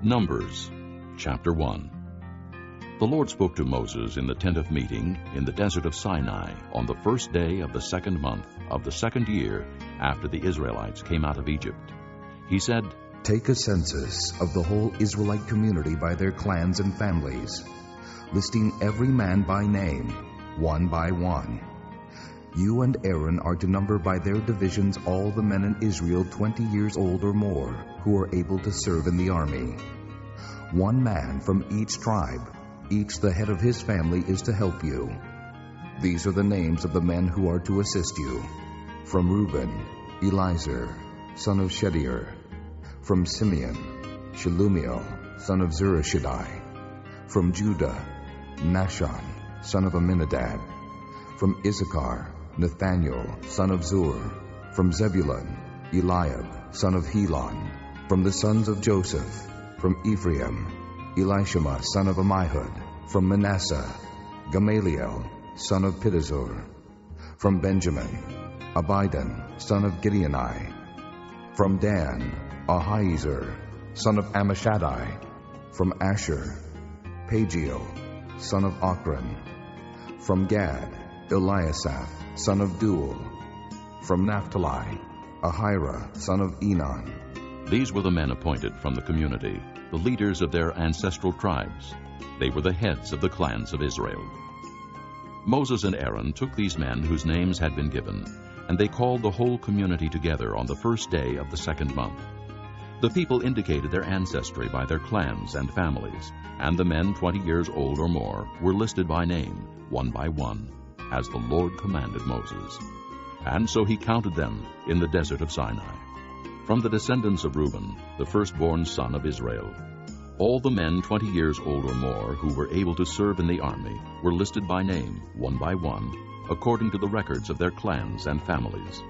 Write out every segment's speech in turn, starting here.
Numbers, chapter 1. The Lord spoke to Moses in the tent of meeting in the desert of Sinai on the first day of the second month of the second year after the Israelites came out of Egypt. He said, "Take a census of the whole Israelite community by their clans and families, listing every man by name, one by one. You and Aaron are to number by their divisions all the men in Israel 20 years old or more who are able to serve in the army. One man from each tribe, each the head of his family, is to help you. These are the names of the men who are to assist you. From Reuben, Elizur, son of Shedeur. From Simeon, Shelumiel, son of Zurishaddai. From Judah, Nahshon, son of Amminadab. From Issachar, Nathaniel, son of Zur. From Zebulun, Eliab, son of Helon. From the sons of Joseph, from Ephraim, Elishama, son of Ammihud. From Manasseh, Gamaliel, son of Pedahzur. From Benjamin, Abidan, son of Gideoni. From Dan, Ahiezer, son of Ammishaddai. From Asher, Pagiel, son of Ochran. From Gad, Eliasaph, son of Duel. From Naphtali, Ahira, son of Enon. These were the men appointed from the community, the leaders of their ancestral tribes. They were the heads of the clans of Israel. Moses and Aaron took these men whose names had been given, and they called the whole community together on the first day of the second month. The people indicated their ancestry by their clans and families, and the men 20 years old or more were listed by name, one by one, as the Lord commanded Moses. And so he counted them in the desert of Sinai. From the descendants of Reuben, the firstborn son of Israel, all the men 20 years old or more who were able to serve in the army were listed by name, one by one, according to the records of their clans and families.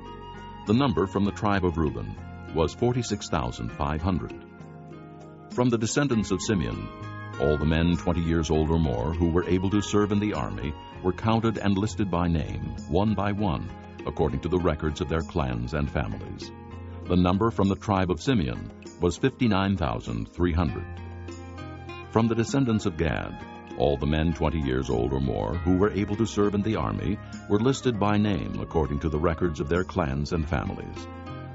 The number from the tribe of Reuben was 46,500. From the descendants of Simeon, all the men 20 years old or more who were able to serve in the army were counted and listed by name, one by one, according to the records of their clans and families. The number from the tribe of Simeon was 59,300. From the descendants of Gad, all the men 20 years old or more who were able to serve in the army were listed by name according to the records of their clans and families.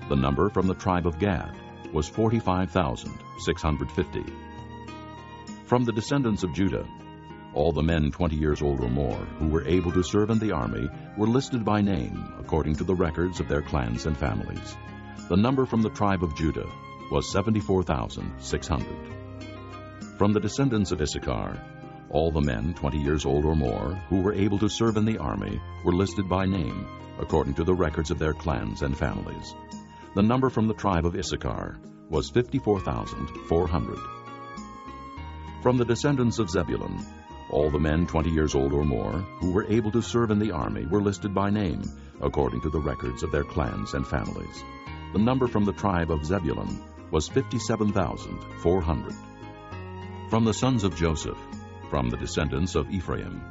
The number from the tribe of Gad was 45,650. From the descendants of Judah, all the men 20 years old or more who were able to serve in the army were listed by name according to the records of their clans and families. The number from the tribe of Judah was 74,600. From the descendants of Issachar, all the men 20 years old or more who were able to serve in the army were listed by name according to the records of their clans and families. The number from the tribe of Issachar was 54,400. From the descendants of Zebulun, all the men 20 years old or more who were able to serve in the army were listed by name according to the records of their clans and families. The number from the tribe of Zebulun was 57,400. From the sons of Joseph, from the descendants of Ephraim,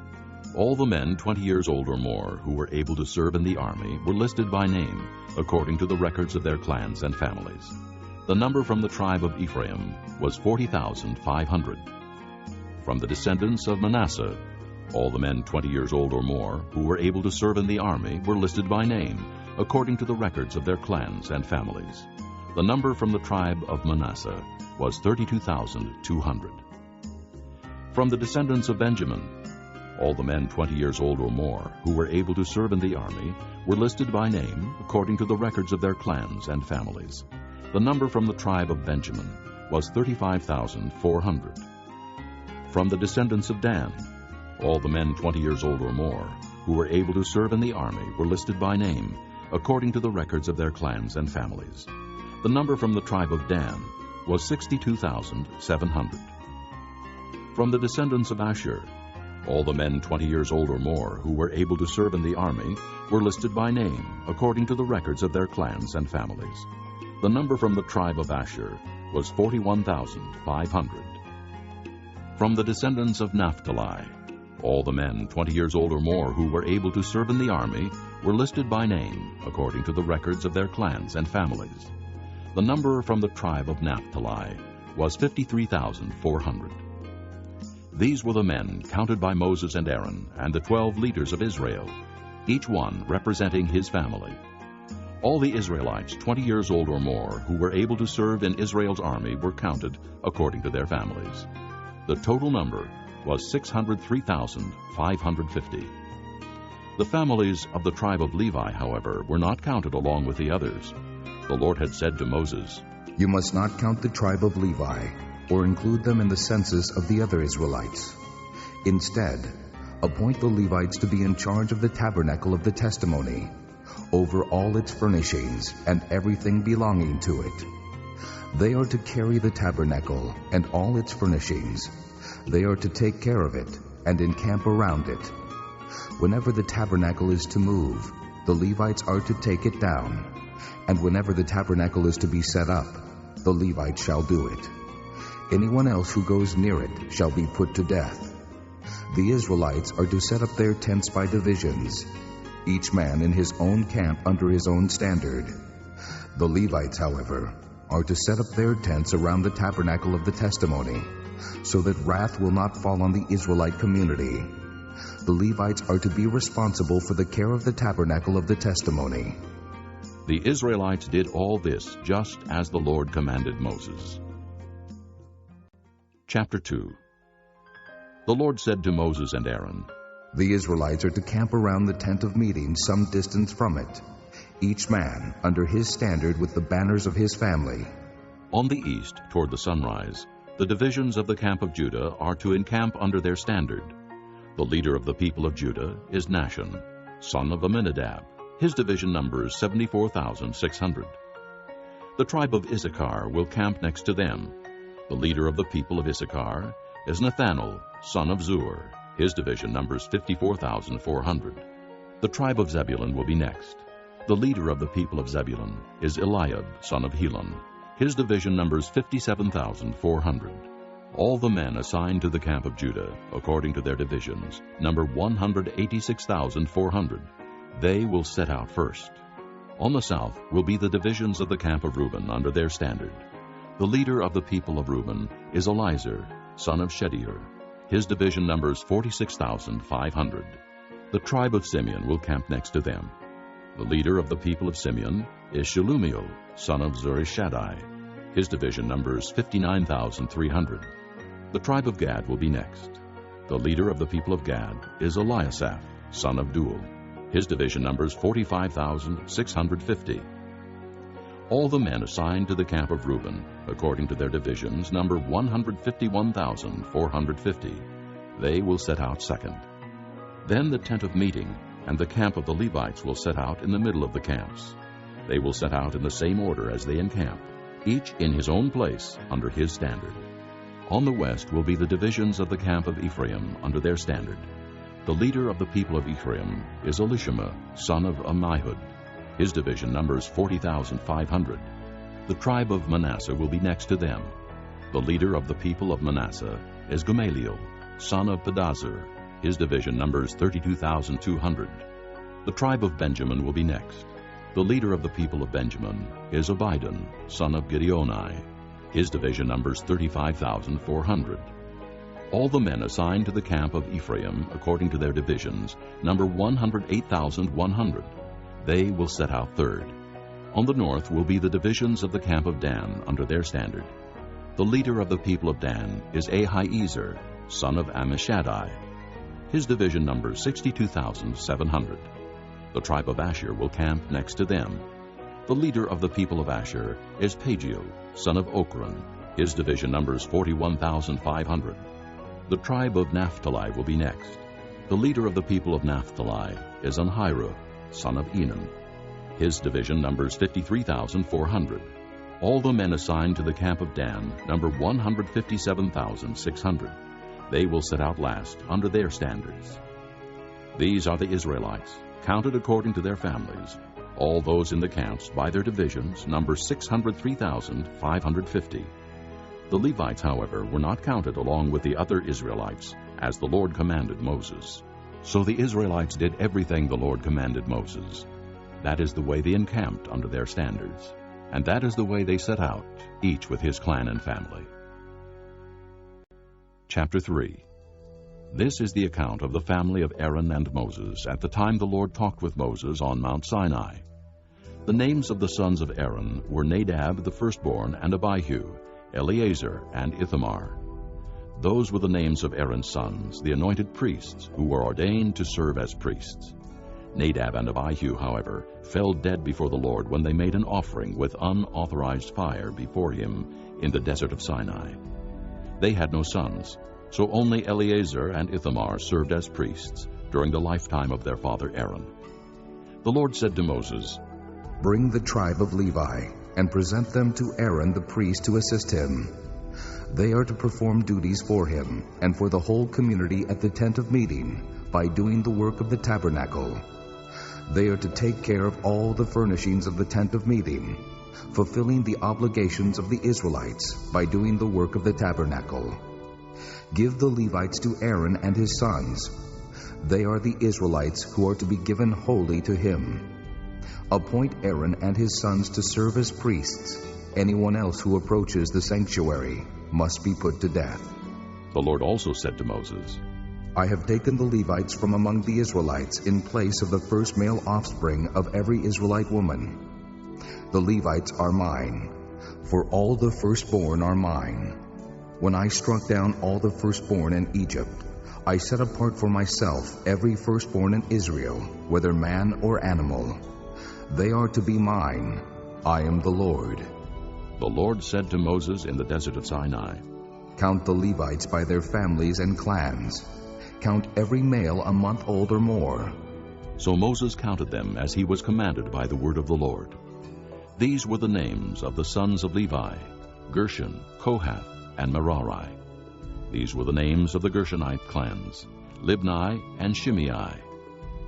all the men 20 years old or more who were able to serve in the army were listed by name according to the records of their clans and families. The number from the tribe of Ephraim was 40,500. From the descendants of Manasseh, all the men 20 years old or more who were able to serve in the army were listed by name according to the records of their clans and families. The number from the tribe of Manasseh was 32,200. From the descendants of Benjamin, all the men 20 years old or more who were able to serve in the army were listed by name according to the records of their clans and families. The number from the tribe of Benjamin was 35,400. From the descendants of Dan, all the men 20 years old or more who were able to serve in the army were listed by name according to the records of their clans and families. The number from the tribe of Dan was 62,700. From the descendants of Asher, all the men 20 years old or more who were able to serve in the army were listed by name according to the records of their clans and families. The number from the tribe of Asher was 41,500. From the descendants of Naphtali, all the men 20 years old or more who were able to serve in the army were listed by name according to the records of their clans and families. The number from the tribe of Naphtali was 53,400. These were the men counted by Moses and Aaron and the 12 leaders of Israel, each one representing his family. All the Israelites 20 years old or more who were able to serve in Israel's army were counted according to their families. The total number was 603,550. The families of the tribe of Levi, however, were not counted along with the others. The Lord had said to Moses, "You must not count the tribe of Levi, or include them in the census of the other Israelites. Instead, appoint the Levites to be in charge of the tabernacle of the testimony, over all its furnishings and everything belonging to it. They are to carry the tabernacle and all its furnishings. They are to take care of it and encamp around it. Whenever the tabernacle is to move, the Levites are to take it down, and whenever the tabernacle is to be set up, the Levites shall do it. Anyone else who goes near it shall be put to death. The Israelites are to set up their tents by divisions, each man in his own camp under his own standard. The Levites, however, are to set up their tents around the tabernacle of the testimony, so that wrath will not fall on the Israelite community. The Levites are to be responsible for the care of the tabernacle of the testimony." The Israelites did all this just as the Lord commanded Moses. Chapter 2. The Lord said to Moses and Aaron, "The Israelites are to camp around the tent of meeting some distance from it, each man under his standard with the banners of his family." On the east, toward the sunrise, the divisions of the camp of Judah are to encamp under their standard. The leader of the people of Judah is Nahshon, son of Amminadab. His division numbers 74,600. The tribe of Issachar will camp next to them. The leader of the people of Issachar is Nathanael, son of Zur. His division numbers 54,400. The tribe of Zebulun will be next. The leader of the people of Zebulun is Eliab, son of Helon. His division numbers 57,400. All the men assigned to the camp of Judah, according to their divisions, number 186,400. They will set out first. On the south will be the divisions of the camp of Reuben under their standard. The leader of the people of Reuben is Elizur, son of Shedeur. His division numbers 46,500. The tribe of Simeon will camp next to them. The leader of the people of Simeon is Shelumiel, son of Zurishaddai. His division numbers 59,300. The tribe of Gad will be next. The leader of the people of Gad is Eliasaph, son of Duel. His division numbers 45,650. All the men assigned to the camp of Reuben, according to their divisions, number 151,450. They will set out second. Then the tent of meeting and the camp of the Levites will set out in the middle of the camps. They will set out in the same order as they encamp, each in his own place under his standard. On the west will be the divisions of the camp of Ephraim under their standard. The leader of the people of Ephraim is Elishama, son of Ammihud. His division numbers 40,500. The tribe of Manasseh will be next to them. The leader of the people of Manasseh is Gamaliel, son of Pedazur. His division numbers 32,200. The tribe of Benjamin will be next. The leader of the people of Benjamin is Abidan, son of Gideoni. His division numbers 35,400. All the men assigned to the camp of Ephraim, according to their divisions, number 108,100. They will set out third. On the north will be the divisions of the camp of Dan under their standard. The leader of the people of Dan is Ahiezer, son of Ammishaddai. His division numbers 62,700. The tribe of Asher will camp next to them. The leader of the people of Asher is Pagiel, son of Ochran. His division numbers 41,500. The tribe of Naphtali will be next. The leader of the people of Naphtali is Anhiru, son of Enan. His division numbers 53,400. All the men assigned to the camp of Dan number 157,600. They will set out last under their standards. These are the Israelites, counted according to their families. All those in the camps by their divisions number 603,550. The Levites, however, were not counted along with the other Israelites, as the Lord commanded Moses. So the Israelites did everything the Lord commanded Moses. That is the way they encamped under their standards, and that is the way they set out, each with his clan and family. Chapter 3. This is the account of the family of Aaron and Moses at the time the Lord talked with Moses on Mount Sinai. The names of the sons of Aaron were Nadab the firstborn, and Abihu, Eleazar, and Ithamar. Those were the names of Aaron's sons, the anointed priests, who were ordained to serve as priests. Nadab and Abihu, however, fell dead before the Lord when they made an offering with unauthorized fire before him in the desert of Sinai. They had no sons, so only Eleazar and Ithamar served as priests during the lifetime of their father Aaron. The Lord said to Moses, "Bring the tribe of Levi, and present them to Aaron the priest to assist him. They are to perform duties for him and for the whole community at the tent of meeting by doing the work of the tabernacle. They are to take care of all the furnishings of the tent of meeting, fulfilling the obligations of the Israelites by doing the work of the tabernacle. Give the Levites to Aaron and his sons. They are the Israelites who are to be given wholly to him. Appoint Aaron and his sons to serve as priests. Anyone else who approaches the sanctuary must be put to death." The Lord also said to Moses, "I have taken the Levites from among the Israelites in place of the first male offspring of every Israelite woman. The Levites are mine, for all the firstborn are mine. When I struck down all the firstborn in Egypt, I set apart for myself every firstborn in Israel, whether man or animal. They are to be mine. I am the Lord." The Lord said to Moses in the desert of Sinai, "Count the Levites by their families and clans. Count every male a month old or more." So Moses counted them as he was commanded by the word of the Lord. These were the names of the sons of Levi: Gershon, Kohath, and Merari. These were the names of the Gershonite clans: Libni and Shimei.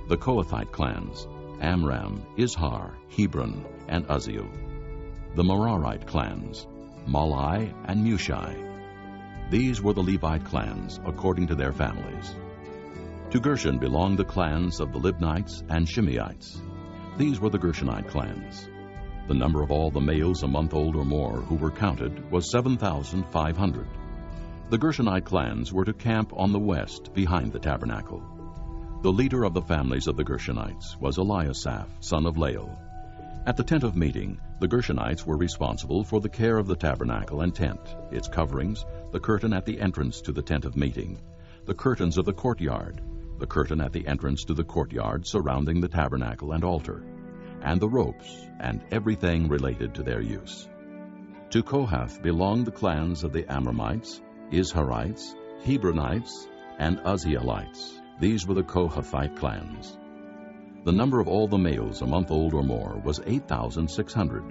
The Kohathite clans: Amram, Izhar, Hebron, and Uzziel. The Merarite clans: Malai and Mushi. These were the Levite clans according to their families. To Gershon belonged the clans of the Libnites and Shimeites. These were the Gershonite clans. The number of all the males a month old or more who were counted was 7,500. The Gershonite clans were to camp on the west behind the tabernacle. The leader of the families of the Gershonites was Eliasaph, son of Lael. At the tent of meeting, the Gershonites were responsible for the care of the tabernacle and tent, its coverings, the curtain at the entrance to the tent of meeting, the curtains of the courtyard, the curtain at the entrance to the courtyard surrounding the tabernacle and altar, and the ropes, and everything related to their use. To Kohath belonged the clans of the Amramites, Izharites, Hebronites, and Uzzielites. These were the Kohathite clans. The number of all the males a month old or more was 8,600.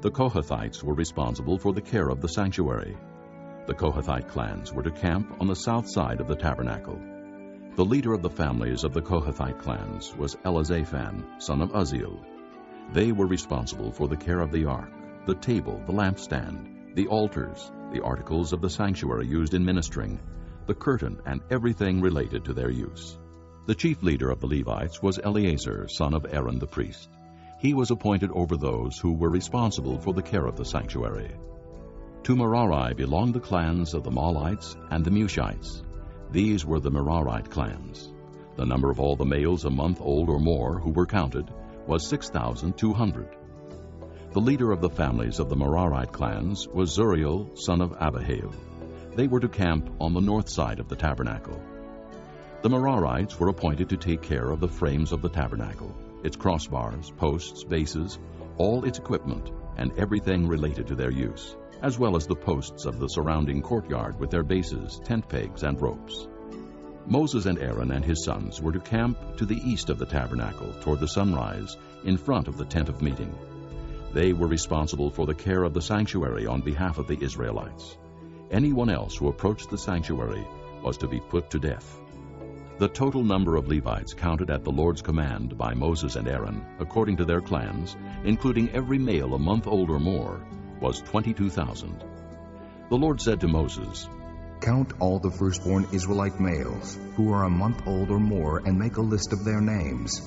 The Kohathites were responsible for the care of the sanctuary. The Kohathite clans were to camp on the south side of the tabernacle. The leader of the families of the Kohathite clans was Elizaphan, son of Uzziel. They were responsible for the care of the ark, the table, the lampstand, the altars, the articles of the sanctuary used in ministering, the curtain, and everything related to their use. The chief leader of the Levites was Eleazar, son of Aaron the priest. He was appointed over those who were responsible for the care of the sanctuary. To Merari belonged the clans of the Malites and the Mushites. These were the Merarite clans. The number of all the males a month old or more who were counted was 6,200. The leader of the families of the Merarite clans was Zuriel, son of Abihail. They were to camp on the north side of the tabernacle. The Merarites were appointed to take care of the frames of the tabernacle, its crossbars, posts, bases, all its equipment, and everything related to their use, as well as the posts of the surrounding courtyard with their bases, tent pegs, and ropes. Moses and Aaron and his sons were to camp to the east of the tabernacle toward the sunrise in front of the tent of meeting. They were responsible for the care of the sanctuary on behalf of the Israelites. Anyone else who approached the sanctuary was to be put to death. The total number of Levites counted at the Lord's command by Moses and Aaron, according to their clans, including every male a month old or more, was 22,000. The Lord said to Moses, "Count all the firstborn Israelite males who are a month old or more and make a list of their names.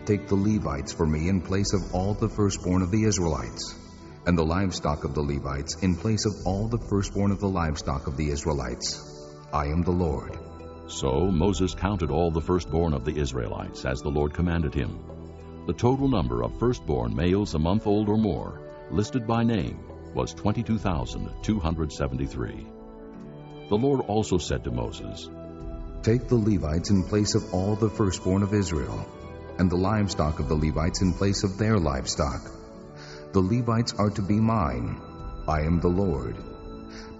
Take the Levites for me in place of all the firstborn of the Israelites, and the livestock of the Levites in place of all the firstborn of the livestock of the Israelites. I am the Lord. So Moses counted all the firstborn of the Israelites, as the Lord commanded him. The total number of firstborn males a month old or more, listed by name, was 22,273. The Lord also said to Moses, Take the Levites in place of all the firstborn of Israel, and the livestock of the Levites in place of their livestock. The Levites are to be mine. I am the Lord.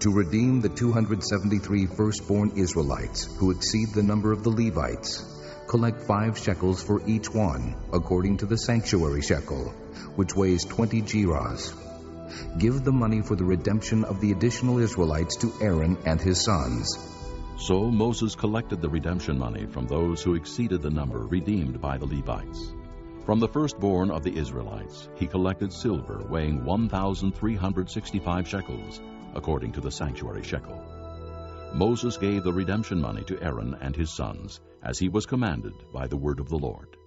To redeem the 273 firstborn Israelites who exceed the number of the Levites, collect 5 shekels for each one, according to the sanctuary shekel, which weighs 20 gerahs. Give the money for the redemption of the additional Israelites to Aaron and his sons. So Moses collected the redemption money from those who exceeded the number redeemed by the Levites. From the firstborn of the Israelites, he collected silver weighing 1,365 shekels, according to the sanctuary shekel. Moses gave the redemption money to Aaron and his sons, as he was commanded by the word of the Lord.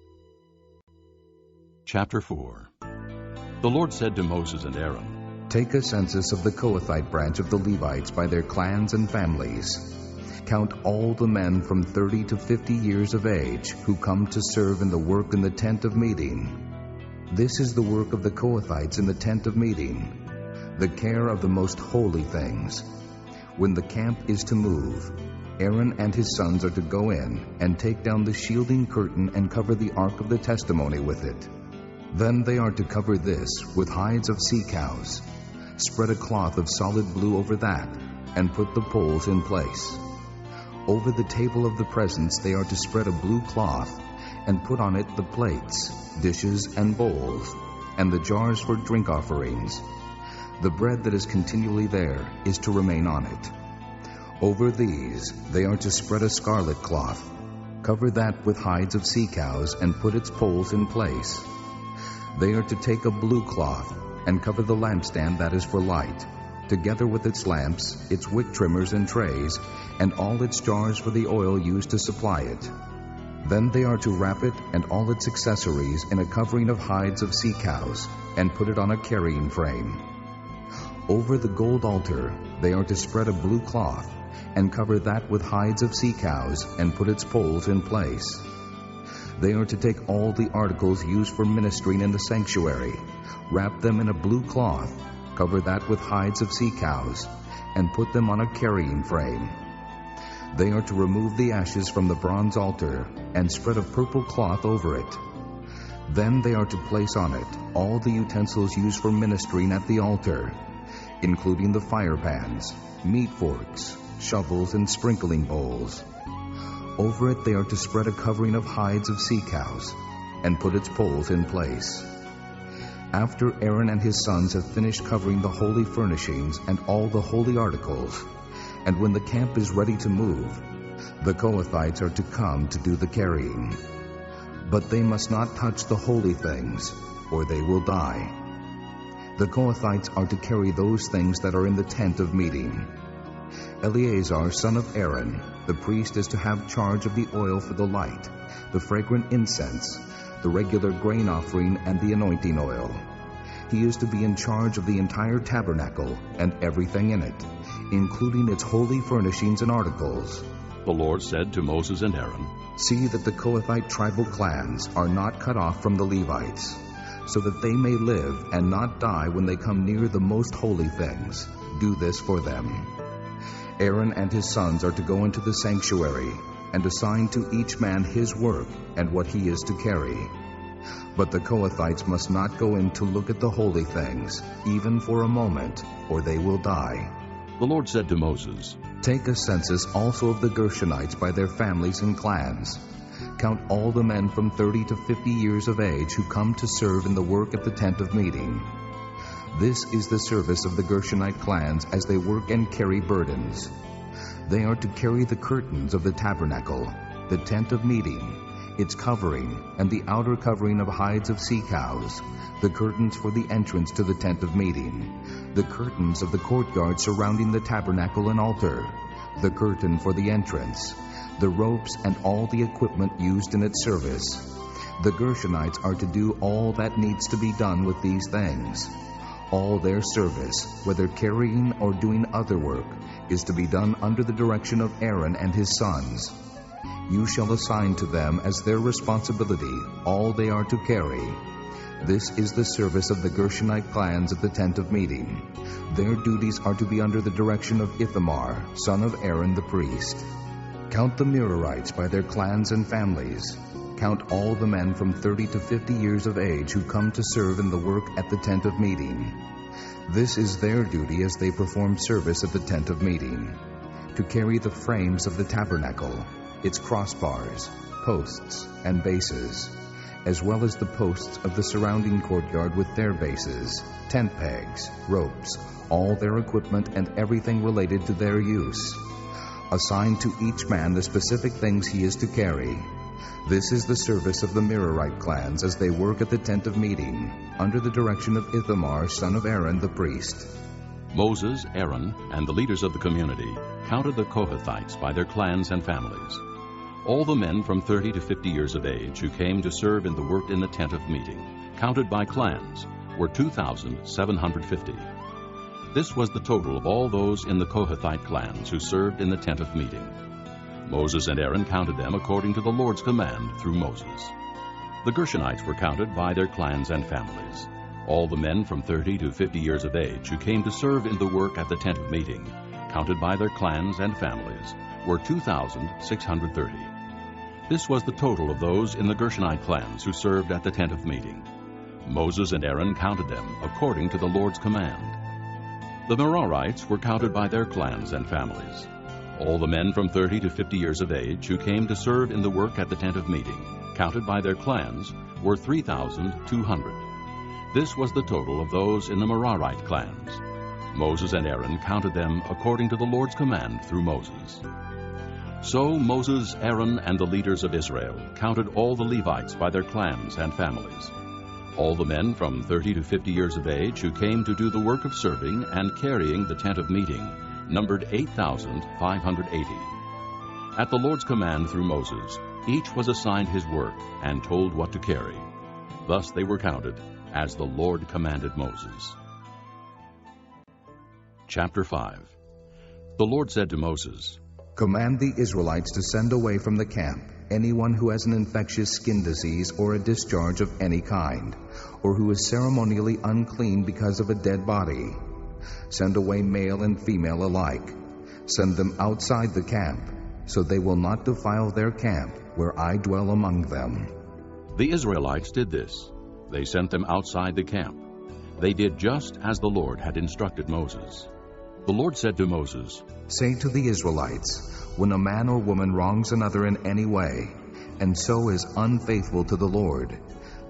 Chapter 4. The Lord said to Moses and Aaron, Take a census of the Kohathite branch of the Levites by their clans and families. Count all the men from 30 to 50 years of age who come to serve in the work in the tent of meeting. This is the work of the Kohathites in the tent of meeting, the care of the most holy things. When the camp is to move, Aaron and his sons are to go in and take down the shielding curtain and cover the ark of the testimony with it. Then they are to cover this with hides of sea cows. Spread a cloth of solid blue over that, and put the poles in place. Over the table of the presence they are to spread a blue cloth, and put on it the plates, dishes, and bowls, and the jars for drink offerings. The bread that is continually there is to remain on it. Over these they are to spread a scarlet cloth. Cover that with hides of sea cows, and put its poles in place. They are to take a blue cloth, and cover the lampstand that is for light, together with its lamps, its wick trimmers and trays, and all its jars for the oil used to supply it. Then they are to wrap it and all its accessories in a covering of hides of sea cows, and put it on a carrying frame. Over the gold altar they are to spread a blue cloth, and cover that with hides of sea cows, and put its poles in place. They are to take all the articles used for ministering in the sanctuary, wrap them in a blue cloth, cover that with hides of sea cows, and put them on a carrying frame. They are to remove the ashes from the bronze altar, and spread a purple cloth over it. Then they are to place on it all the utensils used for ministering at the altar, including the fire pans, meat forks, shovels, and sprinkling bowls. Over it they are to spread a covering of hides of sea cows, and put its poles in place. After Aaron and his sons have finished covering the holy furnishings and all the holy articles, and when the camp is ready to move, the Kohathites are to come to do the carrying. But they must not touch the holy things, or they will die. The Kohathites are to carry those things that are in the tent of meeting. Eleazar, son of Aaron, the priest, is to have charge of the oil for the light, the fragrant incense, the regular grain offering, and the anointing oil. He is to be in charge of the entire tabernacle and everything in it, including its holy furnishings and articles. The Lord said to Moses and Aaron, See that the Kohathite tribal clans are not cut off from the Levites, so that they may live and not die when they come near the most holy things. Do this for them. Aaron and his sons are to go into the sanctuary, and assign to each man his work and what he is to carry. But the Kohathites must not go in to look at the holy things, even for a moment, or they will die. The Lord said to Moses, Take a census also of the Gershonites by their families and clans. Count all the men from 30 to 50 years of age who come to serve in the work at the tent of meeting. This is the service of the Gershonite clans as they work and carry burdens. They are to carry the curtains of the tabernacle, the tent of meeting, its covering, and the outer covering of hides of sea cows, the curtains for the entrance to the tent of meeting, the curtains of the courtyard surrounding the tabernacle and altar, the curtain for the entrance, the ropes and all the equipment used in its service. The Gershonites are to do all that needs to be done with these things. All their service, whether carrying or doing other work, is to be done under the direction of Aaron and his sons. You shall assign to them as their responsibility all they are to carry. This is the service of the Gershonite clans of the tent of meeting. Their duties are to be under the direction of Ithamar, son of Aaron the priest. Count the Merarites by their clans and families. Count all the men from 30 to 50 years of age who come to serve in the work at the tent of meeting. This is their duty as they perform service at the tent of meeting: to carry the frames of the tabernacle, its crossbars, posts, and bases, as well as the posts of the surrounding courtyard with their bases, tent pegs, ropes, all their equipment, and everything related to their use. Assign to each man the specific things he is to carry. This is the service of the Merarite clans as they work at the tent of meeting, under the direction of Ithamar, son of Aaron the priest. Moses, Aaron, and the leaders of the community counted the Kohathites by their clans and families. All the men from 30 to 50 years of age who came to serve in the work in the tent of meeting, counted by clans, were 2,750. This was the total of all those in the Kohathite clans who served in the tent of meeting. Moses and Aaron counted them according to the Lord's command through Moses. The Gershonites were counted by their clans and families. All the men from 30 to 50 years of age who came to serve in the work at the tent of meeting, counted by their clans and families, were 2,630. This was the total of those in the Gershonite clans who served at the tent of meeting. Moses and Aaron counted them according to the Lord's command. The Merarites were counted by their clans and families. All the men from 30 to 50 years of age who came to serve in the work at the tent of meeting, counted by their clans, were 3,200. This was the total of those in the Merarite clans. Moses and Aaron counted them according to the Lord's command through Moses. So Moses, Aaron, and the leaders of Israel counted all the Levites by their clans and families. All the men from 30 to 50 years of age who came to do the work of serving and carrying the tent of meeting numbered 8,580. At the Lord's command through Moses, each was assigned his work and told what to carry. Thus they were counted as the Lord commanded Moses. Chapter 5. The Lord said to Moses, Command the Israelites to send away from the camp anyone who has an infectious skin disease or a discharge of any kind, or who is ceremonially unclean because of a dead body. Send away male and female alike. Send them outside the camp, so they will not defile their camp where I dwell among them. The Israelites did this. They sent them outside the camp. They did just as the Lord had instructed Moses. The Lord said to Moses, Say to the Israelites, when a man or woman wrongs another in any way, and so is unfaithful to the Lord,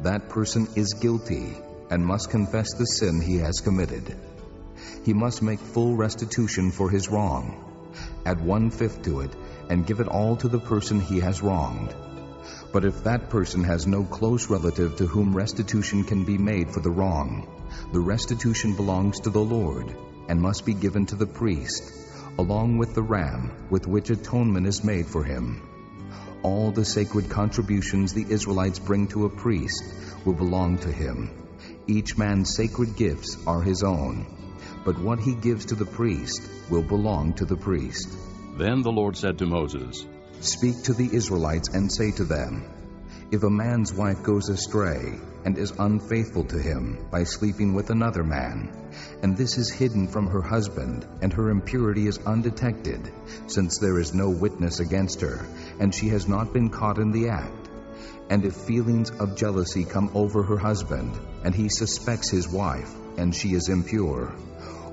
that person is guilty and must confess the sin he has committed. He must make full restitution for his wrong. Add 1/5 to it and give it all to the person he has wronged. But if that person has no close relative to whom restitution can be made for the wrong, the restitution belongs to the Lord and must be given to the priest, along with the ram with which atonement is made for him. All the sacred contributions the Israelites bring to a priest will belong to him. Each man's sacred gifts are his own, but what he gives to the priest will belong to the priest. Then the Lord said to Moses, Speak to the Israelites and say to them, If a man's wife goes astray and is unfaithful to him by sleeping with another man, and this is hidden from her husband, and her impurity is undetected, since there is no witness against her, and she has not been caught in the act, and if feelings of jealousy come over her husband, and he suspects his wife, and she is impure,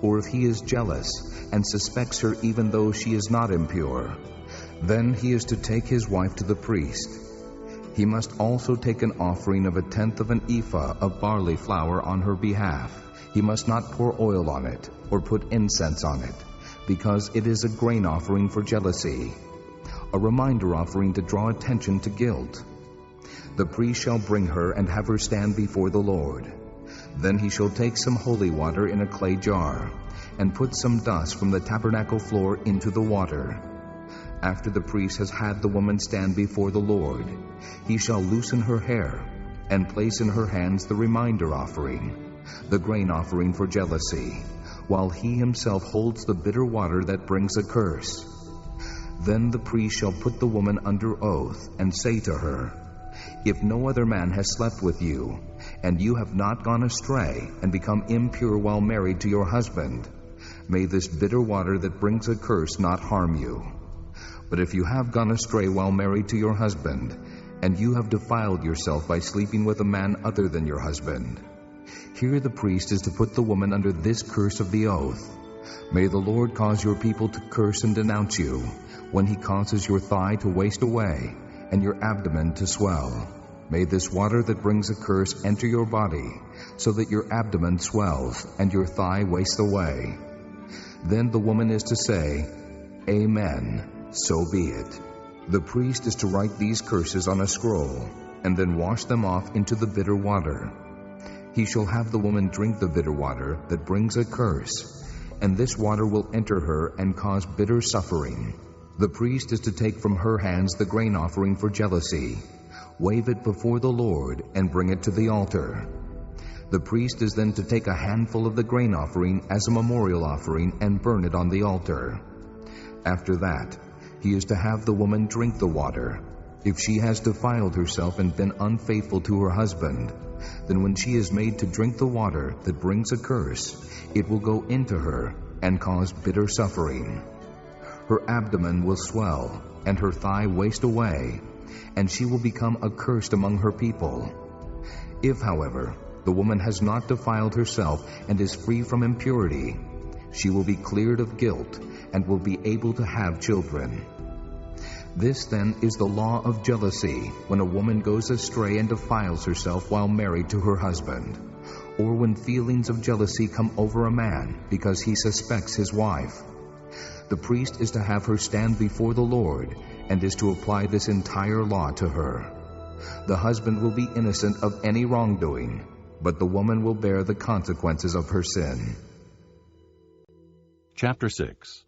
or if he is jealous and suspects her even though she is not impure, then he is to take his wife to the priest. He must also take an offering of 1/10 of an ephah of barley flour on her behalf. He must not pour oil on it or put incense on it, because it is a grain offering for jealousy, a reminder offering to draw attention to guilt. The priest shall bring her and have her stand before the Lord. Then he shall take some holy water in a clay jar and put some dust from the tabernacle floor into the water. After the priest has had the woman stand before the Lord, he shall loosen her hair and place in her hands the reminder offering. the grain offering for jealousy, while he himself holds the bitter water that brings a curse. Then the priest shall put the woman under oath and say to her, "If no other man has slept with you, and you have not gone astray and become impure while married to your husband, may this bitter water that brings a curse not harm you. But if you have gone astray while married to your husband, and you have defiled yourself by sleeping with a man other than your husband, here the priest is to put the woman under this curse of the oath. May the Lord cause your people to curse and denounce you, when he causes your thigh to waste away and your abdomen to swell. May this water that brings a curse enter your body, so that your abdomen swells and your thigh wastes away." Then the woman is to say, "Amen, so be it." The priest is to write these curses on a scroll, and then wash them off into the bitter water. He shall have the woman drink the bitter water that brings a curse, and this water will enter her and cause bitter suffering. The priest is to take from her hands the grain offering for jealousy, wave it before the Lord, and bring it to the altar. The priest is then to take a handful of the grain offering as a memorial offering and burn it on the altar. After that, he is to have the woman drink the water. If she has defiled herself and been unfaithful to her husband, then when she is made to drink the water that brings a curse, it will go into her and cause bitter suffering. Her abdomen will swell, and her thigh waste away, and she will become accursed among her people. If, however, the woman has not defiled herself and is free from impurity, she will be cleared of guilt and will be able to have children. This then is the law of jealousy, when a woman goes astray and defiles herself while married to her husband, or when feelings of jealousy come over a man because he suspects his wife. The priest is to have her stand before the Lord and is to apply this entire law to her. The husband will be innocent of any wrongdoing, but the woman will bear the consequences of her sin. Chapter 6.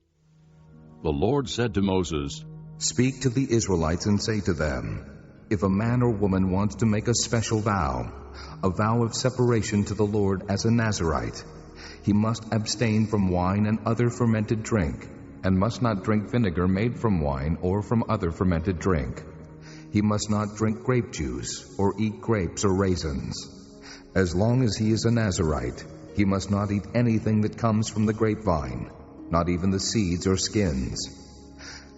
The Lord said to Moses, "Speak to the Israelites and say to them, if a man or woman wants to make a special vow, a vow of separation to the Lord as a Nazirite, he must abstain from wine and other fermented drink, and must not drink vinegar made from wine or from other fermented drink. He must not drink grape juice or eat grapes or raisins. As long as he is a Nazirite, he must not eat anything that comes from the grapevine, not even the seeds or skins.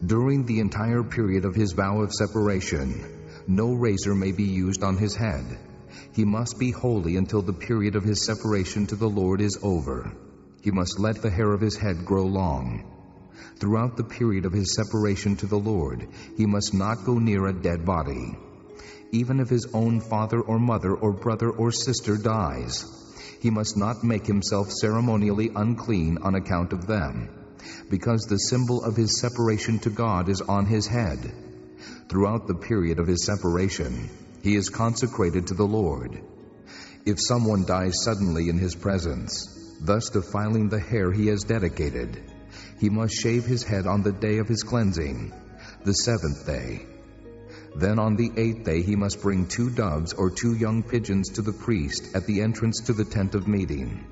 During the entire period of his vow of separation, no razor may be used on his head. He must be holy until the period of his separation to the Lord is over. He must let the hair of his head grow long. Throughout the period of his separation to the Lord, he must not go near a dead body. Even if his own father or mother or brother or sister dies, he must not make himself ceremonially unclean on account of them, because the symbol of his separation to God is on his head. Throughout the period of his separation, he is consecrated to the Lord. If someone dies suddenly in his presence, thus defiling the hair he has dedicated, he must shave his head on the day of his cleansing, the 7th day. Then on the 8th day he must bring 2 doves or 2 young pigeons to the priest at the entrance to the tent of meeting.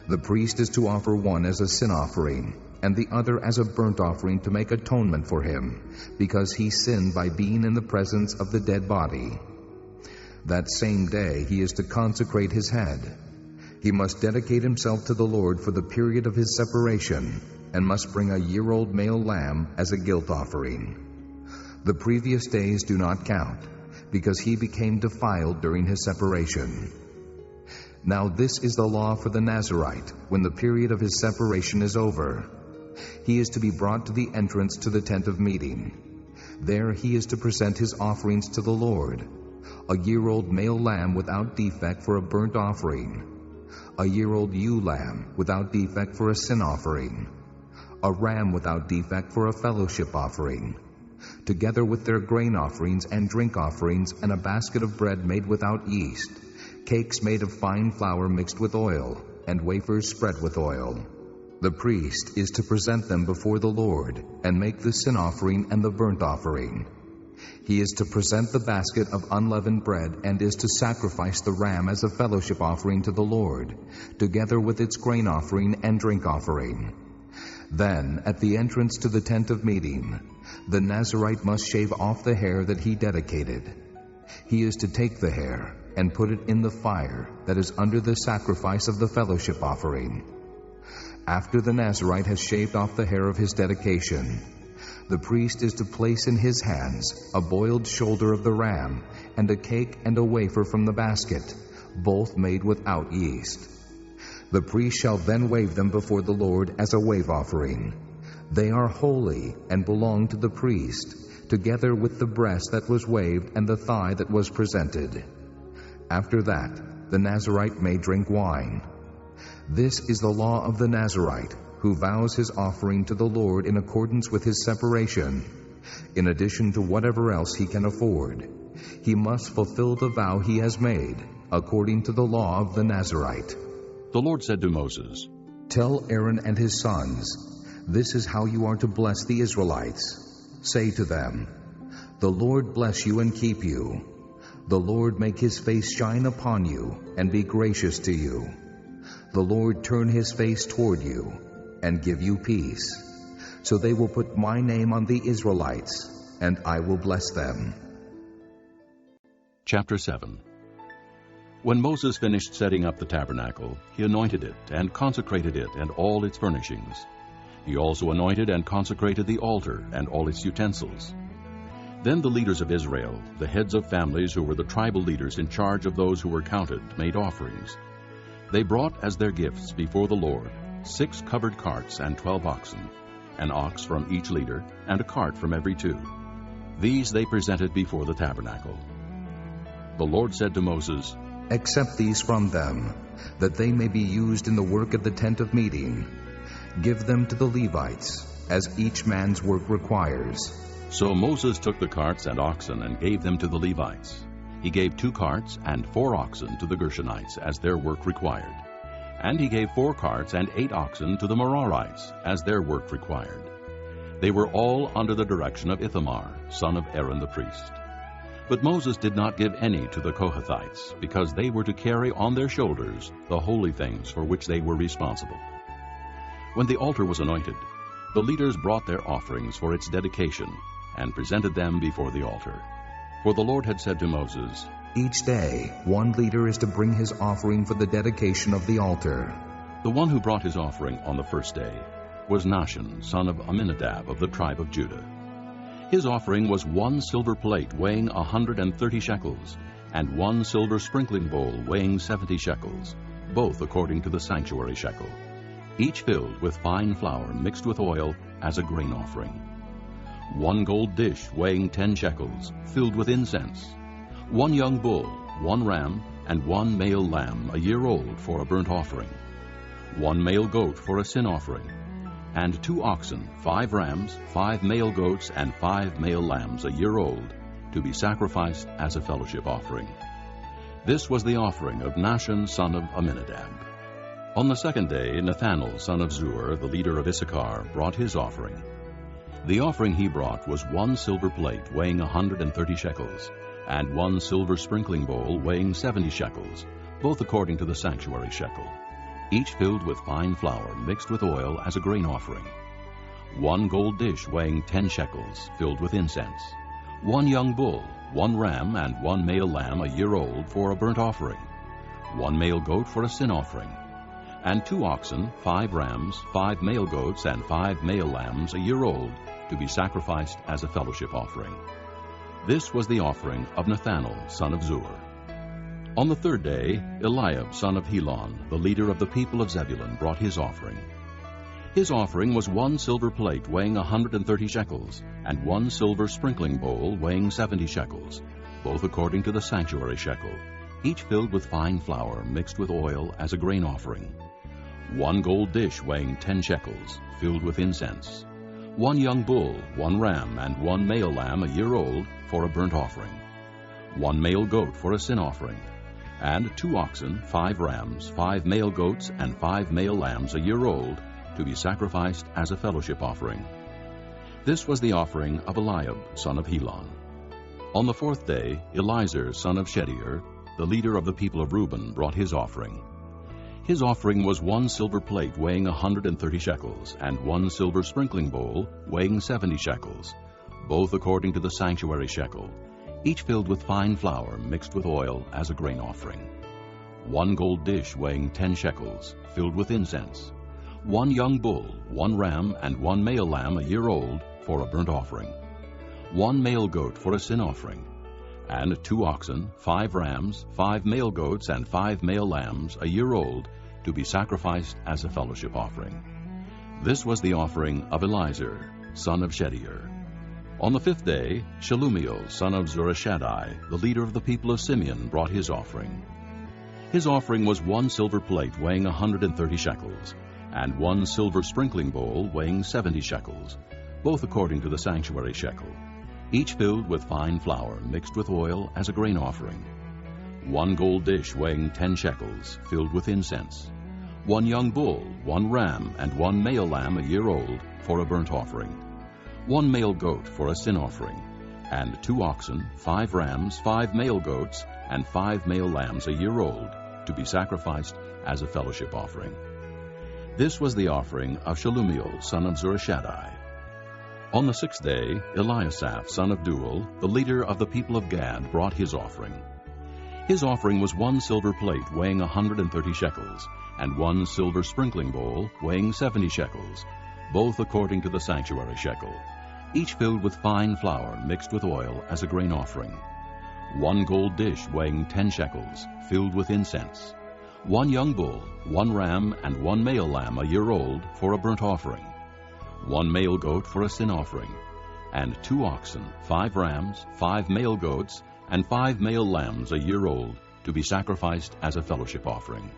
The priest is to offer one as a sin offering, and the other as a burnt offering to make atonement for him, because he sinned by being in the presence of the dead body. That same day he is to consecrate his head. He must dedicate himself to the Lord for the period of his separation, and must bring a year-old male lamb as a guilt offering. The previous days do not count, because he became defiled during his separation. Now this is the law for the Nazirite when the period of his separation is over. He is to be brought to the entrance to the tent of meeting. There he is to present his offerings to the Lord: a year-old male lamb without defect for a burnt offering, a year-old ewe lamb without defect for a sin offering, a ram without defect for a fellowship offering, together with their grain offerings and drink offerings, and a basket of bread made without yeast, cakes made of fine flour mixed with oil, and wafers spread with oil. The priest is to present them before the Lord and make the sin offering and the burnt offering. He is to present the basket of unleavened bread and is to sacrifice the ram as a fellowship offering to the Lord, together with its grain offering and drink offering. Then, at the entrance to the tent of meeting, the Nazirite must shave off the hair that he dedicated. He is to take the hair and put it in the fire that is under the sacrifice of the fellowship offering. After the Nazirite has shaved off the hair of his dedication, the priest is to place in his hands a boiled shoulder of the ram and a cake and a wafer from the basket, both made without yeast. The priest shall then wave them before the Lord as a wave offering. They are holy and belong to the priest, together with the breast that was waved and the thigh that was presented. After that, the Nazirite may drink wine. This is the law of the Nazirite, who vows his offering to the Lord in accordance with his separation, in addition to whatever else he can afford. He must fulfill the vow he has made, according to the law of the Nazirite. The Lord said to Moses, Tell Aaron and his sons, this is how you are to bless the Israelites. Say to them, The Lord bless you and keep you. The Lord make his face shine upon you and be gracious to you. The Lord turn his face toward you and give you peace. So they will put my name on the Israelites, and I will bless them. Chapter 7. When Moses finished setting up the tabernacle, he anointed it and consecrated it and all its furnishings. He also anointed and consecrated the altar and all its utensils. Then the leaders of Israel, the heads of families who were the tribal leaders in charge of those who were counted, made offerings. They brought as their gifts before the Lord 6 covered carts and 12 oxen, an ox from each leader, and a cart from every 2. These they presented before the tabernacle. The Lord said to Moses, Accept these from them, that they may be used in the work of the tent of meeting. Give them to the Levites, as each man's work requires. So Moses took the carts and oxen and gave them to the Levites. He gave 2 carts and 4 oxen to the Gershonites, as their work required. And he gave 4 carts and 8 oxen to the Merarites, as their work required. They were all under the direction of Ithamar, son of Aaron the priest. But Moses did not give any to the Kohathites, because they were to carry on their shoulders the holy things for which they were responsible. When the altar was anointed, the leaders brought their offerings for its dedication and presented them before the altar. For the Lord had said to Moses, Each day, one leader is to bring his offering for the dedication of the altar. The one who brought his offering on the first day was Nahshon, son of Amminadab of the tribe of Judah. His offering was 1 silver plate weighing 130 shekels, and 1 silver sprinkling bowl weighing 70 shekels, both according to the sanctuary shekel, each filled with fine flour mixed with oil as a grain offering. 1 gold dish weighing 10 shekels, filled with incense. 1 young bull, 1 ram, and 1 male lamb a year old for a burnt offering. 1 male goat for a sin offering. And 2 oxen, 5 rams, 5 male goats, and 5 male lambs a year old, to be sacrificed as a fellowship offering. This was the offering of Nahshon, son of Amminadab. On the second day, Nathanael, son of Zuar, the leader of Issachar, brought his offering. The offering he brought was 1 silver plate weighing 130 shekels, and 1 silver sprinkling bowl weighing 70 shekels, both according to the sanctuary shekel, each filled with fine flour mixed with oil as a grain offering. 1 gold dish weighing 10 shekels, filled with incense. 1 young bull, 1 ram, and 1 male lamb a year old for a burnt offering. 1 male goat for a sin offering. And 2 oxen, 5 rams, 5 male goats, and 5 male lambs a year old, to be sacrificed as a fellowship offering. This was the offering of Nathanael, son of Zuar. On the third day, Eliab, son of Helon, the leader of the people of Zebulun, brought his offering. His offering was 1 silver plate weighing 130 shekels, and 1 silver sprinkling bowl weighing 70 shekels, both according to the sanctuary shekel, each filled with fine flour mixed with oil as a grain offering. 1 gold dish weighing 10 shekels, filled with incense. 1 young bull, 1 ram, and 1 male lamb a year old for a burnt offering. 1 male goat for a sin offering. And 2 oxen, 5 rams, 5 male goats, and 5 male lambs a year old, to be sacrificed as a fellowship offering. This was the offering of Eliab, son of Helon. On the fourth day, Elizur, son of Shedeur, the leader of the people of Reuben, brought his offering. His offering was 1 silver plate weighing 130 shekels, and 1 silver sprinkling bowl weighing 70 shekels, both according to the sanctuary shekel, each filled with fine flour mixed with oil as a grain offering. 1 gold dish weighing 10 shekels, filled with incense. 1 young bull, 1 ram, and 1 male lamb a year old for a burnt offering. 1 male goat for a sin offering, and 2 oxen, 5 rams, 5 male goats, and 5 male lambs a year old to be sacrificed as a fellowship offering. This was the offering of Elizur, son of Shedeur. On the 5th day, Shelumiel, son of Zurishaddai, the leader of the people of Simeon, brought his offering. His offering was 1 silver plate weighing 130 shekels, and 1 silver sprinkling bowl weighing 70 shekels, both according to the sanctuary shekel, each filled with fine flour mixed with oil as a grain offering. 1 gold dish weighing 10 shekels, filled with incense. 1 young bull, 1 ram, and 1 male lamb a year old for a burnt offering. 1 male goat for a sin offering, and 2 oxen, 5 rams, 5 male goats, and 5 male lambs a year old to be sacrificed as a fellowship offering. This was the offering of Shelumiel, son of Zurishaddai. On the 6th day, Eliasaph, son of Deuel, the leader of the people of Gad, brought his offering. His offering was 1 silver plate weighing 130 shekels, and 1 silver sprinkling bowl weighing 70 shekels, both according to the sanctuary shekel, each filled with fine flour mixed with oil as a grain offering. 1 gold dish weighing 10 shekels, filled with incense. 1 young bull, 1 ram, and 1 male lamb a year old for a burnt offering. 1 male goat for a sin offering, and 2 oxen, 5 rams, 5 male goats, and 5 male lambs a year old to be sacrificed as a fellowship offering.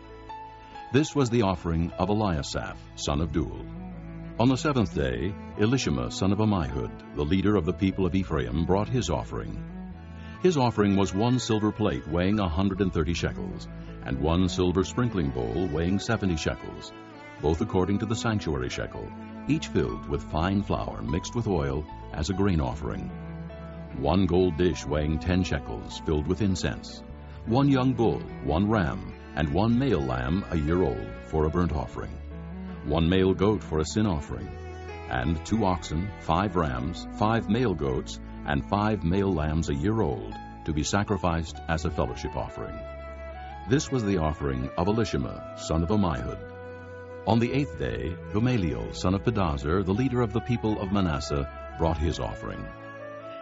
This was the offering of Eliasaph, son of Deuel. On the 7th day, Elishama, son of Ammihud, the leader of the people of Ephraim, brought his offering. His offering was 1 silver plate weighing 130 shekels, and 1 silver sprinkling bowl weighing 70 shekels, both according to the sanctuary shekel, each filled with fine flour mixed with oil as a grain offering. 1 gold dish weighing 10 shekels, filled with incense. 1 young bull, 1 ram, and 1 male lamb a year old for a burnt offering. 1 male goat for a sin offering, and 2 oxen, 5 rams, 5 male goats, and 5 male lambs a year old to be sacrificed as a fellowship offering. This was the offering of Elishama, son of Ammihud. On the 8th day, Gamaliel, son of Pedazur, the leader of the people of Manasseh, brought his offering.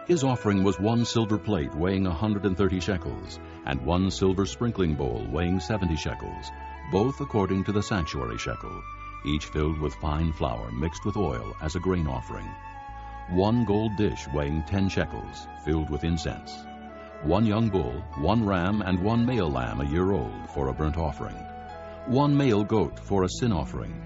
His offering was 1 silver plate weighing 130 shekels, and 1 silver sprinkling bowl weighing 70 shekels, both according to the sanctuary shekel, each filled with fine flour mixed with oil as a grain offering. 1 gold dish weighing 10 shekels, filled with incense. 1 young bull, 1 ram, and 1 male lamb a year old for a burnt offering. 1 male goat for a sin offering,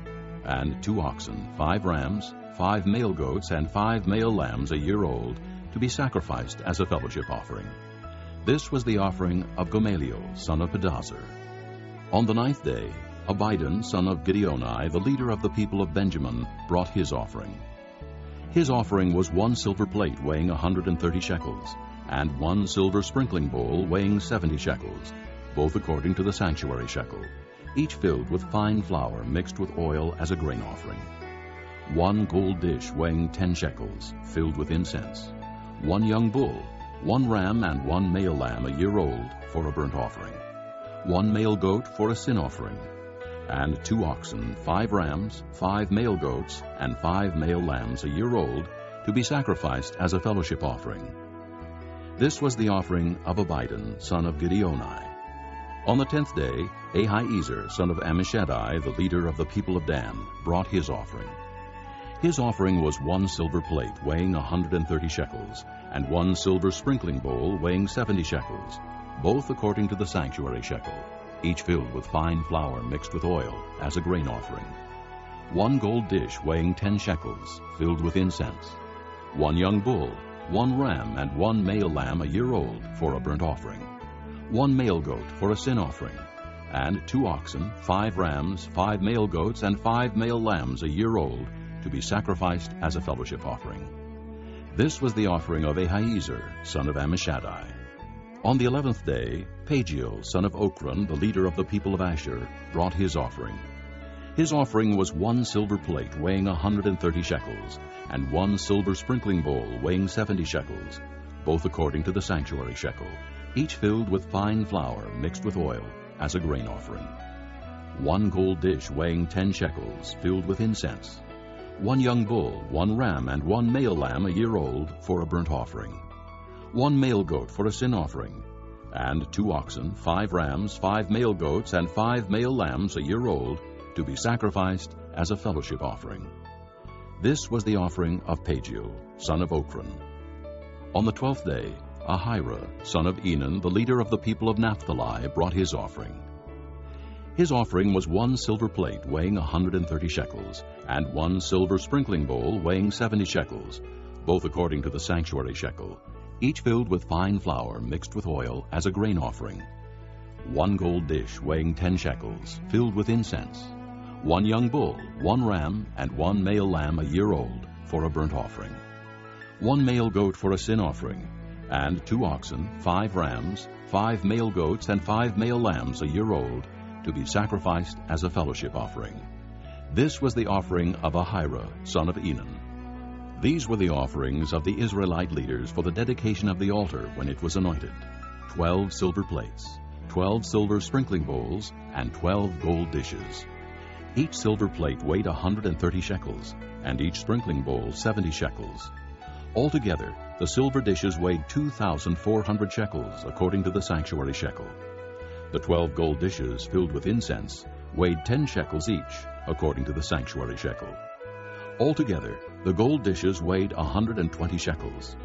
and 2 oxen, 5 rams, 5 male goats, and 5 male lambs a year old to be sacrificed as a fellowship offering. This was the offering of Gamaliel, son of Pedazur. On the 9th day, Abidan, son of Gideoni, the leader of the people of Benjamin, brought his offering. His offering was 1 silver plate weighing 130 shekels, and 1 silver sprinkling bowl weighing 70 shekels, both according to the sanctuary shekel, each filled with fine flour mixed with oil as a grain offering. 1 gold dish weighing 10 shekels, filled with incense. 1 young bull, 1 ram, and 1 male lamb a year old for a burnt offering. 1 male goat for a sin offering, and 2 oxen, 5 rams, 5 male goats, and 5 male lambs a year old to be sacrificed as a fellowship offering. This was the offering of Abidan, son of Gideoni. On the 10th day, Ahiezer, son of Ammishaddai, the leader of the people of Dan, brought his offering. His offering was 1 silver plate weighing 130 shekels, and 1 silver sprinkling bowl weighing 70 shekels, both according to the sanctuary shekel, each filled with fine flour mixed with oil as a grain offering. 1 gold dish weighing 10 shekels, filled with incense. 1 young bull, 1 ram, and 1 male lamb a year old for a burnt offering. 1 male goat for a sin offering, and 2 oxen, 5 rams, 5 male goats, and 5 male lambs a year old to be sacrificed as a fellowship offering. This was the offering of Ahiezer, son of Ammishaddai. On the 11th day, Pagiel, son of Ochran, the leader of the people of Asher, brought his offering. His offering was 1 silver plate weighing 130 shekels, and 1 silver sprinkling bowl weighing 70 shekels, both according to the sanctuary shekel, each filled with fine flour mixed with oil, as a grain offering. 1 gold dish weighing 10 shekels, filled with incense. 1 young bull, 1 ram, and 1 male lamb a year old for a burnt offering. 1 male goat for a sin offering, and 2 oxen, 5 rams, 5 male goats, and 5 male lambs a year old, to be sacrificed as a fellowship offering. This was the offering of Pagiel, son of Ochran. On the 12th day, Ahira, son of Enan, the leader of the people of Naphtali, brought his offering. His offering was 1 silver plate weighing 130 shekels, and 1 silver sprinkling bowl weighing 70 shekels, both according to the sanctuary shekel, each filled with fine flour mixed with oil as a grain offering. 1 gold dish weighing 10 shekels, filled with incense. 1 young bull, 1 ram, and 1 male lamb a year old for a burnt offering. 1 male goat for a sin offering, and 2 oxen, 5 rams, 5 male goats, and 5 male lambs a year old, to be sacrificed as a fellowship offering. This was the offering of Ahira, son of Enan. These were the offerings of the Israelite leaders for the dedication of the altar when it was anointed: 12 silver plates, 12 silver sprinkling bowls, and 12 gold dishes. Each silver plate weighed 130 shekels, and each sprinkling bowl 70 shekels. Altogether, the silver dishes weighed 2,400 shekels, according to the sanctuary shekel. The 12 gold dishes filled with incense weighed 10 shekels each, according to the sanctuary shekel. Altogether, the gold dishes weighed 120 shekels.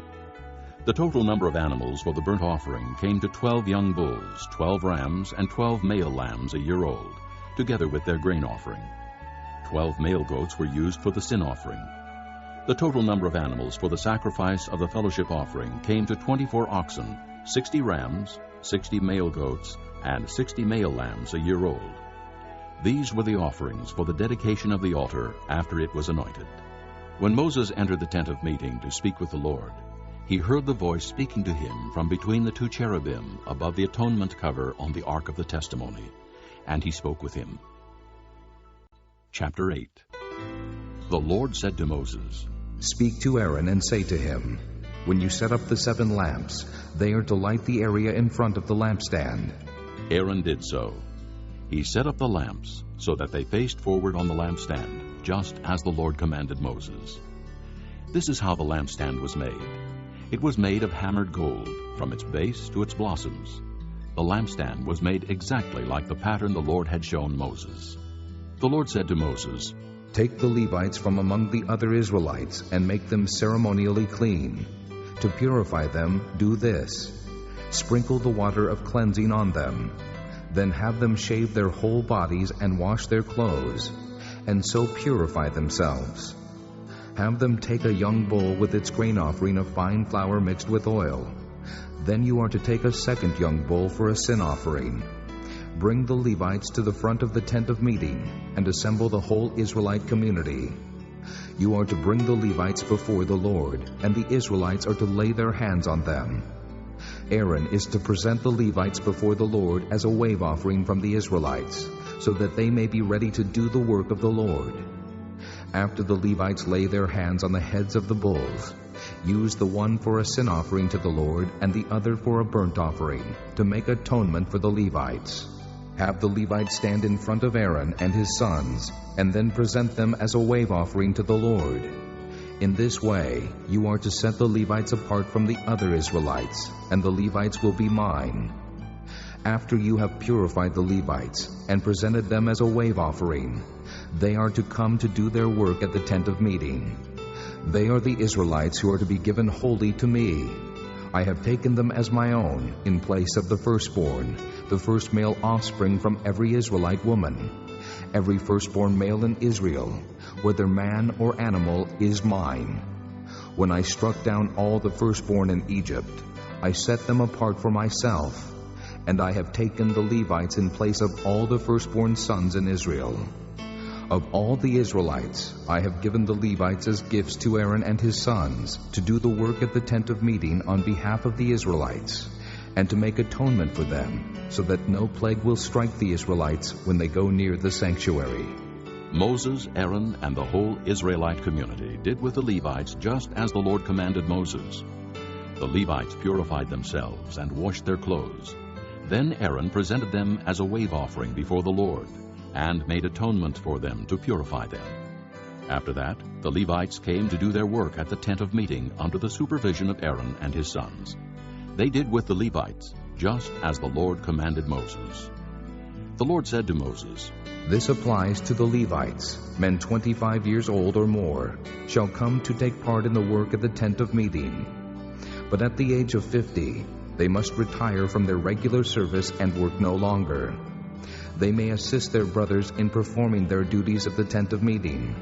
The total number of animals for the burnt offering came to 12 young bulls, 12 rams, and 12 male lambs a year old, together with their grain offering. 12 male goats were used for the sin offering. The total number of animals for the sacrifice of the fellowship offering came to 24 oxen, 60 rams, 60 male goats, and 60 male lambs a year old. These were the offerings for the dedication of the altar after it was anointed. When Moses entered the tent of meeting to speak with the Lord, he heard the voice speaking to him from between the 2 cherubim above the atonement cover on the ark of the testimony, and he spoke with him. Chapter 8. The Lord said to Moses, Speak to Aaron and say to him, When you set up the 7 lamps, they are to light the area in front of the lampstand. Aaron did so. He set up the lamps so that they faced forward on the lampstand, just as the Lord commanded Moses. This is how the lampstand was made. It was made of hammered gold, from its base to its blossoms. The lampstand was made exactly like the pattern the Lord had shown Moses. The Lord said to Moses, Take the Levites from among the other Israelites and make them ceremonially clean. To purify them, do this. Sprinkle the water of cleansing on them. Then have them shave their whole bodies and wash their clothes, and so purify themselves. Have them take a young bull with its grain offering of fine flour mixed with oil. Then you are to take a second young bull for a sin offering. Bring the Levites to the front of the tent of meeting, and assemble the whole Israelite community. You are to bring the Levites before the Lord, and the Israelites are to lay their hands on them. Aaron is to present the Levites before the Lord as a wave offering from the Israelites, so that they may be ready to do the work of the Lord. After the Levites lay their hands on the heads of the bulls, use the one for a sin offering to the Lord and the other for a burnt offering, to make atonement for the Levites. Have the Levites stand in front of Aaron and his sons, and then present them as a wave offering to the Lord. In this way, you are to set the Levites apart from the other Israelites, and the Levites will be mine. After you have purified the Levites and presented them as a wave offering, they are to come to do their work at the tent of meeting. They are the Israelites who are to be given wholly to me. I have taken them as my own in place of the firstborn, the first male offspring from every Israelite woman. Every firstborn male in Israel, whether man or animal, is mine. When I struck down all the firstborn in Egypt, I set them apart for myself, and I have taken the Levites in place of all the firstborn sons in Israel. Of all the Israelites, I have given the Levites as gifts to Aaron and his sons to do the work at the tent of meeting on behalf of the Israelites, and to make atonement for them, so that no plague will strike the Israelites when they go near the sanctuary. Moses, Aaron, and the whole Israelite community did with the Levites just as the Lord commanded Moses. The Levites purified themselves and washed their clothes. Then Aaron presented them as a wave offering before the Lord, and made atonement for them to purify them. After that, the Levites came to do their work at the tent of meeting under the supervision of Aaron and his sons. They did with the Levites just as the Lord commanded Moses. The Lord said to Moses, This applies to the Levites. Men 25 years old or more shall come to take part in the work at the tent of meeting. But at the age of 50, they must retire from their regular service and work no longer. They may assist their brothers in performing their duties at the tent of meeting,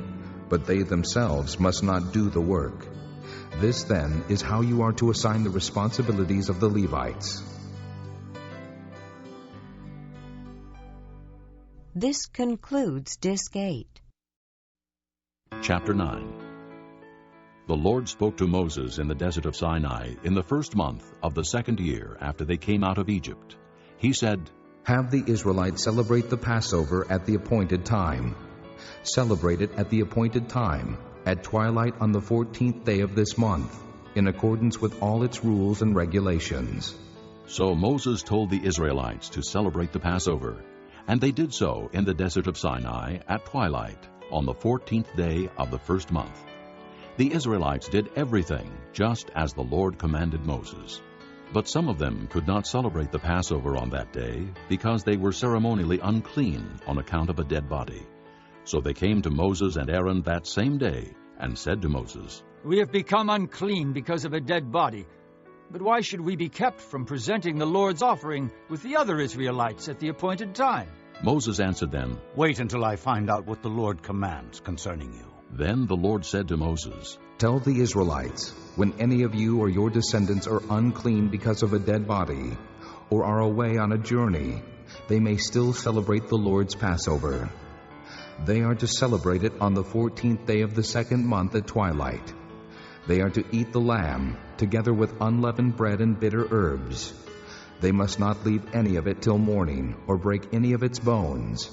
but they themselves must not do the work. This, then, is how you are to assign the responsibilities of the Levites. This concludes Disc 8. Chapter 9. The Lord spoke to Moses in the desert of Sinai in the first month of the second year after they came out of Egypt. He said, Have the Israelites celebrate the Passover at the appointed time. Celebrate it at the appointed time, at twilight on the 14th day of this month, in accordance with all its rules and regulations. So Moses told the Israelites to celebrate the Passover, and they did so in the desert of Sinai at twilight on the 14th day of the first month. The Israelites did everything just as the Lord commanded Moses. But some of them could not celebrate the Passover on that day because they were ceremonially unclean on account of a dead body. So they came to Moses and Aaron that same day and said to Moses, We have become unclean because of a dead body. But why should we be kept from presenting the Lord's offering with the other Israelites at the appointed time? Moses answered them, Wait until I find out what the Lord commands concerning you. Then the Lord said to Moses, Tell the Israelites, when any of you or your descendants are unclean because of a dead body, or are away on a journey, they may still celebrate the Lord's Passover. They are to celebrate it on the 14th day of the second month at twilight. They are to eat the lamb, together with unleavened bread and bitter herbs. They must not leave any of it till morning, or break any of its bones.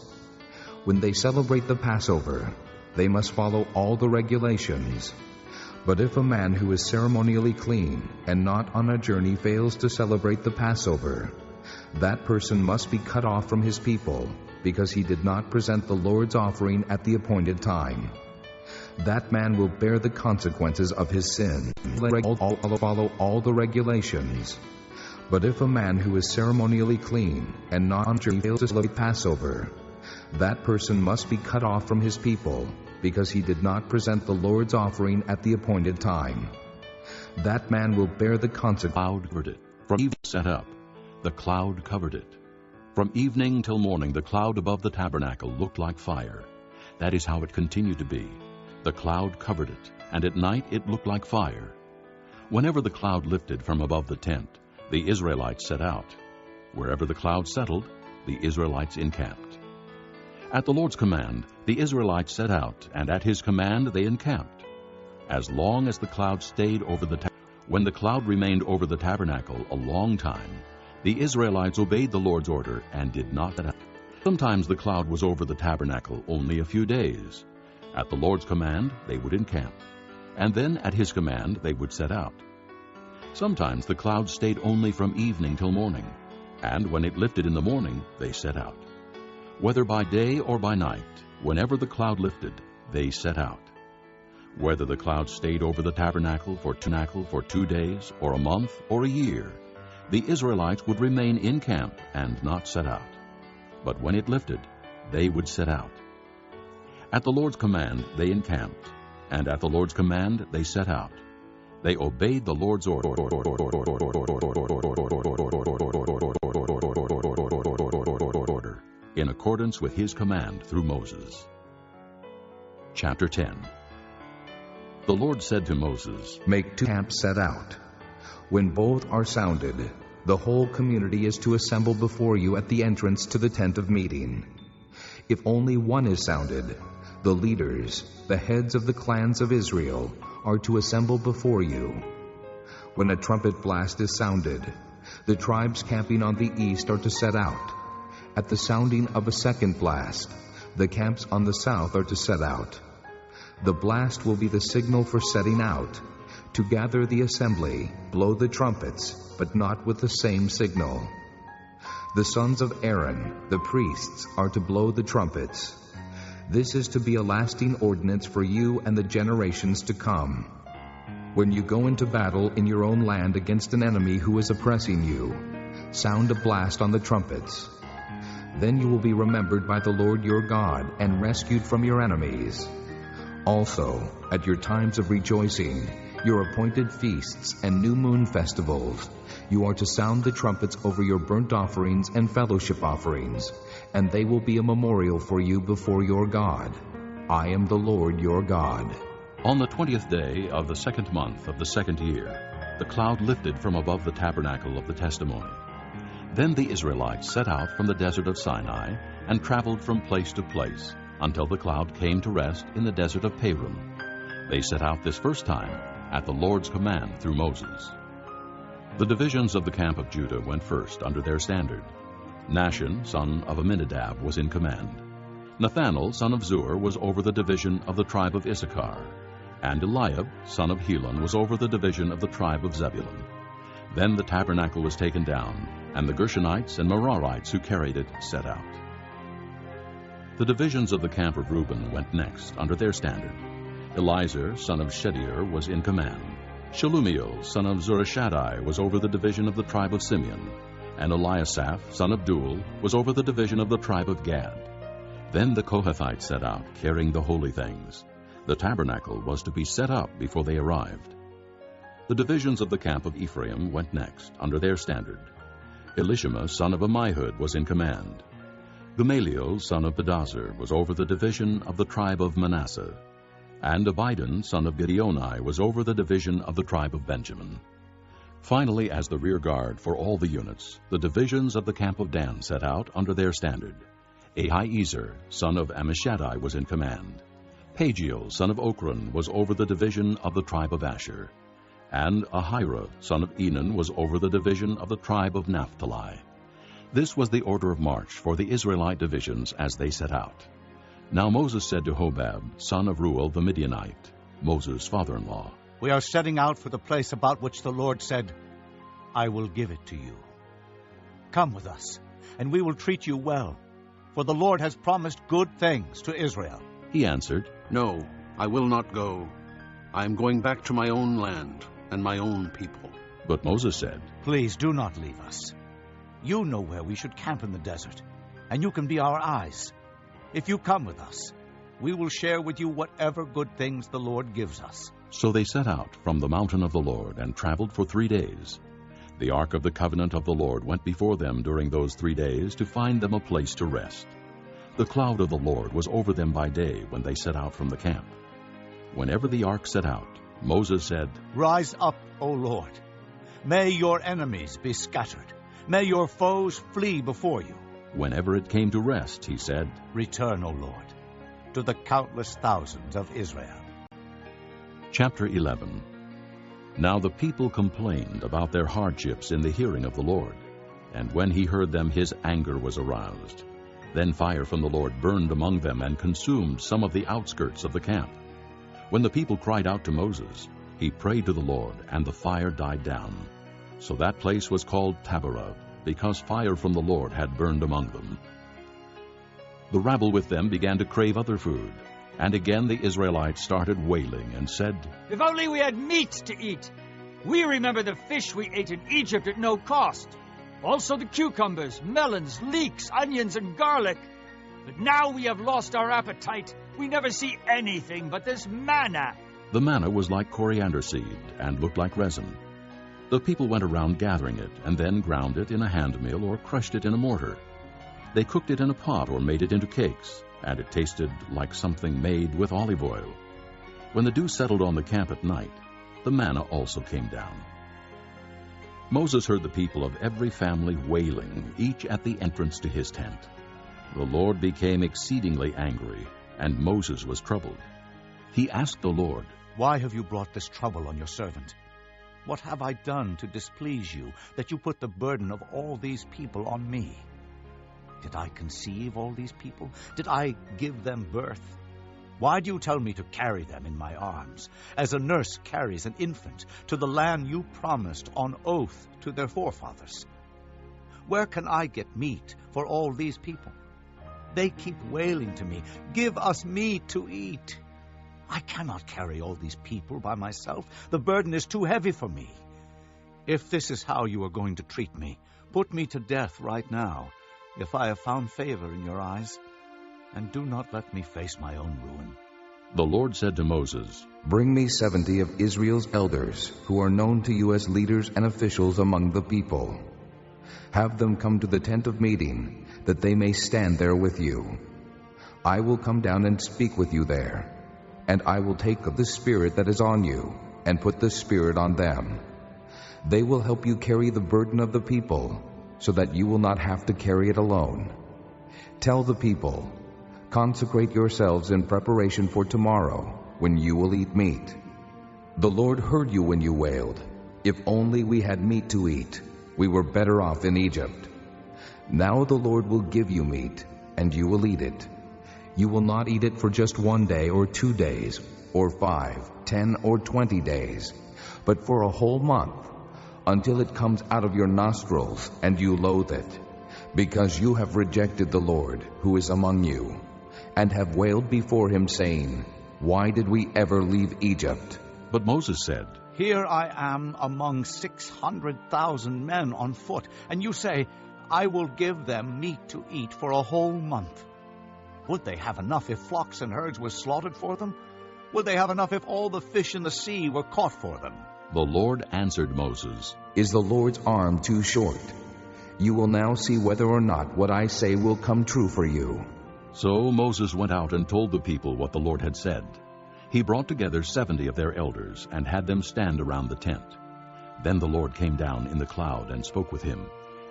When they celebrate the Passover, they must follow all the regulations. But if a man who is ceremonially clean and not on a journey fails to celebrate the Passover, that person must be cut off from his people, because he did not present the Lord's offering at the appointed time. That man will bear the consequences of his sin. Follow all the regulations. But if a man who is ceremonially clean and not on journey fails to celebrate Passover, that person must be cut off from his people, because he did not present the Lord's offering at the appointed time. That man will bear the consequences. Cloud covered it. From evening set up, the cloud covered it. From evening till morning, the cloud above the tabernacle looked like fire. That is how it continued to be. The cloud covered it, and at night it looked like fire. Whenever the cloud lifted from above the tent, the Israelites set out. Wherever the cloud settled, the Israelites encamped. At the Lord's command, the Israelites set out, and at his command they encamped. As long as the cloud stayed over the tabernacle, when the cloud remained over the tabernacle a long time, the Israelites obeyed the Lord's order and did not set out. Sometimes the cloud was over the tabernacle only a few days. At the Lord's command, they would encamp, and then at his command they would set out. Sometimes the cloud stayed only from evening till morning, and when it lifted in the morning, they set out. Whether by day or by night, whenever the cloud lifted, they set out. Whether the cloud stayed over the tabernacle for 2 days, or a month, or a year, the Israelites would remain in camp and not set out. But when it lifted, they would set out. At the Lord's command they encamped, and at the Lord's command they set out. They obeyed the Lord's order in accordance with his command through Moses. Chapter 10. The Lord said to Moses, Make 2 camps set out. When both are sounded, the whole community is to assemble before you at the entrance to the tent of meeting. If only one is sounded, The leaders, the heads of the clans of Israel, are to assemble before you. When a trumpet blast is sounded, the tribes camping on the east are to set out. At the sounding of a second blast, the camps on the south are to set out. The blast will be the signal for setting out. To gather the assembly, blow the trumpets, but not with the same signal. The sons of Aaron, the priests, are to blow the trumpets. This is to be a lasting ordinance for you and the generations to come. When you go into battle in your own land against an enemy who is oppressing you, sound a blast on the trumpets. Then you will be remembered by the Lord your God and rescued from your enemies. Also, at your times of rejoicing, your appointed feasts and new moon festivals, you are to sound the trumpets over your burnt offerings and fellowship offerings, and they will be a memorial for you before your God. I am the Lord your God. On the 20th day of the 2nd month of the 2nd year, the cloud lifted from above the tabernacle of the testimony. Then the Israelites set out from the desert of Sinai and traveled from place to place until the cloud came to rest in the desert of Paran. They set out this first time at the Lord's command through Moses. The divisions of the camp of Judah went first under their standard. Nahshon, son of Amminadab, was in command. Nathanael, son of Zur, was over the division of the tribe of Issachar, and Eliab, son of Helon, was over the division of the tribe of Zebulun. Then the tabernacle was taken down, and the Gershonites and Merarites who carried it set out. The divisions of the camp of Reuben went next under their standard. Elizur, son of Shedeur, was in command. Shelumiel, son of Zurishaddai, was over the division of the tribe of Simeon, and Eliasaph, son of Duel, was over the division of the tribe of Gad. Then the Kohathites set out, carrying the holy things. The tabernacle was to be set up before they arrived. The divisions of the camp of Ephraim went next, under their standard. Elishama, son of Ammihud, was in command. Gamaliel, son of Pedazur, was over the division of the tribe of Manasseh, and Abidan, son of Gideoni, was over the division of the tribe of Benjamin. Finally, as the rear guard for all the units, the divisions of the camp of Dan set out under their standard. Ahiezer, son of Ammishaddai, was in command. Pagiel, son of Ochran, was over the division of the tribe of Asher, and Ahira, son of Enan, was over the division of the tribe of Naphtali. This was the order of march for the Israelite divisions as they set out. Now Moses said to Hobab, son of Reuel the Midianite, Moses' father-in-law, We are setting out for the place about which the Lord said, I will give it to you. Come with us, and we will treat you well, for the Lord has promised good things to Israel. He answered, No, I will not go. I am going back to my own land and my own people. But Moses said, Please do not leave us. You know where we should camp in the desert, and you can be our eyes. If you come with us, we will share with you whatever good things the Lord gives us. So they set out from the mountain of the Lord and traveled for 3 days. The ark of the covenant of the Lord went before them during those 3 days to find them a place to rest. The cloud of the Lord was over them by day when they set out from the camp. Whenever the ark set out, Moses said, Rise up, O Lord. May your enemies be scattered. May your foes flee before you. Whenever it came to rest, he said, Return, O Lord, to the countless thousands of Israel. Chapter 11. Now the people complained about their hardships in the hearing of the Lord, and when he heard them, his anger was aroused. Then fire from the Lord burned among them and consumed some of the outskirts of the camp. When the people cried out to Moses, he prayed to the Lord, and the fire died down. So that place was called Taberah, because fire from the Lord had burned among them. The rabble with them began to crave other food, and again the Israelites started wailing and said, If only we had meat to eat! We remember the fish we ate in Egypt at no cost. Also the cucumbers, melons, leeks, onions, and garlic. But now we have lost our appetite. We never see anything but this manna. The manna was like coriander seed and looked like resin. The people went around gathering it, and then ground it in a hand mill or crushed it in a mortar. They cooked it in a pot or made it into cakes, and it tasted like something made with olive oil. When the dew settled on the camp at night, the manna also came down. Moses heard the people of every family wailing, each at the entrance to his tent. The Lord became exceedingly angry, and Moses was troubled. He asked the Lord, "Why have you brought this trouble on your servant? What have I done to displease you, that you put the burden of all these people on me? Did I conceive all these people? Did I give them birth? Why do you tell me to carry them in my arms, as a nurse carries an infant, to the land you promised on oath to their forefathers? Where can I get meat for all these people? They keep wailing to me, 'Give us meat to eat.' I cannot carry all these people by myself. The burden is too heavy for me. If this is how you are going to treat me, put me to death right now, if I have found favor in your eyes, and do not let me face my own ruin." The Lord said to Moses, Bring me 70 of Israel's elders, who are known to you as leaders and officials among the people. Have them come to the tent of meeting, that they may stand there with you. I will come down and speak with you there, and I will take of the Spirit that is on you, and put the Spirit on them. They will help you carry the burden of the people, so that you will not have to carry it alone. Tell the people, consecrate yourselves in preparation for tomorrow, when you will eat meat. The Lord heard you when you wailed, "If only we had meat to eat, we were better off in Egypt." Now the Lord will give you meat, and you will eat it. You will not eat it for just 1 day or 2 days, or 5, 10, or 20 days, but for a whole month, until it comes out of your nostrils and you loathe it, because you have rejected the Lord who is among you, and have wailed before him, saying, "Why did we ever leave Egypt?" But Moses said, "Here I am among 600,000 men on foot, and you say, 'I will give them meat to eat for a whole month.' Would they have enough if flocks and herds were slaughtered for them? Would they have enough if all the fish in the sea were caught for them?" The Lord answered Moses, Is the Lord's arm too short? You will now see whether or not what I say will come true for you. So Moses went out and told the people what the Lord had said. He brought together 70 of their elders, and had them stand around the tent. Then the Lord came down in the cloud and spoke with him.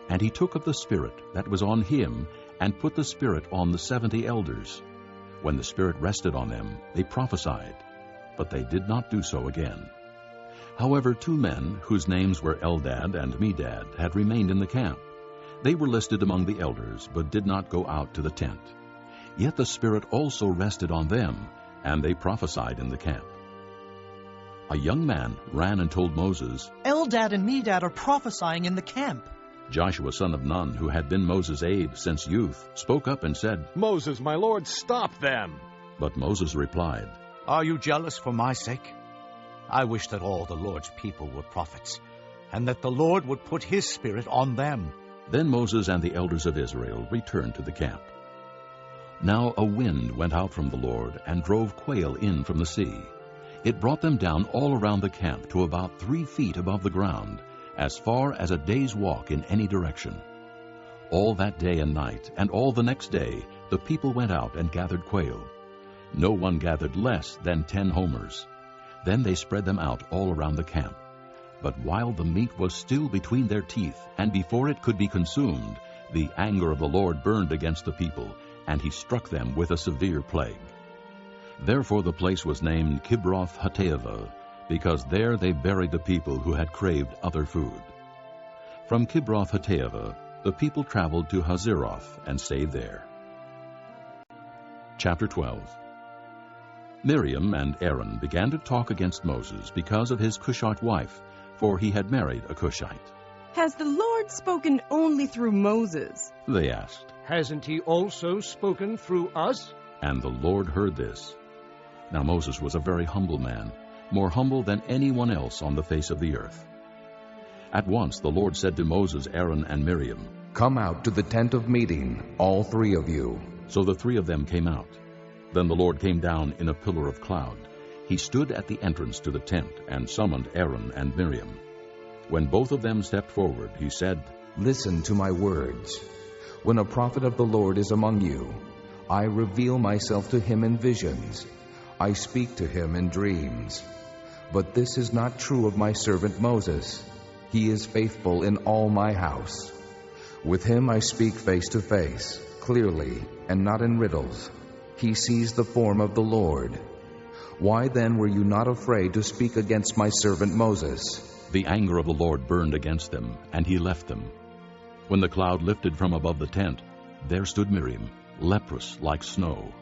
And he took of the Spirit that was on him, and put the Spirit on the 70 elders. When the Spirit rested on them, they prophesied, but they did not do so again. However, 2 men, whose names were Eldad and Medad, had remained in the camp. They were listed among the elders, but did not go out to the tent. Yet the Spirit also rested on them, and they prophesied in the camp. A young man ran and told Moses, "Eldad and Medad are prophesying in the camp." Joshua son of Nun, who had been Moses' aide since youth, spoke up and said, "Moses, my lord, stop them." But Moses replied, "Are you jealous for my sake? I wish that all the Lord's people were prophets, and that the Lord would put his Spirit on them." Then Moses and the elders of Israel returned to the camp. Now a wind went out from the Lord and drove quail in from the sea. It brought them down all around the camp to about 3 feet above the ground, as far as a day's walk in any direction. All that day and night, and all the next day, the people went out and gathered quail. No one gathered less than 10 homers. Then they spread them out all around the camp. But while the meat was still between their teeth, and before it could be consumed, the anger of the Lord burned against the people, and he struck them with a severe plague. Therefore the place was named Kibroth Hattaavah, because there they buried the people who had craved other food. From Kibroth Hattaavah the people traveled to Hazeroth and stayed there. Chapter 12. Miriam and Aaron began to talk against Moses because of his Cushite wife, for he had married a Cushite. "Has the Lord spoken only through Moses?" They asked. "Hasn't he also spoken through us?" And the Lord heard this. Now Moses was a very humble man, more humble than anyone else on the face of the earth. At once the Lord said to Moses, Aaron, and Miriam, Come out to the tent of meeting, all 3 of you. So the 3 of them came out. Then the Lord came down in a pillar of cloud. He stood at the entrance to the tent and summoned Aaron and Miriam. When both of them stepped forward, he said, Listen to my words. When a prophet of the Lord is among you, I reveal myself to him in visions. I speak to him in dreams. But this is not true of my servant Moses. He is faithful in all my house. With him I speak face to face, clearly, and not in riddles. he sees the form of the Lord. Why then were you not afraid to speak against my servant Moses?" The anger of the Lord burned against them, and he left them. When the cloud lifted from above the tent, there stood Miriam, leprous like snow.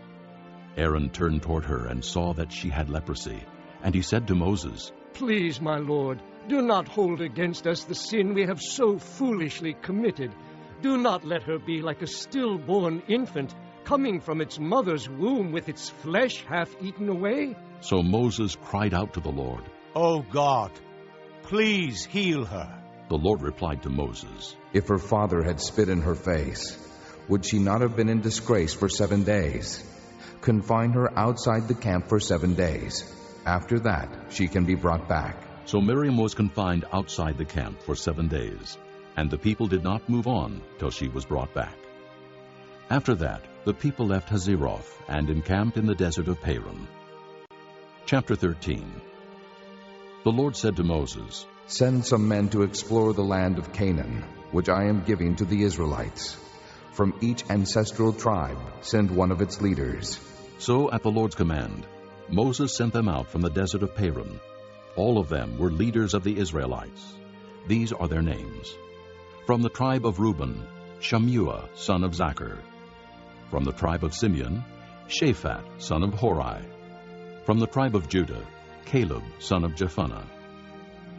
Aaron turned toward her and saw that she had leprosy, and he said to Moses, Please, my lord, do not hold against us the sin we have so foolishly committed. Do not let her be like a stillborn infant, coming from its mother's womb with its flesh half eaten away. So Moses cried out to the Lord. "O God, please heal her." The Lord replied to Moses, If her father had spit in her face, would she not have been in disgrace for 7 days? Confine her outside the camp for 7 days. After that, she can be brought back. So Miriam was confined outside the camp for 7 days, and the people did not move on till she was brought back. After that, the people left Hazeroth and encamped in the desert of Paran. Chapter 13. The Lord said to Moses, Send some men to explore the land of Canaan, which I am giving to the Israelites. From each ancestral tribe, send one of its leaders. So at the Lord's command, Moses sent them out from the desert of Paran. All of them were leaders of the Israelites. These are their names. From the tribe of Reuben, Shammua, son of Zachar. From the tribe of Simeon, Shaphat, son of Hori. From the tribe of Judah, Caleb, son of Jephunneh.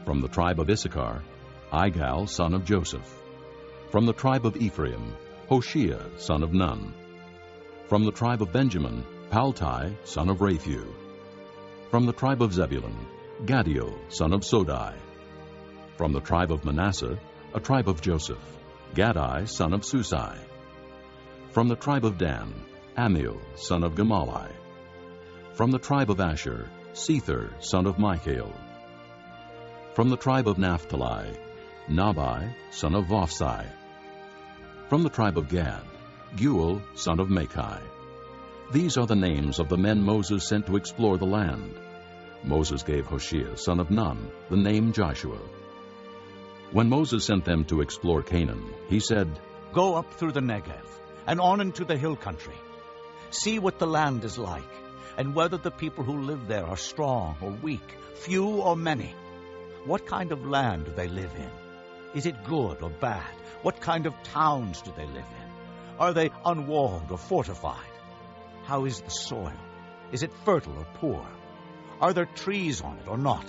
From the tribe of Issachar, Igal, son of Joseph. From the tribe of Ephraim, Hoshea, son of Nun. From the tribe of Benjamin, Paltai, son of Raphu. From the tribe of Zebulun, Gaddiel, son of Sodai. From the tribe of Manasseh, a tribe of Joseph, Gadai, son of Susai. From the tribe of Dan, Amiel, son of Gemalli. From the tribe of Asher, Sether, son of Michael. From the tribe of Naphtali, Nabai, son of Vophsi. From the tribe of Gad, Guel, son of Machi. These are the names of the men Moses sent to explore the land. Moses gave Hoshea, son of Nun, the name Joshua. When Moses sent them to explore Canaan, he said, "Go up through the Negev and on into the hill country. See what the land is like, and whether the people who live there are strong or weak, few or many. What kind of land do they live in? Is it good or bad? What kind of towns do they live in? Are they unwalled or fortified? How is the soil? Is it fertile or poor? Are there trees on it or not?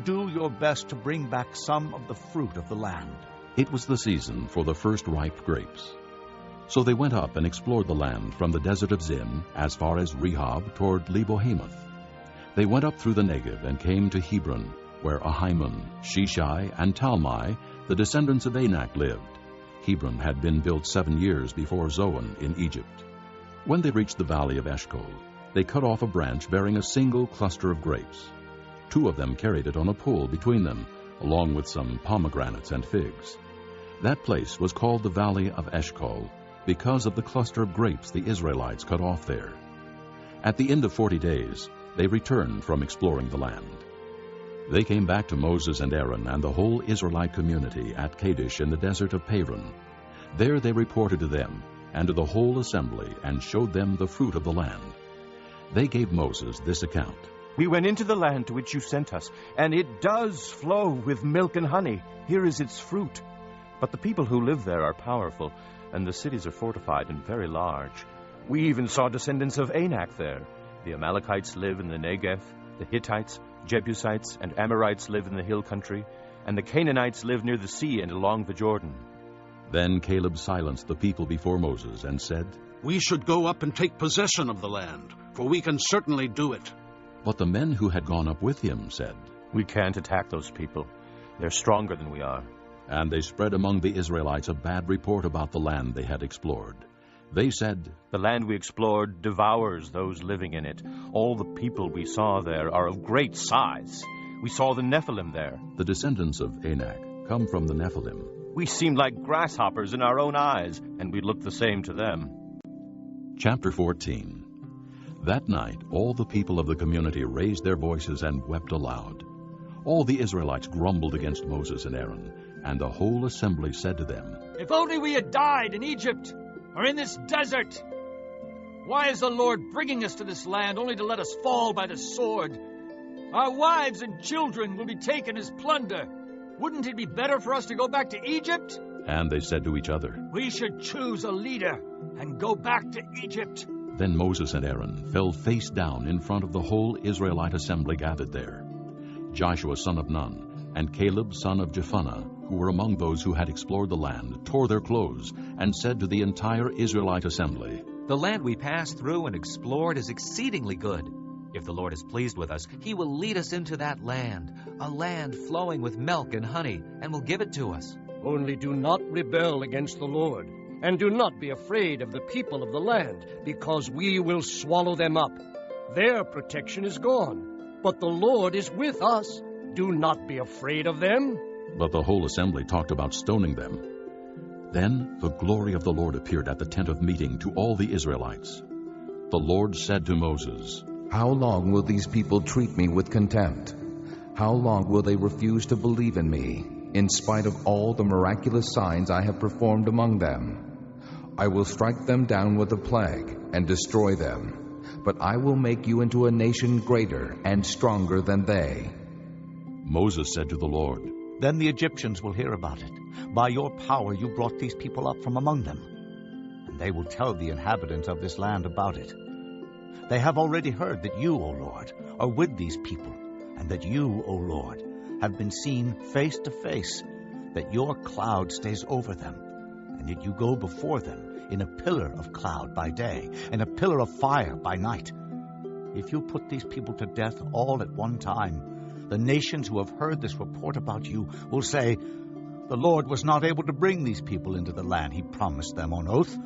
Do your best to bring back some of the fruit of the land." It was the season for the first ripe grapes. So they went up and explored the land from the desert of Zin as far as Rehob toward Lebo-Hamath. They went up through the Negev and came to Hebron, where Ahiman, Sheshai, and Talmai, the descendants of Anak, lived. Hebron had been built 7 years before Zoan in Egypt. When they reached the valley of Eshcol, they cut off a branch bearing a single cluster of grapes. 2 of them carried it on a pole between them, along with some pomegranates and figs. That place was called the Valley of Eshcol because of the cluster of grapes the Israelites cut off there. At the end of 40 days, they returned from exploring the land. They came back to Moses and Aaron and the whole Israelite community at Kadesh in the desert of Paran. There they reported to them and to the whole assembly and showed them the fruit of the land. They gave Moses this account. "We went into the land to which you sent us, and it does flow with milk and honey. Here is its fruit. But the people who live there are powerful, and the cities are fortified and very large. We even saw descendants of Anak there. The Amalekites live in the Negev, the Hittites, Jebusites, and Amorites live in the hill country, and the Canaanites live near the sea and along the Jordan." Then Caleb silenced the people before Moses and said, "We should go up and take possession of the land, for we can certainly do it." But the men who had gone up with him said, "We can't attack those people. They're stronger than we are." And they spread among the Israelites a bad report about the land they had explored. They said, "The land we explored devours those living in it. All the people we saw there are of great size. We saw the Nephilim there." The descendants of Anak come from the Nephilim. "We seemed like grasshoppers in our own eyes, and we looked the same to them." Chapter 14. That night all the people of the community raised their voices and wept aloud. All the Israelites grumbled against Moses and Aaron, and the whole assembly said to them, "If only we had died in Egypt or in this desert! Why is the Lord bringing us to this land only to let us fall by the sword? Our wives and children will be taken as plunder. Wouldn't it be better for us to go back to Egypt? And they said to each other, We should choose a leader and go back to Egypt. Then Moses and Aaron fell face down in front of the whole Israelite assembly gathered there. Joshua son of Nun and Caleb son of Jephunneh, who were among those who had explored the land, tore their clothes and said to the entire Israelite assembly, The land we passed through and explored is exceedingly good. If the Lord is pleased with us, he will lead us into that land, a land flowing with milk and honey, and will give it to us. Only do not rebel against the Lord, and do not be afraid of the people of the land, because we will swallow them up. Their protection is gone, but the Lord is with us. Do not be afraid of them. But the whole assembly talked about stoning them. Then the glory of the Lord appeared at the tent of meeting to all the Israelites. The Lord said to Moses, How long will these people treat me with contempt? How long will they refuse to believe in me, in spite of all the miraculous signs I have performed among them? I will strike them down with a plague and destroy them, but I will make you into a nation greater and stronger than they. Moses said to the Lord, Then the Egyptians will hear about it. By your power you brought these people up from among them, and they will tell the inhabitants of this land about it. They have already heard that you, O Lord, are with these people, and that you, O Lord, have been seen face to face, that your cloud stays over them, and yet you go before them in a pillar of cloud by day, and a pillar of fire by night. If you put these people to death all at one time, the nations who have heard this report about you will say, The Lord was not able to bring these people into the land he promised them on oath,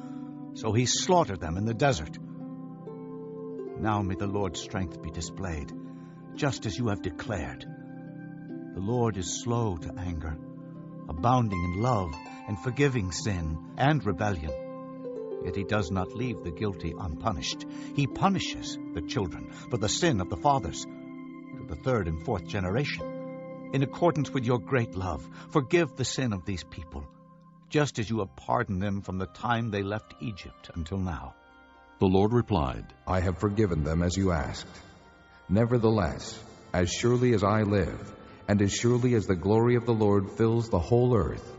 so he slaughtered them in the desert. Now may the Lord's strength be displayed, just as you have declared. The Lord is slow to anger, abounding in love, and forgiving sin and rebellion. Yet he does not leave the guilty unpunished. He punishes the children for the sin of the fathers, to the third and fourth generation. In accordance with your great love, forgive the sin of these people, just as you have pardoned them from the time they left Egypt until now. The Lord replied, I have forgiven them as you asked. Nevertheless, as surely as I live, and as surely as the glory of the Lord fills the whole earth,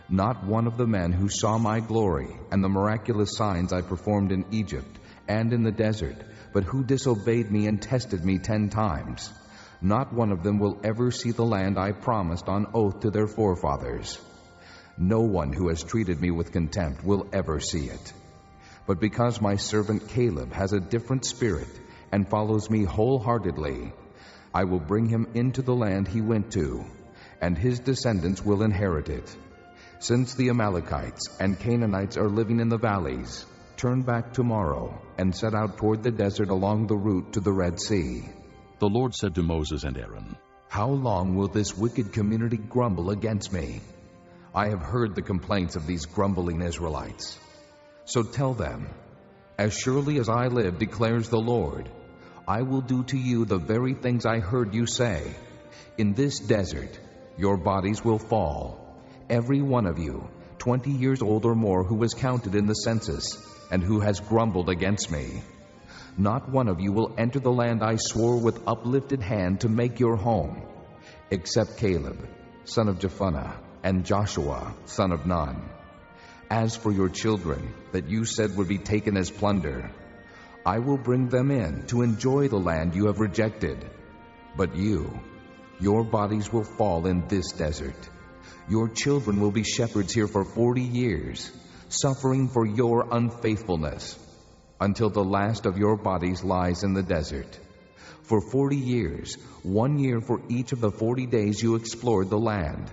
not one of the men who saw my glory and the miraculous signs I performed in Egypt and in the desert, but who disobeyed me and tested me 10 times, not one of them will ever see the land I promised on oath to their forefathers. No one who has treated me with contempt will ever see it. But because my servant Caleb has a different spirit and follows me wholeheartedly, I will bring him into the land he went to, and his descendants will inherit it. Since the Amalekites and Canaanites are living in the valleys, turn back tomorrow and set out toward the desert along the route to the Red Sea. The Lord said to Moses and Aaron, How long will this wicked community grumble against me? I have heard the complaints of these grumbling Israelites. So tell them, As surely as I live, declares the Lord, I will do to you the very things I heard you say. In this desert your bodies will fall, every one of you, 20 years old or more, who was counted in the census, and who has grumbled against me. Not one of you will enter the land I swore with uplifted hand to make your home, except Caleb, son of Jephunneh, and Joshua, son of Nun. As for your children, that you said would be taken as plunder, I will bring them in to enjoy the land you have rejected. But you, your bodies will fall in this desert. Your children will be shepherds here for 40 years, suffering for your unfaithfulness, until the last of your bodies lies in the desert. For 40 years, 1 year for each of the 40 days you explored the land.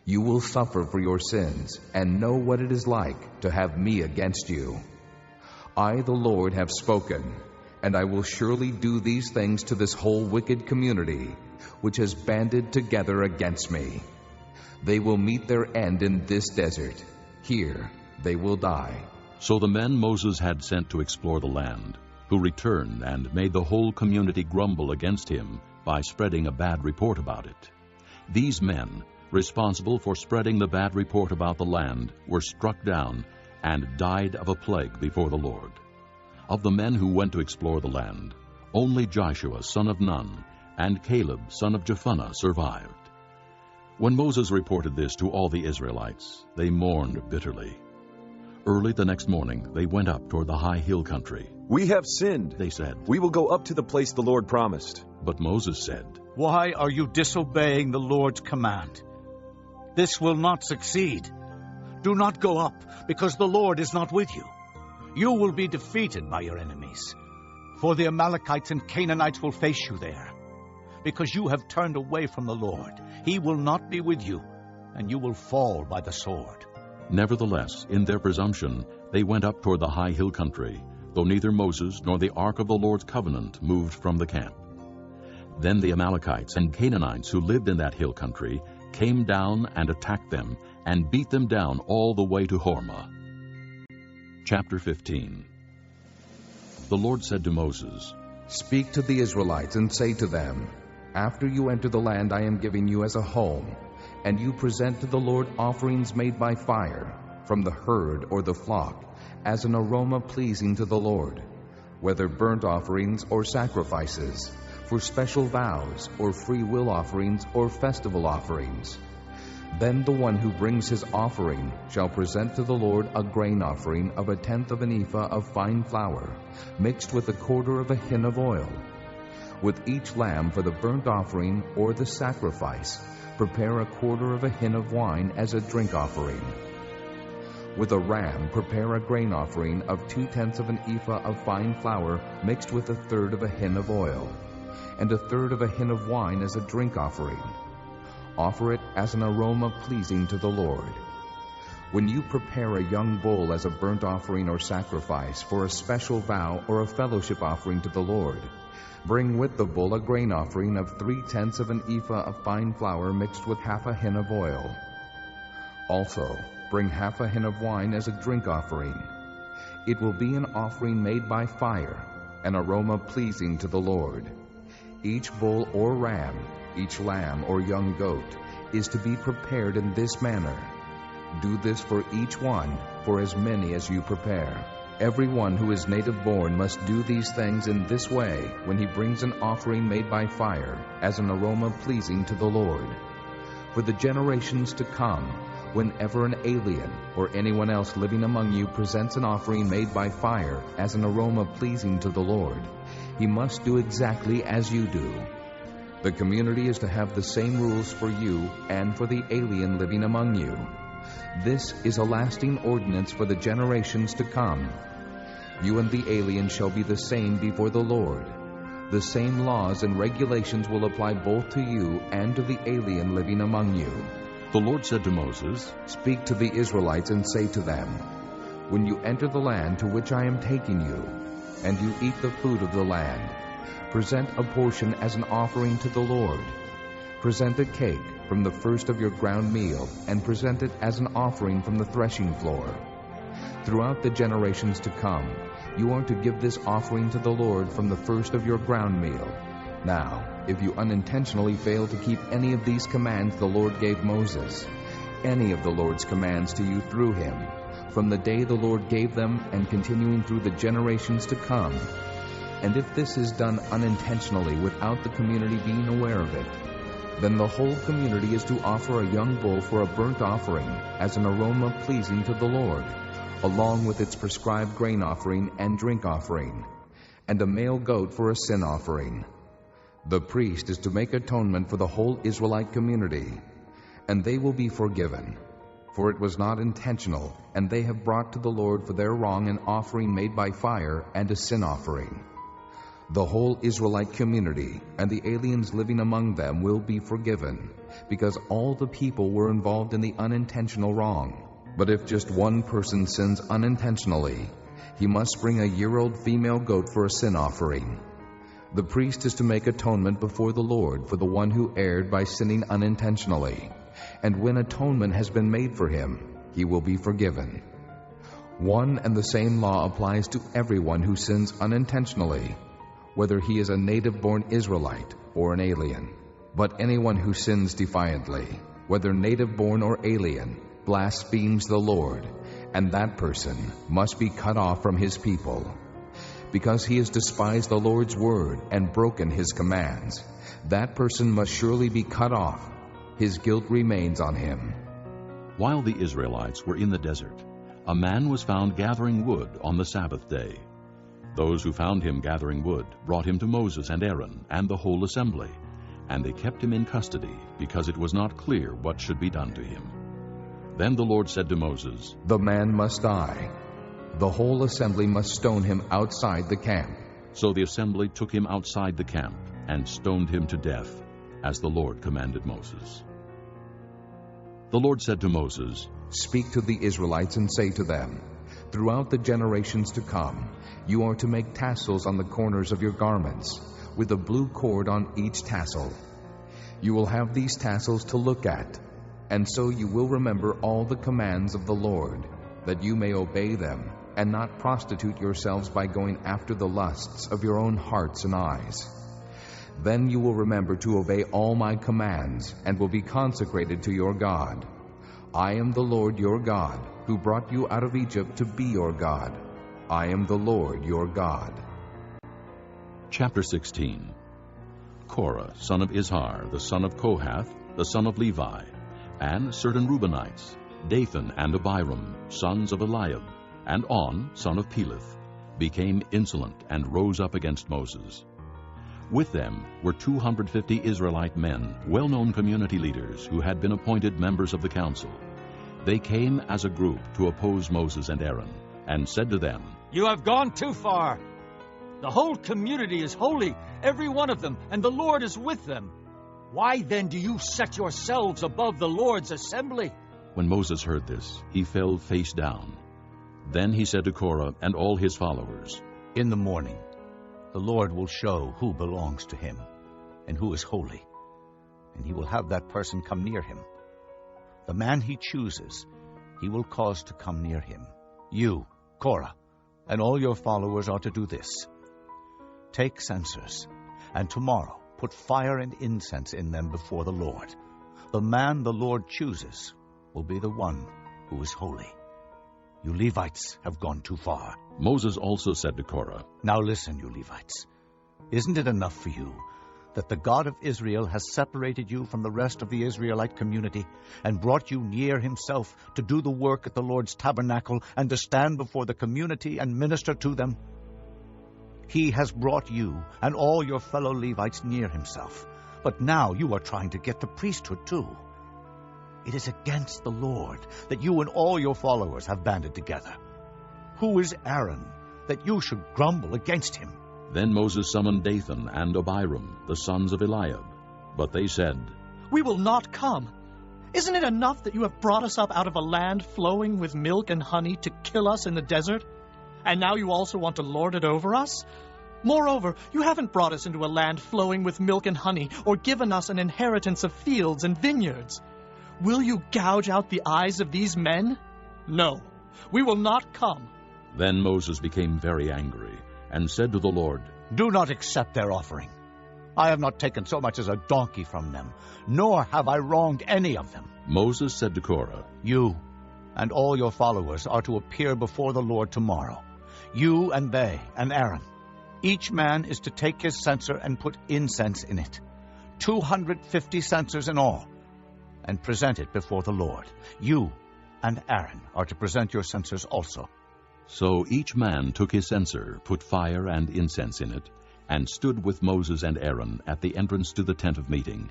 You will suffer for your sins and know what it is like to have me against you. I, the Lord, have spoken, and I will surely do these things to this whole wicked community, which has banded together against me. They will meet their end in this desert. Here they will die. So the men Moses had sent to explore the land, who returned and made the whole community grumble against him by spreading a bad report about it. These men, responsible for spreading the bad report about the land, were struck down and died of a plague before the Lord. Of the men who went to explore the land, only Joshua son of Nun and Caleb son of Jephunneh survived. When Moses reported this to all the Israelites, they mourned bitterly. Early the next morning they went up toward the high hill country. "We have sinned," they said. "We will go up to the place the Lord promised." But Moses said, "Why are you disobeying the Lord's command? This will not succeed. Do not go up, because the Lord is not with you. You will be defeated by your enemies. For the Amalekites and Canaanites will face you there. Because you have turned away from the Lord, he will not be with you, and you will fall by the sword." Nevertheless, in their presumption, they went up toward the high hill country, though neither Moses nor the ark of the Lord's covenant moved from the camp. Then the Amalekites and Canaanites who lived in that hill country came down and attacked them, and beat them down all the way to Hormah. Chapter 15. The Lord said to Moses, "Speak to the Israelites and say to them, after you enter the land I am giving you as a home, and you present to the Lord offerings made by fire, from the herd or the flock, as an aroma pleasing to the Lord, whether burnt offerings or sacrifices, for special vows or free will offerings or festival offerings. Then the one who brings his offering shall present to the Lord a grain offering of 1/10 of an ephah of fine flour, mixed with 1/4 of a hin of oil. With each lamb for the burnt offering or the sacrifice, prepare 1/4 of a hin of wine as a drink offering. With a ram, prepare a grain offering of 2/10 of an ephah of fine flour mixed with 1/3 of a hin of oil, and 1/3 of a hin of wine as a drink offering. Offer it as an aroma pleasing to the Lord. When you prepare a young bull as a burnt offering or sacrifice for a special vow or a fellowship offering to the Lord, bring with the bull a grain offering of 3/10 of an ephah of fine flour mixed with 1/2 a hin of oil. Also, bring 1/2 a hin of wine as a drink offering. It will be an offering made by fire, an aroma pleasing to the Lord. Each bull or ram, each lamb or young goat, is to be prepared in this manner. Do this for each one, for as many as you prepare. Everyone who is native born must do these things in this way when he brings an offering made by fire, as an aroma pleasing to the Lord. For the generations to come, whenever an alien or anyone else living among you presents an offering made by fire as an aroma pleasing to the Lord, he must do exactly as you do. The community is to have the same rules for you and for the alien living among you. This is a lasting ordinance for the generations to come. You and the alien shall be the same before the Lord. The same laws and regulations will apply both to you and to the alien living among you." The Lord said to Moses, "Speak to the Israelites and say to them, when you enter the land to which I am taking you, and you eat the food of the land, present a portion as an offering to the Lord. Present a cake from the first of your ground meal, and present it as an offering from the threshing floor. Throughout the generations to come, you are to give this offering to the Lord from the first of your ground meal. Now, if you unintentionally fail to keep any of these commands the Lord gave Moses, any of the Lord's commands to you through him, from the day the Lord gave them and continuing through the generations to come, and if this is done unintentionally without the community being aware of it, then the whole community is to offer a young bull for a burnt offering as an aroma pleasing to the Lord, along with its prescribed grain offering and drink offering, and a male goat for a sin offering. The priest is to make atonement for the whole Israelite community, and they will be forgiven, for it was not intentional, and they have brought to the Lord for their wrong an offering made by fire and a sin offering. The whole Israelite community and the aliens living among them will be forgiven, because all the people were involved in the unintentional wrong. But if just one person sins unintentionally, he must bring a year-old female goat for a sin offering. The priest is to make atonement before the Lord for the one who erred by sinning unintentionally, and when atonement has been made for him, he will be forgiven. One and the same law applies to everyone who sins unintentionally, whether he is a native-born Israelite or an alien. But anyone who sins defiantly, whether native-born or alien, blasphemes the Lord, and that person must be cut off from his people. because he has despised the Lord's word and broken his commands. That person must surely be cut off. His guilt remains on him. While the Israelites were in the desert, a man was found gathering wood on the Sabbath day. Those who found him gathering wood brought him to Moses and Aaron and the whole assembly, and they kept him in custody, because it was not clear what should be done to him. Then the Lord said to Moses, "The man must die. The whole assembly must stone him outside the camp." So the assembly took him outside the camp and stoned him to death, as the Lord commanded Moses. The Lord said to Moses, "Speak to the Israelites and say to them, throughout the generations to come, you are to make tassels on the corners of your garments, with a blue cord on each tassel. You will have these tassels to look at, and so you will remember all the commands of the Lord, that you may obey them, and not prostitute yourselves by going after the lusts of your own hearts and eyes. Then you will remember to obey all my commands, and will be consecrated to your God. I am the Lord your God, who brought you out of Egypt to be your God. I am the Lord your God." Chapter 16. Korah, son of Izhar, the son of Kohath, the son of Levi, and certain Reubenites, Dathan and Abiram, sons of Eliab, and On, son of Peleth, became insolent and rose up against Moses. With them were 250 Israelite men, well-known community leaders who had been appointed members of the council. They came as a group to oppose Moses and Aaron, and said to them, "You have gone too far. The whole community is holy, every one of them, and the Lord is with them. Why then do you set yourselves above the Lord's assembly?" When Moses heard this, he fell face down. Then he said to Korah and all his followers, "In the morning, the Lord will show who belongs to him and who is holy, and he will have that person come near him. The man he chooses, he will cause to come near him. You, Korah, and all your followers are to do this. Take censers, and tomorrow put fire and incense in them before the Lord. The man the Lord chooses will be the one who is holy. You Levites have gone too far." Moses also said to Korah, "Now listen, you Levites. Isn't it enough for you that the God of Israel has separated you from the rest of the Israelite community and brought you near himself to do the work at the Lord's tabernacle and to stand before the community and minister to them? He has brought you and all your fellow Levites near himself, but now you are trying to get the priesthood too. It is against the Lord that you and all your followers have banded together. Who is Aaron that you should grumble against him?" Then Moses summoned Dathan and Abiram, the sons of Eliab. But they said, "We will not come. Isn't it enough that you have brought us up out of a land flowing with milk and honey to kill us in the desert? And now you also want to lord it over us? Moreover, you haven't brought us into a land flowing with milk and honey, or given us an inheritance of fields and vineyards. Will you gouge out the eyes of these men? No, we will not come." Then Moses became very angry, and said to the Lord, "Do not accept their offering. I have not taken so much as a donkey from them, nor have I wronged any of them." Moses said to Korah, "You and all your followers are to appear before the Lord tomorrow, you and they and Aaron. Each man is to take his censer and put incense in it, 250 censers in all, and present it before the Lord. You and Aaron are to present your censers also." So each man took his censer, put fire and incense in it, and stood with Moses and Aaron at the entrance to the tent of meeting.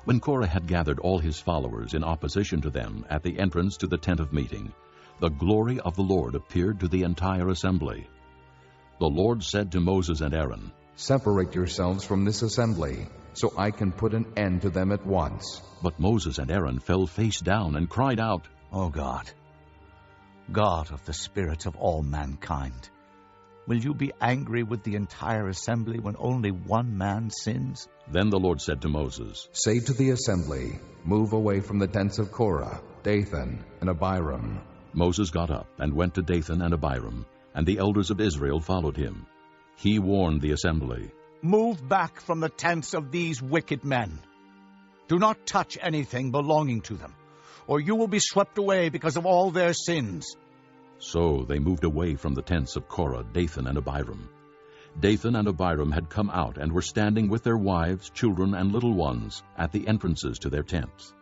When Korah had gathered all his followers in opposition to them at the entrance to the tent of meeting, the glory of the Lord appeared to the entire assembly. The Lord said to Moses and Aaron, "Separate yourselves from this assembly, so I can put an end to them at once." But Moses and Aaron fell face down and cried out, "O God, God of the spirits of all mankind, will you be angry with the entire assembly when only one man sins?" Then the Lord said to Moses, "Say to the assembly, move away from the tents of Korah, Dathan, and Abiram." Moses got up and went to Dathan and Abiram, and the elders of Israel followed him. He warned the assembly, "Move back from the tents of these wicked men. Do not touch anything belonging to them, or you will be swept away because of all their sins. So they moved away from the tents of Korah, Dathan, and Abiram. Dathan and Abiram had come out and were standing with their wives, children, and little ones at the entrances to their tents.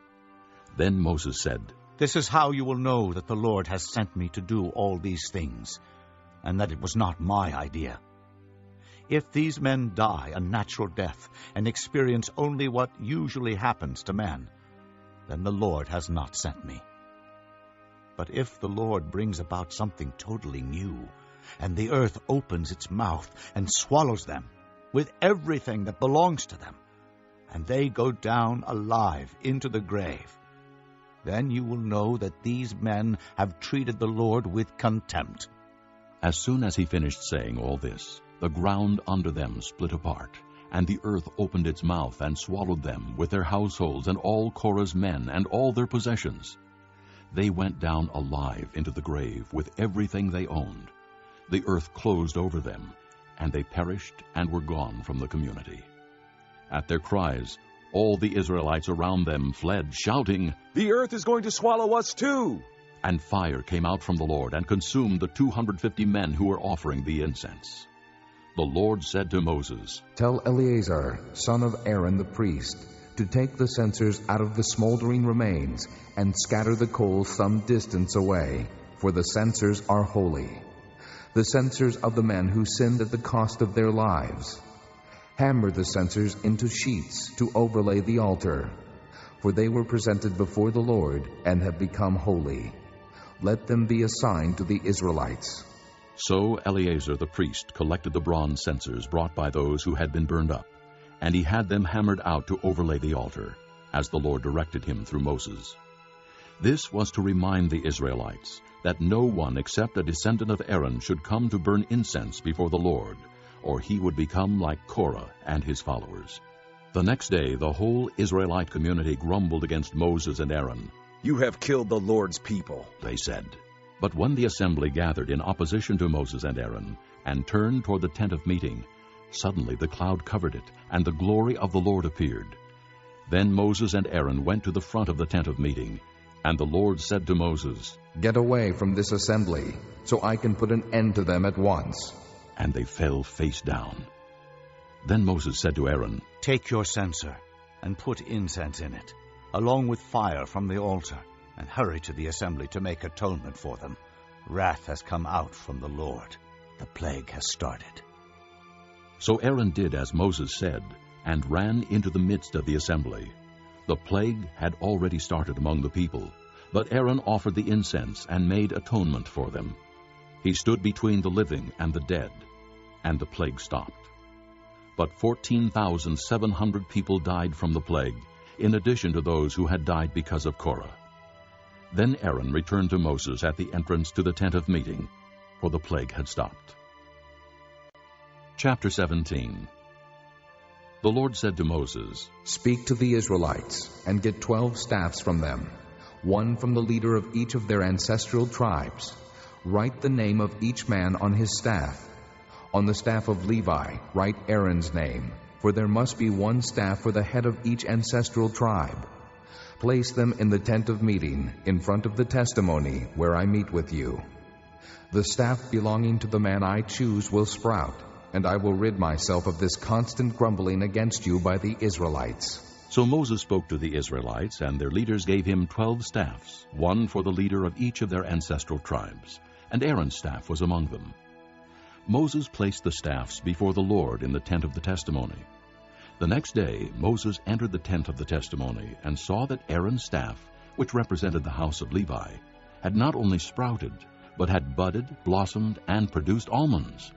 Then Moses said, "This is how you will know that the Lord has sent me to do all these things, and that it was not my idea. If these men die a natural death and experience only what usually happens to men, then the Lord has not sent me. But if the Lord brings about something totally new, and the earth opens its mouth and swallows them with everything that belongs to them, and they go down alive into the grave, then you will know that these men have treated the Lord with contempt." As soon as he finished saying all this, the ground under them split apart, and the earth opened its mouth and swallowed them with their households and all Korah's men and all their possessions. They went down alive into the grave with everything they owned. The earth closed over them, and they perished and were gone from the community. At their cries, all the Israelites around them fled, shouting, "The earth is going to swallow us too!" And fire came out from the Lord and consumed the 250 men who were offering the incense. The Lord said to Moses, "Tell Eleazar, son of Aaron the priest, to take the censers out of the smoldering remains and scatter the coals some distance away, for the censers are holy, the censers of the men who sinned at the cost of their lives. Hammer the censers into sheets to overlay the altar, for they were presented before the Lord and have become holy. Let them be a sign to the Israelites." So Eleazar the priest collected the bronze censers brought by those who had been burned up, and he had them hammered out to overlay the altar, as the Lord directed him through Moses. This was to remind the Israelites that no one except a descendant of Aaron should come to burn incense before the Lord, or he would become like Korah and his followers. The next day the whole Israelite community grumbled against Moses and Aaron. "You have killed the Lord's people," they said. But when the assembly gathered in opposition to Moses and Aaron and turned toward the tent of meeting, suddenly the cloud covered it, and the glory of the Lord appeared. Then Moses and Aaron went to the front of the tent of meeting, and the Lord said to Moses, "Get away from this assembly, so I can put an end to them at once." And they fell face down. Then Moses said to Aaron, "Take your censer and put incense in it, along with fire from the altar, and hurry to the assembly to make atonement for them. Wrath has come out from the Lord. The plague has started." So Aaron did as Moses said, and ran into the midst of the assembly. The plague had already started among the people, but Aaron offered the incense and made atonement for them. He stood between the living and the dead, and the plague stopped. But 14,700 people died from the plague, in addition to those who had died because of Korah. Then Aaron returned to Moses at the entrance to the tent of meeting, for the plague had stopped. Chapter 17. The Lord said to Moses, "Speak to the Israelites, and get 12 staffs from them, one from the leader of each of their ancestral tribes. Write the name of each man on his staff. On the staff of Levi, write Aaron's name, for there must be one staff for the head of each ancestral tribe. Place them in the tent of meeting, in front of the testimony, where I meet with you. The staff belonging to the man I choose will sprout, and I will rid myself of this constant grumbling against you by the Israelites." So Moses spoke to the Israelites, and their leaders gave him 12 staffs, one for the leader of each of their ancestral tribes, and Aaron's staff was among them. Moses placed the staffs before the Lord in the tent of the testimony. The next day Moses entered the tent of the testimony and saw that Aaron's staff, which represented the house of Levi, had not only sprouted, but had budded, blossomed, and produced almonds.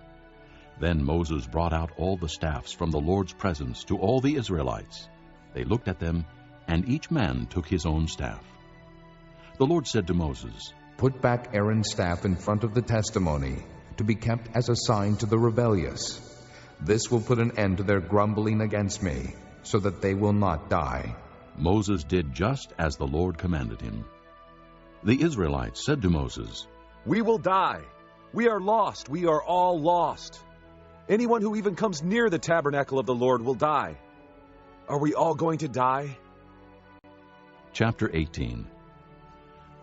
Then Moses brought out all the staffs from the Lord's presence to all the Israelites. They looked at them, and each man took his own staff. The Lord said to Moses, "Put back Aaron's staff in front of the testimony, to be kept as a sign to the rebellious. This will put an end to their grumbling against me, so that they will not die." Moses did just as the Lord commanded him. The Israelites said to Moses, "We will die. We are lost. We are all lost. Anyone who even comes near the tabernacle of the Lord will die. Are we all going to die?" Chapter 18.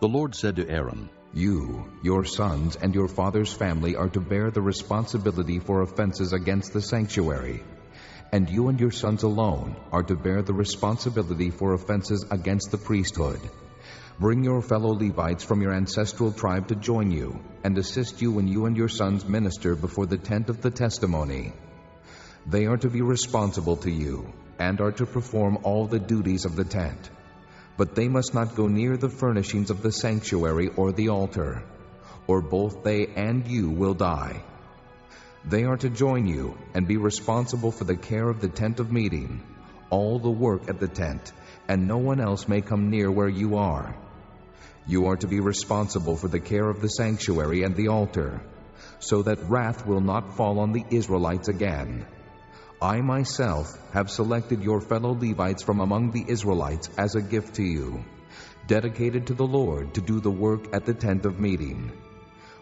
The Lord said to Aaron, You, your sons, and your father's family are to bear the responsibility for offenses against the sanctuary, and you and your sons alone are to bear the responsibility for offenses against the priesthood. Bring your fellow Levites from your ancestral tribe to join you and assist you when you and your sons minister before the tent of the testimony. They are to be responsible to you and are to perform all the duties of the tent. But they must not go near the furnishings of the sanctuary or the altar, or both they and you will die. They are to join you and be responsible for the care of the tent of meeting, all the work at the tent, and no one else may come near where you are. You are to be responsible for the care of the sanctuary and the altar, so that wrath will not fall on the Israelites again. I myself have selected your fellow Levites from among the Israelites as a gift to you, dedicated to the Lord to do the work at the tent of meeting.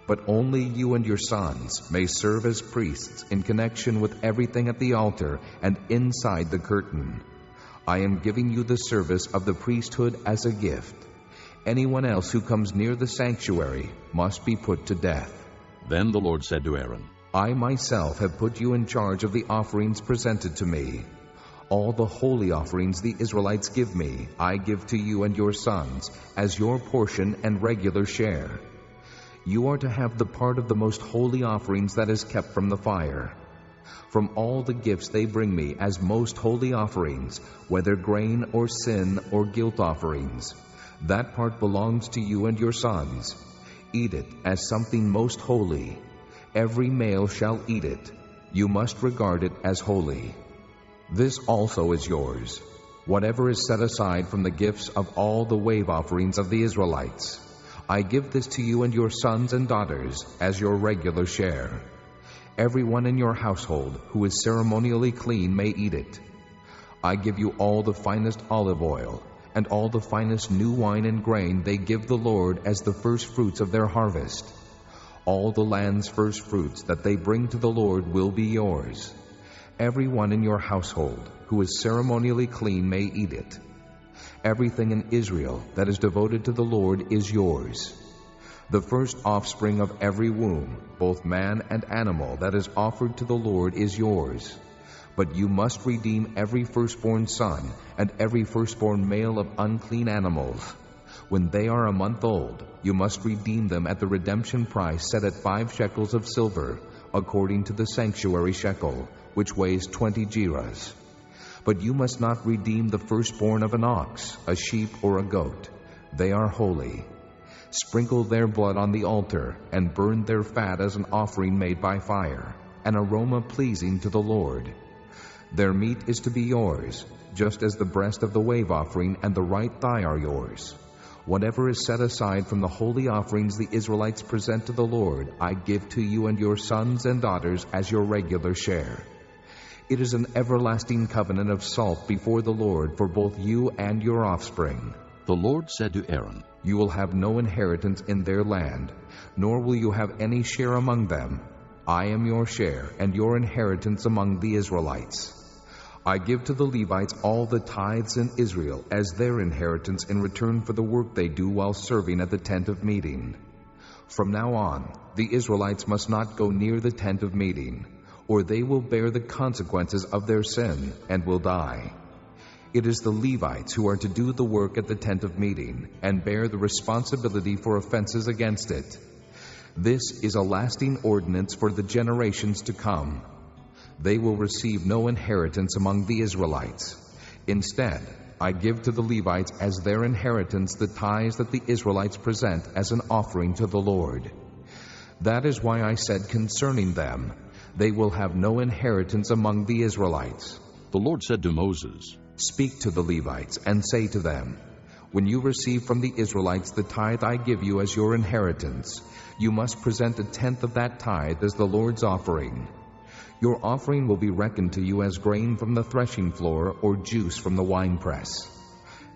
But only you and your sons may serve as priests in connection with everything at the altar and inside the curtain. I am giving you the service of the priesthood as a gift. Anyone else who comes near the sanctuary must be put to death. Then the Lord said to Aaron, I myself have put you in charge of the offerings presented to me. All the holy offerings the Israelites give me, I give to you and your sons as your portion and regular share. You are to have the part of the most holy offerings that is kept from the fire. From all the gifts they bring me as most holy offerings, whether grain or sin or guilt offerings, that part belongs to you and your sons. Eat it as something most holy. Every male shall eat it. You must regard it as holy. This also is yours, whatever is set aside from the gifts of all the wave offerings of the Israelites. I give this to you and your sons and daughters as your regular share. Everyone in your household who is ceremonially clean may eat it. I give you all the finest olive oil and all the finest new wine and grain they give the Lord as the first fruits of their harvest. All the land's first fruits that they bring to the Lord will be yours. Everyone in your household who is ceremonially clean may eat it. Everything in Israel that is devoted to the Lord is yours. The first offspring of every womb, both man and animal, that is offered to the Lord is yours. But you must redeem every firstborn son and every firstborn male of unclean animals. When they are a month old, you must redeem them at the redemption price set at 5 shekels of silver, according to the sanctuary shekel, which weighs 20 gerahs. But you must not redeem the firstborn of an ox, a sheep, or a goat. They are holy. Sprinkle their blood on the altar, and burn their fat as an offering made by fire, an aroma pleasing to the Lord. Their meat is to be yours, just as the breast of the wave offering and the right thigh are yours. Whatever is set aside from the holy offerings the Israelites present to the Lord, I give to you and your sons and daughters as your regular share. It is an everlasting covenant of salt before the Lord for both you and your offspring. The Lord said to Aaron, You will have no inheritance in their land, nor will you have any share among them. I am your share and your inheritance among the Israelites. I give to the Levites all the tithes in Israel as their inheritance in return for the work they do while serving at the tent of meeting. From now on, the Israelites must not go near the tent of meeting, or they will bear the consequences of their sin and will die. It is the Levites who are to do the work at the tent of meeting and bear the responsibility for offenses against it. This is a lasting ordinance for the generations to come. They will receive no inheritance among the Israelites. Instead, I give to the Levites as their inheritance the tithes that the Israelites present as an offering to the Lord. That is why I said concerning them, they will have no inheritance among the Israelites. The Lord said to Moses, Speak to the Levites and say to them, When you receive from the Israelites the tithe I give you as your inheritance, you must present 1/10 of that tithe as the Lord's offering. Your offering will be reckoned to you as grain from the threshing floor or juice from the winepress.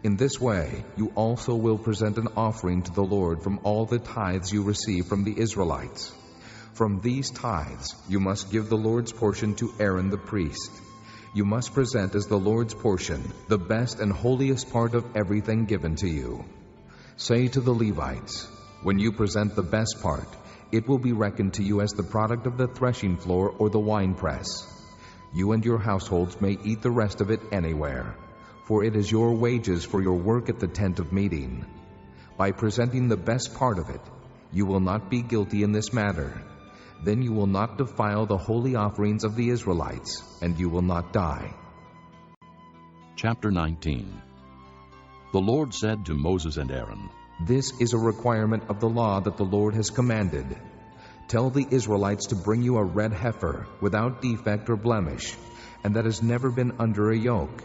In this way, you also will present an offering to the Lord from all the tithes you receive from the Israelites. From these tithes, you must give the Lord's portion to Aaron the priest. You must present as the Lord's portion the best and holiest part of everything given to you. Say to the Levites, When you present the best part, it will be reckoned to you as the product of the threshing floor or the winepress. You and your households may eat the rest of it anywhere, for it is your wages for your work at the tent of meeting. By presenting the best part of it, you will not be guilty in this matter. Then you will not defile the holy offerings of the Israelites, and you will not die. Chapter 19. The Lord said to Moses and Aaron, This is a requirement of the law that the Lord has commanded. Tell the Israelites to bring you a red heifer, without defect or blemish, and that has never been under a yoke.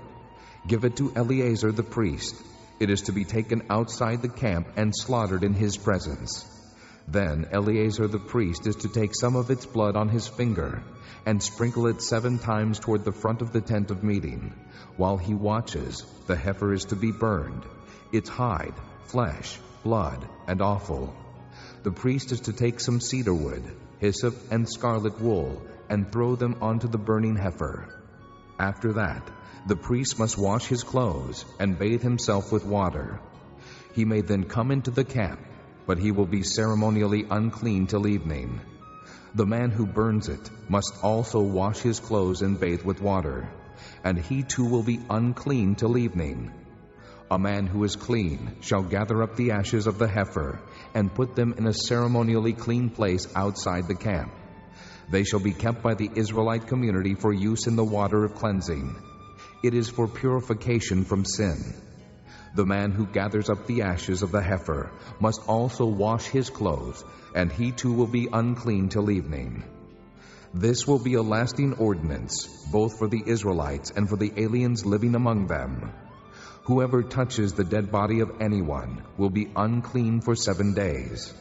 Give it to Eleazar the priest. It is to be taken outside the camp and slaughtered in his presence. Then Eleazar the priest is to take some of its blood on his finger and sprinkle it 7 times toward the front of the tent of meeting. While he watches, the heifer is to be burned, its hide, flesh, blood, and offal. The priest is to take some cedar wood, hyssop, and scarlet wool, and throw them onto the burning heifer. After that, the priest must wash his clothes and bathe himself with water. He may then come into the camp, but he will be ceremonially unclean till evening. The man who burns it must also wash his clothes and bathe with water, and he too will be unclean till evening. A man who is clean shall gather up the ashes of the heifer and put them in a ceremonially clean place outside the camp. They shall be kept by the Israelite community for use in the water of cleansing. It is for purification from sin. The man who gathers up the ashes of the heifer must also wash his clothes, and he too will be unclean till evening. This will be a lasting ordinance, both for the Israelites and for the aliens living among them. Whoever touches the dead body of anyone will be unclean for 7 days.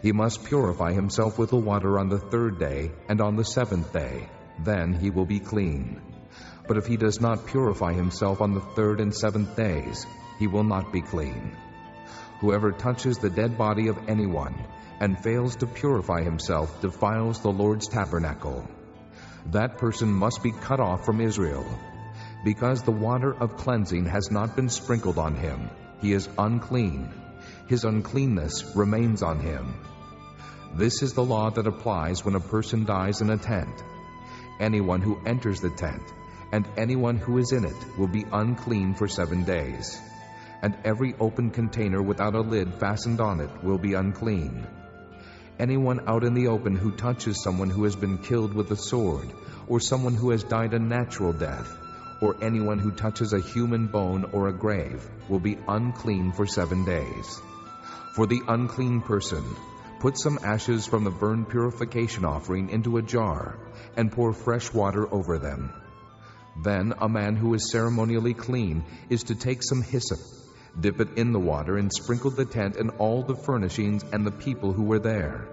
He must purify himself with the water on the 3rd day and on the 7th day. Then he will be clean. But if he does not purify himself on the 3rd and 7th days, he will not be clean. Whoever touches the dead body of anyone and fails to purify himself defiles the Lord's tabernacle. That person must be cut off from Israel. Because the water of cleansing has not been sprinkled on him, he is unclean. His uncleanness remains on him. This is the law that applies when a person dies in a tent. Anyone who enters the tent and anyone who is in it will be unclean for 7 days. And every open container without a lid fastened on it will be unclean. Anyone out in the open who touches someone who has been killed with a sword, or someone who has died a natural death, or anyone who touches a human bone or a grave will be unclean for 7 days. For the unclean person, put some ashes from the burnt purification offering into a jar and pour fresh water over them. Then a man who is ceremonially clean is to take some hyssop, dip it in the water, and sprinkle the tent and all the furnishings and the people who were there.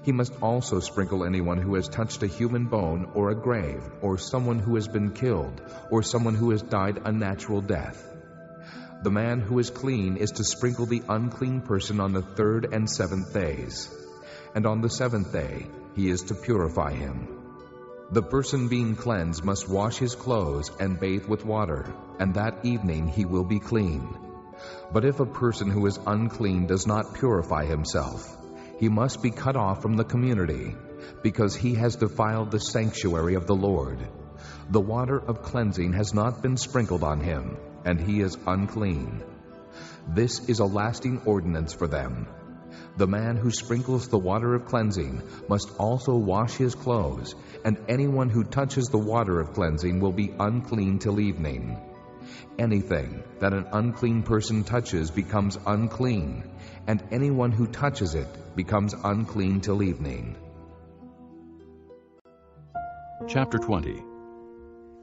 He must also sprinkle anyone who has touched a human bone or a grave, or someone who has been killed, or someone who has died a natural death. The man who is clean is to sprinkle the unclean person on the 3rd and 7th days, and on the 7th day he is to purify him. The person being cleansed must wash his clothes and bathe with water, and that evening he will be clean. But if a person who is unclean does not purify himself, he must be cut off from the community, because he has defiled the sanctuary of the Lord. The water of cleansing has not been sprinkled on him, and he is unclean. This is a lasting ordinance for them. The man who sprinkles the water of cleansing must also wash his clothes, and anyone who touches the water of cleansing will be unclean till evening. Anything that an unclean person touches becomes unclean, and anyone who touches it becomes unclean till evening. Chapter 20.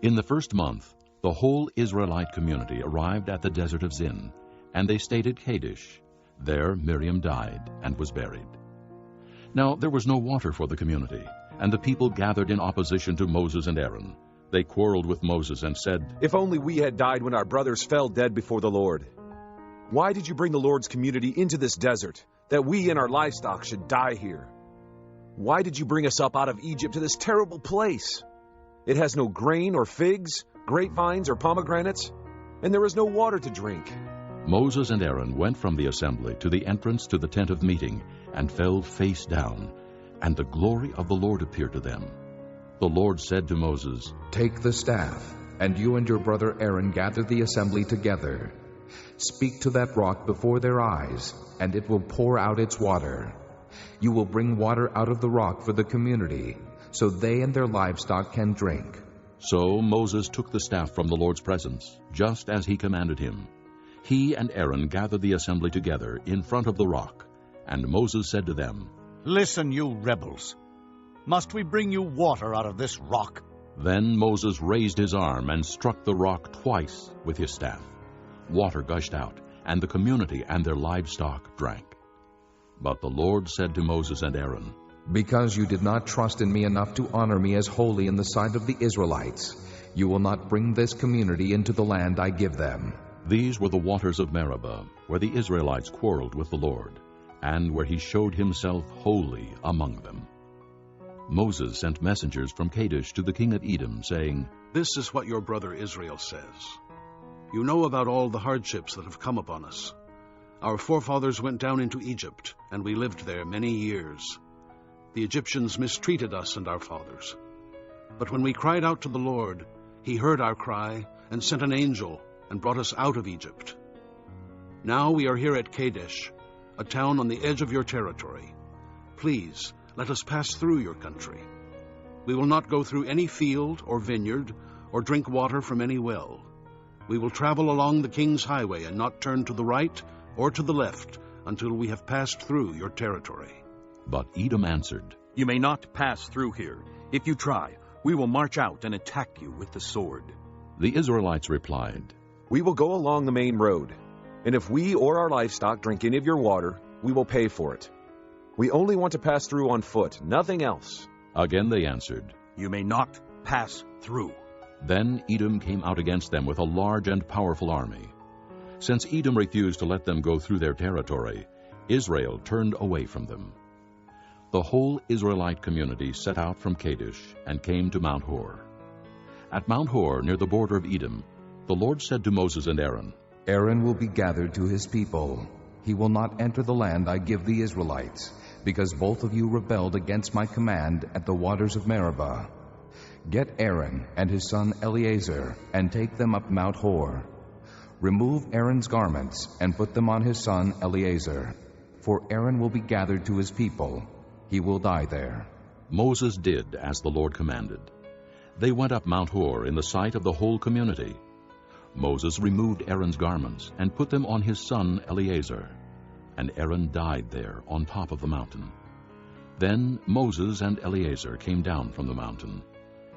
In the 1st month, the whole Israelite community arrived at the desert of Zin, and they stayed at Kadesh. There Miriam died and was buried. Now there was no water for the community, and the people gathered in opposition to Moses and Aaron. They quarreled with Moses and said, "If only we had died when our brothers fell dead before the Lord. Why did you bring the Lord's community into this desert, that we and our livestock should die here? Why did you bring us up out of Egypt to this terrible place? It has no grain or figs, grapevines or pomegranates, and there is no water to drink. Moses and Aaron went from the assembly to the entrance to the tent of meeting and fell face down, and the glory of the Lord appeared to them. The Lord said to Moses, "Take the staff, and you and your brother Aaron gather the assembly together. Speak to that rock before their eyes, and it will pour out its water. You will bring water out of the rock for the community, so they and their livestock can drink." So Moses took the staff from the Lord's presence, just as he commanded him. He and Aaron gathered the assembly together in front of the rock, and Moses said to them, "Listen, you rebels. Must we bring you water out of this rock?" Then Moses raised his arm and struck the rock twice with his staff. Water gushed out, and the community and their livestock drank. But the Lord said to Moses and Aaron, "Because you did not trust in me enough to honor me as holy in the sight of the Israelites, you will not bring this community into the land I give them." These were the waters of Meribah, where the Israelites quarreled with the Lord, and where he showed himself holy among them. Moses sent messengers from Kadesh to the king of Edom, saying, "This is what your brother Israel says. You know about all the hardships that have come upon us. Our forefathers went down into Egypt, and we lived there many years. The Egyptians mistreated us and our fathers. But when we cried out to the Lord, he heard our cry and sent an angel and brought us out of Egypt. Now we are here at Kadesh, a town on the edge of your territory. Please, let us pass through your country. We will not go through any field or vineyard or drink water from any well. We will travel along the king's highway and not turn to the right or to the left until we have passed through your territory." But Edom answered, "You may not pass through here. If you try, we will march out and attack you with the sword." The Israelites replied, "We will go along the main road, and if we or our livestock drink any of your water, we will pay for it. We only want to pass through on foot, nothing else." Again they answered, "You may not pass through." Then Edom came out against them with a large and powerful army. Since Edom refused to let them go through their territory, Israel turned away from them. The whole Israelite community set out from Kadesh and came to Mount Hor. At Mount Hor, near the border of Edom, the Lord said to Moses and Aaron, "Aaron will be gathered to his people. He will not enter the land I give the Israelites, because both of you rebelled against my command at the waters of Meribah. Get Aaron and his son Eleazar and take them up Mount Hor. Remove Aaron's garments and put them on his son Eleazar, for Aaron will be gathered to his people. He will die there." Moses did as the Lord commanded. They went up Mount Hor in the sight of the whole community. Moses removed Aaron's garments and put them on his son Eleazar, and Aaron died there on top of the mountain. Then Moses and Eleazar came down from the mountain,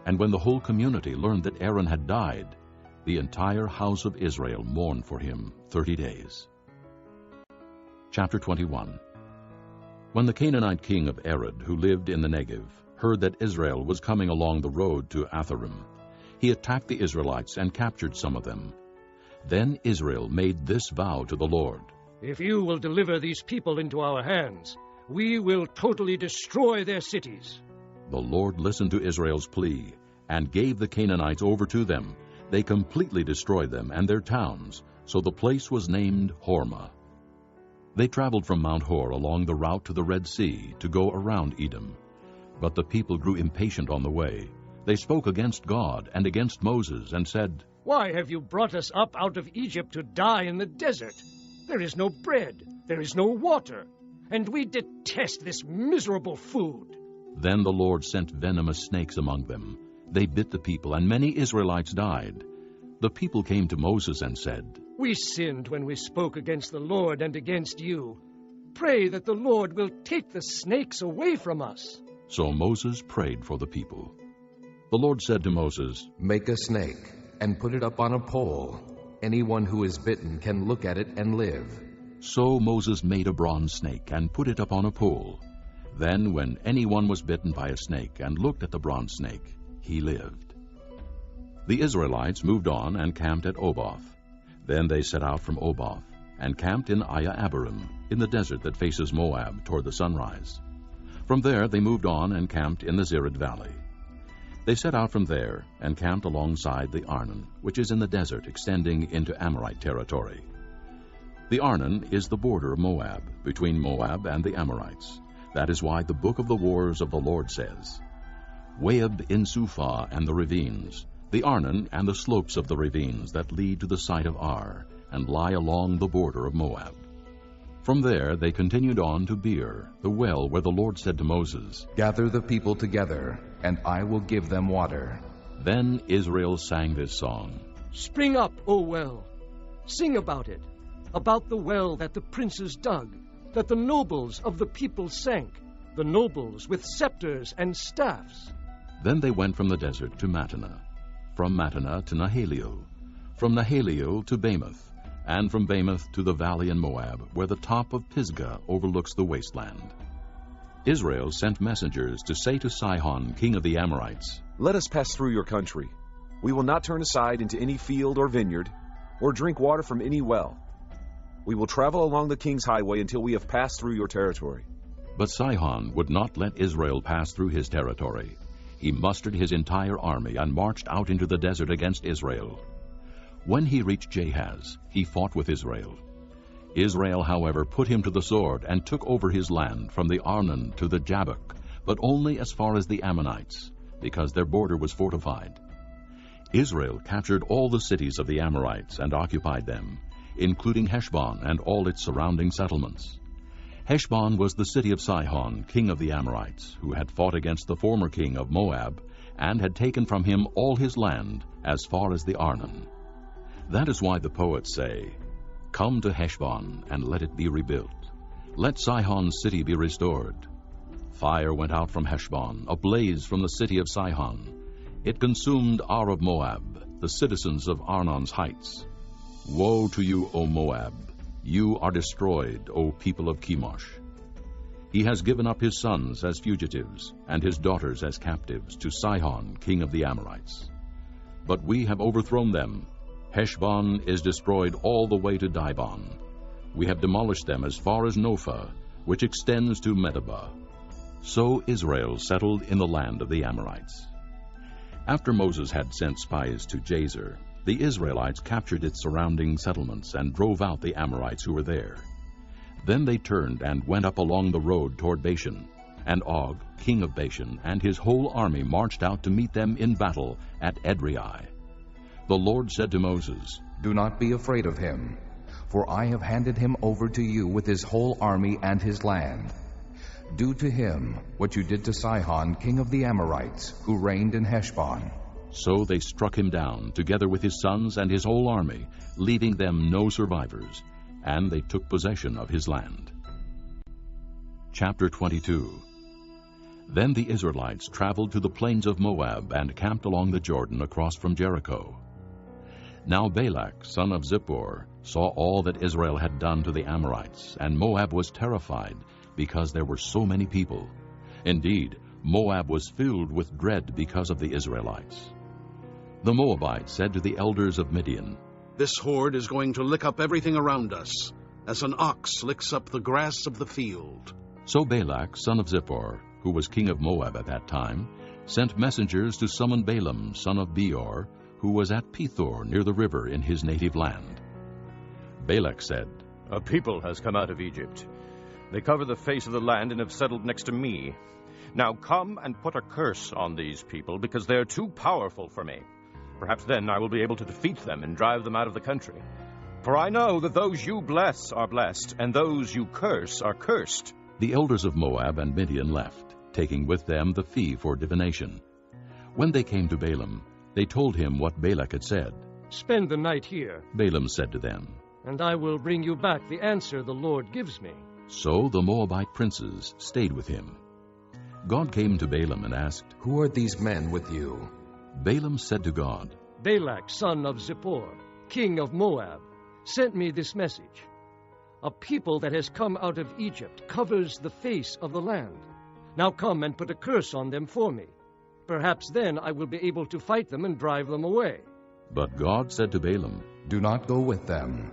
and when the whole community learned that Aaron had died, the entire house of Israel mourned for him 30 days. Chapter 21. When the Canaanite king of Arad, who lived in the Negev, heard that Israel was coming along the road to Atharim, he attacked the Israelites and captured some of them. Then Israel made this vow to the Lord, "If you will deliver these people into our hands, we will totally destroy their cities." The Lord listened to Israel's plea and gave the Canaanites over to them. They completely destroyed them and their towns, so the place was named Hormah. They traveled from Mount Hor along the route to the Red Sea to go around Edom. But the people grew impatient on the way. They spoke against God and against Moses and said, "Why have you brought us up out of Egypt to die in the desert? There is no bread, there is no water, and we detest this miserable food." Then the Lord sent venomous snakes among them. They bit the people, and many Israelites died. The people came to Moses and said, "We sinned when we spoke against the Lord and against you. Pray that the Lord will take the snakes away from us." So Moses prayed for the people. The Lord said to Moses, "Make a snake and put it up on a pole. Anyone who is bitten can look at it and live." So Moses made a bronze snake and put it up on a pole. Then when anyone was bitten by a snake and looked at the bronze snake, he lived. The Israelites moved on and camped at Oboth. Then they set out from Oboth and camped in Abarim, in the desert that faces Moab toward the sunrise. From there they moved on and camped in the Zered Valley. They set out from there and camped alongside the Arnon, which is in the desert extending into Amorite territory. The Arnon is the border of Moab, between Moab and the Amorites. That is why the book of the wars of the Lord says, Waheb in Suphah and the ravines, the Arnon and the slopes of the ravines that lead to the site of Ar, and lie along the border of Moab. From there they continued on to Beer, the well where the Lord said to Moses, Gather the people together, and I will give them water. Then Israel sang this song. Spring up, O well. Sing about it, about the well that the princes dug, that the nobles of the people sank, the nobles with scepters and staffs. Then they went from the desert to Mattanah, from Mattanah to Nahaliel, from Nahaliel to Bamoth, and from Bamoth to the valley in Moab, where the top of Pisgah overlooks the wasteland. Israel sent messengers to say to Sihon, king of the Amorites, Let us pass through your country. We will not turn aside into any field or vineyard, or drink water from any well. We will travel along the king's highway until we have passed through your territory. But Sihon would not let Israel pass through his territory. He mustered his entire army and marched out into the desert against Israel. When he reached Jahaz, he fought with Israel. Israel, however, put him to the sword and took over his land from the Arnon to the Jabbok, but only as far as the Ammonites, because their border was fortified. Israel captured all the cities of the Amorites and occupied them, including Heshbon and all its surrounding settlements. Heshbon was the city of Sihon, king of the Amorites, who had fought against the former king of Moab, and had taken from him all his land as far as the Arnon. That is why the poets say, Come to Heshbon, and let it be rebuilt. Let Sihon's city be restored. Fire went out from Heshbon, a blaze from the city of Sihon. It consumed Ar of Moab, the citizens of Arnon's heights. Woe to you, O Moab! You are destroyed, O people of Chemosh. He has given up his sons as fugitives, and his daughters as captives, to Sihon, king of the Amorites. But we have overthrown them. Heshbon is destroyed all the way to Dibon. We have demolished them as far as Nophah, which extends to Medeba. So Israel settled in the land of the Amorites. After Moses had sent spies to Jazer, the Israelites captured its surrounding settlements and drove out the Amorites who were there. Then they turned and went up along the road toward Bashan, and Og, king of Bashan, and his whole army marched out to meet them in battle at Edrei. The Lord said to Moses, Do not be afraid of him, for I have handed him over to you with his whole army and his land. Do to him what you did to Sihon, king of the Amorites, who reigned in Heshbon. So they struck him down, together with his sons and his whole army, leaving them no survivors, and they took possession of his land. Chapter 22. Then the Israelites traveled to the plains of Moab and camped along the Jordan across from Jericho. Now Balak, son of Zippor, saw all that Israel had done to the Amorites, and Moab was terrified, because there were so many people. Indeed, Moab was filled with dread because of the Israelites. The Moabites said to the elders of Midian, This horde is going to lick up everything around us, as an ox licks up the grass of the field. So Balak, son of Zippor, who was king of Moab at that time, sent messengers to summon Balaam, son of Beor, who was at Pethor near the river in his native land. Balak said, A people has come out of Egypt. They cover the face of the land and have settled next to me. Now come and put a curse on these people, because they are too powerful for me. Perhaps then I will be able to defeat them and drive them out of the country. For I know that those you bless are blessed, and those you curse are cursed. The elders of Moab and Midian left, taking with them the fee for divination. When they came to Balaam, they told him what Balak had said. Spend the night here, Balaam said to them, and I will bring you back the answer the Lord gives me. So the Moabite princes stayed with him. God came to Balaam and asked, Who are these men with you? Balaam said to God, Balak, son of Zippor, king of Moab, sent me this message. A people that has come out of Egypt covers the face of the land. Now come and put a curse on them for me. Perhaps then I will be able to fight them and drive them away. But God said to Balaam, Do not go with them.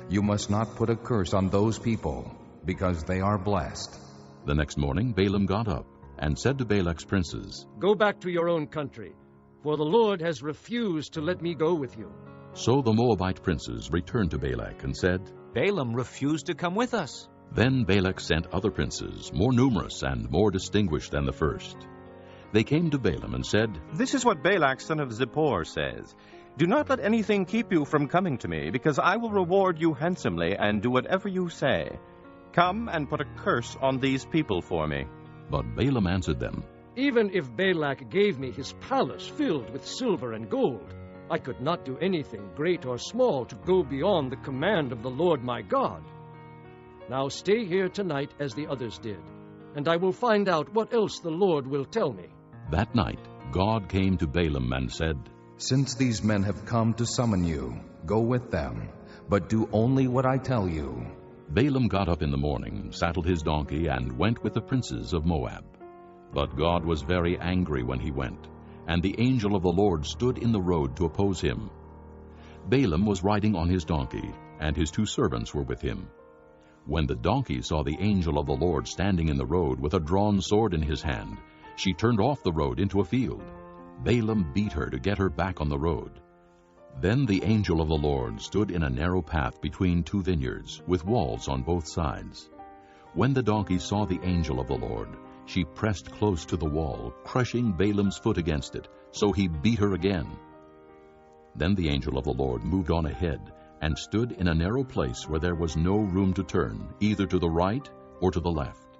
You must not put a curse on those people, because they are blessed. The next morning Balaam got up and said to Balak's princes, Go back to your own country, for the Lord has refused to let me go with you. So the Moabite princes returned to Balak and said, Balaam refused to come with us." Then Balak sent other princes, more numerous and more distinguished than the first. They came to Balaam and said, "This is what Balak son of Zippor says. Do not let anything keep you from coming to me, because I will reward you handsomely and do whatever you say. Come and put a curse on these people for me." But Balaam answered them, "Even if Balak gave me his palace filled with silver and gold, I could not do anything great or small to go beyond the command of the Lord my God. Now stay here tonight as the others did, and I will find out what else the Lord will tell me." That night God came to Balaam and said, "Since these men have come to summon you, go with them, but do only what I tell you." Balaam got up in the morning, saddled his donkey, and went with the princes of Moab. But God was very angry when he went, and the angel of the Lord stood in the road to oppose him. Balaam was riding on his donkey, and his 2 servants were with him. When the donkey saw the angel of the Lord standing in the road with a drawn sword in his hand, she turned off the road into a field. Balaam beat her to get her back on the road. Then the angel of the Lord stood in a narrow path between 2 vineyards, with walls on both sides. When the donkey saw the angel of the Lord, she pressed close to the wall, crushing Balaam's foot against it, so he beat her again. Then the angel of the Lord moved on ahead, and stood in a narrow place where there was no room to turn, either to the right or to the left.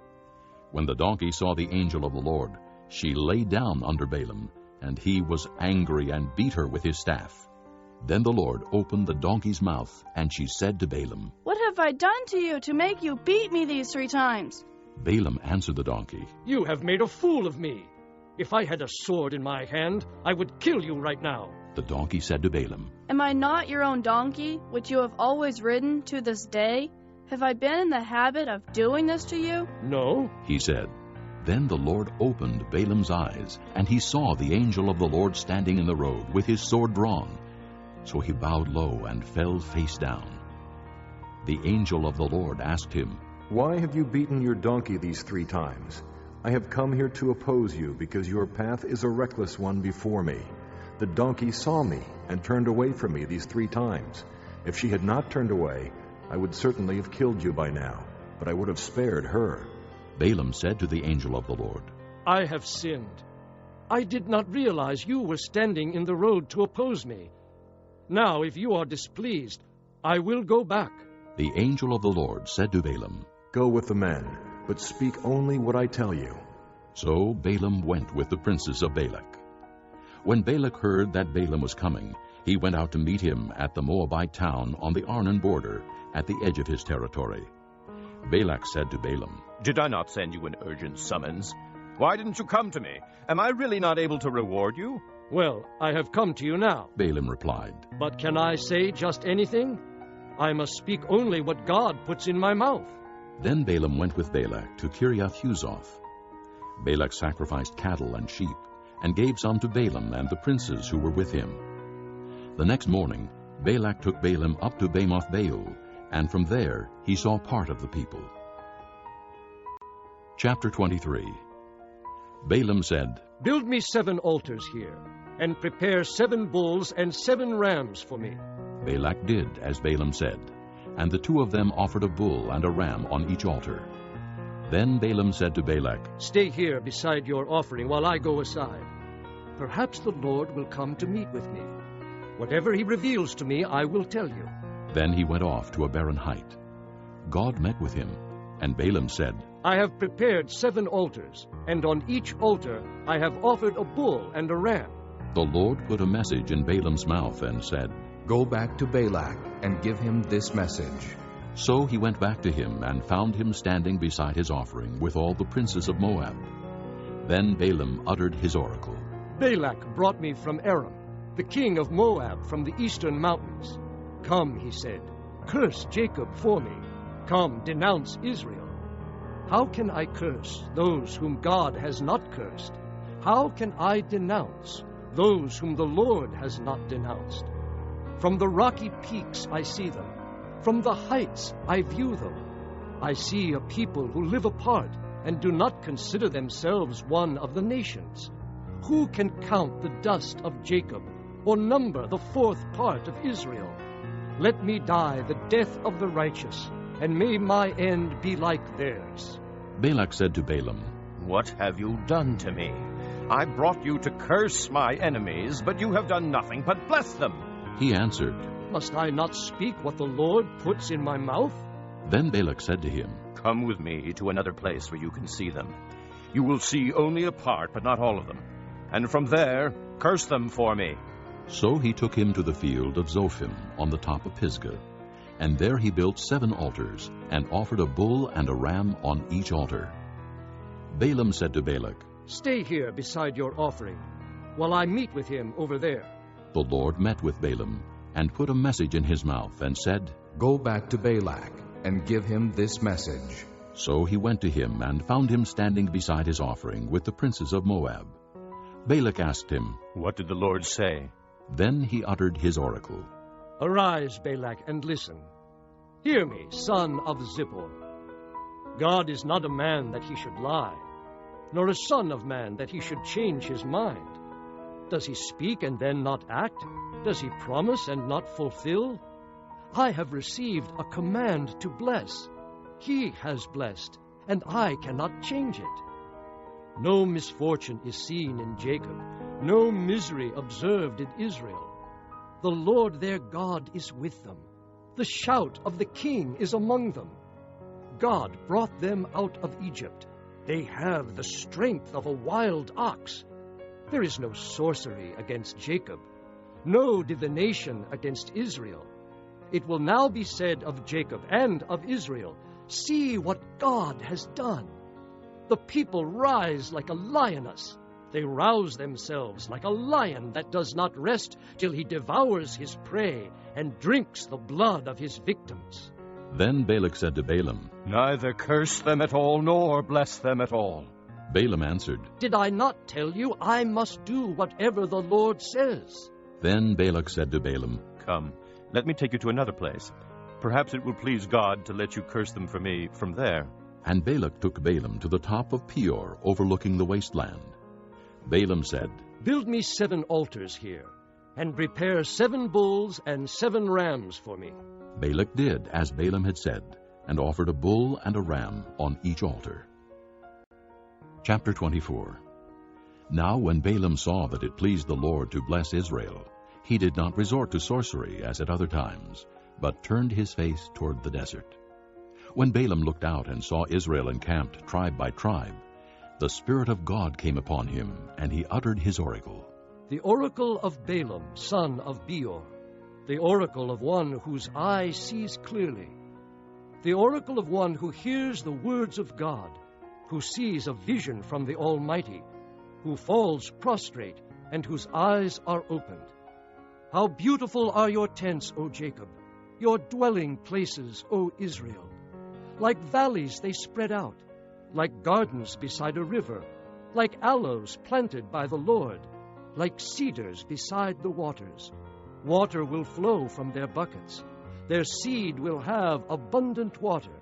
When the donkey saw the angel of the Lord, she lay down under Balaam, and he was angry and beat her with his staff. Then the Lord opened the donkey's mouth, and she said to Balaam, "What have I done to you to make you beat me these 3 times?" Balaam answered the donkey, "You have made a fool of me. If I had a sword in my hand, I would kill you right now." The donkey said to Balaam, "Am I not your own donkey, which you have always ridden to this day? Have I been in the habit of doing this to you?" "No," he said. Then the Lord opened Balaam's eyes, and he saw the angel of the Lord standing in the road with his sword drawn. So he bowed low and fell face down. The angel of the Lord asked him, "Why have you beaten your donkey these 3 times? I have come here to oppose you, because your path is a reckless one before me. The donkey saw me and turned away from me these 3 times. If she had not turned away, I would certainly have killed you by now, but I would have spared her." Balaam said to the angel of the Lord, "I have sinned. I did not realize you were standing in the road to oppose me. Now, if you are displeased, I will go back." The angel of the Lord said to Balaam, "Go with the men, but speak only what I tell you." So Balaam went with the princes of Balak. When Balak heard that Balaam was coming, he went out to meet him at the Moabite town on the Arnon border, at the edge of his territory. Balak said to Balaam, "Did I not send you an urgent summons? Why didn't you come to me? Am I really not able to reward you?" "Well, I have come to you now," Balaam replied. "But can I say just anything? I must speak only what God puts in my mouth." Then Balaam went with Balak to Kiriath-Huzoth. Balak sacrificed cattle and sheep, and gave some to Balaam and the princes who were with him. The next morning Balak took Balaam up to Bamoth-Baal, and from there he saw part of the people. Chapter 23. Balaam said, "Build me 7 altars here, and prepare 7 bulls and 7 rams for me." Balak did as Balaam said, and the 2 of them offered a bull and a ram on each altar. Then Balaam said to Balak, "Stay here beside your offering while I go aside. Perhaps the Lord will come to meet with me. Whatever he reveals to me, I will tell you." Then he went off to a barren height. God met with him, and Balaam said, "I have prepared 7 altars, and on each altar I have offered a bull and a ram." The Lord put a message in Balaam's mouth and said, "Go back to Balak and give him this message." So he went back to him and found him standing beside his offering with all the princes of Moab. Then Balaam uttered his oracle. "Balak brought me from Aram, the king of Moab from the eastern mountains. Come," he said, "curse Jacob for me. Come, denounce Israel. How can I curse those whom God has not cursed? How can I denounce those whom the Lord has not denounced? From the rocky peaks I see them. From the heights I view them. I see a people who live apart and do not consider themselves one of the nations. Who can count the dust of Jacob or number the 4th part of Israel? Let me die the death of the righteous, and may my end be like theirs. Balak said to Balaam, What have you done to me? I brought you to curse my enemies, but you have done nothing but bless them. He answered, Must I not speak what the Lord puts in my mouth? Then Balak said to him, Come with me to another place where you can see them. You will see only a part, but not all of them. And from there, curse them for me. So he took him to the field of Zophim on the top of Pisgah. And there he built 7 altars, and offered a bull and a ram on each altar. Balaam said to Balak, Stay here beside your offering, while I meet with him over there. The Lord met with Balaam, and put a message in his mouth, and said, Go back to Balak, and give him this message. So he went to him, and found him standing beside his offering with the princes of Moab. Balak asked him, What did the Lord say? Then he uttered his oracle. Arise, Balak, and listen. Hear me, son of Zippor. God is not a man that he should lie, nor a son of man that he should change his mind. Does he speak and then not act? Does he promise and not fulfill? I have received a command to bless. He has blessed, and I cannot change it. No misfortune is seen in Jacob, no misery observed in Israel. The Lord their God is with them. The shout of the king is among them. God brought them out of Egypt. They have the strength of a wild ox. There is no sorcery against Jacob, no divination against Israel. It will now be said of Jacob and of Israel, See what God has done. The people rise like a lioness. They rouse themselves like a lion that does not rest till he devours his prey and drinks the blood of his victims. Then Balak said to Balaam, Neither curse them at all, nor bless them at all. Balaam answered, Did I not tell you I must do whatever the Lord says? Then Balak said to Balaam, Come, let me take you to another place. Perhaps it will please God to let you curse them for me from there. And Balak took Balaam to the top of Peor, overlooking the wasteland. Balaam said, Build me 7 altars here, and prepare 7 bulls and 7 rams for me. Balak did as Balaam had said, and offered a bull and a ram on each altar. Chapter 24. Now when Balaam saw that it pleased the Lord to bless Israel, he did not resort to sorcery as at other times, but turned his face toward the desert. When Balaam looked out and saw Israel encamped tribe by tribe, the Spirit of God came upon him, and he uttered his oracle. The oracle of Balaam, son of Beor, the oracle of one whose eye sees clearly, the oracle of one who hears the words of God, who sees a vision from the Almighty, who falls prostrate, and whose eyes are opened. How beautiful are your tents, O Jacob, your dwelling places, O Israel! Like valleys they spread out, like gardens beside a river, like aloes planted by the Lord, like cedars beside the waters. Water will flow from their buckets. Their seed will have abundant water.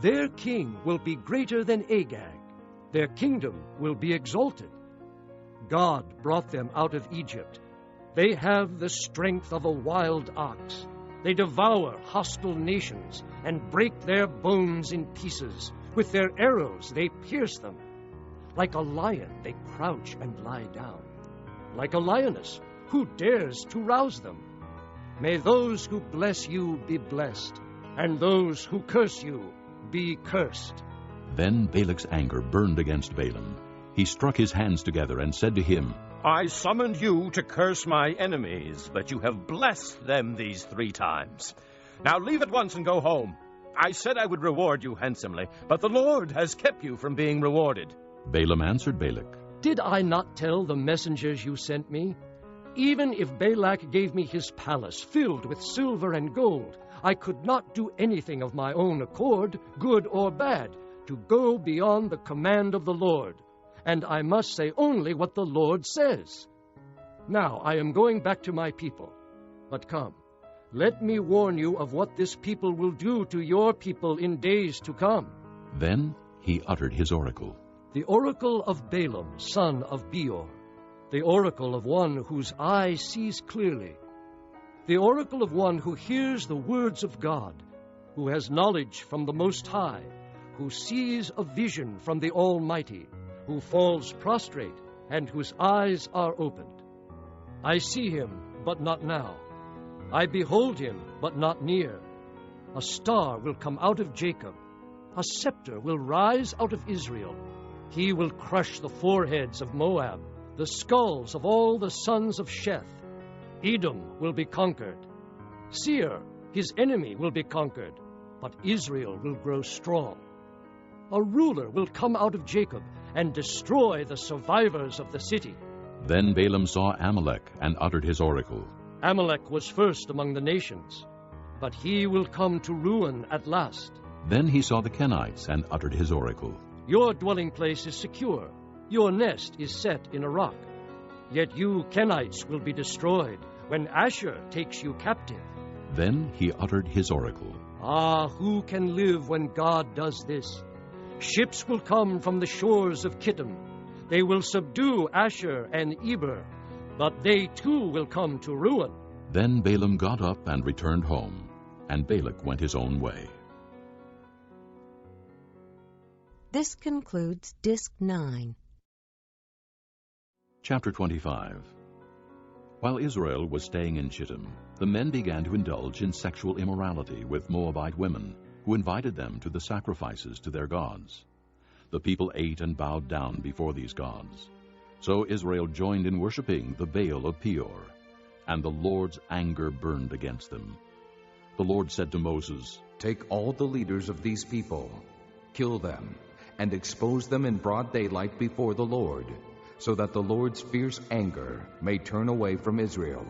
Their king will be greater than Agag. Their kingdom will be exalted. God brought them out of Egypt. They have the strength of a wild ox. They devour hostile nations and break their bones in pieces. With their arrows they pierce them. Like a lion they crouch and lie down. Like a lioness, who dares to rouse them? May those who bless you be blessed, and those who curse you be cursed. Then Balak's anger burned against Balaam. He struck his hands together and said to him, I summoned you to curse my enemies, but you have blessed them these 3 times. Now leave at once and go home. I said I would reward you handsomely, but the Lord has kept you from being rewarded. Balaam answered Balak, Did I not tell the messengers you sent me? Even if Balak gave me his palace filled with silver and gold, I could not do anything of my own accord, good or bad, to go beyond the command of the Lord. And I must say only what the Lord says. Now I am going back to my people. But come, let me warn you of what this people will do to your people in days to come. Then he uttered his oracle. The oracle of Balaam, son of Beor, the oracle of one whose eye sees clearly. the oracle of one who hears the words of God, who has knowledge from the Most High, who sees a vision from the Almighty, who falls prostrate, and whose eyes are opened. I see him, but not now. I behold him, but not near. A star will come out of Jacob. A scepter will rise out of Israel. He will crush the foreheads of Moab, the skulls of all the sons of Sheth. Edom will be conquered. Seir, his enemy, will be conquered, but Israel will grow strong. A ruler will come out of Jacob and destroy the survivors of the city. Then Balaam saw Amalek and uttered his oracle. Amalek was first among the nations, but he will come to ruin at last. Then he saw the Kenites and uttered his oracle. Your dwelling place is secure. Your nest is set in a rock. Yet you Kenites will be destroyed when Asher takes you captive. Then he uttered his oracle. Ah, who can live when God does this? Ships will come from the shores of Kittim. They will subdue Asher and Eber, but they too will come to ruin. Then Balaam got up and returned home, and Balak went his own way. This concludes Disc 9. Chapter 25. While Israel was staying in Shittim, the men began to indulge in sexual immorality with Moabite women, who invited them to the sacrifices to their gods. The people ate and bowed down before these gods. So Israel joined in worshiping the Baal of Peor, and the Lord's anger burned against them. The Lord said to Moses, "Take all the leaders of these people, kill them, and expose them in broad daylight before the Lord, so that the Lord's fierce anger may turn away from Israel."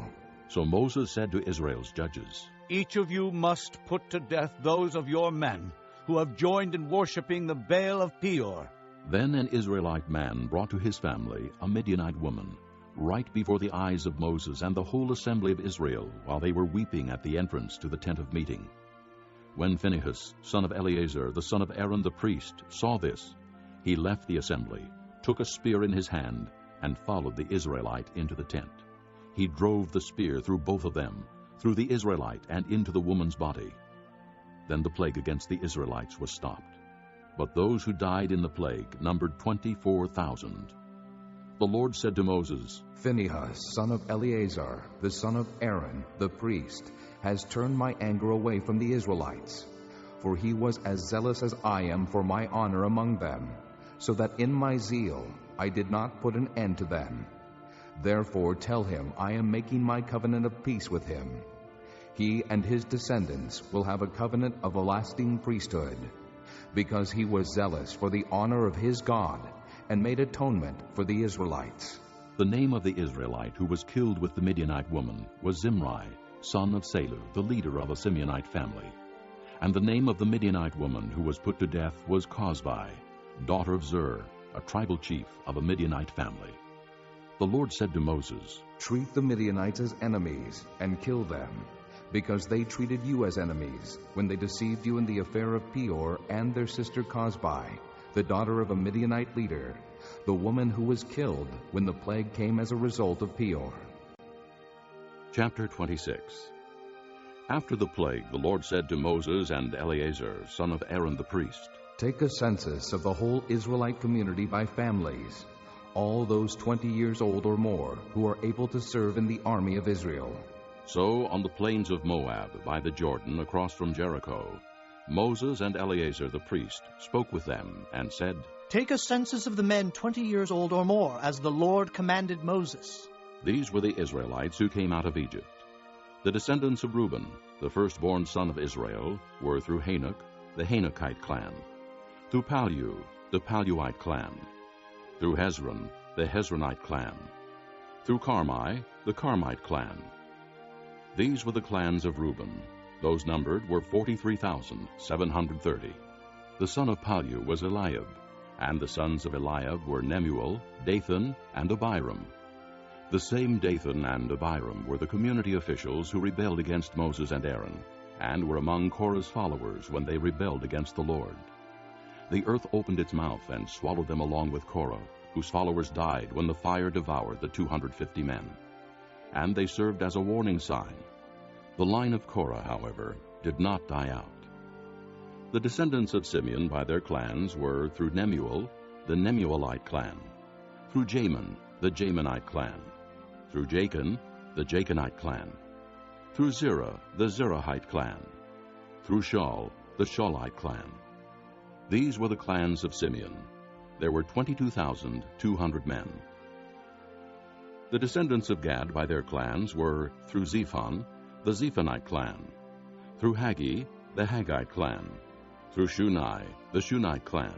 So Moses said to Israel's judges, "Each of you must put to death those of your men who have joined in worshiping the Baal of Peor." Then an Israelite man brought to his family a Midianite woman, right before the eyes of Moses and the whole assembly of Israel, while they were weeping at the entrance to the tent of meeting. When Phinehas, son of Eleazar, the son of Aaron the priest, saw this, he left the assembly, took a spear in his hand, and followed the Israelite into the tent. He drove the spear through both of them, through the Israelite and into the woman's body. Then the plague against the Israelites was stopped. But those who died in the plague numbered 24,000. The Lord said to Moses, "Phinehas, son of Eleazar, the son of Aaron, the priest, has turned my anger away from the Israelites, for he was as zealous as I am for my honor among them, so that in my zeal I did not put an end to them. Therefore tell him I am making my covenant of peace with him. He and his descendants will have a covenant of a lasting priesthood, because he was zealous for the honor of his God and made atonement for the Israelites." The name of the Israelite who was killed with the Midianite woman was Zimri, son of Salu, the leader of a Simeonite family. And the name of the Midianite woman who was put to death was Cozbi, daughter of Zur, a tribal chief of a Midianite family. The Lord said to Moses, "Treat the Midianites as enemies and kill them, because they treated you as enemies when they deceived you in the affair of Peor and their sister Cozbi, the daughter of a Midianite leader, the woman who was killed when the plague came as a result of Peor." Chapter 26. After the plague, the Lord said to Moses and Eleazar, son of Aaron the priest, "Take a census of the whole Israelite community by families, all those 20 years old or more who are able to serve in the army of Israel." So on the plains of Moab, by the Jordan, across from Jericho, Moses and Eleazar the priest spoke with them and said, "Take a census of the men 20 years old or more, as the Lord commanded Moses." These were the Israelites who came out of Egypt. The descendants of Reuben, the firstborn son of Israel, were through Hanok, the Hanokite clan, through Palu, the Paluite clan, through Hezron, the Hezronite clan, through Carmi, the Carmite clan. These were the clans of Reuben. Those numbered were 43,730. The son of Palu was Eliab, and the sons of Eliab were Nemuel, Dathan, and Abiram. The same Dathan and Abiram were the community officials who rebelled against Moses and Aaron, and were among Korah's followers when they rebelled against the Lord. The earth opened its mouth and swallowed them along with Korah, whose followers died when the fire devoured the 250 men. And they served as a warning sign. The line of Korah, however, did not die out. The descendants of Simeon by their clans were through Nemuel, the Nemuelite clan, through Jamin, the Jaminite clan, through Jachin, the Jachinite clan, through Zerah, the Zerahite clan, through Shaul, the Shaulite clan. These were the clans of Simeon. There were 22,200 men. The descendants of Gad by their clans were through Zephon, the Zephonite clan, through Haggi, the Haggite clan, through Shunai, the Shunite clan,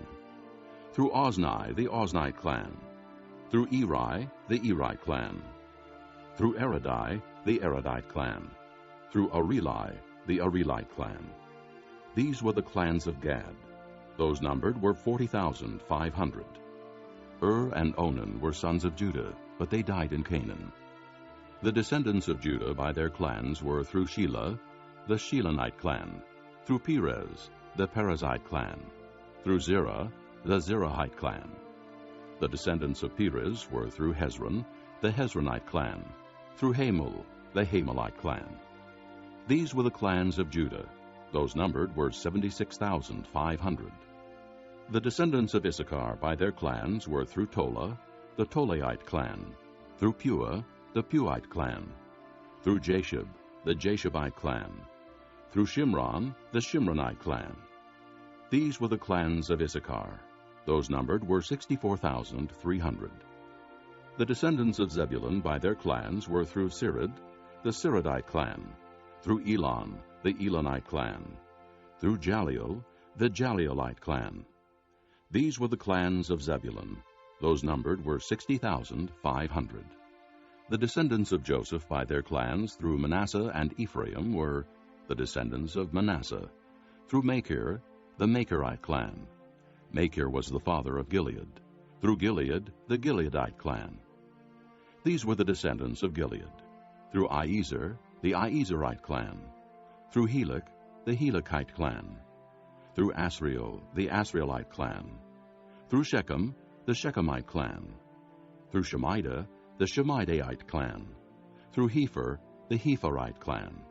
through Ozni, the Oznite clan, through Eri, the Erite clan, through Eridai, the Eridite clan, through Areli, the Arelite clan. These were the clans of Gad. Those numbered were 40,500. And Onan were sons of Judah, but they died in Canaan. The descendants of Judah by their clans were through Shelah, the Shilonite clan, through Perez, the Perezite clan, through Zerah, the Zerahite clan. The descendants of Perez were through Hezron, the Hezronite clan, through Hamul, the Hamelite clan. These were the clans of Judah. Those numbered were 76,500. The descendants of Issachar by their clans were through Tola, the Tolaite clan, through Pua, the Puite clan, through Jashub, the Jashabite clan, through Shimron, the Shimronite clan. These were the clans of Issachar. Those numbered were 64,300. The descendants of Zebulun by their clans were through Sirid, the Siridite clan, through Elon, the Elonite clan, through Jaleel, the Jaleelite clan. These were the clans of Zebulun. Those numbered were 60,500. The descendants of Joseph by their clans through Manasseh and Ephraim were the descendants of Manasseh, through Machir, the Machirite clan. Machir was the father of Gilead, through Gilead, the Gileadite clan. These were the descendants of Gilead, through Iezer, the Iezerite clan, through Helek, the Helekite clan, through Asriel, the Asrielite clan, through Shechem, the Shechemite clan, through Shemida, the Shemidaite clan, through Hepher, the Hepherite clan.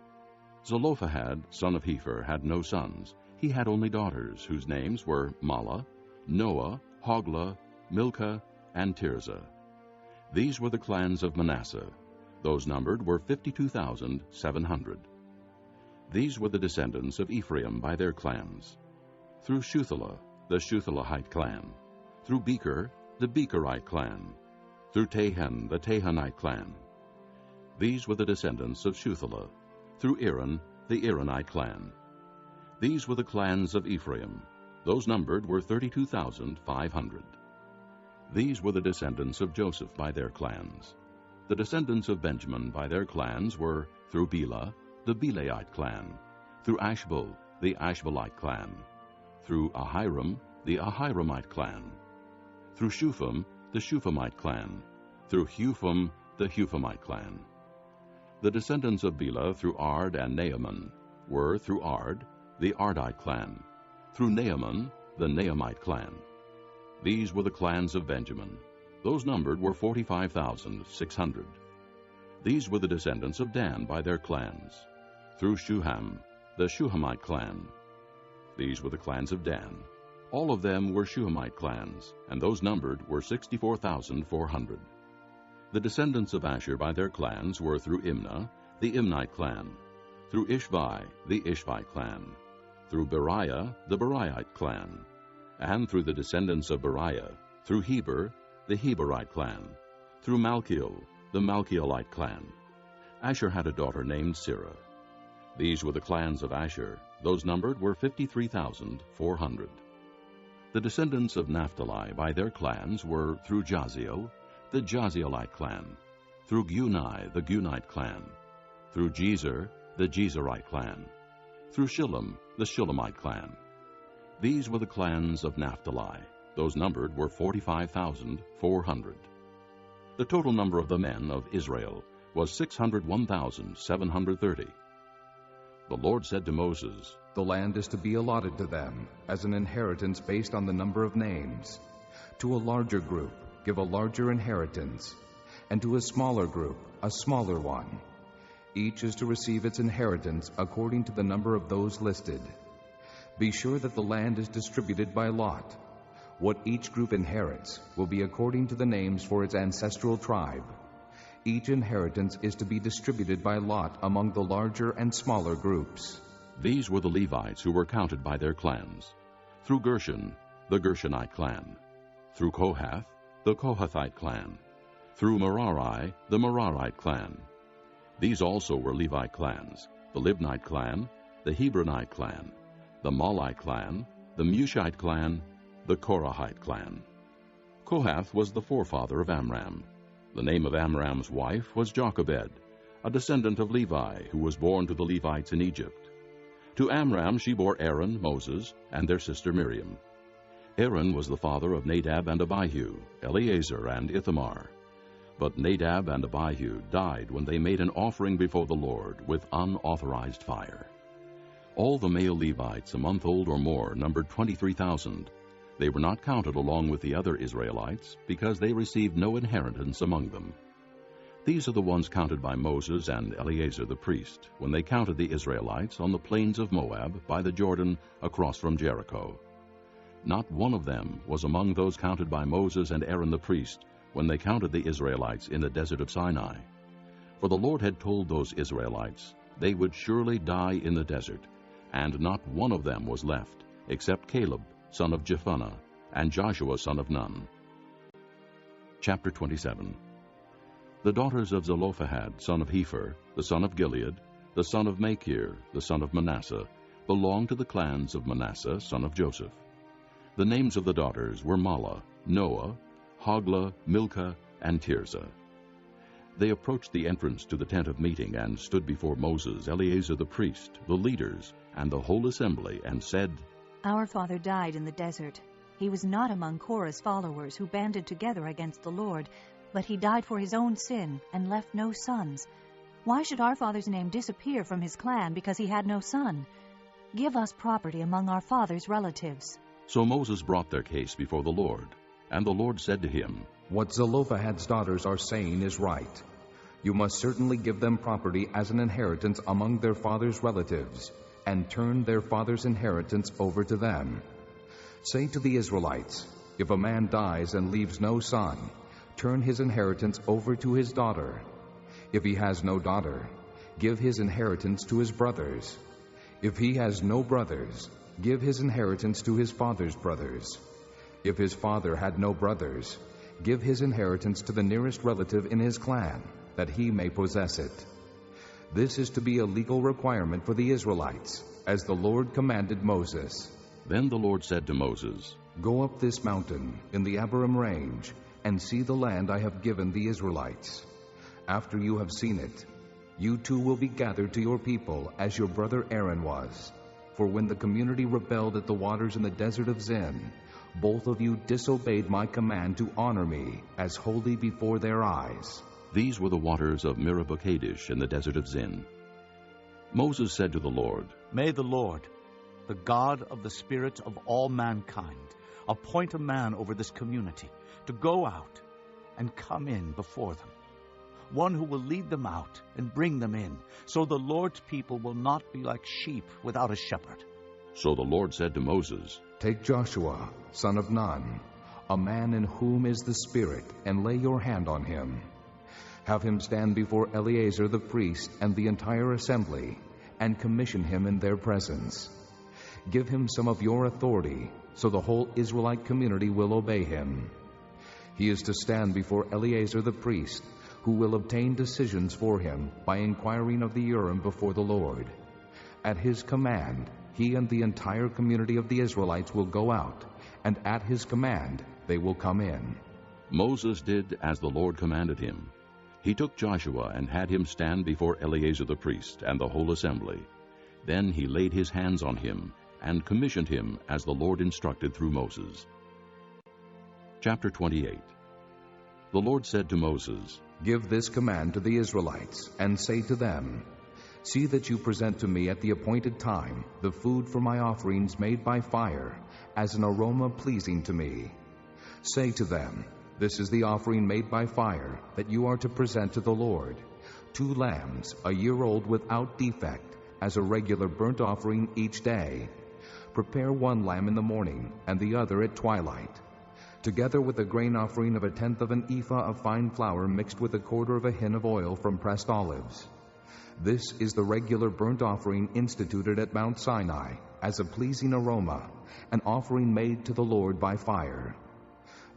Zelophehad, son of Hepher, had no sons. He had only daughters, whose names were Mahlah, Noah, Hoglah, Milcah, and Tirzah. These were the clans of Manasseh. Those numbered were 52,700. These were the descendants of Ephraim by their clans, through Shuthelah, the Shuthelahite clan, through Becher, the Becherite clan, through Tahan, the Tahanite clan. These were the descendants of Shuthelah, through Aaron, the Aaronite clan. These were the clans of Ephraim. Those numbered were 32,500. These were the descendants of Joseph by their clans. The descendants of Benjamin by their clans were through Bela, the Belaite clan, through Ashbel, the Ashbelite clan, through Ahiram, the Ahiramite clan, through Shupham, the Shuphamite clan, through Hupham, the Hupham clan. The descendants of Bela through Ard and Naaman were through Ard, the Ardite clan, through Naaman, the Naamite clan. These were the clans of Benjamin. Those numbered were 45,600. These were the descendants of Dan by their clans, through Shuham, the Shuhamite clan. These were the clans of Dan. All of them were Shuhamite clans, and those numbered were 64,400. The descendants of Asher by their clans were through Imnah, the Imnite clan, through Ishvi, the Ishvite clan, through Beriah, the Beriite clan, and through the descendants of Beriah, through Heber, the Heberite clan, through Malchiel, the Malchielite clan. Asher had a daughter named Sirah. These were the clans of Asher. Those numbered were 53,400. The descendants of Naphtali by their clans were through Jaziel, the Jazielite clan, through Guni, the Gunite clan, through Jezer, the Jezerite clan, through Shillem, the Shillemite clan. These were the clans of Naphtali. Those numbered were 45,400. The total number of the men of Israel was 601,730. The Lord said to Moses, "The land is to be allotted to them as an inheritance based on the number of names. To a larger group, give a larger inheritance, and to a smaller group, a smaller one. Each is to receive its inheritance according to the number of those listed. Be sure that the land is distributed by lot. What each group inherits will be according to the names for its ancestral tribe. Each inheritance is to be distributed by lot among the larger and smaller groups. These were the Levites who were counted by their clans. Through Gershon, the Gershonite clan. Through Kohath, the Kohathite clan. Through Merari, the Merarite clan. These also were Levite clans: the Libnite clan, the Hebronite clan, the Malite clan, the Mushite clan, the Korahite clan. Kohath was the forefather of Amram. The name of Amram's wife was Jochebed, a descendant of Levi, who was born to the Levites in Egypt. To Amram she bore Aaron, Moses, and their sister Miriam. Aaron was the father of Nadab and Abihu, Eleazar and Ithamar. But Nadab and Abihu died when they made an offering before the Lord with unauthorized fire. All the male Levites a month old or more numbered 23,000. They were not counted along with the other Israelites because they received no inheritance among them. These are the ones counted by Moses and Eleazar the priest when they counted the Israelites on the plains of Moab by the Jordan across from Jericho. Not one of them was among those counted by Moses and Aaron the priest when they counted the Israelites in the desert of Sinai. For the Lord had told those Israelites they would surely die in the desert, and not one of them was left, except Caleb, son of Jephunneh, and Joshua, son of Nun. Chapter 27. The daughters of Zelophehad, son of Hepher, the son of Gilead, the son of Machir, the son of Manasseh, belonged to the clans of Manasseh, son of Joseph. The names of the daughters were Mahlah, Noah, Hoglah, Milcah, and Tirzah. They approached the entrance to the tent of meeting and stood before Moses, Eleazar the priest, the leaders, and the whole assembly, and said, Our father died in the desert. He was not among Korah's followers who banded together against the Lord, but he died for his own sin and left no sons. Why should our father's name disappear from his clan because he had no son? Give us property among our father's relatives. So Moses brought their case before the Lord, and the Lord said to him, What Zelophehad's daughters are saying is right. You must certainly give them property as an inheritance among their father's relatives, and turn their father's inheritance over to them. Say to the Israelites, if a man dies and leaves no son, turn his inheritance over to his daughter. If he has no daughter, give his inheritance to his brothers. If he has no brothers, give his inheritance to his father's brothers. If his father had no brothers, give his inheritance to the nearest relative in his clan, that he may possess it. This is to be a legal requirement for the Israelites, as the Lord commanded Moses. Then the Lord said to Moses, Go up this mountain in the Abiram range, and see the land I have given the Israelites. After you have seen it, you too will be gathered to your people as your brother Aaron was. For when the community rebelled at the waters in the desert of Zin, both of you disobeyed my command to honor me as holy before their eyes. These were the waters of Meribah Kadesh in the desert of Zin. Moses said to the Lord, May the Lord, the God of the spirits of all mankind, appoint a man over this community to go out and come in before them, one who will lead them out and bring them in, so the Lord's people will not be like sheep without a shepherd. So the Lord said to Moses, Take Joshua, son of Nun, a man in whom is the Spirit, and lay your hand on him. Have him stand before Eleazar the priest and the entire assembly, and commission him in their presence. Give him some of your authority, so the whole Israelite community will obey him. He is to stand before Eleazar the priest, who will obtain decisions for him by inquiring of the Urim before the Lord. At his command, he and the entire community of the Israelites will go out, and at his command they will come in. Moses did as the Lord commanded him. He took Joshua and had him stand before Eleazar the priest and the whole assembly. Then he laid his hands on him and commissioned him as the Lord instructed through Moses. Chapter 28. The Lord said to Moses, Give this command to the Israelites, and say to them, See that you present to me at the appointed time the food for my offerings made by fire, as an aroma pleasing to me. Say to them, This is the offering made by fire that you are to present to the Lord, 2 lambs, a year old without defect, as a regular burnt offering each day. Prepare 1 lamb in the morning, and the other at twilight, together with a grain offering of 1/10 of an ephah of fine flour mixed with 1/4 of a hin of oil from pressed olives. This is the regular burnt offering instituted at Mount Sinai, as a pleasing aroma, an offering made to the Lord by fire.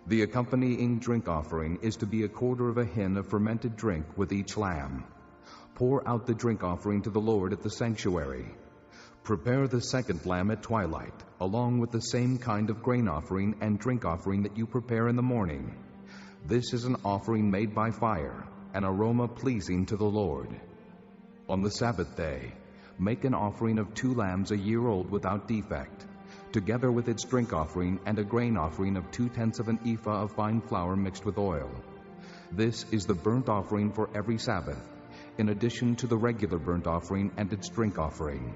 The accompanying drink offering is to be 1/4 of a hin of fermented drink with each lamb. Pour out the drink offering to the Lord at the sanctuary. Prepare the 2nd lamb at twilight, along with the same kind of grain offering and drink offering that you prepare in the morning. This is an offering made by fire, an aroma pleasing to the Lord. On the Sabbath day, make an offering of 2 lambs a year old without defect, together with its drink offering and a grain offering of 2/10 of an ephah of fine flour mixed with oil. This is the burnt offering for every Sabbath, in addition to the regular burnt offering and its drink offering.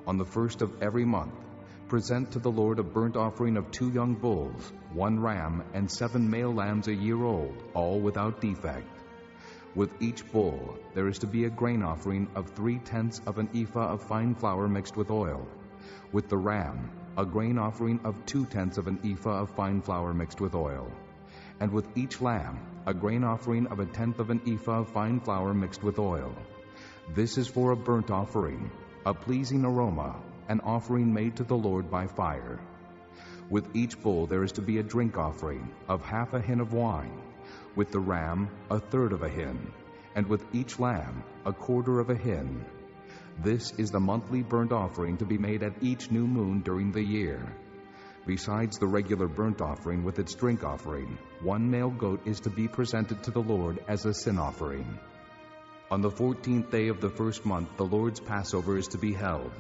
On the 1st of every month, present to the Lord a burnt offering of 2 young bulls, 1 ram, and 7 male lambs a year old, all without defect. With each bull, there is to be a grain offering of 3/10 of an ephah of fine flour mixed with oil. With the ram, a grain offering of 2/10 of an ephah of fine flour mixed with oil. And with each lamb, a grain offering of 1/10 of an ephah of fine flour mixed with oil. This is for a burnt offering, a pleasing aroma, an offering made to the Lord by fire. With each bull there is to be a drink offering of 1/2 a hin of wine, with the ram 1/3 of a hin, and with each lamb 1/4 of a hin. This is the monthly burnt offering to be made at each new moon during the year. Besides the regular burnt offering with its drink offering, 1 male goat is to be presented to the Lord as a sin offering. On the 14th day of the 1st month, the Lord's Passover is to be held.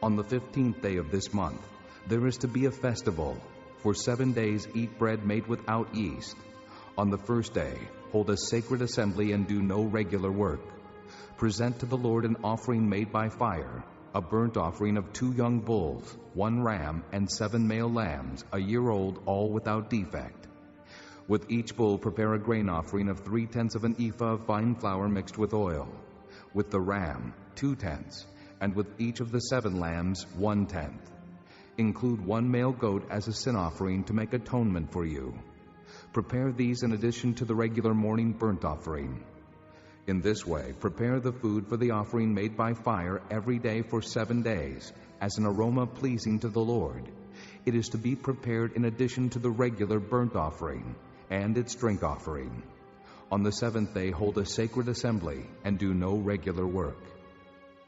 On the 15th day of this month, there is to be a festival. For 7 days eat bread made without yeast. On the 1st day, hold a sacred assembly and do no regular work. Present to the Lord an offering made by fire, a burnt offering of 2 young bulls, 1 ram, and 7 male lambs, a year old, all without defect. With each bull prepare a grain offering of 3/10 of an ephah of fine flour mixed with oil. With the ram, 2/10, and with each of the 7 lambs, 1/10. Include 1 male goat as a sin offering to make atonement for you. Prepare these in addition to the regular morning burnt offering. In this way, prepare the food for the offering made by fire every day for 7 days, as an aroma pleasing to the Lord. It is to be prepared in addition to the regular burnt offering and its drink offering. On the 7th day, hold a sacred assembly and do no regular work.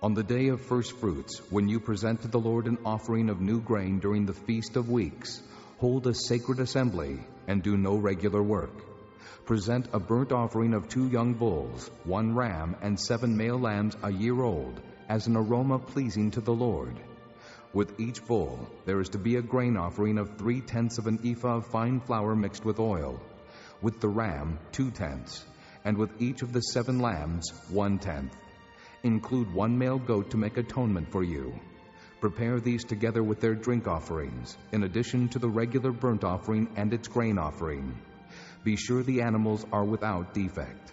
On the day of first fruits, when you present to the Lord an offering of new grain during the Feast of Weeks, hold a sacred assembly and do no regular work. Present a burnt offering of 2 young bulls, 1 ram, and 7 male lambs a year old, as an aroma pleasing to the Lord. With each bull, there is to be a grain offering of 3/10 of an ephah of fine flour mixed with oil. With the ram, 2/10, and with each of the 7 lambs, 1/10. Include 1 male goat to make atonement for you. Prepare these together with their drink offerings, in addition to the regular burnt offering and its grain offering. Be sure the animals are without defect.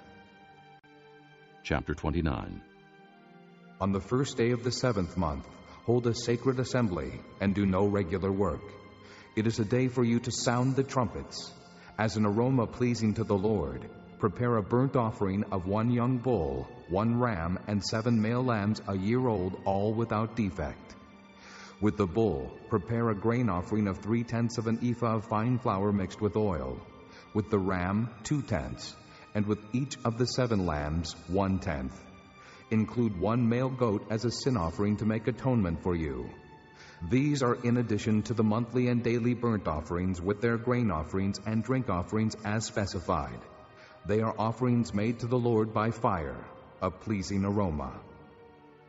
Chapter 29. On the 1st day of the 7th month, hold a sacred assembly and do no regular work. It is a day for you to sound the trumpets. As an aroma pleasing to the Lord, prepare a burnt offering of 1 young bull, 1 ram, and 7 male lambs a year old, all without defect. With the bull, prepare a grain offering of 3/10 of an ephah of fine flour mixed with oil. With the ram, 2/10, and with each of the 7 lambs, 1/10. Include 1 male goat as a sin offering to make atonement for you. These are in addition to the monthly and daily burnt offerings with their grain offerings and drink offerings as specified. They are offerings made to the Lord by fire, a pleasing aroma.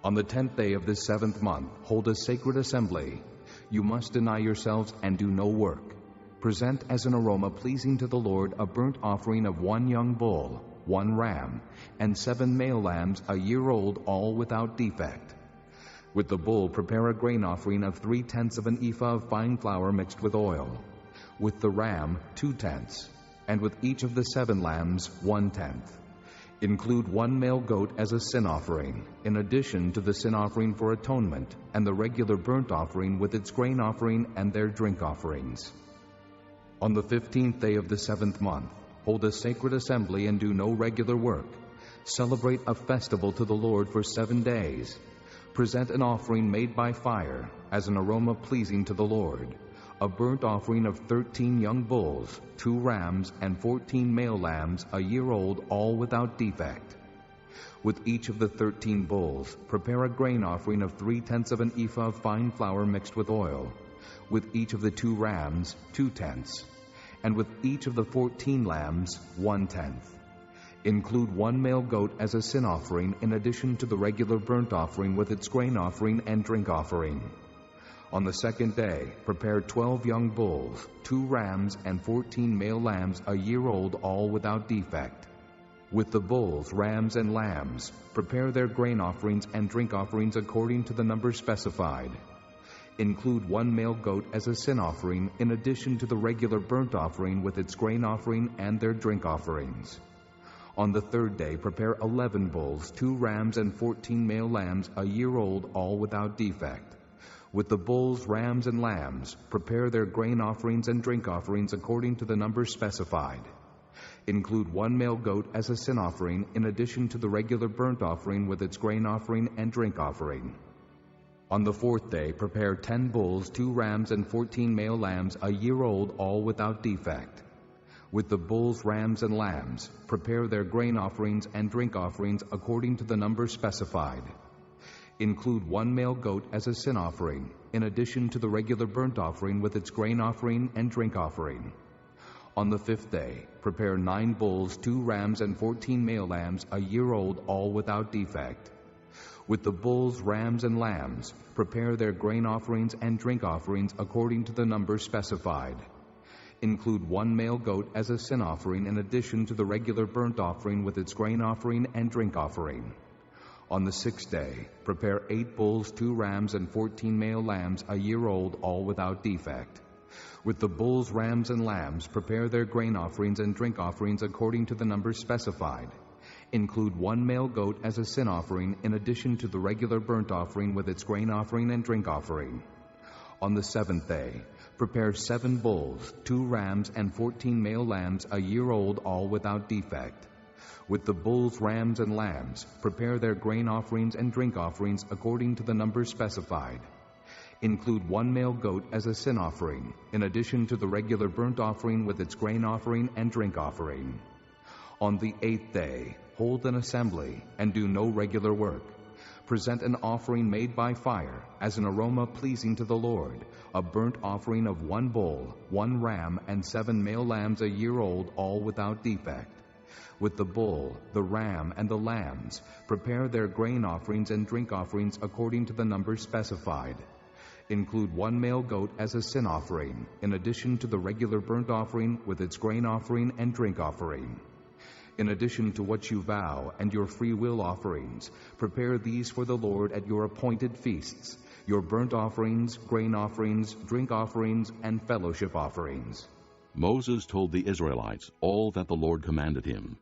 On the 10th day of this 7th month, hold a sacred assembly. You must deny yourselves and do no work. Present as an aroma pleasing to the Lord a burnt offering of 1 young bull, 1 ram, and 7 male lambs a year old, all without defect. With the bull, prepare a grain offering of 3/10 of an ephah of fine flour mixed with oil. With the ram, 2/10, and with each of the 7 lambs, 1/10. Include 1 male goat as a sin offering, in addition to the sin offering for atonement, and the regular burnt offering with its grain offering and their drink offerings. On the 15th day of the 7th month, hold a sacred assembly and do no regular work. Celebrate a festival to the Lord for 7 days. Present an offering made by fire, as an aroma pleasing to the Lord, a burnt offering of 13 young bulls, 2 rams, and 14 male lambs, a year old, all without defect. With each of the 13 bulls, prepare a grain offering of 3/10 of an ephah of fine flour mixed with oil. With each of the 2 rams, 2/10, and with each of the 14 lambs, 1/10. Include 1 male goat as a sin offering, in addition to the regular burnt offering with its grain offering and drink offering. On the 2nd day, prepare 12 young bulls, 2 rams, and 14 male lambs, a year old, all without defect. With the bulls, rams, and lambs, prepare their grain offerings and drink offerings according to the number specified. Include 1 male goat as a sin offering, in addition to the regular burnt offering with its grain offering and their drink offerings. On the 3rd day, prepare 11 bulls, 2 rams, and 14 male lambs, a year old, all without defect. With the bulls, rams, and lambs, prepare their grain offerings and drink offerings according to the number specified. Include 1 male goat as a sin offering, in addition to the regular burnt offering with its grain offering and drink offering. On the 4th day, prepare 10 bulls, 2 rams, and 14 male lambs, a year old, all without defect. With the bulls, rams, and lambs, prepare their grain offerings and drink offerings according to the number specified. Include 1 male goat as a sin offering, in addition to the regular burnt offering with its grain offering and drink offering. On the 5th day, prepare 9 bulls, 2 rams, and 14 male lambs, a year old, all without defect. With the bulls, rams, and lambs, prepare their grain offerings and drink offerings according to the number specified. Include 1 male goat as a sin offering, in addition to the regular burnt offering with its grain offering and drink offering. On the 6th day, prepare 8 bulls, 2 rams, and 14 male lambs, a year old, all without defect. With the bulls, rams, and lambs, prepare their grain offerings and drink offerings according to the number specified. Include 1 male goat as a sin offering, in addition to the regular burnt offering with its grain offering and drink offering. On the 7th day, prepare 7 bulls, 2 rams, and 14 male lambs, a year old, all without defect. With the bulls, rams, and lambs, prepare their grain offerings and drink offerings according to the number specified. Include 1 male goat as a sin offering, in addition to the regular burnt offering with its grain offering and drink offering. On the 8th day, hold an assembly and do no regular work. Present an offering made by fire, as an aroma pleasing to the Lord, a burnt offering of 1 bull, 1 ram, and 7 male lambs, a year old, all without defect. With the bull, the ram, and the lambs, prepare their grain offerings and drink offerings according to the number specified. Include 1 male goat as a sin offering, in addition to the regular burnt offering with its grain offering and drink offering. In addition to what you vow and your free will offerings, prepare these for the Lord at your appointed feasts, your burnt offerings, grain offerings, drink offerings, and fellowship offerings. Moses told the Israelites all that the Lord commanded him.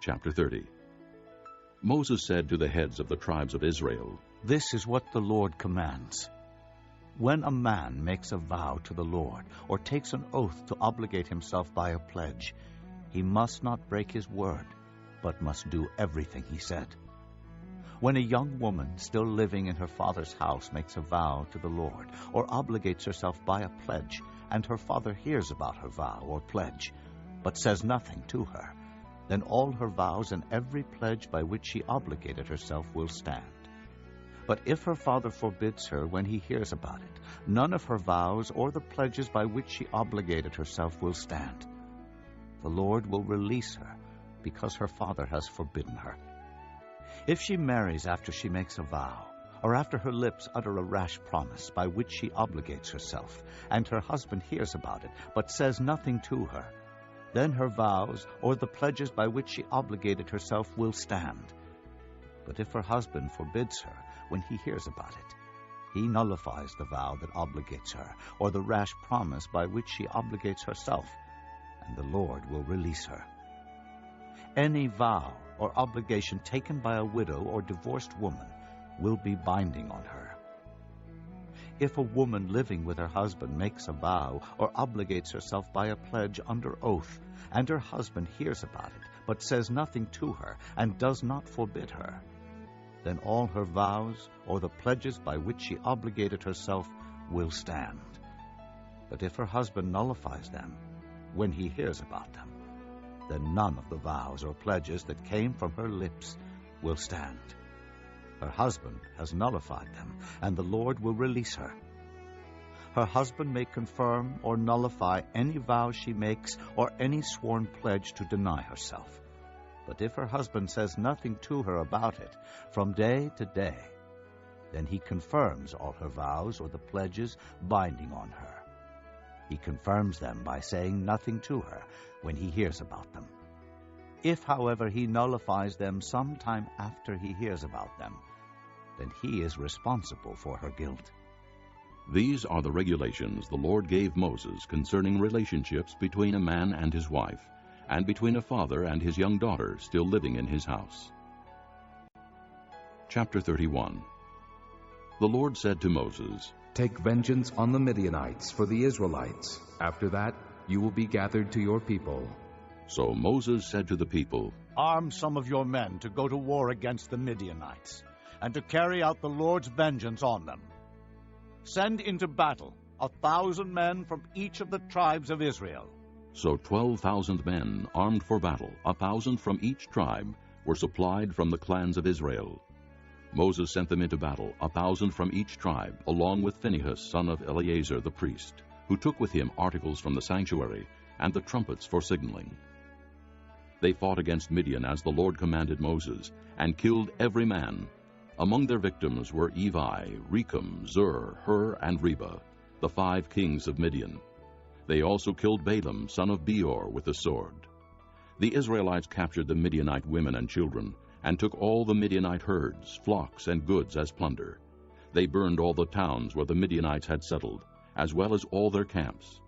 Chapter 30. Moses said to the heads of the tribes of Israel, "This is what the Lord commands. When a man makes a vow to the Lord, or takes an oath to obligate himself by a pledge, he must not break his word, but must do everything he said. When a young woman still living in her father's house makes a vow to the Lord, or obligates herself by a pledge, and her father hears about her vow or pledge, but says nothing to her, then all her vows and every pledge by which she obligated herself will stand. But if her father forbids her when he hears about it, none of her vows or the pledges by which she obligated herself will stand. The Lord will release her, because her father has forbidden her. If she marries after she makes a vow, or after her lips utter a rash promise by which she obligates herself, and her husband hears about it, but says nothing to her, then her vows or the pledges by which she obligated herself will stand. But if her husband forbids her when he hears about it, he nullifies the vow that obligates her, or the rash promise by which she obligates herself, and the Lord will release her. Any vow or obligation taken by a widow or divorced woman will be binding on her. If a woman living with her husband makes a vow or obligates herself by a pledge under oath, and her husband hears about it, but says nothing to her and does not forbid her, then all her vows or the pledges by which she obligated herself will stand. But if her husband nullifies them when he hears about them, then none of the vows or pledges that came from her lips will stand. Her husband has nullified them, and the Lord will release her. Her husband may confirm or nullify any vow she makes or any sworn pledge to deny herself. But if her husband says nothing to her about it from day to day, then he confirms all her vows or the pledges binding on her. He confirms them by saying nothing to her when he hears about them. If, however, he nullifies them sometime after he hears about them, then he is responsible for her guilt. These are the regulations the Lord gave Moses concerning relationships between a man and his wife, and between a father and his young daughter still living in his house. Chapter 31. The Lord said to Moses, "Take vengeance on the Midianites for the Israelites. After that, you will be gathered to your people." So Moses said to the people, "Arm some of your men to go to war against the Midianites, and to carry out the Lord's vengeance on them. Send into battle 1,000 men from each of the tribes of Israel." So 12,000 men, armed for battle, 1,000 from each tribe, were supplied from the clans of Israel. Moses sent them into battle, 1,000 from each tribe, along with Phinehas, son of Eleazar the priest, who took with him articles from the sanctuary, and the trumpets for signaling. They fought against Midian as the Lord commanded Moses, and killed every man. Among their victims were Evi, Rechem, Zur, Hur, and Reba, the 5 kings of Midian. They also killed Balaam, son of Beor, with the sword. The Israelites captured the Midianite women and children, and took all the Midianite herds, flocks, and goods as plunder. They burned all the towns where the Midianites had settled, as well as all their camps.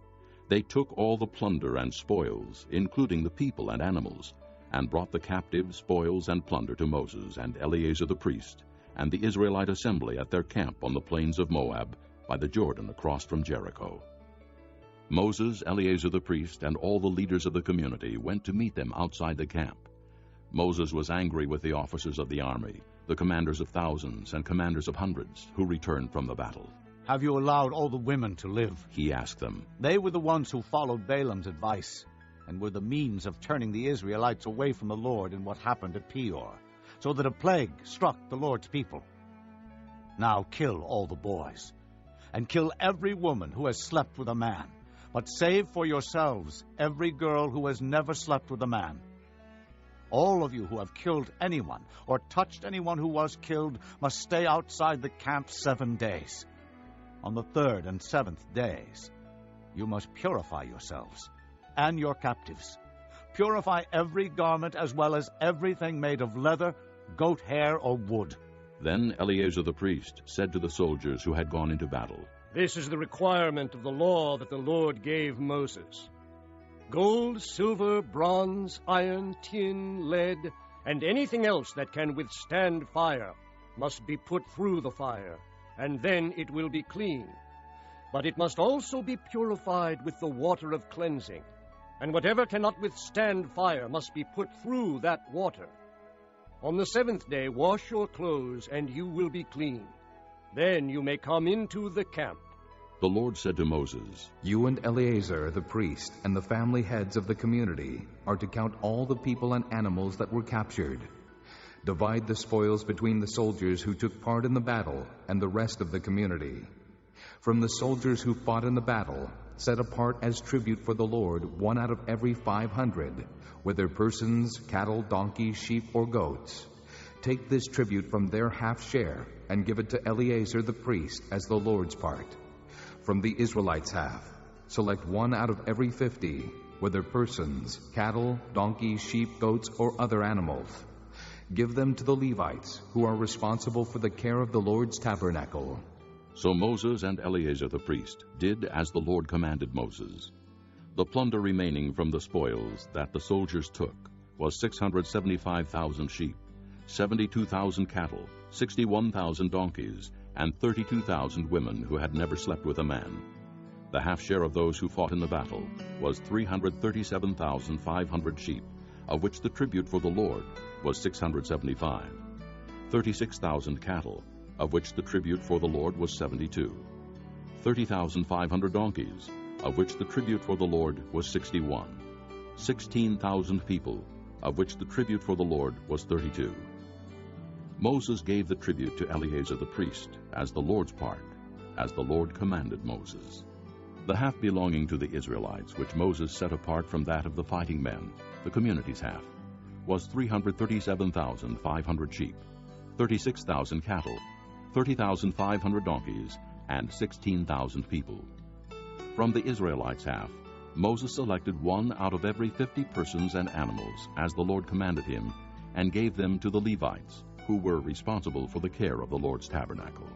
They took all the plunder and spoils, including the people and animals, and brought the captives, spoils, and plunder to Moses and Eleazar the priest, and the Israelite assembly at their camp on the plains of Moab, by the Jordan across from Jericho. Moses, Eleazar the priest, and all the leaders of the community went to meet them outside the camp. Moses was angry with the officers of the army, the commanders of thousands and commanders of hundreds, who returned from the battle. "Have you allowed all the women to live?" he asked them. They were the ones who followed Balaam's advice, and were the means of turning the Israelites away from the Lord in what happened at Peor, so that a plague struck the Lord's people. Now kill all the boys, and kill every woman who has slept with a man, but save for yourselves every girl who has never slept with a man. All of you who have killed anyone or touched anyone who was killed must stay outside the camp 7 days. On the 3rd and 7th days, you must purify yourselves and your captives. Purify every garment as well as everything made of leather, goat hair, or wood." Then Eleazar the priest said to the soldiers who had gone into battle, "This is the requirement of the law that the Lord gave Moses. Gold, silver, bronze, iron, tin, lead, and anything else that can withstand fire must be put through the fire, and then it will be clean. But it must also be purified with the water of cleansing, and whatever cannot withstand fire must be put through that water. On the 7th day wash your clothes, and you will be clean. Then you may come into the camp." The Lord said to Moses, "You and Eleazar the priest and the family heads of the community are to count all the people and animals that were captured. Divide the spoils between the soldiers who took part in the battle and the rest of the community. From the soldiers who fought in the battle, set apart as tribute for the Lord 1 out of every 500, whether persons, cattle, donkeys, sheep, or goats. Take this tribute from their half share and give it to Eleazar the priest as the Lord's part. From the Israelites' half, select 1 out of every 50, whether persons, cattle, donkeys, sheep, goats, or other animals. Give them to the Levites, who are responsible for the care of the Lord's tabernacle." So Moses and Eleazar the priest did as the Lord commanded Moses. The plunder remaining from the spoils that the soldiers took was 675,000 sheep, 72,000 cattle, 61,000 donkeys, and 32,000 women who had never slept with a man. The half-share of those who fought in the battle was 337,500 sheep, of which the tribute for the Lord was 675, 36,000 cattle, of which the tribute for the Lord was 72, 30,500 donkeys, of which the tribute for the Lord was 61, 16,000 people, of which the tribute for the Lord was 32. Moses gave the tribute to Eleazar the priest as the Lord's part, as the Lord commanded Moses. The half belonging to the Israelites, which Moses set apart from that of the fighting men, the community's half, was 337,500 sheep, 36,000 cattle, 30,500 donkeys, and 16,000 people. From the Israelites' half, Moses selected one out of every 50 persons and animals, as the Lord commanded him, and gave them to the Levites, who were responsible for the care of the Lord's tabernacle.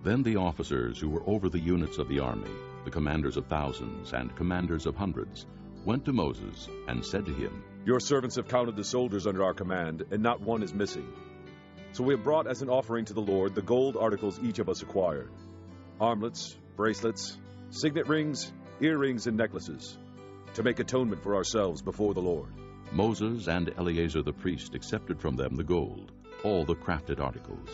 Then the officers who were over the units of the army, the commanders of thousands and commanders of hundreds, went to Moses and said to him, Your servants have counted the soldiers under our command, and not one is missing. So we have brought as an offering to the Lord the gold articles each of us acquired: armlets, bracelets, signet rings, earrings, and necklaces, to make atonement for ourselves before the Lord. Moses and Eleazar the priest accepted from them the gold, all the crafted articles.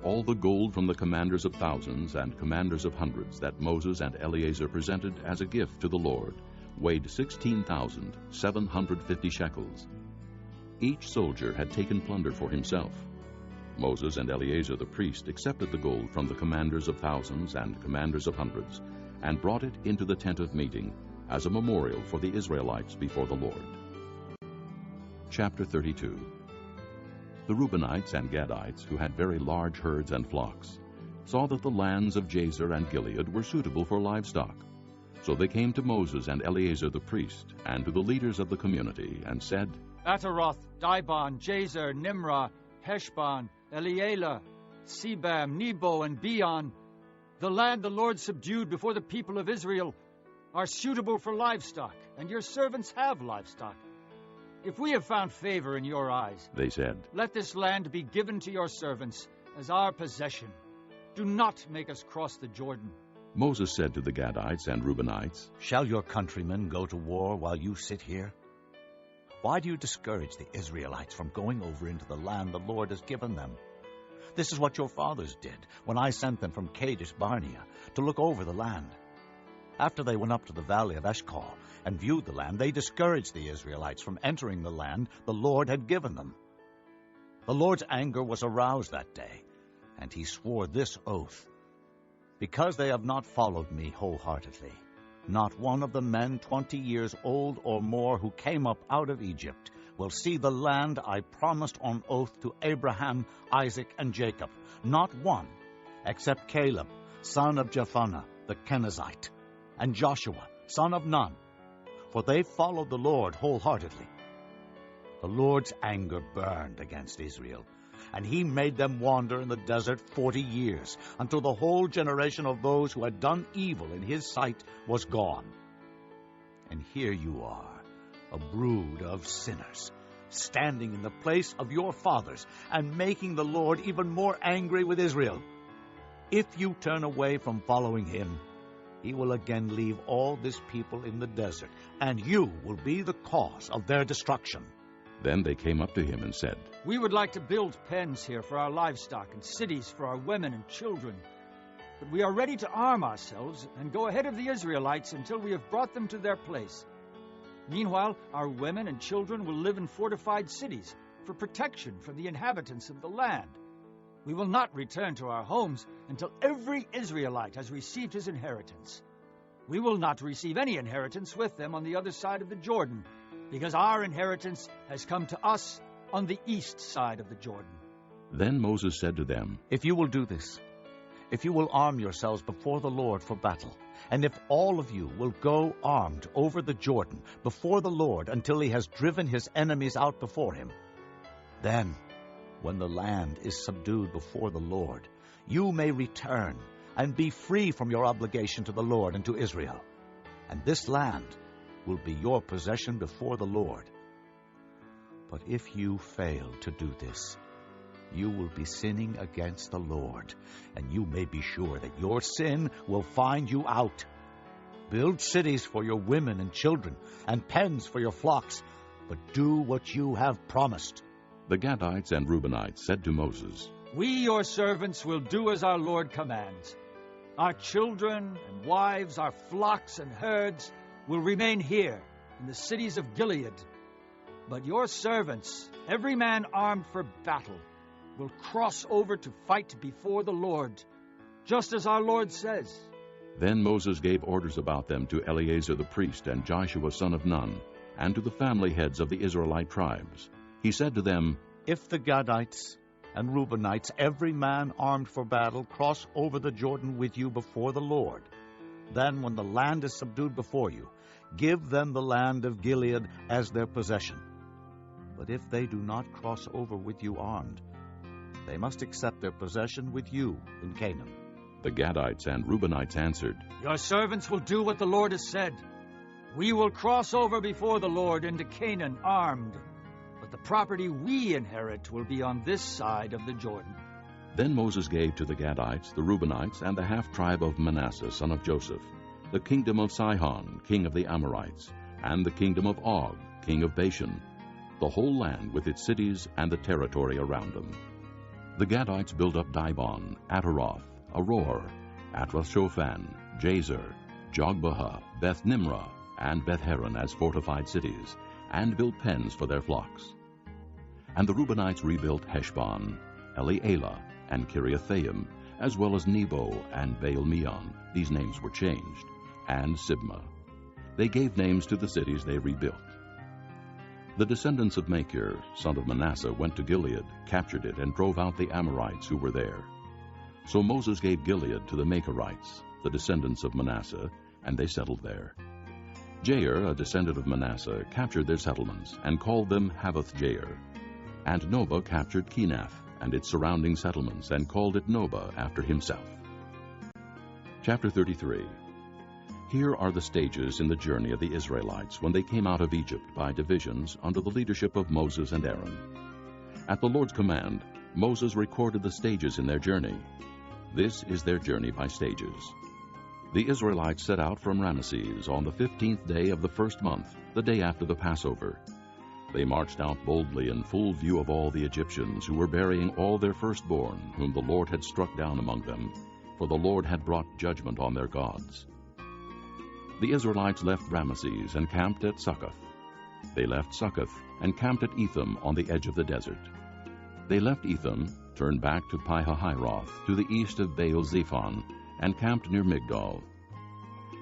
All the gold from the commanders of thousands and commanders of hundreds that Moses and Eleazar presented as a gift to the Lord weighed 16,750 shekels. Each soldier had taken plunder for himself. Moses and Eleazar the priest accepted the gold from the commanders of thousands and commanders of hundreds, and brought it into the tent of meeting as a memorial for the Israelites before the Lord. Chapter 32. The Reubenites and Gadites, who had very large herds and flocks, saw that the lands of Jazer and Gilead were suitable for livestock. So they came to Moses and Eleazar the priest, and to the leaders of the community, and said, Ataroth, Dibon, Jazer, Nimrah, Heshbon, Elealeh, Sebam, Nebo, and Beon, the land the Lord subdued before the people of Israel, are suitable for livestock, and your servants have livestock. If we have found favor in your eyes, they said, let this land be given to your servants as our possession. Do not make us cross the Jordan. Moses said to the Gadites and Reubenites, Shall your countrymen go to war while you sit here? Why do you discourage the Israelites from going over into the land the Lord has given them? This is what your fathers did when I sent them from Kadesh Barnea to look over the land. After they went up to the valley of Eshcol and viewed the land, they discouraged the Israelites from entering the land the Lord had given them. The Lord's anger was aroused that day, and he swore this oath: Because they have not followed me wholeheartedly, not one of the men 20 years old or more who came up out of Egypt will see the land I promised on oath to Abraham, Isaac, and Jacob, not one, except Caleb, son of Jephunneh the Kenizzite, and Joshua, son of Nun, for they followed the Lord wholeheartedly. The Lord's anger burned against Israel, and he made them wander in the desert 40 years, until the whole generation of those who had done evil in his sight was gone. And here you are, a brood of sinners, standing in the place of your fathers, and making the Lord even more angry with Israel. If you turn away from following him, he will again leave all this people in the desert, and you will be the cause of their destruction. Then they came up to him and said, We would like to build pens here for our livestock and cities for our women and children. But we are ready to arm ourselves and go ahead of the Israelites until we have brought them to their place. Meanwhile, our women and children will live in fortified cities for protection from the inhabitants of the land. We will not return to our homes until every Israelite has received his inheritance. We will not receive any inheritance with them on the other side of the Jordan, because our inheritance has come to us on the east side of the Jordan. Then Moses said to them, If you will do this, if you will arm yourselves before the Lord for battle, and if all of you will go armed over the Jordan before the Lord until he has driven his enemies out before him, then, when the land is subdued before the Lord, you may return and be free from your obligation to the Lord and to Israel. and this land will be your possession before the Lord. But if you fail to do this, you will be sinning against the Lord, and you may be sure that your sin will find you out. Build cities for your women and children, and pens for your flocks, but do what you have promised." The Gadites and Reubenites said to Moses, "We, your servants, will do as our Lord commands. Our children and wives, our flocks and herds will remain here in the cities of Gilead. But your servants, every man armed for battle, will cross over to fight before the Lord, just as our Lord says." Then Moses gave orders about them to Eleazar the priest and Joshua son of Nun, and to the family heads of the Israelite tribes. He said to them, "If the Gadites and Reubenites, every man armed for battle, cross over the Jordan with you before the Lord, then when the land is subdued before you, give them the land of Gilead as their possession. But if they do not cross over with you armed, they must accept their possession with you in Canaan." The Gadites and Reubenites answered, "Your servants will do what the Lord has said. We will cross over before the Lord into Canaan armed, but the property we inherit will be on this side of the Jordan." Then Moses gave to the Gadites, the Reubenites, and the half-tribe of Manasseh, son of Joseph, the kingdom of Sihon, king of the Amorites, and the kingdom of Og, king of Bashan, the whole land with its cities and the territory around them. The Gadites built up Dibon, Ataroth, Aroer, Atrath-Shophan, Jazer, Jogbehah, Beth-Nimrah, and Beth-Haran as fortified cities, and built pens for their flocks. And the Reubenites rebuilt Heshbon, Elealeh, and Kiriathaim, as well as Nebo and Baal-Meon. These names were changed, and Sibmah. They gave names to the cities they rebuilt. The descendants of Machir, son of Manasseh, went to Gilead, captured it, and drove out the Amorites who were there. So Moses gave Gilead to the Machirites, the descendants of Manasseh, and they settled there. Jair, a descendant of Manasseh, captured their settlements, and called them Havoth-Jair. And Nobah captured Kenath and its surrounding settlements, and called it Nobah after himself. Chapter 33. Here are the stages in the journey of the Israelites when they came out of Egypt by divisions under the leadership of Moses and Aaron. At the Lord's command, Moses recorded the stages in their journey. This is their journey by stages. The Israelites set out from Ramesses on the 15th day of the first month, the day after the Passover. They marched out boldly in full view of all the Egyptians, who were burying all their firstborn, whom the Lord had struck down among them, for the Lord had brought judgment on their gods. The Israelites left Ramesses and camped at Succoth. They left Succoth and camped at Etham on the edge of the desert. They left Etham, turned back to Pi-hahiroth, to the east of Baal-Zephon, and camped near Migdol.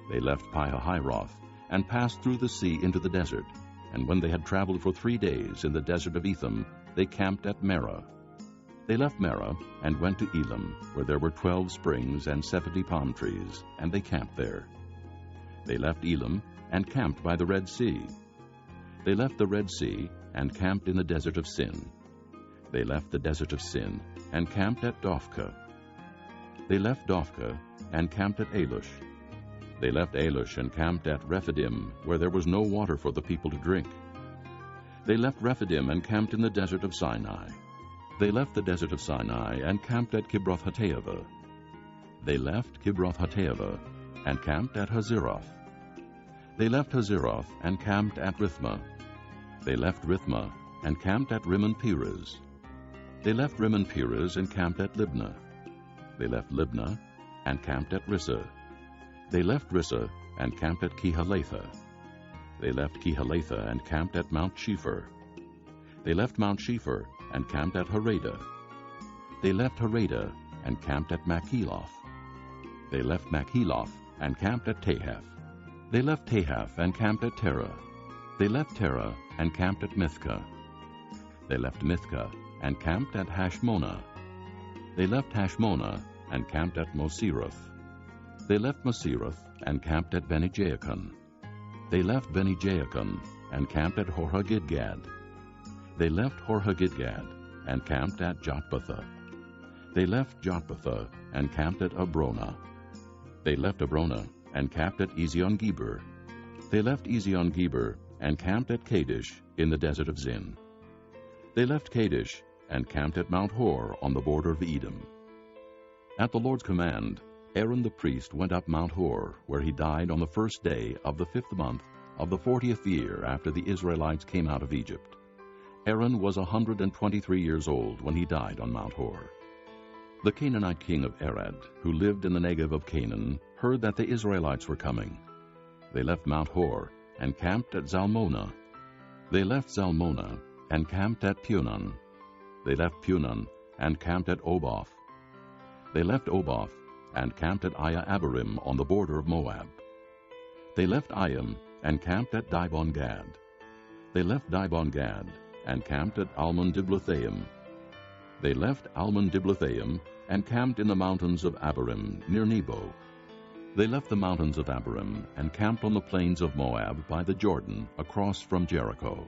They left Pi-hahiroth and passed through the sea into the desert, and when they had traveled for 3 days in the desert of Etham, they camped at Merah. They left Merah and went to Elim, where there were 12 springs and 70 palm trees, and they camped there. They left Elim and camped by the Red Sea. They left the Red Sea and camped in the desert of Sin. They left the desert of Sin and camped at Dophkah. They left Dophkah and camped at Alush. They left Alush and camped at Rephidim, where there was no water for the people to drink. They left Rephidim and camped in the desert of Sinai. They left the desert of Sinai and camped at Kibroth-Hattaavah. They left Kibroth-Hattaavah and camped at Hazeroth. They left Hazeroth and camped at Rithmah. They left Rithmah and camped at Rimmon-Perez. They left Rimmon-Perez and camped at Libnah. They left Libnah and camped at Rissah. They left Rissah and camped at Kehalatha. They left Kehalatha and camped at Mount Shepher. They left Mount Shepher and camped at Harada. They left Harada and camped at Makheloth. They left Makheloth and camped at Tahath. They left Tahath and camped at Terah. They left Terah and camped at Mithkah. They left Mithkah and camped at Hashmonah. They left Hashmonah and camped at Moseroth. They left Moseroth and camped at Beni-Jaakon. They left Beni-Jaakon and camped at Horhagidgad. They left Horhagidgad and camped at Jotbathah. They left Jotbathah and camped at Abrona. They left Abrona and camped at Ezion-Geber. They left Ezion-Geber and camped at Kadesh in the desert of Zin. They left Kadesh and camped at Mount Hor on the border of Edom. At the Lord's command, Aaron the priest went up Mount Hor, where he died on the first day of the 5th month of the 40th year after the Israelites came out of Egypt. Aaron was 123 years old when he died on Mount Hor. The Canaanite king of Arad, who lived in the Negev of Canaan, heard that the Israelites were coming. They left Mount Hor and camped at Zalmonah. They left Zalmonah and camped at Punon. They left Punon and camped at Oboth. They left Oboth and camped at Iya-Abarim on the border of Moab. They left Ayim and camped at Dibon-Gad. They left Dibon-Gad and camped at Almon-Diblathaim. They left Almon-Diblathaim and camped in the mountains of Abarim near Nebo. They left the mountains of Abarim and camped on the plains of Moab by the Jordan across from Jericho.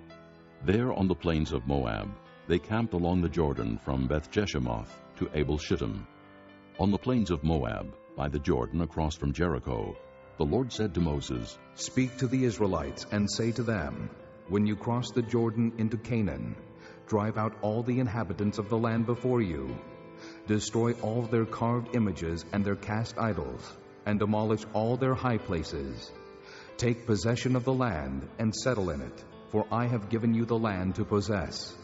There on the plains of Moab they camped along the Jordan from Beth-Jeshemoth to Abel-Shittim. On the plains of Moab by the Jordan across from Jericho, the Lord said to Moses, "Speak to the Israelites and say to them, when you cross the Jordan into Canaan, drive out all the inhabitants of the land before you. Destroy all their carved images and their cast idols, and demolish all their high places. Take possession of the land and settle in it, for I have given you the land to possess.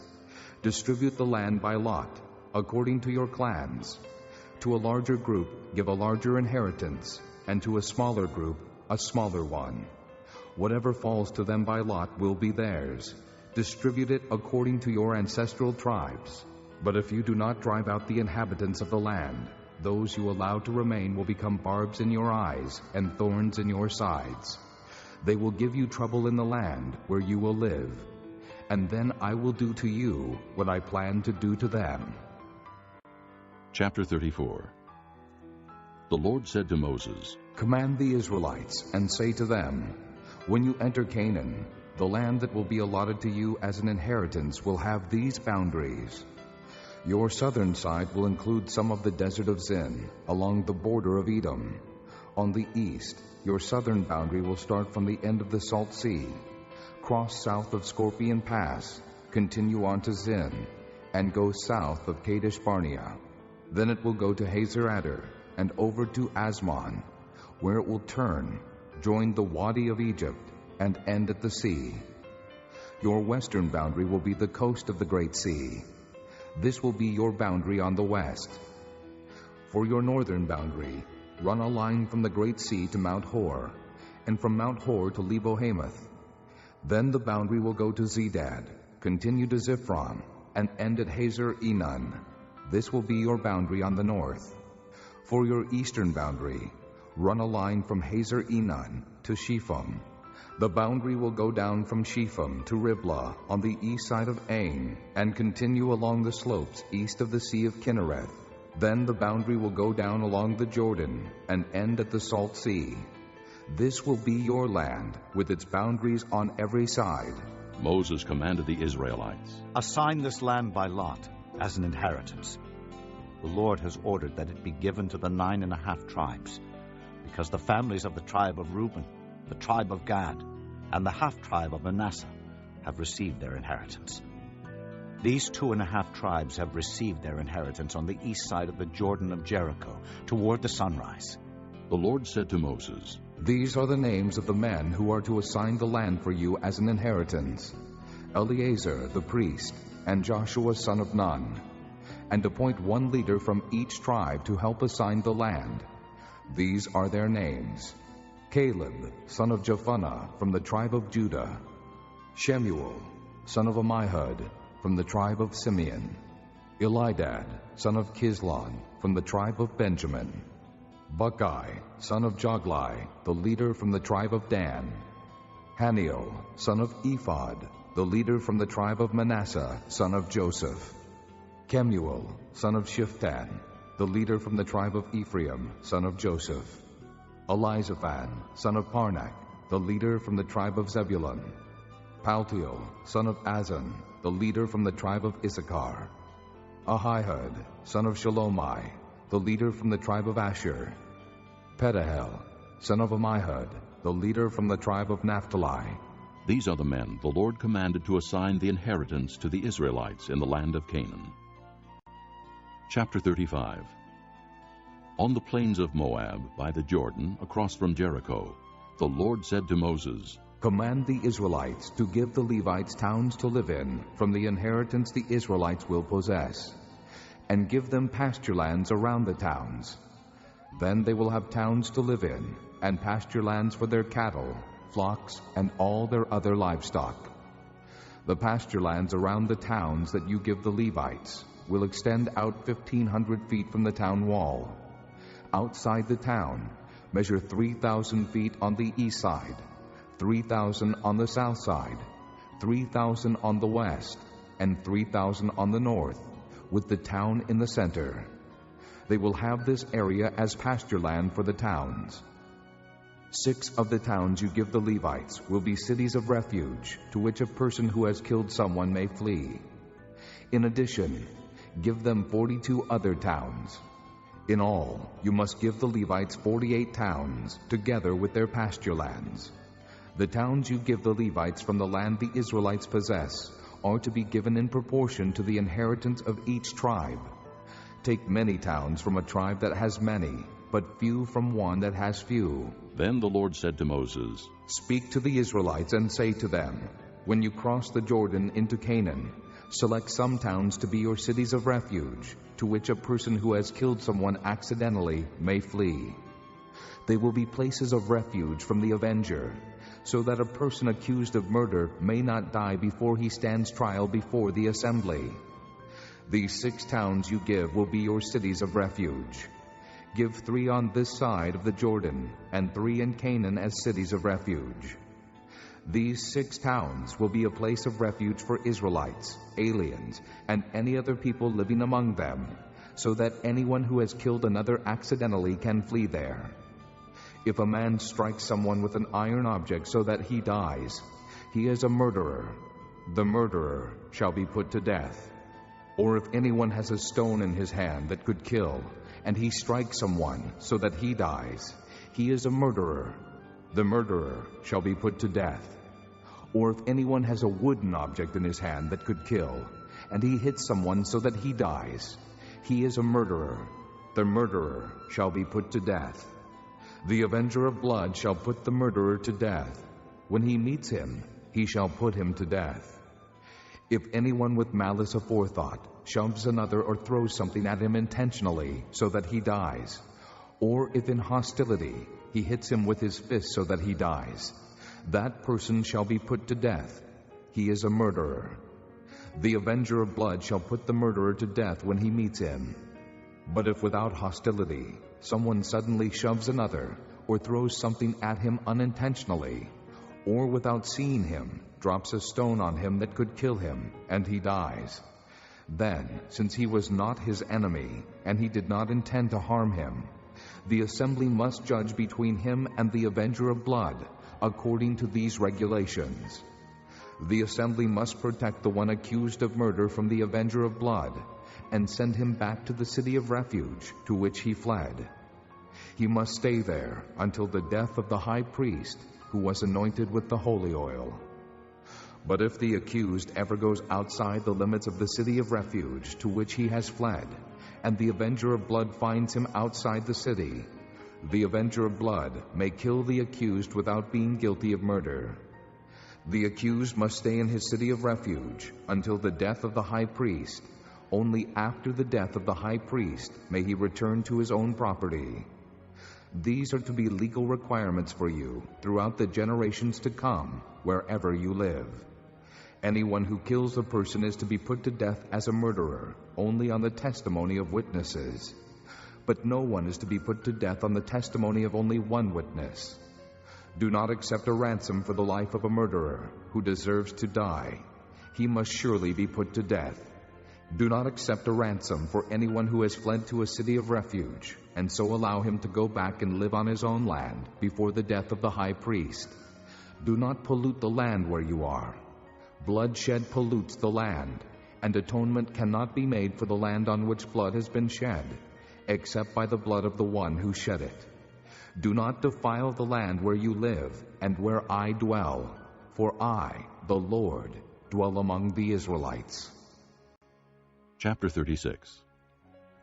Distribute the land by lot, according to your clans. To a larger group give a larger inheritance, and to a smaller group a smaller one. Whatever falls to them by lot will be theirs. Distribute it according to your ancestral tribes. But if you do not drive out the inhabitants of the land, those you allow to remain will become barbs in your eyes and thorns in your sides. They will give you trouble in the land where you will live, and then I will do to you what I plan to do to them." Chapter 34. The Lord said to Moses, "Command the Israelites and say to them, when you enter Canaan, the land that will be allotted to you as an inheritance will have these boundaries. Your southern side will include some of the desert of Zin, along the border of Edom. On the east, your southern boundary will start from the end of the Salt Sea, cross south of Scorpion Pass, continue on to Zin, and go south of Kadesh Barnea. Then it will go to Hazer Adar and over to Asmon, where it will turn, join the Wadi of Egypt, and end at the sea. Your western boundary will be the coast of the Great Sea. This will be your boundary on the west. For your northern boundary, run a line from the Great Sea to Mount Hor, and from Mount Hor to Lebo-Hamath. Then the boundary will go to Zedad, continue to Ziphron, and end at Hazer Enon. This will be your boundary on the north. For your eastern boundary, run a line from Hazer Enon to Shepham. The boundary will go down from Shepham to Riblah on the east side of Ain, and continue along the slopes east of the Sea of Kinnereth. Then the boundary will go down along the Jordan and end at the Salt Sea. This will be your land, with its boundaries on every side." Moses commanded the Israelites, "Assign this land by lot as an inheritance. The Lord has ordered that it be given to the 9.5 tribes, because the families of the tribe of Reuben, the tribe of Gad, and the half-tribe of Manasseh have received their inheritance. These 2.5 tribes have received their inheritance on the east side of the Jordan of Jericho, toward the sunrise." The Lord said to Moses, "These are the names of the men who are to assign the land for you as an inheritance: Eleazar the priest, and Joshua son of Nun. And appoint one leader from each tribe to help assign the land. These are their names: Caleb, son of Jephunneh, from the tribe of Judah; Shemuel, son of Ammihud, from the tribe of Simeon; Elidad, son of Kislon, from the tribe of Benjamin; Buckai, son of Joglai, the leader from the tribe of Dan; Haniel, son of Ephod, the leader from the tribe of Manasseh, son of Joseph; Kemuel, son of Shiftan, the leader from the tribe of Ephraim, son of Joseph; Elizaphan, son of Parnak, the leader from the tribe of Zebulun; Paltiel, son of Azan, the leader from the tribe of Issachar; Ahihud, son of Shalomai, the leader from the tribe of Asher; Pedahel, son of Ammihud, the leader from the tribe of Naphtali. These are the men the Lord commanded to assign the inheritance to the Israelites in the land of Canaan. Chapter 35. On the plains of Moab, by the Jordan, across from Jericho, the Lord said to Moses, Command the Israelites to give the Levites towns to live in from the inheritance the Israelites will possess, and give them pasture lands around the towns. Then they will have towns to live in, and pasture lands for their cattle, flocks, and all their other livestock. The pasture lands around the towns that you give the Levites will extend out 1,500 feet from the town wall. Outside the town, measure 3,000 feet on the east side, 3,000 on the south side, 3,000 on the west, and 3,000 on the north, with the town in the center. They will have this area as pasture land for the towns. 6 of the towns you give the Levites will be cities of refuge, to which a person who has killed someone may flee. In addition, give them 42 other towns. In all, you must give the Levites 48 towns, together with their pasture lands. The towns you give the Levites from the land the Israelites possess are to be given in proportion to the inheritance of each tribe. Take many towns from a tribe that has many, but few from one that has few. Then the Lord said to Moses, Speak to the Israelites and say to them, When you cross the Jordan into Canaan, select some towns to be your cities of refuge, to which a person who has killed someone accidentally may flee. They will be places of refuge from the avenger, so that a person accused of murder may not die before he stands trial before the assembly. These 6 towns you give will be your cities of refuge. Give 3 on this side of the Jordan, and 3 in Canaan as cities of refuge. These 6 towns will be a place of refuge for Israelites, aliens, and any other people living among them, so that anyone who has killed another accidentally can flee there. If a man strikes someone with an iron object so that he dies, he is a murderer. The murderer shall be put to death. Or if anyone has a stone in his hand that could kill, and he strikes someone so that he dies, he is a murderer. The murderer shall be put to death. Or if anyone has a wooden object in his hand that could kill, and he hits someone so that he dies, he is a murderer. The murderer shall be put to death. The avenger of blood shall put the murderer to death. When he meets him, he shall put him to death. If anyone with malice aforethought shoves another or throws something at him intentionally so that he dies, or if in hostility he hits him with his fist so that he dies, that person shall be put to death. He is a murderer. The avenger of blood shall put the murderer to death when he meets him. But if without hostility someone suddenly shoves another or throws something at him unintentionally, or without seeing him drops a stone on him that could kill him, and he dies, then, since he was not his enemy and he did not intend to harm him, the assembly must judge between him and the avenger of blood according to these regulations. The assembly must protect the one accused of murder from the avenger of blood and send him back to the city of refuge to which he fled. He must stay there until the death of the high priest who was anointed with the holy oil. But if the accused ever goes outside the limits of the city of refuge to which he has fled, and the avenger of blood finds him outside the city, the avenger of blood may kill the accused without being guilty of murder. The accused must stay in his city of refuge until the death of the high priest. Only after the death of the high priest may he return to his own property. These are to be legal requirements for you throughout the generations to come, wherever you live. Anyone who kills a person is to be put to death as a murderer, only on the testimony of witnesses. But no one is to be put to death on the testimony of only one witness. Do not accept a ransom for the life of a murderer who deserves to die. He must surely be put to death. Do not accept a ransom for anyone who has fled to a city of refuge, and so allow him to go back and live on his own land before the death of the high priest. Do not pollute the land where you are. Bloodshed pollutes the land, and atonement cannot be made for the land on which blood has been shed, except by the blood of the one who shed it. Do not defile the land where you live and where I dwell, for I, the Lord, dwell among the Israelites. Chapter 36.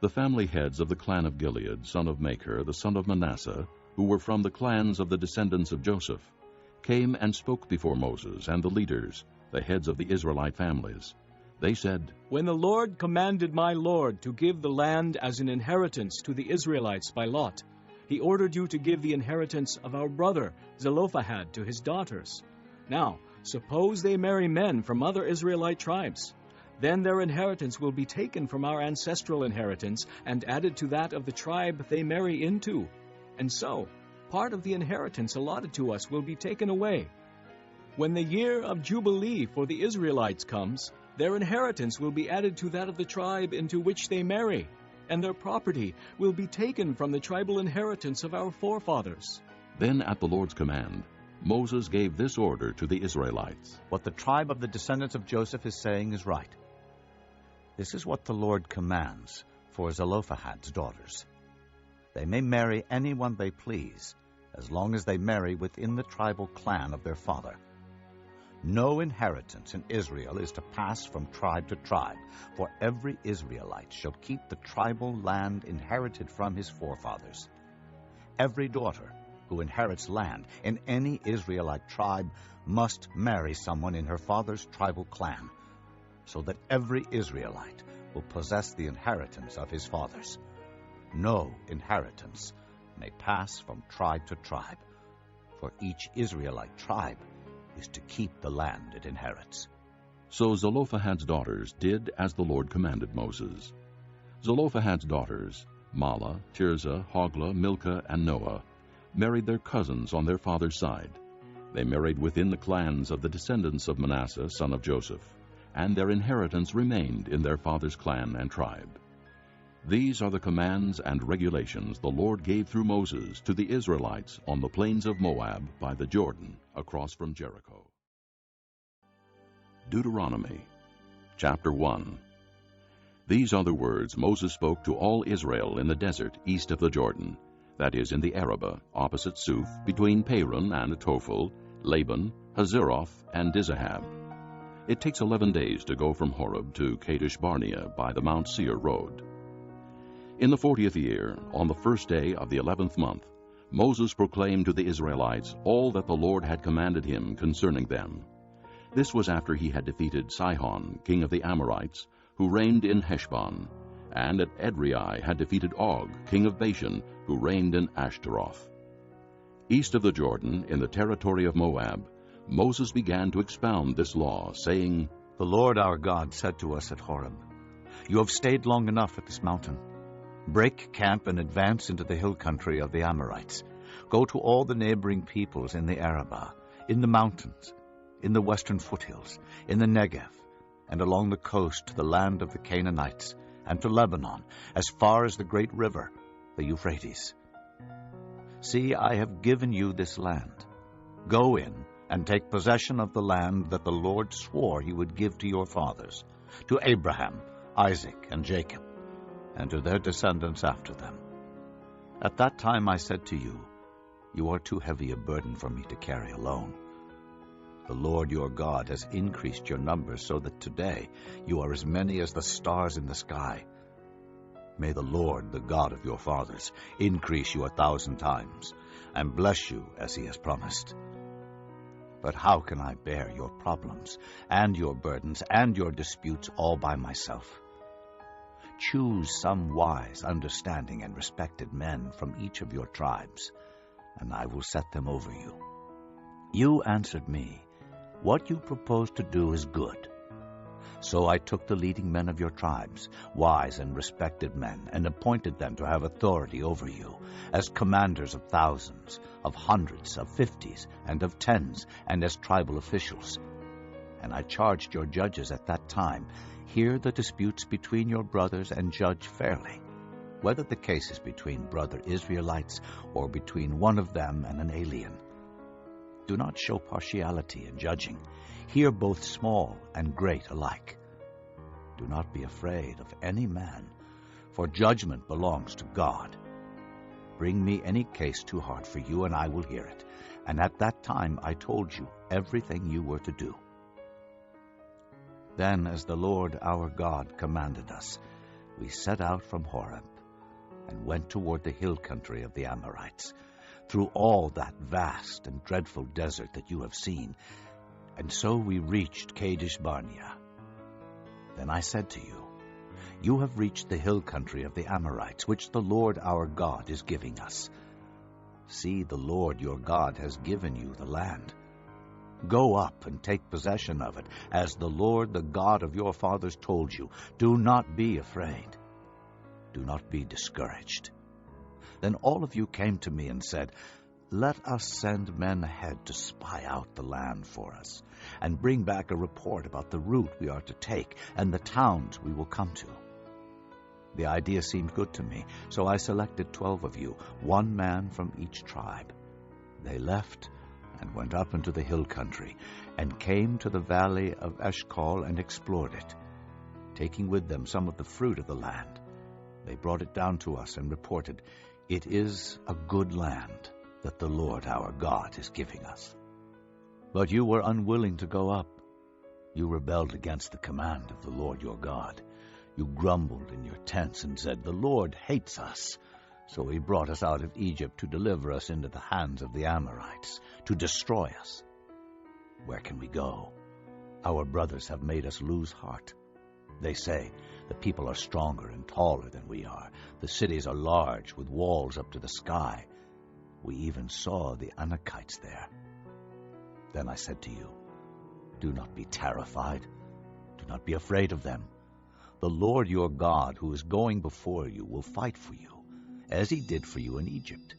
The family heads of the clan of Gilead, son of Machir, the son of Manasseh, who were from the clans of the descendants of Joseph, came and spoke before Moses and the leaders, the heads of the Israelite families. They said, When the Lord commanded my Lord to give the land as an inheritance to the Israelites by lot, he ordered you to give the inheritance of our brother Zelophehad to his daughters. Now, suppose they marry men from other Israelite tribes. Then their inheritance will be taken from our ancestral inheritance and added to that of the tribe they marry into. And so, part of the inheritance allotted to us will be taken away. When the year of Jubilee for the Israelites comes, their inheritance will be added to that of the tribe into which they marry, and their property will be taken from the tribal inheritance of our forefathers. Then at the Lord's command, Moses gave this order to the Israelites. What the tribe of the descendants of Joseph is saying is right. This is what the Lord commands for Zelophehad's daughters. They may marry anyone they please, as long as they marry within the tribal clan of their father. No inheritance in Israel is to pass from tribe to tribe, for every Israelite shall keep the tribal land inherited from his forefathers. Every daughter who inherits land in any Israelite tribe must marry someone in her father's tribal clan, so that every Israelite will possess the inheritance of his fathers. No inheritance may pass from tribe to tribe, for each Israelite tribe is to keep the land it inherits. So Zelophehad's daughters did as the Lord commanded Moses. Zelophehad's daughters, Mahlah, Tirzah, Hoglah, Milcah, and Noah, married their cousins on their father's side. They married within the clans of the descendants of Manasseh, son of Joseph, and their inheritance remained in their father's clan and tribe. These are the commands and regulations the Lord gave through Moses to the Israelites on the plains of Moab by the Jordan, across from Jericho. Deuteronomy, chapter 1. These are the words Moses spoke to all Israel in the desert east of the Jordan, that is, in the Arabah, opposite Suph, between Paran and Tophel, Laban, Hazeroth, and Dizahab. It takes 11 days to go from Horeb to Kadesh Barnea by the Mount Seir road. In the 40th year, on the first day of the 11th month, Moses proclaimed to the Israelites all that the Lord had commanded him concerning them. This was after he had defeated Sihon, king of the Amorites, who reigned in Heshbon, and at Edrei had defeated Og, king of Bashan, who reigned in Ashtaroth. East of the Jordan, in the territory of Moab, Moses began to expound this law, saying, The Lord our God said to us at Horeb, You have stayed long enough at this mountain. Break camp and advance into the hill country of the Amorites. Go to all the neighboring peoples in the Arabah, in the mountains, in the western foothills, in the Negev, and along the coast to the land of the Canaanites, and to Lebanon, as far as the great river, the Euphrates. See, I have given you this land. Go in and take possession of the land that the Lord swore he would give to your fathers, to Abraham, Isaac, and Jacob, and to their descendants after them. At that time I said to you, You are too heavy a burden for me to carry alone. The Lord your God has increased your numbers so that today you are as many as the stars in the sky. May the Lord, the God of your fathers, increase you 1,000 times, and bless you as he has promised. But how can I bear your problems, and your burdens, and your disputes all by myself? Choose some wise, understanding, and respected men from each of your tribes, and I will set them over you. You answered me, What you propose to do is good. So I took the leading men of your tribes, wise and respected men, and appointed them to have authority over you, as commanders of thousands, of hundreds, of 50s, and of 10s, and as tribal officials. And I charged your judges at that time, Hear the disputes between your brothers and judge fairly, whether the case is between brother Israelites or between one of them and an alien. Do not show partiality in judging. Hear both small and great alike. Do not be afraid of any man, for judgment belongs to God. Bring me any case too hard for you, and I will hear it. And at that time I told you everything you were to do. Then, as the Lord our God commanded us, we set out from Horeb and went toward the hill country of the Amorites, through all that vast and dreadful desert that you have seen. And so we reached Kadesh Barnea. Then I said to you, you have reached the hill country of the Amorites, which the Lord our God is giving us. See, the Lord your God has given you the land. Go up and take possession of it, as the Lord, the God of your fathers, told you. Do not be afraid. Do not be discouraged. Then all of you came to me and said, let us send men ahead to spy out the land for us, and bring back a report about the route we are to take and the towns we will come to. The idea seemed good to me, so I selected 12 of you, 1 man from each tribe. They left and went up into the hill country, and came to the valley of Eshcol and explored it, taking with them some of the fruit of the land. They brought it down to us and reported, it is a good land that the Lord our God is giving us. But you were unwilling to go up. You rebelled against the command of the Lord your God. You grumbled in your tents and said, the Lord hates us. So he brought us out of Egypt to deliver us into the hands of the Amorites, to destroy us. Where can we go? Our brothers have made us lose heart. They say, the people are stronger and taller than we are. The cities are large, with walls up to the sky. We even saw the Anakites there. Then I said to you, do not be terrified. Do not be afraid of them. The Lord your God, who is going before you, will fight for you, as he did for you in Egypt,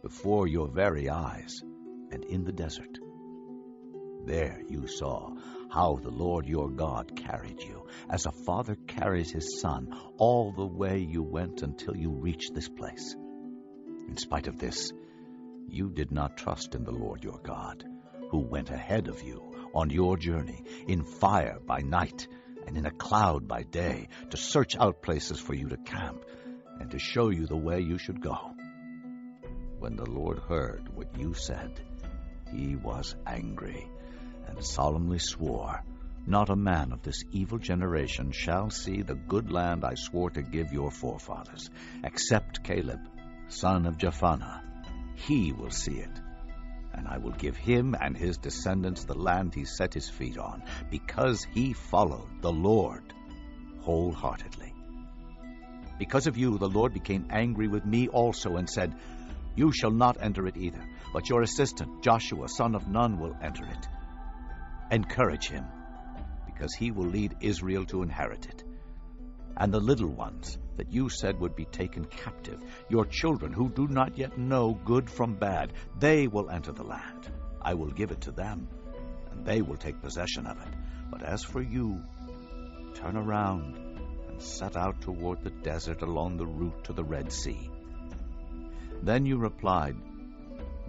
before your very eyes, and in the desert. There you saw how the Lord your God carried you, as a father carries his son, all the way you went until you reached this place. In spite of this, you did not trust in the Lord your God, who went ahead of you on your journey, in fire by night and in a cloud by day, to search out places for you to camp, and to show you the way you should go. When the Lord heard what you said, he was angry, and solemnly swore, not a man of this evil generation shall see the good land I swore to give your forefathers, except Caleb, son of Jephunneh. He will see it, and I will give him and his descendants the land he set his feet on, because he followed the Lord wholeheartedly. Because of you, the Lord became angry with me also, and said, you shall not enter it either, but your assistant, Joshua, son of Nun, will enter it. Encourage him, because he will lead Israel to inherit it. And the little ones that you said would be taken captive, your children who do not yet know good from bad, they will enter the land. I will give it to them, and they will take possession of it. But as for you, turn around and set out toward the desert along the route to the Red Sea. Then you replied,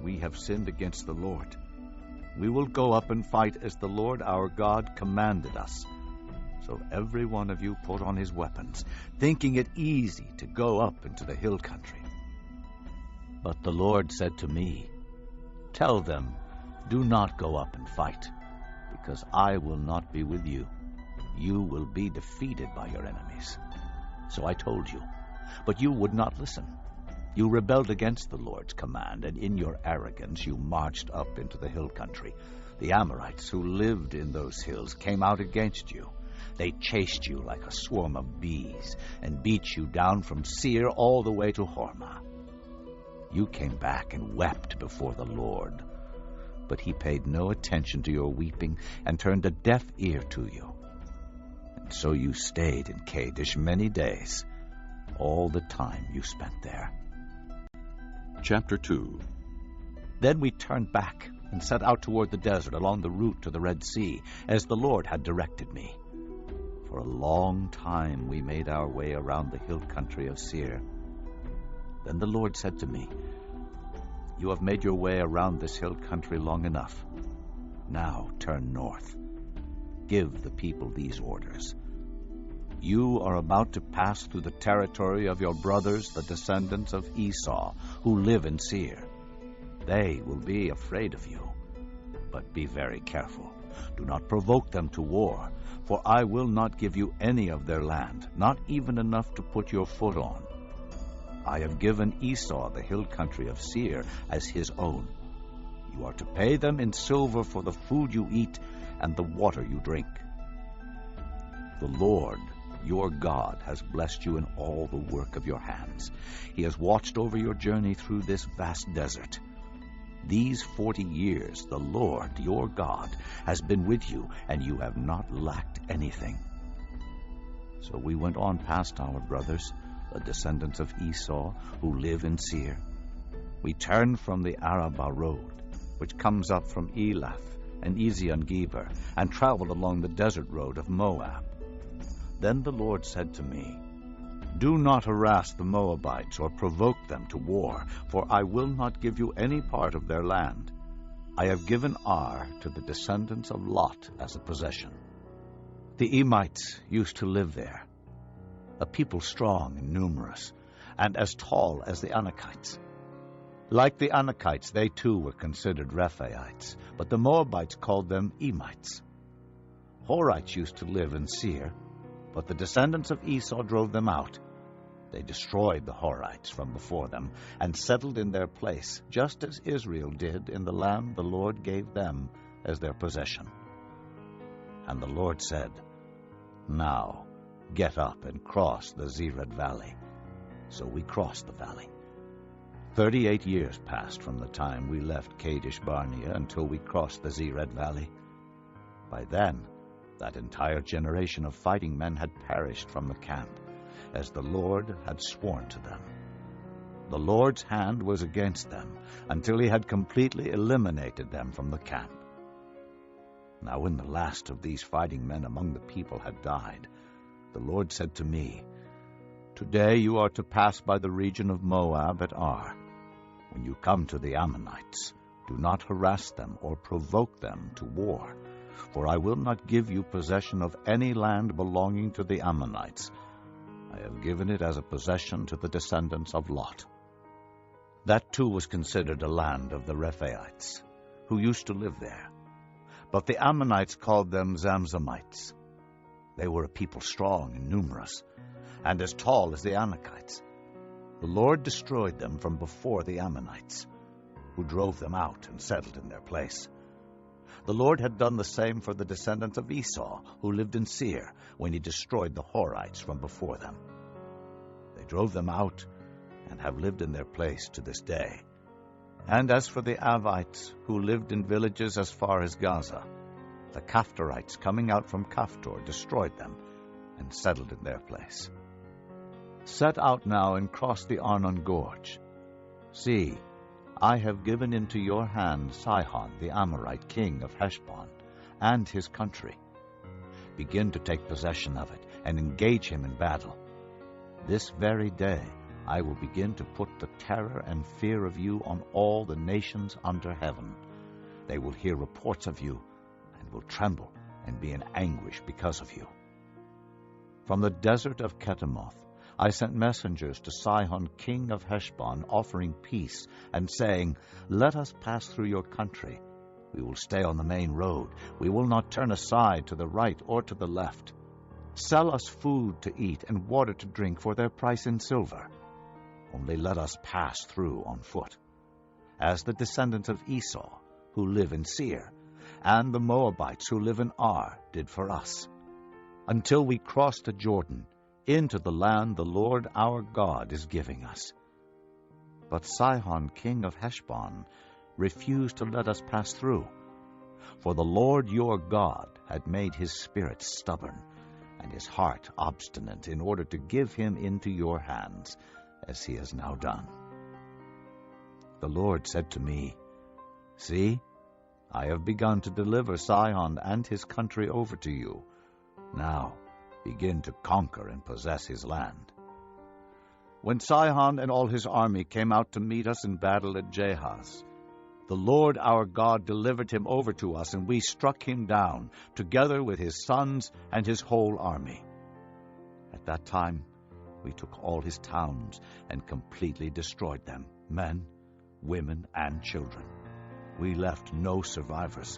we have sinned against the Lord. We will go up and fight as the Lord our God commanded us. So every one of you put on his weapons, thinking it easy to go up into the hill country. But the Lord said to me, tell them, do not go up and fight, because I will not be with you. You will be defeated by your enemies. So I told you, but you would not listen. You rebelled against the Lord's command, and in your arrogance you marched up into the hill country. The Amorites who lived in those hills came out against you. They chased you like a swarm of bees, and beat you down from Seir all the way to Hormah. You came back and wept before the Lord, but he paid no attention to your weeping and turned a deaf ear to you. And so you stayed in Kadesh many days, all the time you spent there. Chapter 2. Then we turned back and set out toward the desert along the route to the Red Sea, as the Lord had directed me. For a long time we made our way around the hill country of Seir. Then the Lord said to me, you have made your way around this hill country long enough. Now turn north. Give the people these orders. You are about to pass through the territory of your brothers, the descendants of Esau, who live in Seir. They will be afraid of you. But be very careful. Do not provoke them to war, for I will not give you any of their land, not even enough to put your foot on. I have given Esau the hill country of Seir as his own. You are to pay them in silver for the food you eat and the water you drink. The Lord, your God, has blessed you in all the work of your hands. He has watched over your journey through this vast desert. These 40 years the Lord, your God, has been with you, and you have not lacked anything. So we went on past our brothers, the descendants of Esau, who live in Seir. We turned from the Arabah road, which comes up from Elath and Ezion-Geber, and traveled along the desert road of Moab. Then the Lord said to me, Do not harass the Moabites or provoke them to war, for I will not give you any part of their land. I have given Ar to the descendants of Lot as a possession. The Emites used to live there, a people strong and numerous, and as tall as the Anakites. Like the Anakites, they too were considered Rephaites, but the Moabites called them Emites. Horites used to live in Seir, but the descendants of Esau drove them out. They destroyed the Horites from before them and settled in their place, just as Israel did in the land the Lord gave them as their possession. And the Lord said, Now get up and cross the Zered Valley. So we crossed the valley. 38 years passed from the time we left Kadesh Barnea until we crossed the Zered Valley. By then, that entire generation of fighting men had perished from the camp, as the Lord had sworn to them. The Lord's hand was against them until he had completely eliminated them from the camp. Now when the last of these fighting men among the people had died, the Lord said to me, Today you are to pass by the region of Moab at Ar. When you come to the Ammonites, do not harass them or provoke them to war, for I will not give you possession of any land belonging to the Ammonites. I have given it as a possession to the descendants of Lot. That too was considered a land of the Rephaites, who used to live there. But the Ammonites called them Zamzamites. They were a people strong and numerous, and as tall as the Anakites. The Lord destroyed them from before the Ammonites, who drove them out and settled in their place. The Lord had done the same for the descendants of Esau, who lived in Seir, when he destroyed the Horites from before them. They drove them out and have lived in their place to this day. And as for the Avites, who lived in villages as far as Gaza, the Caphtorites coming out from Caphtor destroyed them and settled in their place. Set out now and cross the Arnon Gorge. See, I have given into your hand Sihon, the Amorite king of Heshbon, and his country. Begin to take possession of it and engage him in battle. This very day I will begin to put the terror and fear of you on all the nations under heaven. They will hear reports of you and will tremble and be in anguish because of you. From the desert of Kedemoth I sent messengers to Sihon, king of Heshbon, offering peace and saying, Let us pass through your country. We will stay on the main road. We will not turn aside to the right or to the left. Sell us food to eat and water to drink for their price in silver. Only let us pass through on foot, as the descendants of Esau, who live in Seir, and the Moabites who live in Ar did for us, until we cross the Jordan into the land the Lord our God is giving us. But Sihon, king of Heshbon, refused to let us pass through, for the Lord your God had made his spirit stubborn and his heart obstinate in order to give him into your hands, as he has now done. The Lord said to me, See, I have begun to deliver Sihon and his country over to you. Now begin to conquer and possess his land. When Sihon and all his army came out to meet us in battle at Jahaz, the Lord our God delivered him over to us, and we struck him down, together with his sons and his whole army. At that time, we took all his towns and completely destroyed them, men, women, and children. We left no survivors.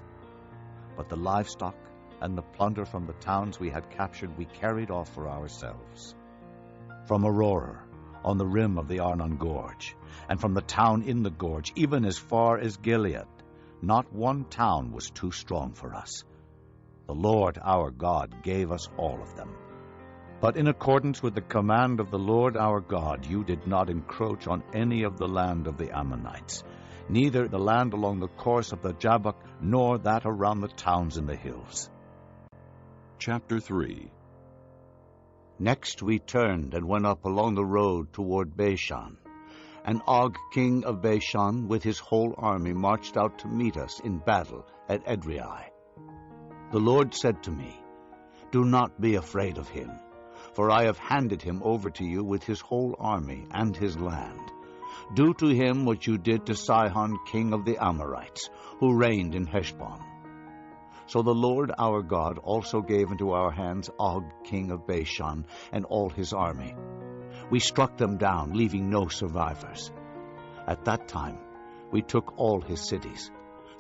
But the livestock and the plunder from the towns we had captured we carried off for ourselves. From Aurora, on the rim of the Arnon Gorge, and from the town in the gorge, even as far as Gilead, not one town was too strong for us. The Lord our God gave us all of them. But in accordance with the command of the Lord our God, you did not encroach on any of the land of the Ammonites, neither the land along the course of the Jabbok, nor that around the towns in the hills. Chapter 3. Next we turned and went up along the road toward Bashan. And Og, king of Bashan, with his whole army, marched out to meet us in battle at Edrei. The Lord said to me, "Do not be afraid of him, for I have handed him over to you with his whole army and his land. Do to him what you did to Sihon, king of the Amorites, who reigned in Heshbon." So the Lord our God also gave into our hands Og, king of Bashan, and all his army. We struck them down, leaving no survivors. At that time we took all his cities.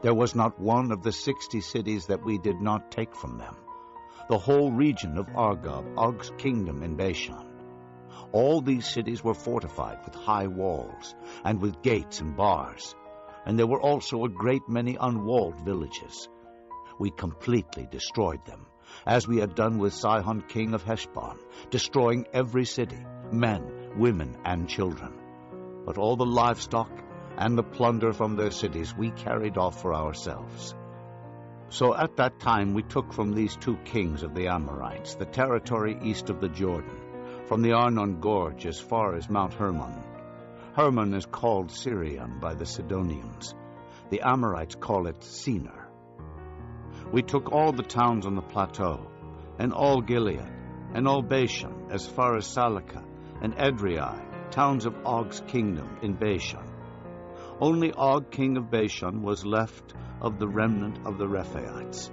There was not one of the 60 cities that we did not take from them. The whole region of Argob, Og's kingdom in Bashan. All these cities were fortified with high walls, and with gates and bars, and there were also a great many unwalled villages. We completely destroyed them, as we had done with Sihon king of Heshbon, destroying every city, men, women, and children. But all the livestock and the plunder from their cities we carried off for ourselves. So at that time we took from these 2 kings of the Amorites the territory east of the Jordan, from the Arnon Gorge as far as Mount Hermon. Hermon is called Sirion by the Sidonians. The Amorites call it Senir. We took all the towns on the plateau, and all Gilead, and all Bashan, as far as Salakah, and Edrei, towns of Og's kingdom in Bashan. Only Og, king of Bashan, was left of the remnant of the Rephaites.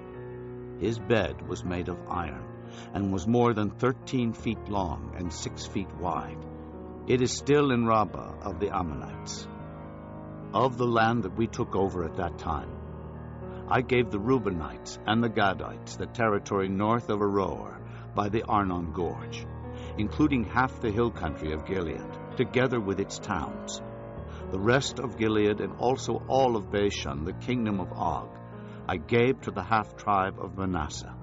His bed was made of iron, and was more than 13 feet long and 6 feet wide. It is still in Rabbah of the Ammonites. Of the land that we took over at that time, I gave the Reubenites and the Gadites the territory north of Aroer by the Arnon Gorge, including half the hill country of Gilead, together with its towns. The rest of Gilead and also all of Bashan, the kingdom of Og, I gave to the half-tribe of Manasseh.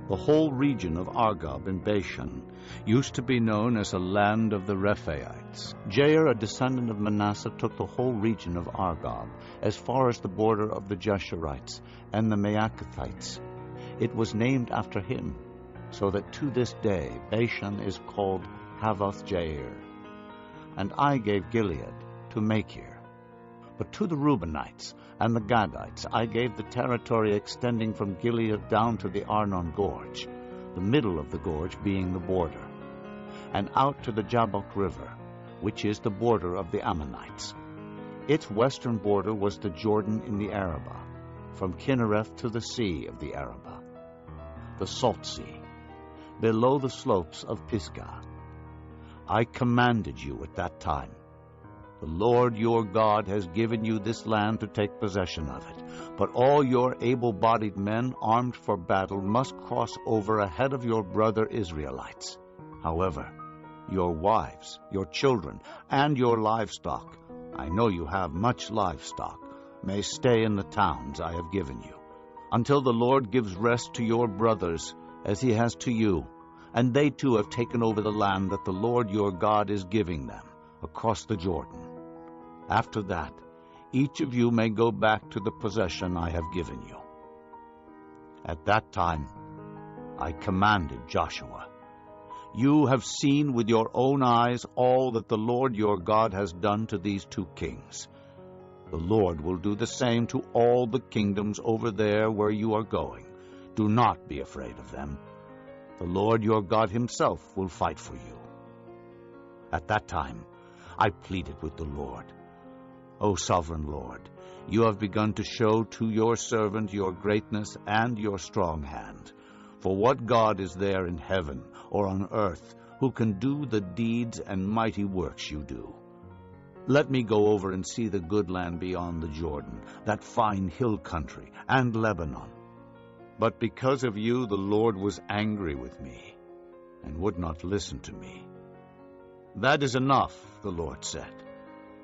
The whole region of Argob in Bashan used to be known as a land of the Rephaites. Jair, a descendant of Manasseh, took the whole region of Argob as far as the border of the Jeshurites and the Maacathites. It was named after him, so that to this day Bashan is called Havoth Jair. And I gave Gilead to Machir. But to the Reubenites and the Gadites I gave the territory extending from Gilead down to the Arnon Gorge, the middle of the gorge being the border, and out to the Jabbok River, which is the border of the Ammonites. Its western border was the Jordan in the Arabah, from Kinnereth to the sea of the Arabah, the Salt Sea, below the slopes of Pisgah. I commanded you at that time, "The Lord your God has given you this land to take possession of it, but all your able-bodied men armed for battle must cross over ahead of your brother Israelites. However, your wives, your children, and your livestock, I know you have much livestock, may stay in the towns I have given you, until the Lord gives rest to your brothers as he has to you, and they too have taken over the land that the Lord your God is giving them across the Jordan. After that, each of you may go back to the possession I have given you." At that time, I commanded Joshua, "You have seen with your own eyes all that the Lord your God has done to these 2 kings. The Lord will do the same to all the kingdoms over there where you are going. Do not be afraid of them. The Lord your God himself will fight for you." At that time, I pleaded with the Lord, "O sovereign Lord, you have begun to show to your servant your greatness and your strong hand. For what God is there in heaven or on earth who can do the deeds and mighty works you do. Let me go over and see the good land beyond the Jordan, that fine hill country, and Lebanon. But because of you the Lord was angry with me, and would not listen to me. That is enough, the Lord said.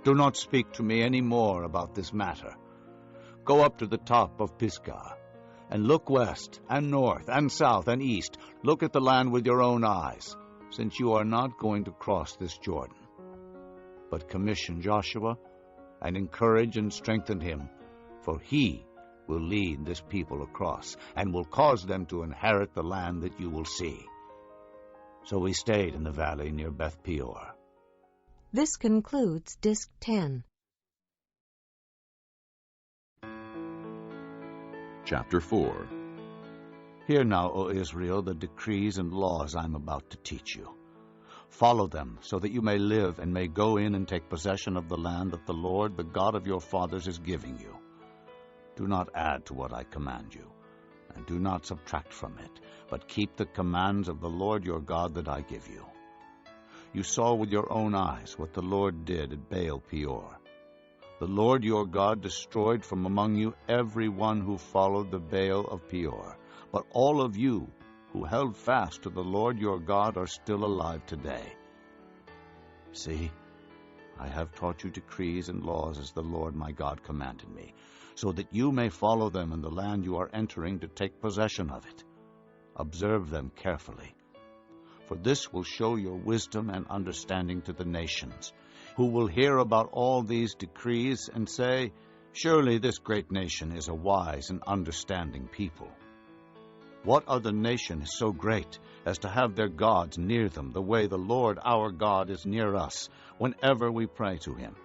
Do not speak to me any more about this matter. Go up to the top of Pisgah, and look west, and north, and south, and east. Look at the land with your own eyes, since you are not going to cross this Jordan. But commission Joshua, and encourage and strengthen him, for he will lead this people across, and will cause them to inherit the land that you will see. So we stayed in the valley near Beth Peor. This concludes Disc 10. Chapter 4. Hear now, O Israel, the decrees and laws I am about to teach you. Follow them, so that you may live and may go in and take possession of the land that the Lord, the God of your fathers, is giving you. Do not add to what I command you, and do not subtract from it, but keep the commands of the Lord your God that I give you. You saw with your own eyes what the Lord did at Baal Peor. The Lord your God destroyed from among you every one who followed the Baal of Peor. But all of you who held fast to the Lord your God are still alive today. See, I have taught you decrees and laws as the Lord my God commanded me, so that you may follow them in the land you are entering to take possession of it. Observe them carefully, for this will show your wisdom and understanding to the nations, who will hear about all these decrees and say, surely this great nation is a wise and understanding people. What other nation is so great as to have their gods near them the way the Lord our God is near us whenever we pray to him?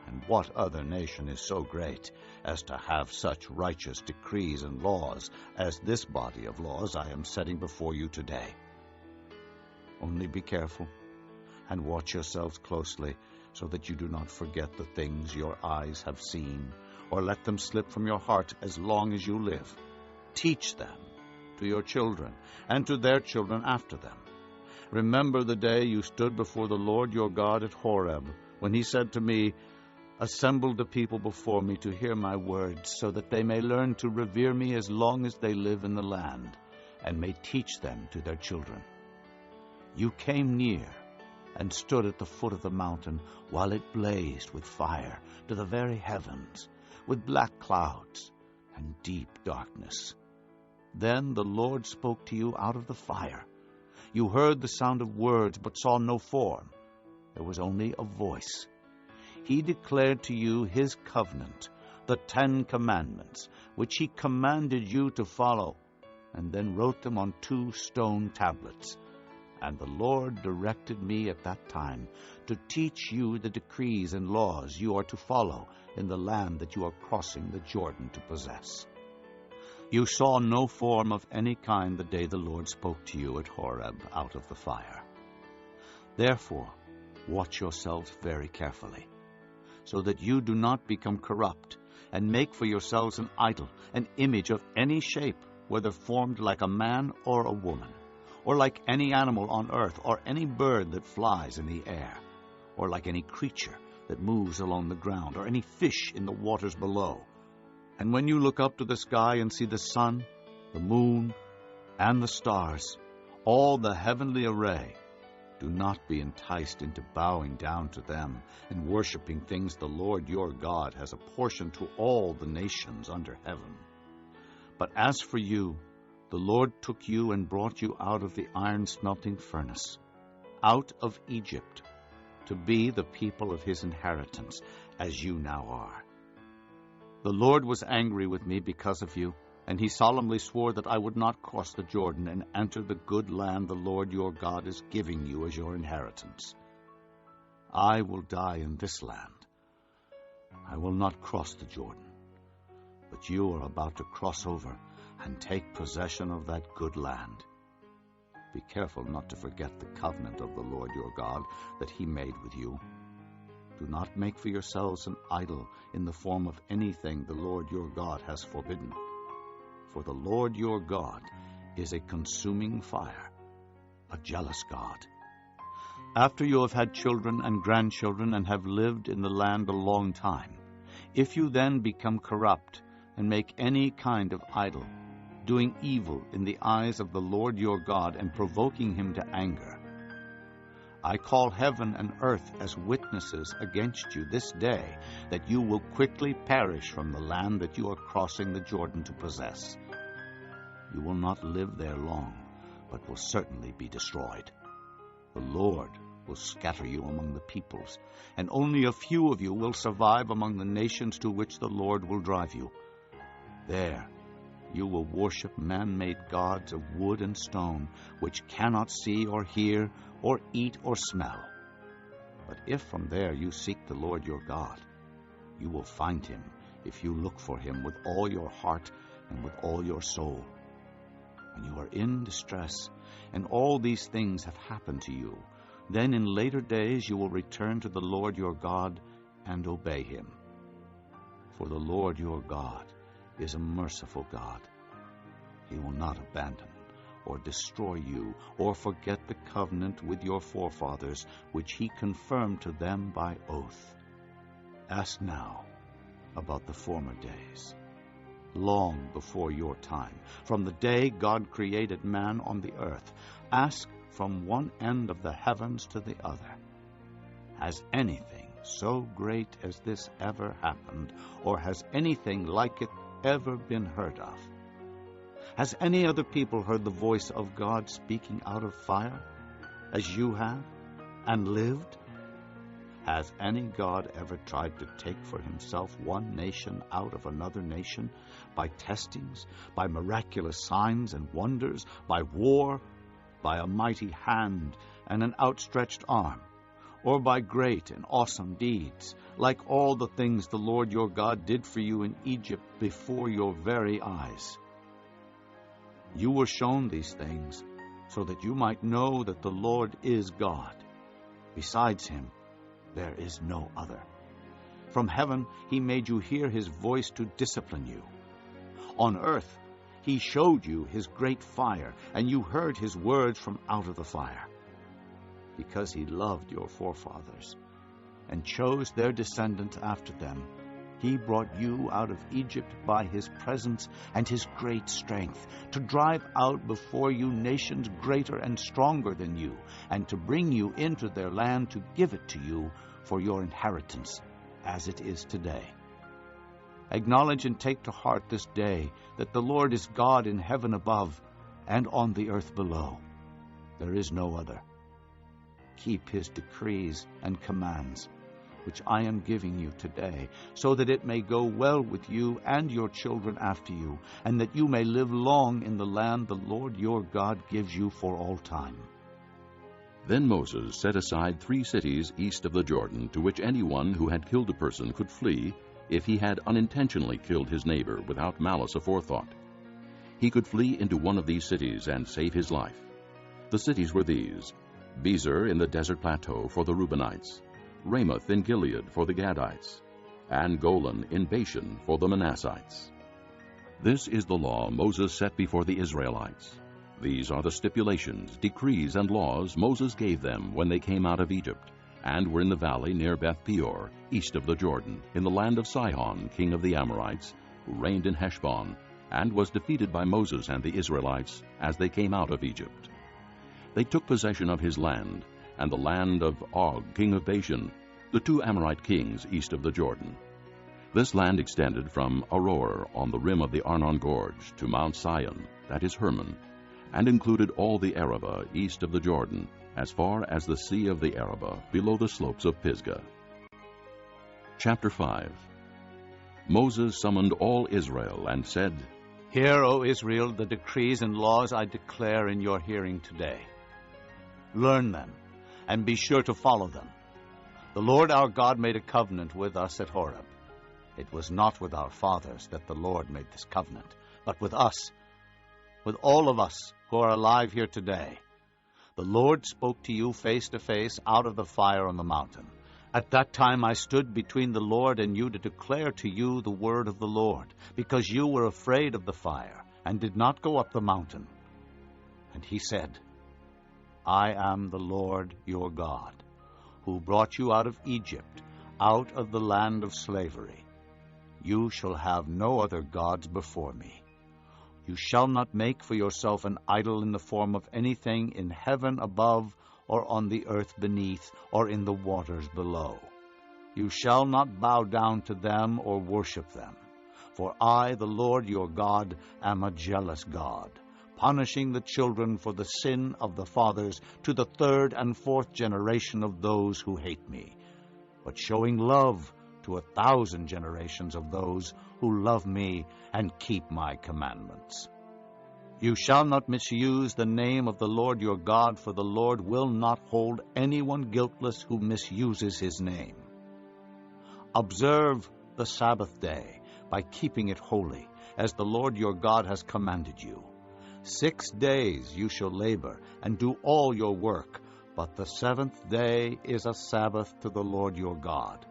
And what other nation is so great as to have such righteous decrees and laws as this body of laws I am setting before you today? Only be careful and watch yourselves closely, so that you do not forget the things your eyes have seen, or let them slip from your heart as long as you live. Teach them to your children, and to their children after them. Remember the day you stood before the Lord your God at Horeb, when he said to me, assemble the people before me to hear my words, so that they may learn to revere me as long as they live in the land, and may teach them to their children. You came near and stood at the foot of the mountain while it blazed with fire to the very heavens, with black clouds and deep darkness. Then the Lord spoke to you out of the fire. You heard the sound of words, but saw no form. There was only a voice. He declared to you his covenant, the 10 Commandments, which he commanded you to follow, and then wrote them on 2 stone tablets. And the Lord directed me at that time to teach you the decrees and laws you are to follow in the land that you are crossing the Jordan to possess. You saw no form of any kind the day the Lord spoke to you at Horeb out of the fire. Therefore, watch yourselves very carefully, so that you do not become corrupt, and make for yourselves an idol, an image of any shape, whether formed like a man or a woman, or like any animal on earth, or any bird that flies in the air, or like any creature that moves along the ground, or any fish in the waters below. And when you look up to the sky and see the sun, the moon, and the stars, all the heavenly array, do not be enticed into bowing down to them and worshiping things the Lord your God has apportioned to all the nations under heaven. But as for you, the Lord took you and brought you out of the iron-smelting furnace, out of Egypt, to be the people of his inheritance, as you now are. The Lord was angry with me because of you, and he solemnly swore that I would not cross the Jordan and enter the good land the Lord your God is giving you as your inheritance. I will die in this land. I will not cross the Jordan, but you are about to cross over and take possession of that good land. Be careful not to forget the covenant of the Lord your God that he made with you. Do not make for yourselves an idol in the form of anything the Lord your God has forbidden. For the Lord your God is a consuming fire, a jealous God. After you have had children and grandchildren and have lived in the land a long time, if you then become corrupt and make any kind of idol, doing evil in the eyes of the Lord your God and provoking him to anger, I call heaven and earth as witnesses against you this day that you will quickly perish from the land that you are crossing the Jordan to possess. You will not live there long, but will certainly be destroyed. The Lord will scatter you among the peoples, and only a few of you will survive among the nations to which the Lord will drive you. There you will worship man-made gods of wood and stone, which cannot see or hear or eat or smell. But if from there you seek the Lord your God, you will find him if you look for him with all your heart and with all your soul. When you are in distress, and all these things have happened to you, then in later days you will return to the Lord your God and obey him. For the Lord your God is a merciful God. He will not abandon or destroy you or forget the covenant with your forefathers, which he confirmed to them by oath. Ask now about the former days, long before your time, from the day God created man on the earth. Ask from one end of the heavens to the other. Has anything so great as this ever happened, or has anything like it ever been heard of? Has any other people heard the voice of God speaking out of fire, as you have, and lived? Has any God ever tried to take for himself one nation out of another nation, by testings, by miraculous signs and wonders, by war, by a mighty hand and an outstretched arm, or by great and awesome deeds, like all the things the Lord your God did for you in Egypt before your very eyes? You were shown these things so that you might know that the Lord is God. Besides him, there is no other. From heaven he made you hear his voice to discipline you. On earth he showed you his great fire, and you heard his words from out of the fire. Because he loved your forefathers and chose their descendants after them, he brought you out of Egypt by his presence and his great strength, to drive out before you nations greater and stronger than you, and to bring you into their land, to give it to you for your inheritance, as it is today. Acknowledge and take to heart this day that the Lord is God in heaven above and on the earth below. There is no other. Keep his decrees and commands, which I am giving you today, so that it may go well with you and your children after you, and that you may live long in the land the Lord your God gives you for all time. Then Moses set aside 3 cities east of the Jordan, to which anyone who had killed a person could flee if he had unintentionally killed his neighbor without malice aforethought. He could flee into one of these cities and save his life. The cities were these: Bezer in the desert plateau for the Reubenites, Ramoth in Gilead for the Gadites, and Golan in Bashan for the Manassites. This is the law Moses set before the Israelites. These are the stipulations, decrees, and laws Moses gave them when they came out of Egypt, and were in the valley near Beth Peor, east of the Jordan, in the land of Sihon, king of the Amorites, who reigned in Heshbon, and was defeated by Moses and the Israelites as they came out of Egypt. They took possession of his land, and the land of Og, king of Bashan, the 2 Amorite kings east of the Jordan. This land extended from Aroer on the rim of the Arnon Gorge to Mount Sion, that is Hermon, and included all the Arabah east of the Jordan, as far as the sea of the Arabah, below the slopes of Pisgah. Chapter 5. Moses summoned all Israel and said, Hear, O Israel, the decrees and laws I declare in your hearing today. Learn them, and be sure to follow them. The Lord our God made a covenant with us at Horeb. It was not with our fathers that the Lord made this covenant, but with us, with all of us who are alive here today. The Lord spoke to you face to face out of the fire on the mountain. At that time I stood between the Lord and you to declare to you the word of the Lord, because you were afraid of the fire and did not go up the mountain. And he said, I am the Lord your God, who brought you out of Egypt, out of the land of slavery. You shall have no other gods before me. You shall not make for yourself an idol in the form of anything in heaven above, or on the earth beneath, or in the waters below. You shall not bow down to them or worship them. For I, the Lord your God, am a jealous God, punishing the children for the sin of the fathers to the third and fourth generation of those who hate me, but showing love to 1,000 generations of those who love me and keep my commandments. You shall not misuse the name of the Lord your God, for the Lord will not hold anyone guiltless who misuses his name. Observe the Sabbath day by keeping it holy, as the Lord your God has commanded you. 6 days you shall labor and do all your work, but the 7th day is a Sabbath to the Lord your God.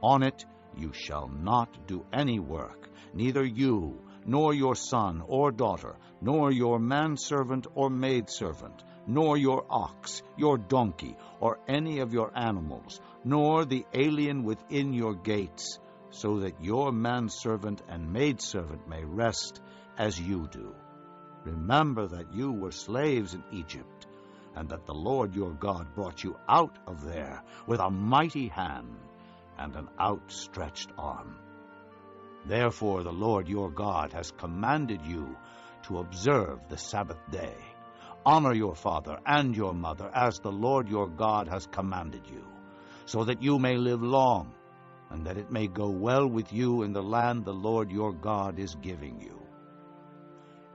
On it you shall not do any work, neither you, nor your son or daughter, nor your manservant or maidservant, nor your ox, your donkey, or any of your animals, nor the alien within your gates, so that your manservant and maidservant may rest as you do. Remember that you were slaves in Egypt, and that the Lord your God brought you out of there with a mighty hand and an outstretched arm. Therefore the Lord your God has commanded you to observe the Sabbath day. Honor your father and your mother, as the Lord your God has commanded you, so that you may live long, and that it may go well with you in the land the Lord your God is giving you.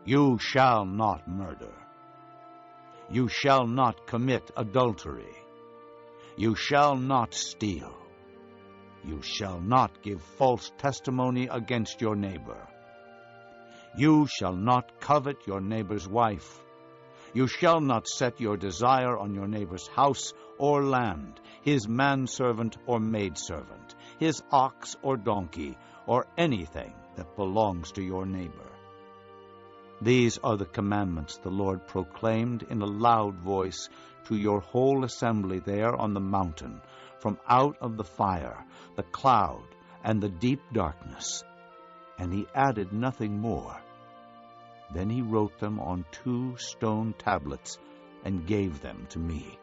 You shall not murder. You shall not commit adultery. You shall not steal. You shall not give false testimony against your neighbor. You shall not covet your neighbor's wife. You shall not set your desire on your neighbor's house or land, his manservant or maidservant, his ox or donkey, or anything that belongs to your neighbor. These are the commandments the Lord proclaimed in a loud voice to your whole assembly there on the mountain, from out of the fire, the cloud, and the deep darkness. And he added nothing more. Then he wrote them on 2 stone tablets and gave them to me.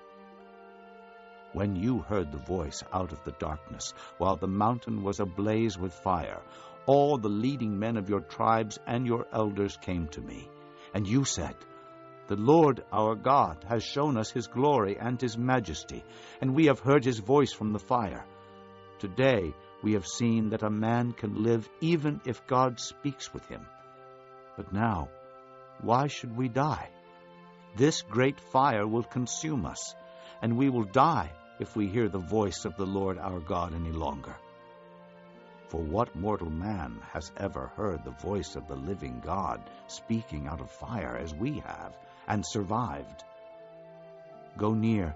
When you heard the voice out of the darkness, while the mountain was ablaze with fire, all the leading men of your tribes and your elders came to me. And you said, The Lord our God has shown us his glory and his majesty, and we have heard his voice from the fire. Today we have seen that a man can live even if God speaks with him. But now, why should we die? This great fire will consume us, and we will die if we hear the voice of the Lord our God any longer. For what mortal man has ever heard the voice of the living God speaking out of fire as we have, and survived? Go near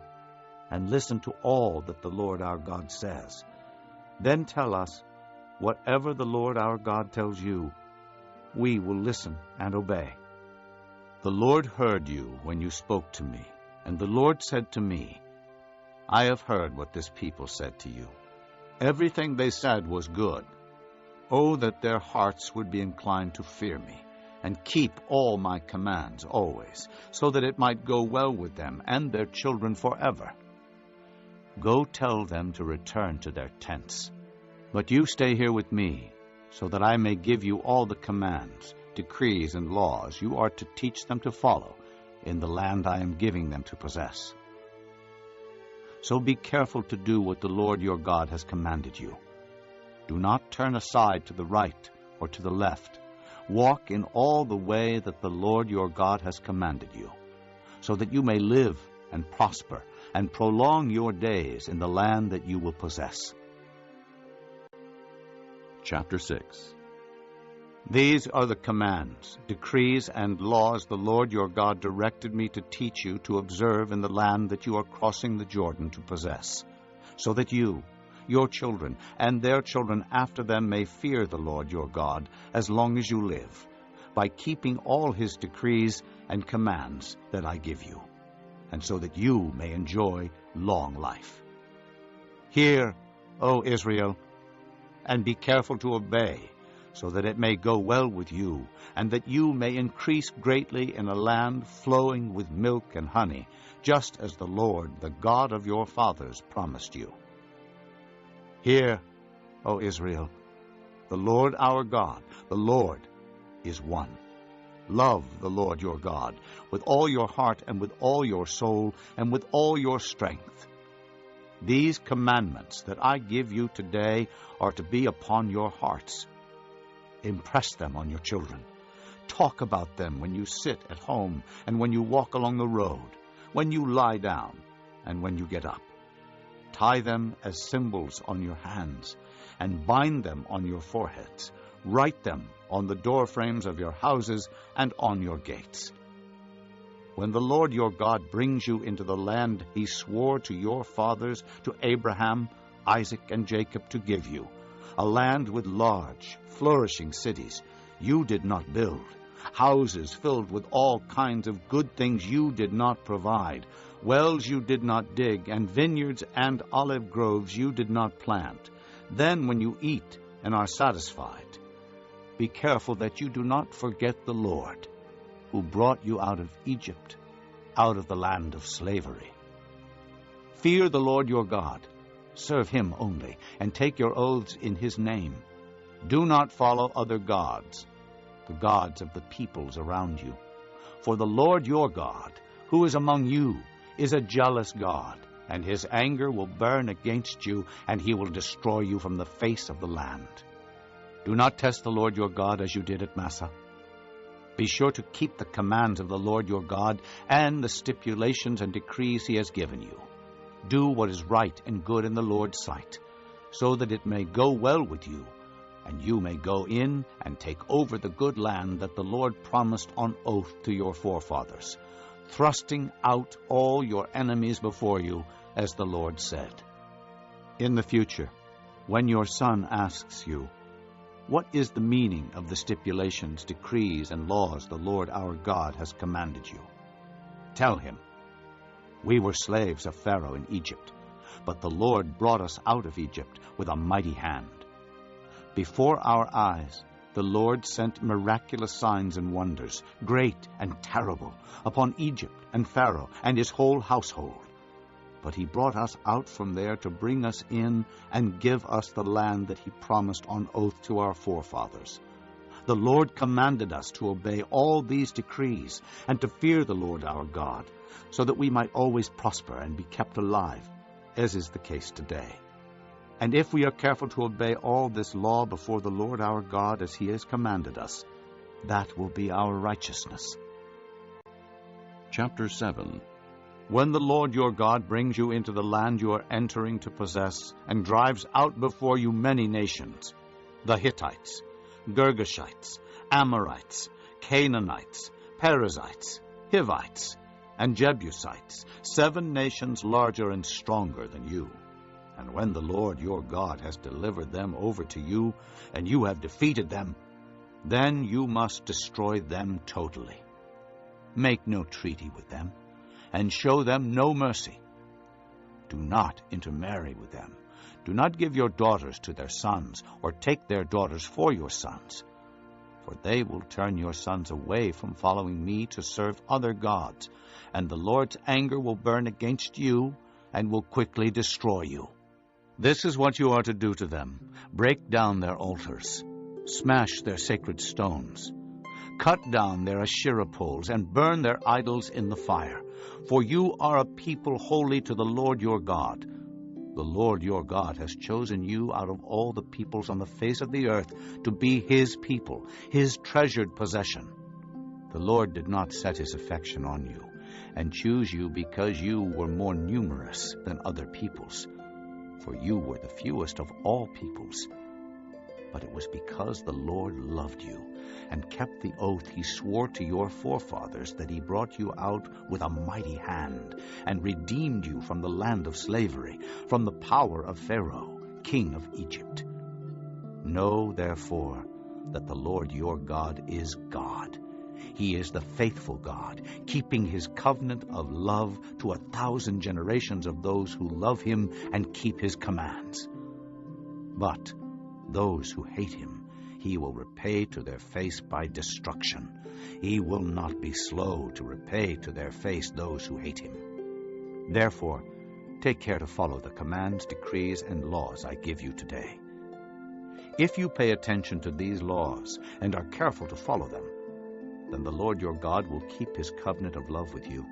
and listen to all that the Lord our God says. Then tell us whatever the Lord our God tells you. We will listen and obey. The Lord heard you when you spoke to me, and the Lord said to me, I have heard what this people said to you. Everything they said was good. Oh, that their hearts would be inclined to fear me, and keep all my commands always, so that it might go well with them and their children forever. Go tell them to return to their tents. But you stay here with me, so that I may give you all the commands, decrees, and laws you are to teach them to follow in the land I am giving them to possess. So be careful to do what the Lord your God has commanded you. Do not turn aside to the right or to the left. Walk in all the way that the Lord your God has commanded you, so that you may live and prosper and prolong your days in the land that you will possess. Chapter 6. These are the commands, decrees, and laws the Lord your God directed me to teach you to observe in the land that you are crossing the Jordan to possess, so that you, your children, and their children after them may fear the Lord your God as long as you live, by keeping all his decrees and commands that I give you. and so that you may enjoy long life. Hear, O Israel, and be careful to obey, so that it may go well with you, and that you may increase greatly in a land flowing with milk and honey, just as the Lord, the God of your fathers, promised you. Hear, O Israel, the Lord our God, the Lord is one. Love the Lord your God with all your heart and with all your soul and with all your strength. These commandments that I give you today are to be upon your hearts. Impress them on your children. Talk about them when you sit at home and when you walk along the road, when you lie down and when you get up. Tie them as symbols on your hands and bind them on your foreheads. Write them on the doorframes of your houses and on your gates. When the Lord your God brings you into the land he swore to your fathers, to Abraham, Isaac, and Jacob, to give you, a land with large, flourishing cities you did not build, houses filled with all kinds of good things you did not provide, wells you did not dig, and vineyards and olive groves you did not plant. Then when you eat and are satisfied, be careful that you do not forget the Lord, who brought you out of Egypt, out of the land of slavery. Fear the Lord your God, serve him only, and take your oaths in his name. Do not follow other gods, the gods of the peoples around you. For the Lord your God, who is among you, is a jealous God, and his anger will burn against you, and he will destroy you from the face of the land. Do not test the Lord your God as you did at Massah. Be sure to keep the commands of the Lord your God and the stipulations and decrees he has given you. Do what is right and good in the Lord's sight, so that it may go well with you, and you may go in and take over the good land that the Lord promised on oath to your forefathers, thrusting out all your enemies before you, as the Lord said. In the future, when your son asks you, "What is the meaning of the stipulations, decrees, and laws the Lord our God has commanded you?" tell him, "We were slaves of Pharaoh in Egypt, but the Lord brought us out of Egypt with a mighty hand. Before our eyes, the Lord sent miraculous signs and wonders, great and terrible, upon Egypt and Pharaoh and his whole household. But he brought us out from there to bring us in and give us the land that he promised on oath to our forefathers. The Lord commanded us to obey all these decrees and to fear the Lord our God, so that we might always prosper and be kept alive, as is the case today. And if we are careful to obey all this law before the Lord our God as he has commanded us, that will be our righteousness." Chapter 7. When the Lord your God brings you into the land you are entering to possess, and drives out before you many nations, the Hittites, Girgashites, Amorites, Canaanites, Perizzites, Hivites, and Jebusites, 7 nations larger and stronger than you. And when the Lord your God has delivered them over to you, and you have defeated them, then you must destroy them totally. Make no treaty with them, and show them no mercy. Do not intermarry with them. Do not give your daughters to their sons, or take their daughters for your sons. For they will turn your sons away from following me to serve other gods, and the Lord's anger will burn against you, and will quickly destroy you. This is what you are to do to them. Break down their altars. Smash their sacred stones. Cut down their Asherah poles, and burn their idols in the fire. For you are a people holy to the Lord your God. The Lord your God has chosen you out of all the peoples on the face of the earth to be his people, his treasured possession. The Lord did not set his affection on you, and choose you because you were more numerous than other peoples, for you were the fewest of all peoples. But it was because the Lord loved you and kept the oath he swore to your forefathers that he brought you out with a mighty hand and redeemed you from the land of slavery, from the power of Pharaoh, king of Egypt. Know, therefore, that the Lord your God is God. He is the faithful God, keeping his covenant of love to 1,000 generations of those who love him and keep his commands. But those who hate him, he will repay to their face by destruction. He will not be slow to repay to their face those who hate him. Therefore, take care to follow the commands, decrees, and laws I give you today. If you pay attention to these laws and are careful to follow them, then the Lord your God will keep his covenant of love with you,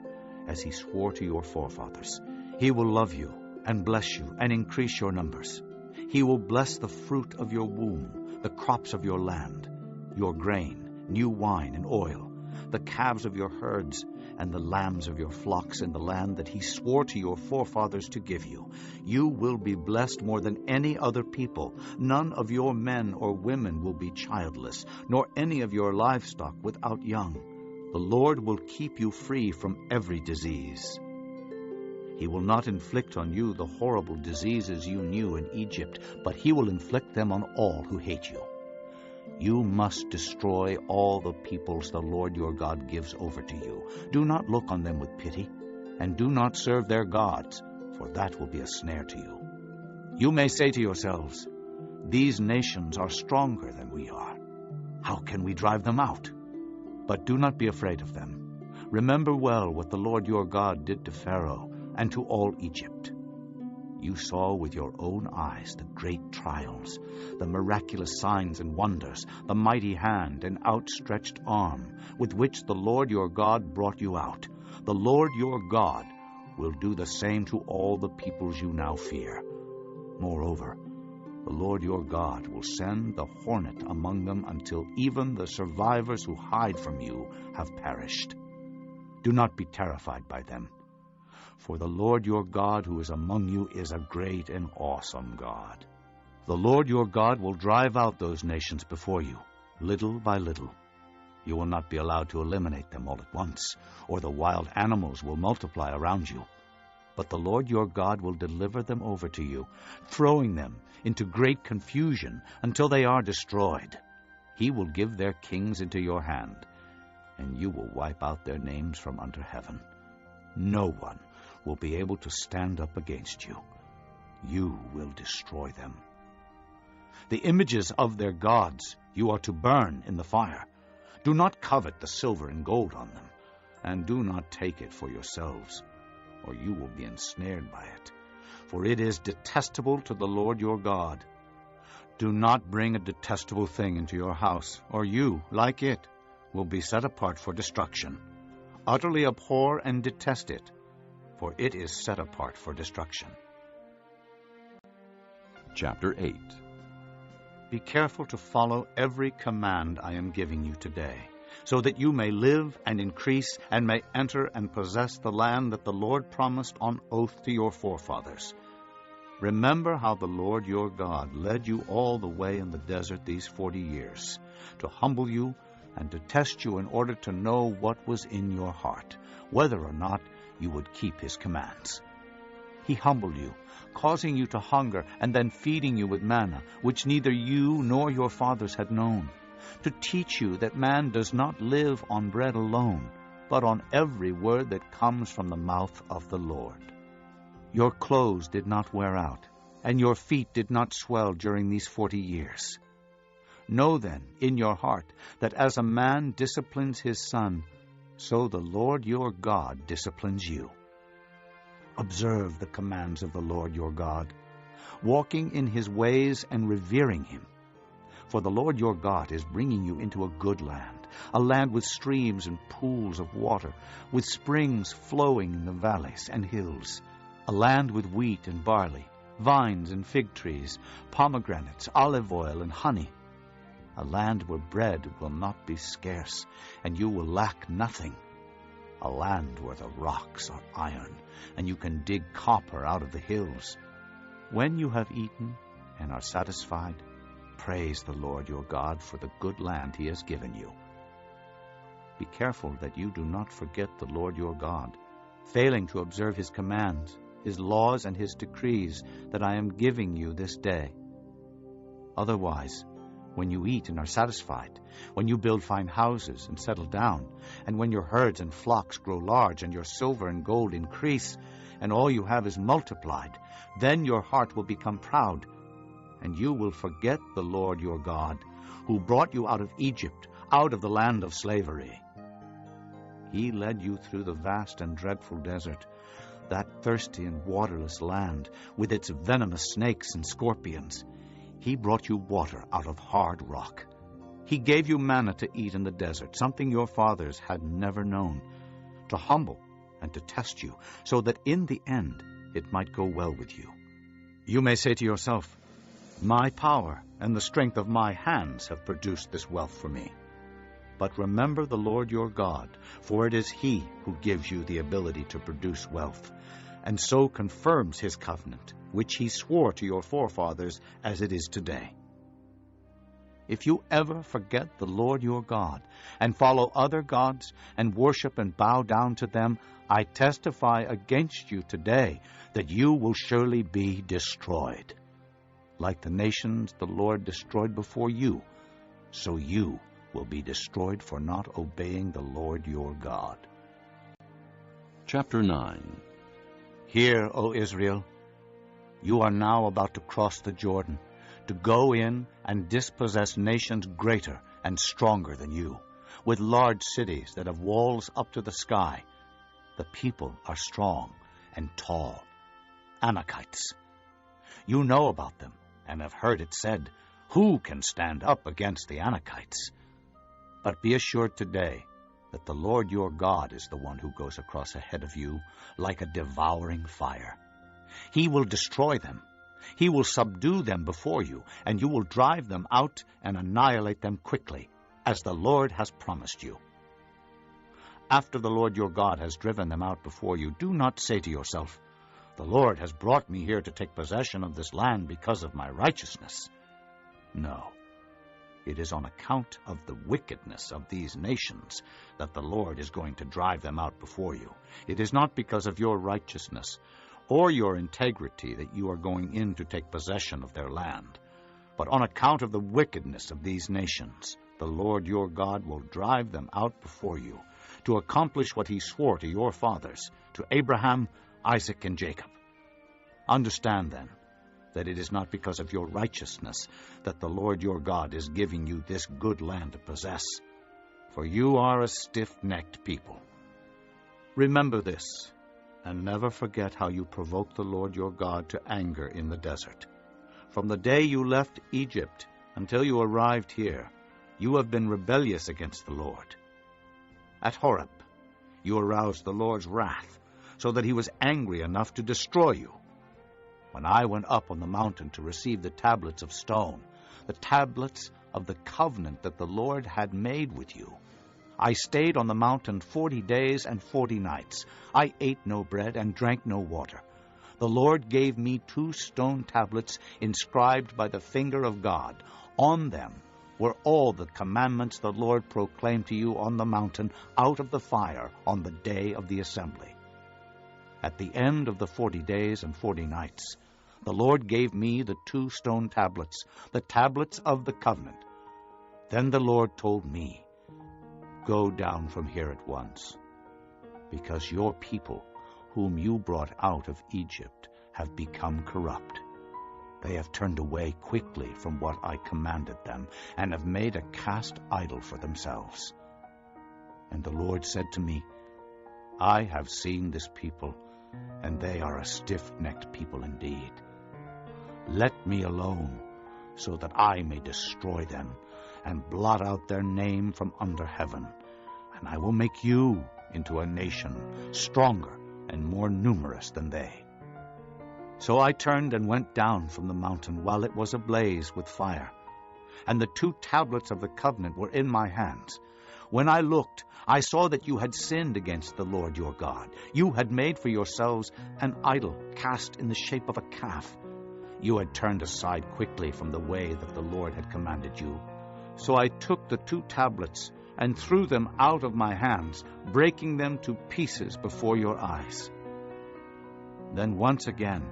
as he swore to your forefathers. He will love you and bless you and increase your numbers. He will bless the fruit of your womb, the crops of your land, your grain, new wine and oil, the calves of your herds, and the lambs of your flocks in the land that he swore to your forefathers to give you. You will be blessed more than any other people. None of your men or women will be childless, nor any of your livestock without young. The Lord will keep you free from every disease. He will not inflict on you the horrible diseases you knew in Egypt, but he will inflict them on all who hate you. You must destroy all the peoples the Lord your God gives over to you. Do not look on them with pity, and do not serve their gods, for that will be a snare to you. You may say to yourselves, "These nations are stronger than we are. How can we drive them out?" But do not be afraid of them. Remember well what the Lord your God did to Pharaoh and to all Egypt. You saw with your own eyes the great trials, the miraculous signs and wonders, the mighty hand and outstretched arm with which the Lord your God brought you out. The Lord your God will do the same to all the peoples you now fear. Moreover, the Lord your God will send the hornet among them until even the survivors who hide from you have perished. Do not be terrified by them. For the Lord your God who is among you is a great and awesome God. The Lord your God will drive out those nations before you, little by little. You will not be allowed to eliminate them all at once, or the wild animals will multiply around you. But the Lord your God will deliver them over to you, throwing them into great confusion until they are destroyed. He will give their kings into your hand, and you will wipe out their names from under heaven. No one will be able to stand up against you. You will destroy them. The images of their gods you are to burn in the fire. Do not covet the silver and gold on them, and do not take it for yourselves, or you will be ensnared by it, for it is detestable to the Lord your God. Do not bring a detestable thing into your house, or you, like it, will be set apart for destruction. Utterly abhor and detest it, for it is set apart for destruction. Chapter 8. Be careful to follow every command I am giving you today, so that you may live and increase and may enter and possess the land that the Lord promised on oath to your forefathers. Remember how the Lord your God led you all the way in the desert these 40 years, to humble you and to test you in order to know what was in your heart, whether or not you would keep his commands. He humbled you, causing you to hunger, and then feeding you with manna, which neither you nor your fathers had known, to teach you that man does not live on bread alone, but on every word that comes from the mouth of the Lord. Your clothes did not wear out, and your feet did not swell during these 40 years. Know then in your heart that as a man disciplines his son, so the Lord your God disciplines you. Observe the commands of the Lord your God, walking in his ways and revering him. For the Lord your God is bringing you into a good land, a land with streams and pools of water, with springs flowing in the valleys and hills, a land with wheat and barley, vines and fig trees, pomegranates, olive oil and honey, a land where bread will not be scarce, and you will lack nothing, a land where the rocks are iron, and you can dig copper out of the hills. When you have eaten and are satisfied, praise the Lord your God for the good land he has given you. Be careful that you do not forget the Lord your God, failing to observe his commands, his laws, and his decrees that I am giving you this day. Otherwise, when you eat and are satisfied, when you build fine houses and settle down, and when your herds and flocks grow large, and your silver and gold increase, and all you have is multiplied, then your heart will become proud, and you will forget the Lord your God, who brought you out of Egypt, out of the land of slavery. He led you through the vast and dreadful desert, that thirsty and waterless land, with its venomous snakes and scorpions. He brought you water out of hard rock. He gave you manna to eat in the desert, something your fathers had never known, to humble and to test you, so that in the end it might go well with you. You may say to yourself, my power and the strength of my hands have produced this wealth for me. But remember the Lord your God, for it is He who gives you the ability to produce wealth, and so confirms His covenant, which He swore to your forefathers as it is today. If you ever forget the Lord your God, and follow other gods, and worship and bow down to them, I testify against you today that you will surely be destroyed. Like the nations the Lord destroyed before you, so you will be destroyed for not obeying the Lord your God. Chapter 9. Hear, O Israel, you are now about to cross the Jordan, to go in and dispossess nations greater and stronger than you, with large cities that have walls up to the sky. The people are strong and tall, Anakites. You know about them and have heard it said, who can stand up against the Anakites? But be assured today that the Lord your God is the one who goes across ahead of you like a devouring fire. He will destroy them. He will subdue them before you, and you will drive them out and annihilate them quickly, as the Lord has promised you. After the Lord your God has driven them out before you, do not say to yourself, the Lord has brought me here to take possession of this land because of my righteousness. No, it is on account of the wickedness of these nations that the Lord is going to drive them out before you. It is not because of your righteousness or your integrity that you are going in to take possession of their land, but on account of the wickedness of these nations, the Lord your God will drive them out before you, to accomplish what He swore to your fathers, to Abraham, Isaac, and Jacob. Understand, then, that it is not because of your righteousness that the Lord your God is giving you this good land to possess, for you are a stiff-necked people. Remember this, and never forget how you provoked the Lord your God to anger in the desert. From the day you left Egypt until you arrived here, you have been rebellious against the Lord. At Horeb, you aroused the Lord's wrath, so that He was angry enough to destroy you. When I went up on the mountain to receive the tablets of stone, the tablets of the covenant that the Lord had made with you, I stayed on the mountain 40 days and 40 nights. I ate no bread and drank no water. The Lord gave me 2 stone tablets inscribed by the finger of God. On them were all the commandments the Lord proclaimed to you on the mountain out of the fire on the day of the assembly. At the end of the 40 days and 40 nights, the Lord gave me the 2 stone tablets, the tablets of the covenant. Then the Lord told me, go down from here at once, because your people, whom you brought out of Egypt, have become corrupt. They have turned away quickly from what I commanded them, and have made a cast idol for themselves. And the Lord said to me, I have seen this people, and they are a stiff-necked people indeed. Let me alone, so that I may destroy them, and blot out their name from under heaven, and I will make you into a nation stronger and more numerous than they. So I turned and went down from the mountain while it was ablaze with fire, and the 2 tablets of the covenant were in my hands. When I looked, I saw that you had sinned against the Lord your God. You had made for yourselves an idol cast in the shape of a calf. You had turned aside quickly from the way that the Lord had commanded you. So I took the 2 tablets and threw them out of my hands, breaking them to pieces before your eyes. Then once again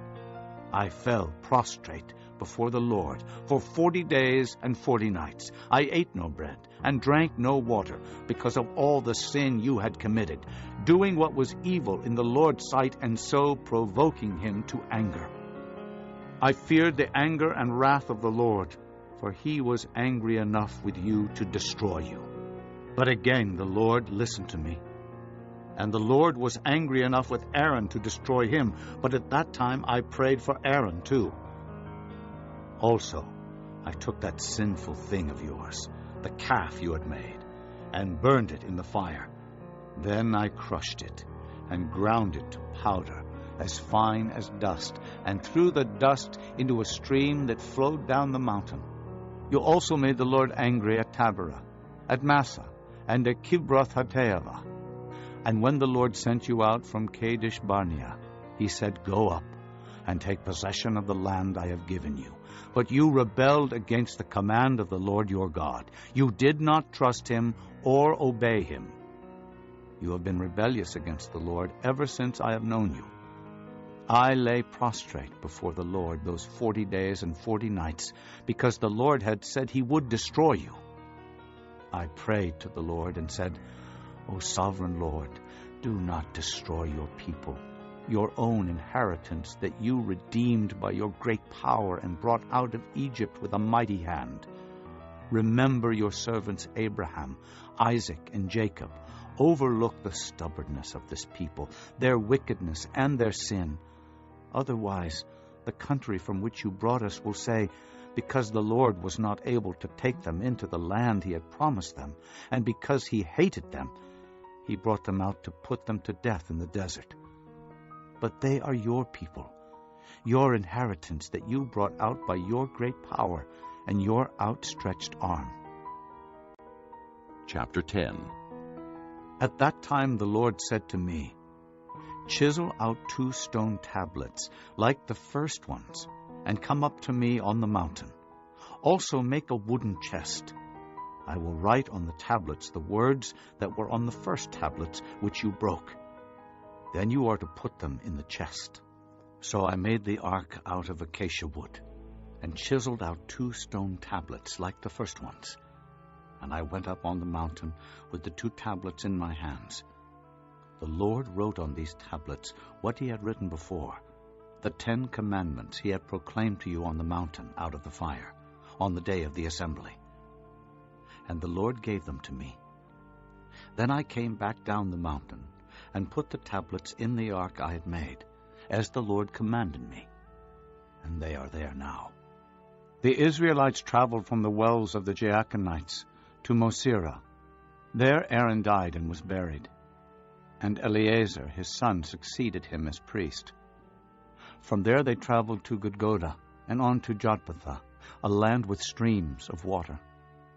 I fell prostrate before the Lord for 40 days and 40 nights. I ate no bread and drank no water because of all the sin you had committed, doing what was evil in the Lord's sight and so provoking him to anger. I feared the anger and wrath of the Lord, for he was angry enough with you to destroy you. But again the Lord listened to me. And the Lord was angry enough with Aaron to destroy him, but at that time I prayed for Aaron too. Also, I took that sinful thing of yours, the calf you had made, and burned it in the fire. Then I crushed it and ground it to powder, as fine as dust, and threw the dust into a stream that flowed down the mountain. You also made the Lord angry at Taberah, at Massa, and at Kibroth-Hattaavah. And when the Lord sent you out from Kadesh Barnea, he said, "Go up and take possession of the land I have given you." But you rebelled against the command of the Lord your God. You did not trust him or obey him. You have been rebellious against the Lord ever since I have known you. I lay prostrate before the Lord those 40 days and 40 nights, because the Lord had said he would destroy you. I prayed to the Lord and said, "O sovereign Lord, do not destroy your people, your own inheritance that you redeemed by your great power and brought out of Egypt with a mighty hand. Remember your servants Abraham, Isaac, and Jacob. Overlook the stubbornness of this people, their wickedness and their sin. Otherwise, the country from which you brought us will say, because the Lord was not able to take them into the land he had promised them, and because he hated them, he brought them out to put them to death in the desert. But they are your people, your inheritance that you brought out by your great power and your outstretched arm." Chapter 10. At that time the Lord said to me, "Chisel out 2 stone tablets, like the first ones, and come up to me on the mountain. Also make a wooden chest. I will write on the tablets the words that were on the first tablets which you broke. Then you are to put them in the chest." So I made the ark out of acacia wood, and chiseled out 2 stone tablets like the first ones. And I went up on the mountain with the 2 tablets in my hands. The Lord wrote on these tablets what he had written before, the 10 commandments he had proclaimed to you on the mountain out of the fire, on the day of the assembly. And the Lord gave them to me. Then I came back down the mountain and put the tablets in the ark I had made, as the Lord commanded me. And they are there now. The Israelites traveled from the wells of the Jaakanites to Mosera. There Aaron died and was buried, and Eleazar his son succeeded him as priest. From there they traveled to Gudgoda and on to Jotbathah, a land with streams of water.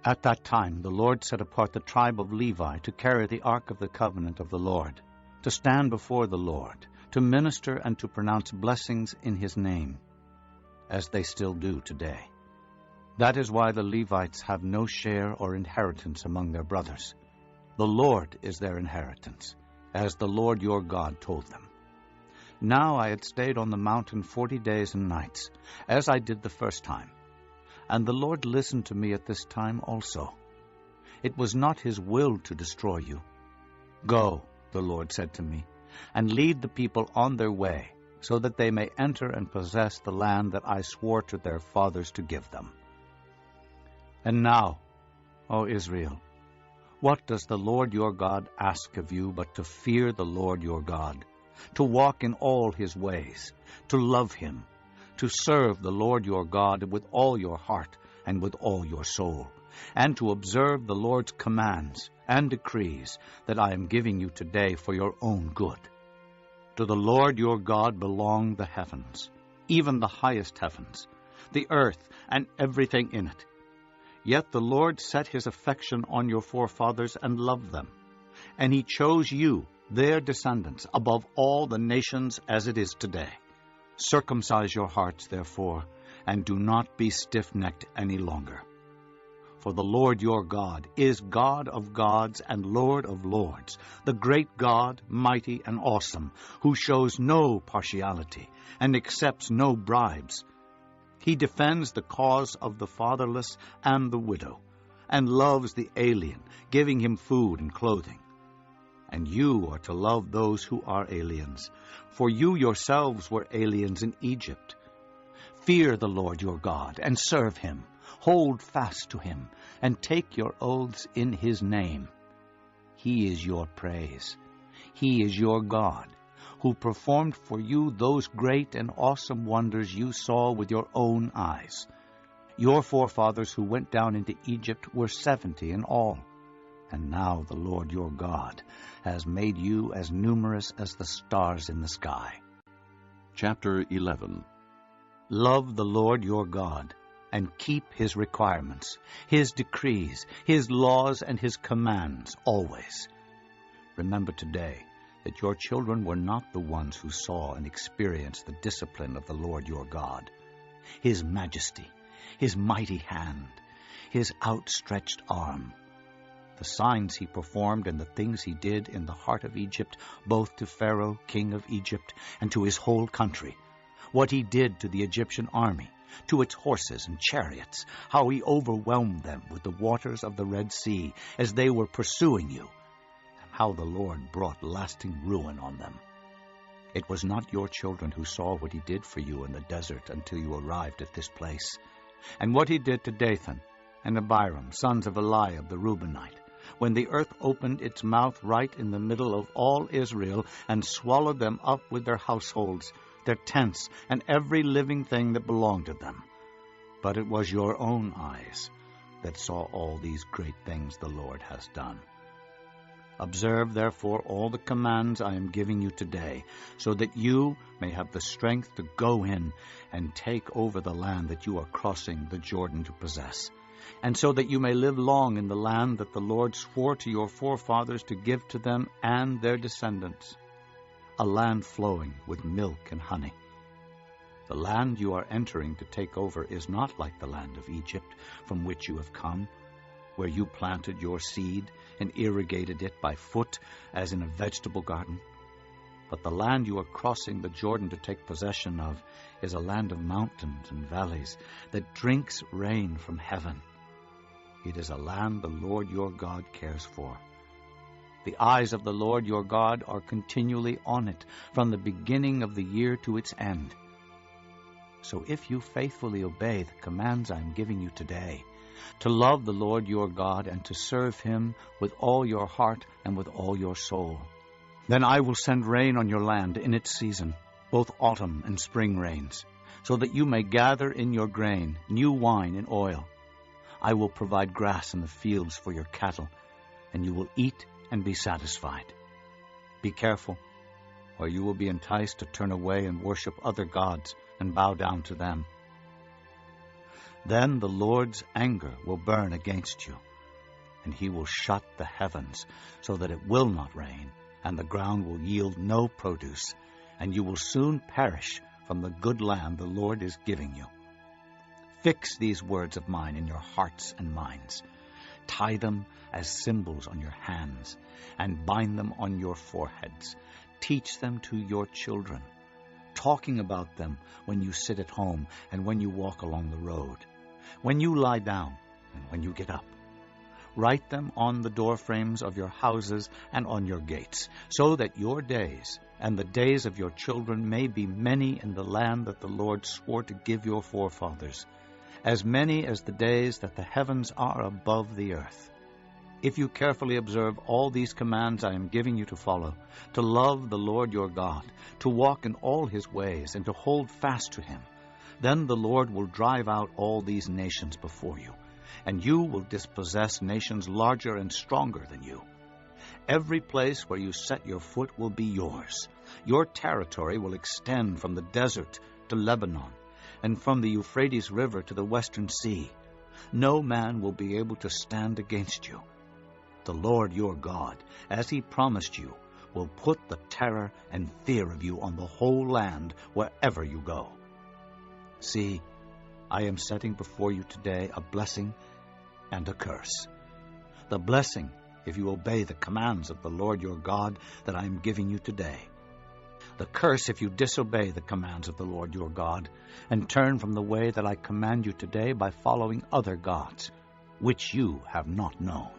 At that time the Lord set apart the tribe of Levi to carry the ark of the covenant of the Lord, to stand before the Lord, to minister and to pronounce blessings in his name, as they still do today. That is why the Levites have no share or inheritance among their brothers. The Lord is their inheritance, as the Lord your God told them. Now I had stayed on the mountain 40 days and nights, as I did the first time. And the Lord listened to me at this time also. It was not his will to destroy you. "Go," the Lord said to me, "and lead the people on their way, so that they may enter and possess the land that I swore to their fathers to give them." And now, O Israel, what does the Lord your God ask of you but to fear the Lord your God, to walk in all his ways, to love him, to serve the Lord your God with all your heart and with all your soul, and to observe the Lord's commands and decrees that I am giving you today for your own good? To the Lord your God belong the heavens, even the highest heavens, the earth and everything in it. Yet the Lord set his affection on your forefathers and loved them, and he chose you, their descendants, above all the nations as it is today. Circumcise your hearts, therefore, and do not be stiff-necked any longer. For the Lord your God is God of gods and Lord of lords, the great God, mighty and awesome, who shows no partiality and accepts no bribes. He defends the cause of the fatherless and the widow, and loves the alien, giving him food and clothing. And you are to love those who are aliens, for you yourselves were aliens in Egypt. Fear the Lord your God, and serve him. Hold fast to him, and take your oaths in his name. He is your praise. He is your God, who performed for you those great and awesome wonders you saw with your own eyes. Your forefathers who went down into Egypt were 70 in all. And now the Lord your God has made you as numerous as the stars in the sky. Chapter 11. Love the Lord your God, and keep his requirements, his decrees, his laws, and his commands always. Remember today that your children were not the ones who saw and experienced the discipline of the Lord your God, his majesty, his mighty hand, his outstretched arm, the signs he performed and the things he did in the heart of Egypt, both to Pharaoh, king of Egypt, and to his whole country, what he did to the Egyptian army, to its horses and chariots, how he overwhelmed them with the waters of the Red Sea as they were pursuing you, and how the Lord brought lasting ruin on them. It was not your children who saw what he did for you in the desert until you arrived at this place, and what he did to Dathan and Abiram, sons of Eliab the Reubenite, when the earth opened its mouth right in the middle of all Israel and swallowed them up with their households, their tents, and every living thing that belonged to them. But it was your own eyes that saw all these great things the Lord has done. Observe, therefore, all the commands I am giving you today, so that you may have the strength to go in and take over the land that you are crossing the Jordan to possess, and so that you may live long in the land that the Lord swore to your forefathers to give to them and their descendants, a land flowing with milk and honey. The land you are entering to take over is not like the land of Egypt, from which you have come, where you planted your seed and irrigated it by foot as in a vegetable garden. But the land you are crossing the Jordan to take possession of is a land of mountains and valleys that drinks rain from heaven. It is a land the Lord your God cares for. The eyes of the Lord your God are continually on it, from the beginning of the year to its end. So if you faithfully obey the commands I am giving you today, to love the Lord your God and to serve him with all your heart and with all your soul, then I will send rain on your land in its season, both autumn and spring rains, so that you may gather in your grain, new wine and oil. I will provide grass in the fields for your cattle, and you will eat and be satisfied. Be careful, or you will be enticed to turn away and worship other gods and bow down to them. Then the Lord's anger will burn against you, and he will shut the heavens so that it will not rain, and the ground will yield no produce, and you will soon perish from the good land the Lord is giving you. Fix these words of mine in your hearts and minds. Tie them as symbols on your hands, and bind them on your foreheads. Teach them to your children, talking about them when you sit at home and when you walk along the road, when you lie down and when you get up. Write them on the doorframes of your houses and on your gates, so that your days and the days of your children may be many in the land that the Lord swore to give your forefathers, as many as the days that the heavens are above the earth. If you carefully observe all these commands I am giving you to follow, to love the Lord your God, to walk in all his ways, and to hold fast to him, then the Lord will drive out all these nations before you, and you will dispossess nations larger and stronger than you. Every place where you set your foot will be yours. Your territory will extend from the desert to Lebanon, and from the Euphrates River to the western sea. No man will be able to stand against you. The Lord your God, as he promised you, will put the terror and fear of you on the whole land wherever you go. See, I am setting before you today a blessing and a curse. The blessing, if you obey the commands of the Lord your God that I am giving you today. The curse if you disobey the commands of the Lord your God, and turn from the way that I command you today by following other gods, which you have not known.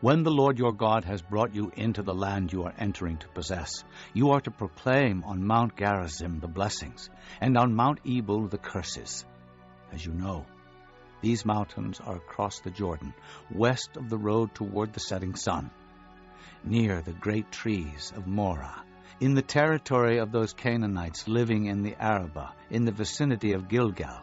When the Lord your God has brought you into the land you are entering to possess, you are to proclaim on Mount Gerizim the blessings, and on Mount Ebal the curses. As you know, these mountains are across the Jordan, west of the road toward the setting sun, near the great trees of Morah, in the territory of those Canaanites living in the Arabah, in the vicinity of Gilgal.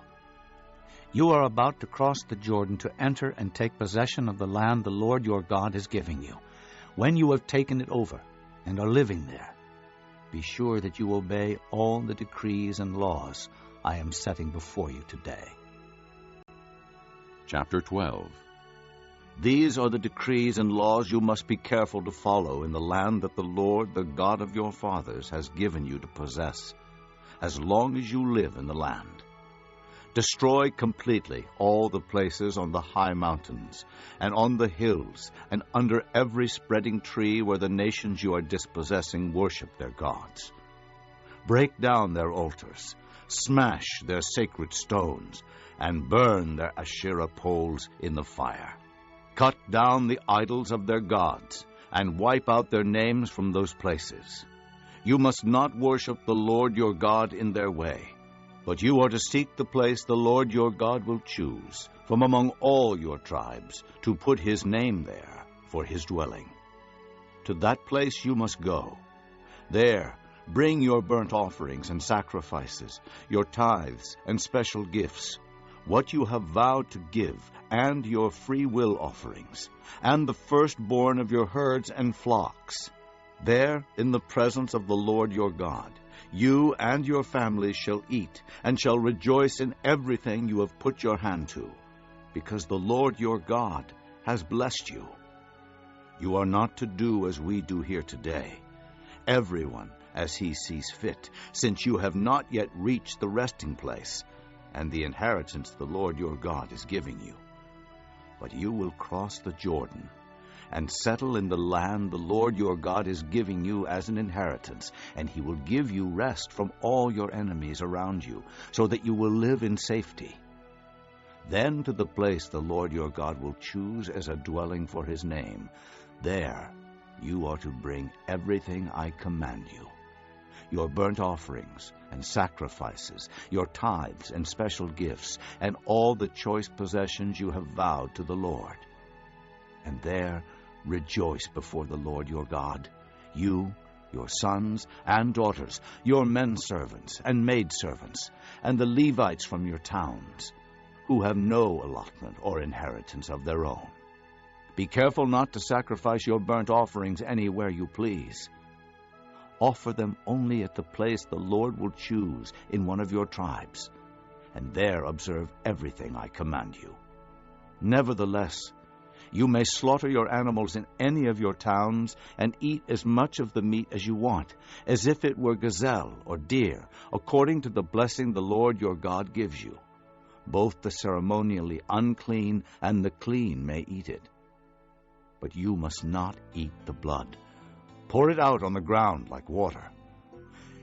You are about to cross the Jordan to enter and take possession of the land the Lord your God is giving you. When you have taken it over and are living there, be sure that you obey all the decrees and laws I am setting before you today. Chapter 12. These are the decrees and laws you must be careful to follow in the land that the Lord, the God of your fathers, has given you to possess, as long as you live in the land. Destroy completely all the places on the high mountains, and on the hills, and under every spreading tree where the nations you are dispossessing worship their gods. Break down their altars, smash their sacred stones, and burn their Asherah poles in the fire. Cut down the idols of their gods, and wipe out their names from those places. You must not worship the Lord your God in their way, but you are to seek the place the Lord your God will choose from among all your tribes to put his name there for his dwelling. To that place you must go. There bring your burnt offerings and sacrifices, your tithes and special gifts, what you have vowed to give, and your free will offerings, and the firstborn of your herds and flocks. There, in the presence of the Lord your God, you and your families shall eat, and shall rejoice in everything you have put your hand to, because the Lord your God has blessed you. You are not to do as we do here today, everyone as he sees fit, since you have not yet reached the resting place, and the inheritance the Lord your God is giving you. But you will cross the Jordan, and settle in the land the Lord your God is giving you as an inheritance, and he will give you rest from all your enemies around you, so that you will live in safety. Then to the place the Lord your God will choose as a dwelling for his name, there you are to bring everything I command you, your burnt offerings and sacrifices, your tithes and special gifts, and all the choice possessions you have vowed to the Lord. And there rejoice before the Lord your God, you, your sons and daughters, your men servants and maid servants, and the Levites from your towns, who have no allotment or inheritance of their own. Be careful not to sacrifice your burnt offerings anywhere you please. Offer them only at the place the Lord will choose in one of your tribes, and there observe everything I command you. Nevertheless, you may slaughter your animals in any of your towns, and eat as much of the meat as you want, as if it were gazelle or deer, according to the blessing the Lord your God gives you. Both the ceremonially unclean and the clean may eat it. But you must not eat the blood. Pour it out on the ground like water.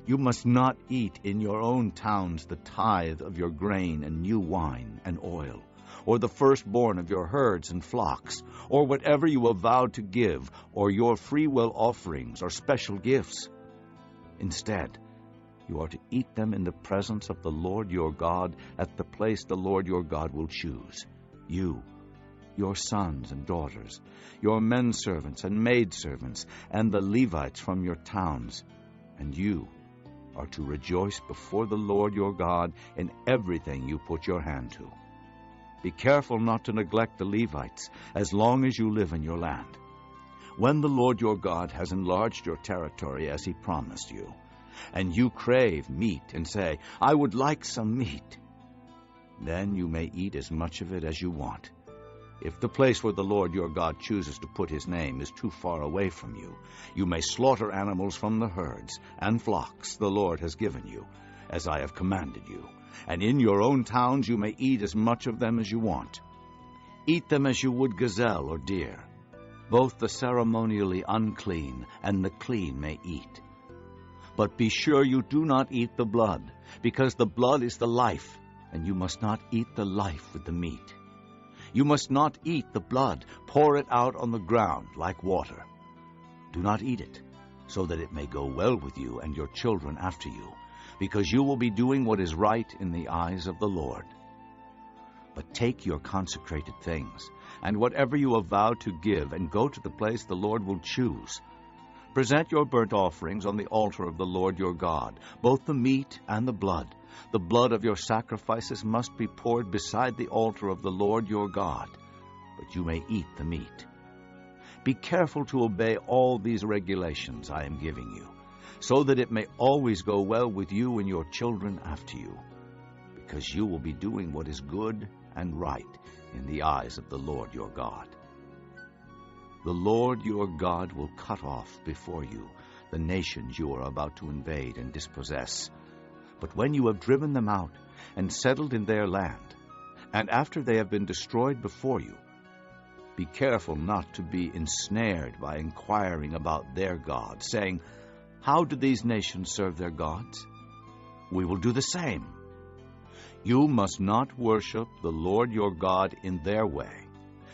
You must not eat in your own towns the tithe of your grain and new wine and oil, or the firstborn of your herds and flocks, or whatever you have vowed to give, or your freewill offerings or special gifts. Instead, you are to eat them in the presence of the Lord your God at the place the Lord your God will choose. You, your sons and daughters, your men servants and maid servants, and the Levites from your towns, and you are to rejoice before the Lord your God in everything you put your hand to. Be careful not to neglect the Levites as long as you live in your land. When the Lord your God has enlarged your territory as he promised you, and you crave meat and say, I would like some meat, then you may eat as much of it as you want. If the place where the Lord your God chooses to put his name is too far away from you, you may slaughter animals from the herds and flocks the Lord has given you, as I have commanded you, and in your own towns you may eat as much of them as you want. Eat them as you would gazelle or deer. Both the ceremonially unclean and the clean may eat. But be sure you do not eat the blood, because the blood is the life, and you must not eat the life with the meat. You must not eat the blood. Pour it out on the ground like water. Do not eat it, so that it may go well with you and your children after you, because you will be doing what is right in the eyes of the Lord. But take your consecrated things, and whatever you have vowed to give, and go to the place the Lord will choose. Present your burnt offerings on the altar of the Lord your God, both the meat and the blood. The blood of your sacrifices must be poured beside the altar of the Lord your God, but you may eat the meat. Be careful to obey all these regulations I am giving you, so that it may always go well with you and your children after you, because you will be doing what is good and right in the eyes of the Lord your God. The Lord your God will cut off before you the nations you are about to invade and dispossess. But when you have driven them out and settled in their land, and after they have been destroyed before you, be careful not to be ensnared by inquiring about their gods, saying, "How do these nations serve their gods? We will do the same." You must not worship the Lord your God in their way,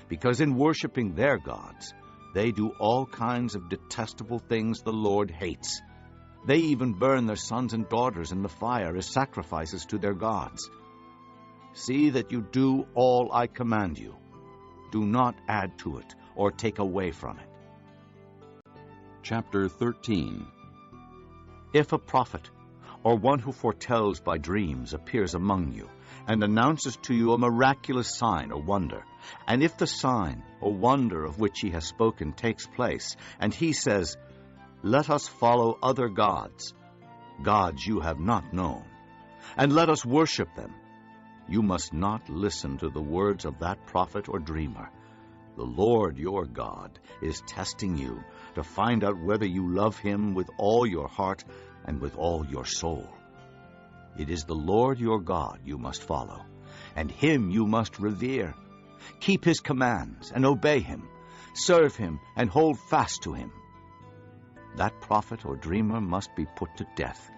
because in worshiping their gods, they do all kinds of detestable things the Lord hates. They even burn their sons and daughters in the fire as sacrifices to their gods. See that you do all I command you. Do not add to it or take away from it. Chapter 13. If a prophet or one who foretells by dreams appears among you and announces to you a miraculous sign or wonder, and if the sign or wonder of which he has spoken takes place, and he says, "Let us follow other gods, gods you have not known, and let us worship them," you must not listen to the words of that prophet or dreamer. The Lord your God is testing you to find out whether you love him with all your heart and with all your soul. It is the Lord your God you must follow, and him you must revere. Keep his commands and obey him. Serve him and hold fast to him. That prophet or dreamer must be put to death,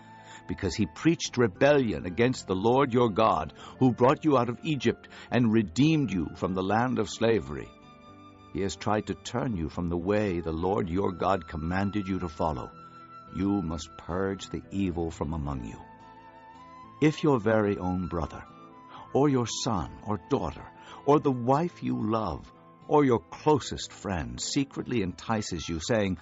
because he preached rebellion against the Lord your God, who brought you out of Egypt and redeemed you from the land of slavery. He has tried to turn you from the way the Lord your God commanded you to follow. You must purge the evil from among you. If your very own brother, or your son or daughter, or the wife you love, or your closest friend secretly entices you, saying,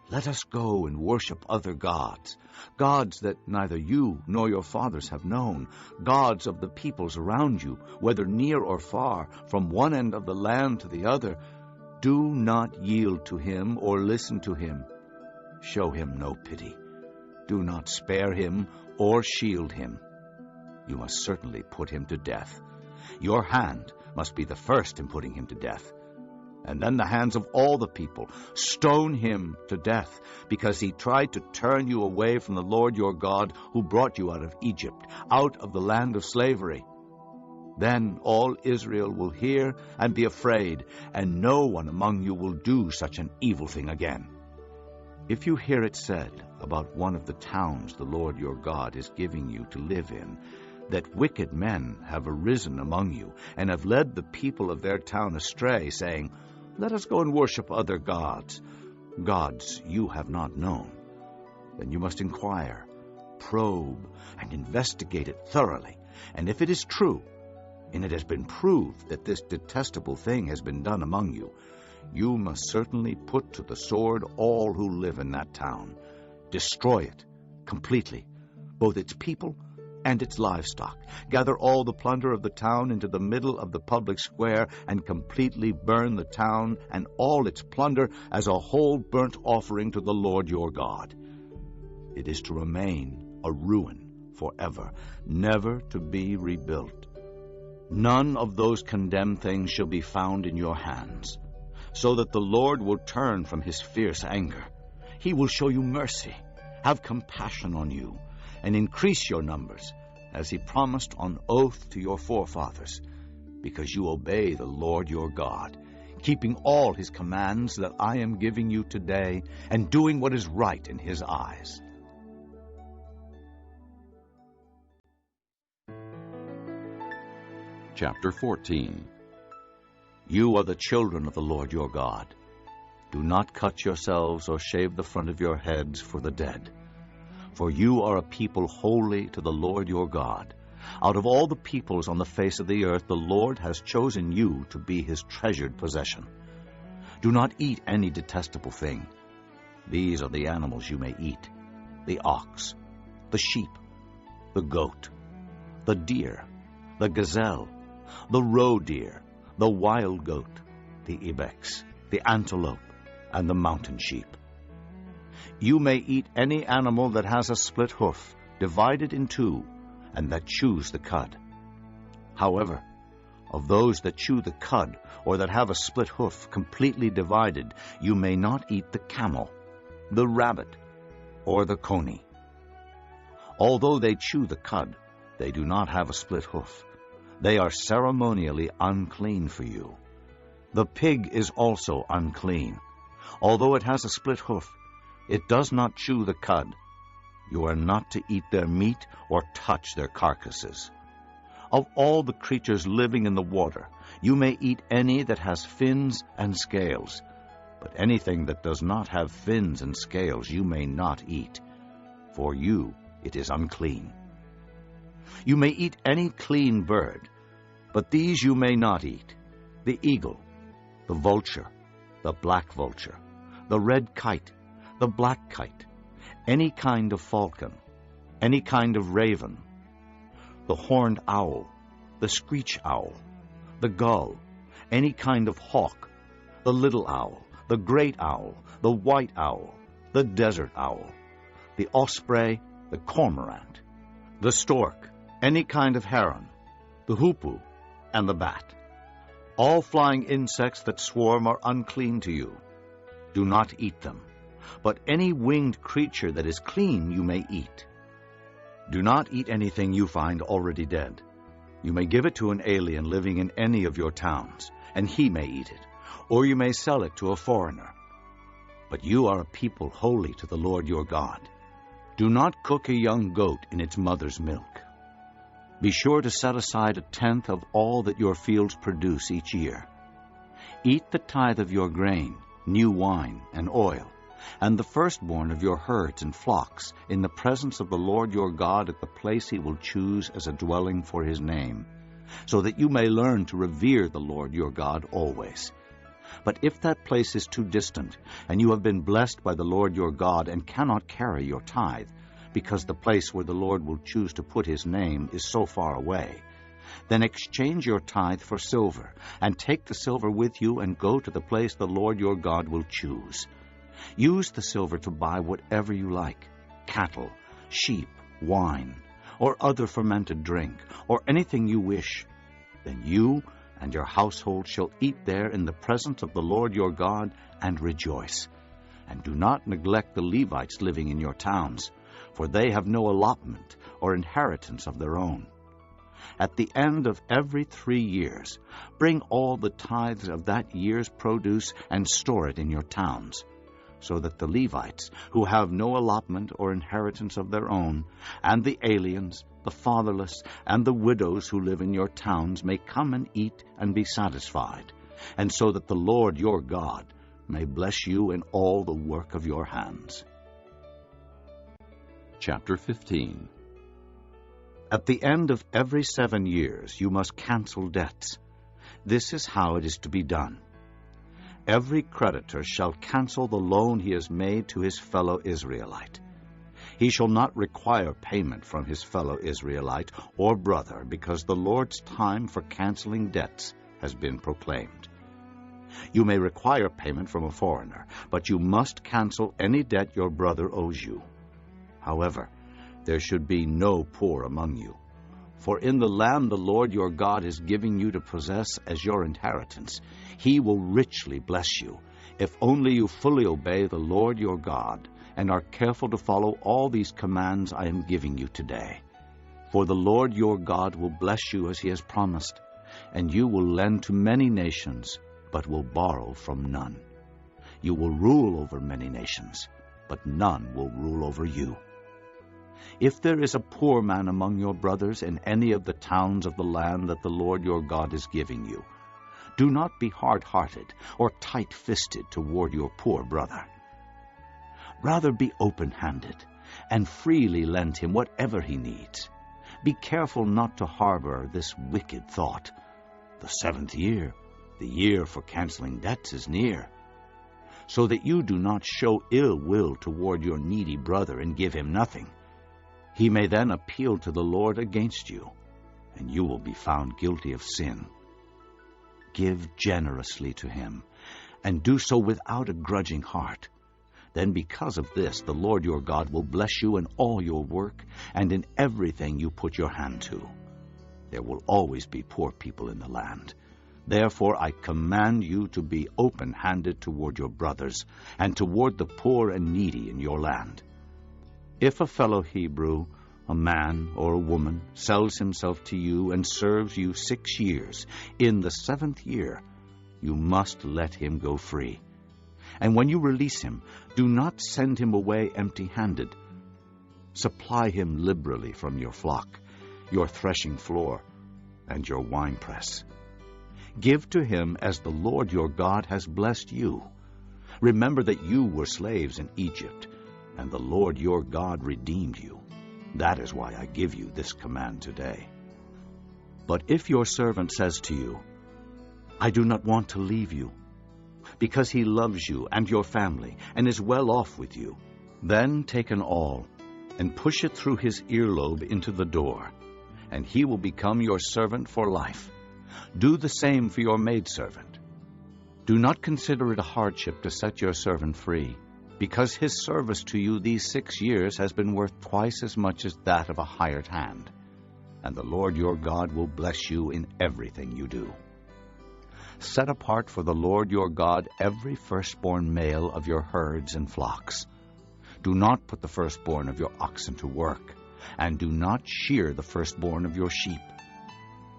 "Let us go and worship other gods," gods that neither you nor your fathers have known, gods of the peoples around you, whether near or far, from one end of the land to the other, do not yield to him or listen to him. Show him no pity. Do not spare him or shield him. You must certainly put him to death. Your hand must be the first in putting him to death, and then the hands of all the people. Stone him to death, because he tried to turn you away from the Lord your God, who brought you out of Egypt, out of the land of slavery. Then all Israel will hear and be afraid, and no one among you will do such an evil thing again. If you hear it said about one of the towns the Lord your God is giving you to live in, that wicked men have arisen among you, and have led the people of their town astray, saying, "Let us go and worship other gods," gods you have not known, then you must inquire, probe, and investigate it thoroughly. And if it is true, and it has been proved that this detestable thing has been done among you, you must certainly put to the sword all who live in that town. Destroy it completely, both its people and its livestock. Gather all the plunder of the town into the middle of the public square, and completely burn the town and all its plunder as a whole burnt offering to the Lord your God. It is to remain a ruin forever, never to be rebuilt. None of those condemned things shall be found in your hands, so that the Lord will turn from his fierce anger. He will show you mercy, have compassion on you, and increase your numbers, as he promised on oath to your forefathers, because you obey the Lord your God, keeping all his commands that I am giving you today, and doing what is right in his eyes. Chapter 14. You are the children of the Lord your God. Do not cut yourselves or shave the front of your heads for the dead. For you are a people holy to the Lord your God. Out of all the peoples on the face of the earth, the Lord has chosen you to be his treasured possession. Do not eat any detestable thing. These are the animals you may eat: the ox, the sheep, the goat, the deer, the gazelle, the roe deer, the wild goat, the ibex, the antelope, and the mountain sheep. You may eat any animal that has a split hoof, divided in two, and that chews the cud. However, of those that chew the cud, or that have a split hoof completely divided, you may not eat the camel, the rabbit, or the coney. Although they chew the cud, they do not have a split hoof. They are ceremonially unclean for you. The pig is also unclean. Although it has a split hoof, it does not chew the cud. You are not to eat their meat or touch their carcasses. Of all the creatures living in the water, you may eat any that has fins and scales, but anything that does not have fins and scales you may not eat. For you it is unclean. You may eat any clean bird, but these you may not eat: the eagle, the vulture, the black vulture, the red kite, the black kite, any kind of falcon, any kind of raven, the horned owl, the screech owl, the gull, any kind of hawk, the little owl, the great owl, the white owl, the desert owl, the osprey, the cormorant, the stork, any kind of heron, the hoopoe, and the bat. All flying insects that swarm are unclean to you. Do not eat them. But any winged creature that is clean you may eat. Do not eat anything you find already dead. You may give it to an alien living in any of your towns, and he may eat it, or you may sell it to a foreigner. But you are a people holy to the Lord your God. Do not cook a young goat in its mother's milk. Be sure to set aside 1/10 of all that your fields produce each year. Eat the tithe of your grain, new wine, and oil, and the firstborn of your herds and flocks, in the presence of the Lord your God at the place he will choose as a dwelling for his name, so that you may learn to revere the Lord your God always. But if that place is too distant, and you have been blessed by the Lord your God and cannot carry your tithe, because the place where the Lord will choose to put his name is so far away, then exchange your tithe for silver, and take the silver with you and go to the place the Lord your God will choose. Use the silver to buy whatever you like: cattle, sheep, wine, or other fermented drink, or anything you wish. Then you and your household shall eat there in the presence of the Lord your God and rejoice. And do not neglect the Levites living in your towns, for they have no allotment or inheritance of their own. At the end of every 3 years, bring all the tithes of that year's produce and store it in your towns, so that the Levites, who have no allotment or inheritance of their own, and the aliens, the fatherless, and the widows who live in your towns may come and eat and be satisfied, and so that the Lord your God may bless you in all the work of your hands. Chapter 15. At the end of every 7 years you must cancel debts. This is how it is to be done. Every creditor shall cancel the loan he has made to his fellow Israelite. He shall not require payment from his fellow Israelite or brother, because the Lord's time for canceling debts has been proclaimed. You may require payment from a foreigner, but you must cancel any debt your brother owes you. However, there should be no poor among you. For in the land the Lord your God is giving you to possess as your inheritance, he will richly bless you, if only you fully obey the Lord your God, and are careful to follow all these commands I am giving you today. For the Lord your God will bless you as he has promised, and you will lend to many nations, but will borrow from none. You will rule over many nations, but none will rule over you. If there is a poor man among your brothers in any of the towns of the land that the Lord your God is giving you, do not be hard-hearted or tight-fisted toward your poor brother. Rather be open-handed and freely lend him whatever he needs. Be careful not to harbor this wicked thought. The 7th year, the year for canceling debts, is near. So that you do not show ill will toward your needy brother and give him nothing. He may then appeal to the Lord against you, and you will be found guilty of sin. Give generously to him, and do so without a grudging heart. Then because of this, the Lord your God will bless you in all your work and in everything you put your hand to. There will always be poor people in the land. Therefore I command you to be open-handed toward your brothers and toward the poor and needy in your land. If a fellow Hebrew, a man or a woman, sells himself to you and serves you 6 years, in the 7th year you must let him go free. And when you release him, do not send him away empty-handed. Supply him liberally from your flock, your threshing floor, and your winepress. Give to him as the Lord your God has blessed you. Remember that you were slaves in Egypt, and the Lord your God redeemed you. That is why I give you this command today. But if your servant says to you, I do not want to leave you, because he loves you and your family and is well off with you, then take an awl and push it through his earlobe into the door, and he will become your servant for life. Do the same for your maidservant. Do not consider it a hardship to set your servant free, because his service to you these 6 years has been worth twice as much as that of a hired hand, and the Lord your God will bless you in everything you do. Set apart for the Lord your God every firstborn male of your herds and flocks. Do not put the firstborn of your oxen to work, and do not shear the firstborn of your sheep.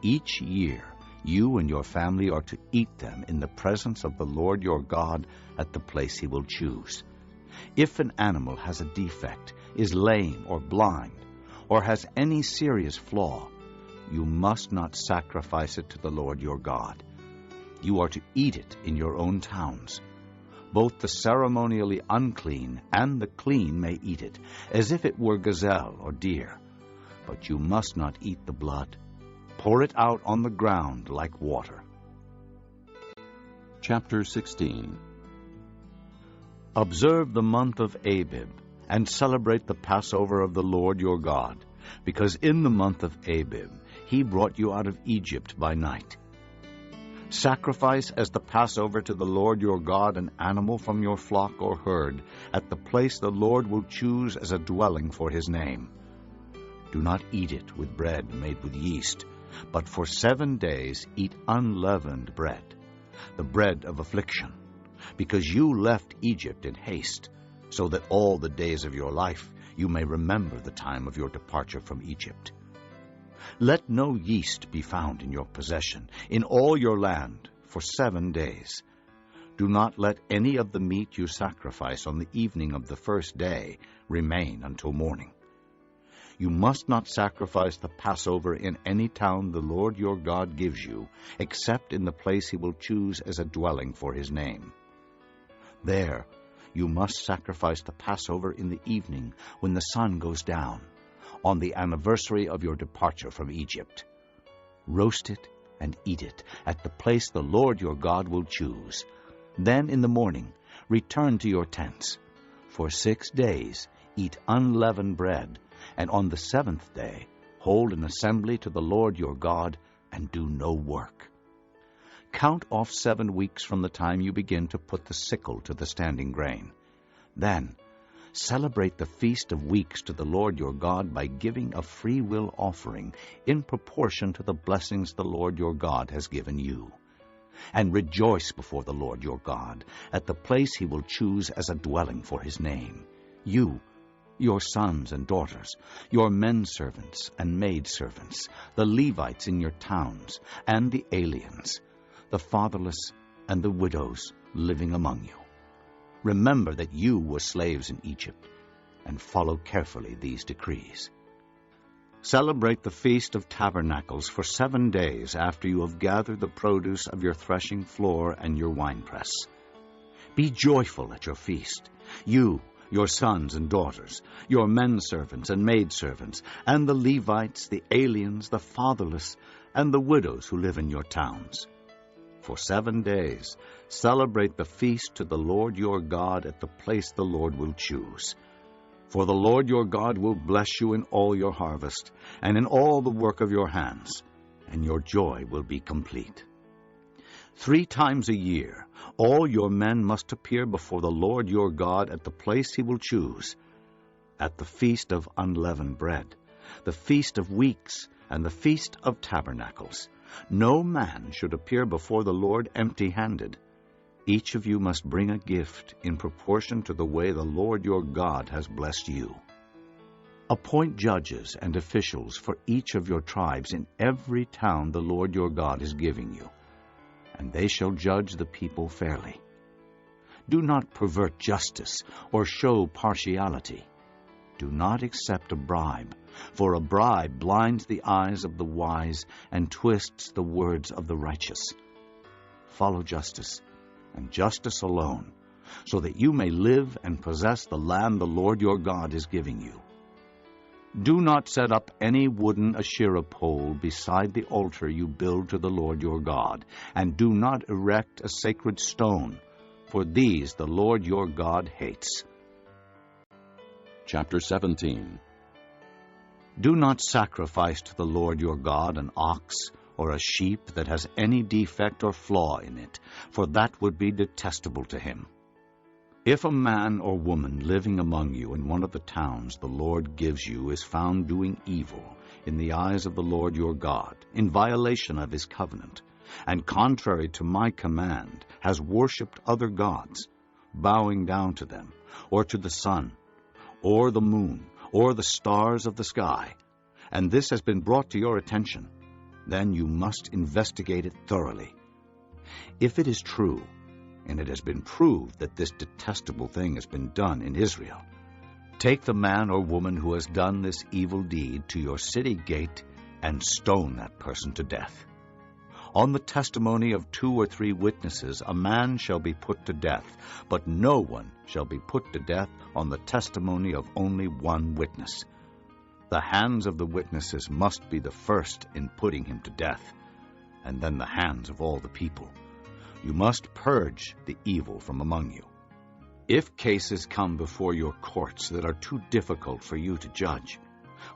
Each year you and your family are to eat them in the presence of the Lord your God at the place he will choose. If an animal has a defect, is lame or blind, or has any serious flaw, you must not sacrifice it to the Lord your God. You are to eat it in your own towns. Both the ceremonially unclean and the clean may eat it, as if it were gazelle or deer. But you must not eat the blood. Pour it out on the ground like water. Chapter 16. Observe the month of Abib, and celebrate the Passover of the Lord your God, because in the month of Abib he brought you out of Egypt by night. Sacrifice as the Passover to the Lord your God an animal from your flock or herd at the place the Lord will choose as a dwelling for his name. Do not eat it with bread made with yeast, but for 7 days eat unleavened bread, the bread of affliction, because you left Egypt in haste, so that all the days of your life you may remember the time of your departure from Egypt. Let no yeast be found in your possession, in all your land, for 7 days. Do not let any of the meat you sacrifice on the evening of the first day remain until morning. You must not sacrifice the Passover in any town the Lord your God gives you, except in the place he will choose as a dwelling for his name. There you must sacrifice the Passover in the evening when the sun goes down, on the anniversary of your departure from Egypt. Roast it and eat it at the place the Lord your God will choose. Then in the morning return to your tents. For 6 days eat unleavened bread, and on the 7th day hold an assembly to the Lord your God, and do no work. Count off 7 weeks from the time you begin to put the sickle to the standing grain. Then celebrate the Feast of Weeks to the Lord your God by giving a free will offering in proportion to the blessings the Lord your God has given you. And rejoice before the Lord your God at the place he will choose as a dwelling for his name. You, your sons and daughters, your men servants and maid servants, the Levites in your towns, and the aliens, the fatherless and the widows living among you. Remember that you were slaves in Egypt. and follow carefully these decrees. Celebrate the Feast of Tabernacles for 7 days after you have gathered the produce of your threshing floor and your winepress. Be joyful at your feast, you, your sons and daughters, your men servants and maid servants, and the Levites, the aliens, the fatherless, and the widows who live in your towns. For 7 days celebrate the feast to the Lord your God at the place the Lord will choose. For the Lord your God will bless you in all your harvest, and in all the work of your hands, and your joy will be complete. 3 times a year all your men must appear before the Lord your God at the place he will choose, at the Feast of Unleavened Bread, the Feast of Weeks, and the Feast of Tabernacles. No man should appear before the Lord empty-handed. Each of you must bring a gift in proportion to the way the Lord your God has blessed you. Appoint judges and officials for each of your tribes in every town the Lord your God is giving you, and they shall judge the people fairly. Do not pervert justice or show partiality. Do not accept a bribe, for a bribe blinds the eyes of the wise and twists the words of the righteous. Follow justice, and justice alone, so that you may live and possess the land the Lord your God is giving you. Do not set up any wooden Asherah pole beside the altar you build to the Lord your God, and do not erect a sacred stone, for these the Lord your God hates. Chapter 17. Do not sacrifice to the Lord your God an ox or a sheep that has any defect or flaw in it, for that would be detestable to him. If a man or woman living among you in one of the towns the Lord gives you is found doing evil in the eyes of the Lord your God, in violation of his covenant, and contrary to my command, has worshipped other gods, bowing down to them, or to the sun, or the moon, or the stars of the sky, and this has been brought to your attention, then you must investigate it thoroughly. If it is true, and it has been proved that this detestable thing has been done in Israel, take the man or woman who has done this evil deed to your city gate and stone that person to death. On the testimony of 2 or 3 witnesses a man shall be put to death, but no one shall be put to death on the testimony of only 1 witness. The hands of the witnesses must be the first in putting him to death, and then the hands of all the people. You must purge the evil from among you. If cases come before your courts that are too difficult for you to judge,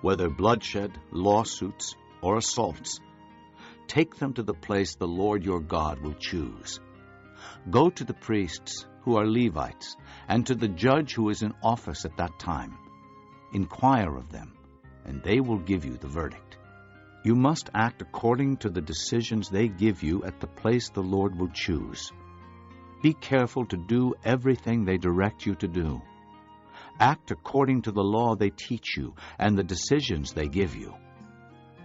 whether bloodshed, lawsuits, or assaults, take them to the place the Lord your God will choose. Go to the priests who are Levites, and to the judge who is in office at that time. Inquire of them, and they will give you the verdict. You must act according to the decisions they give you at the place the Lord will choose. Be careful to do everything they direct you to do. Act according to the law they teach you and the decisions they give you.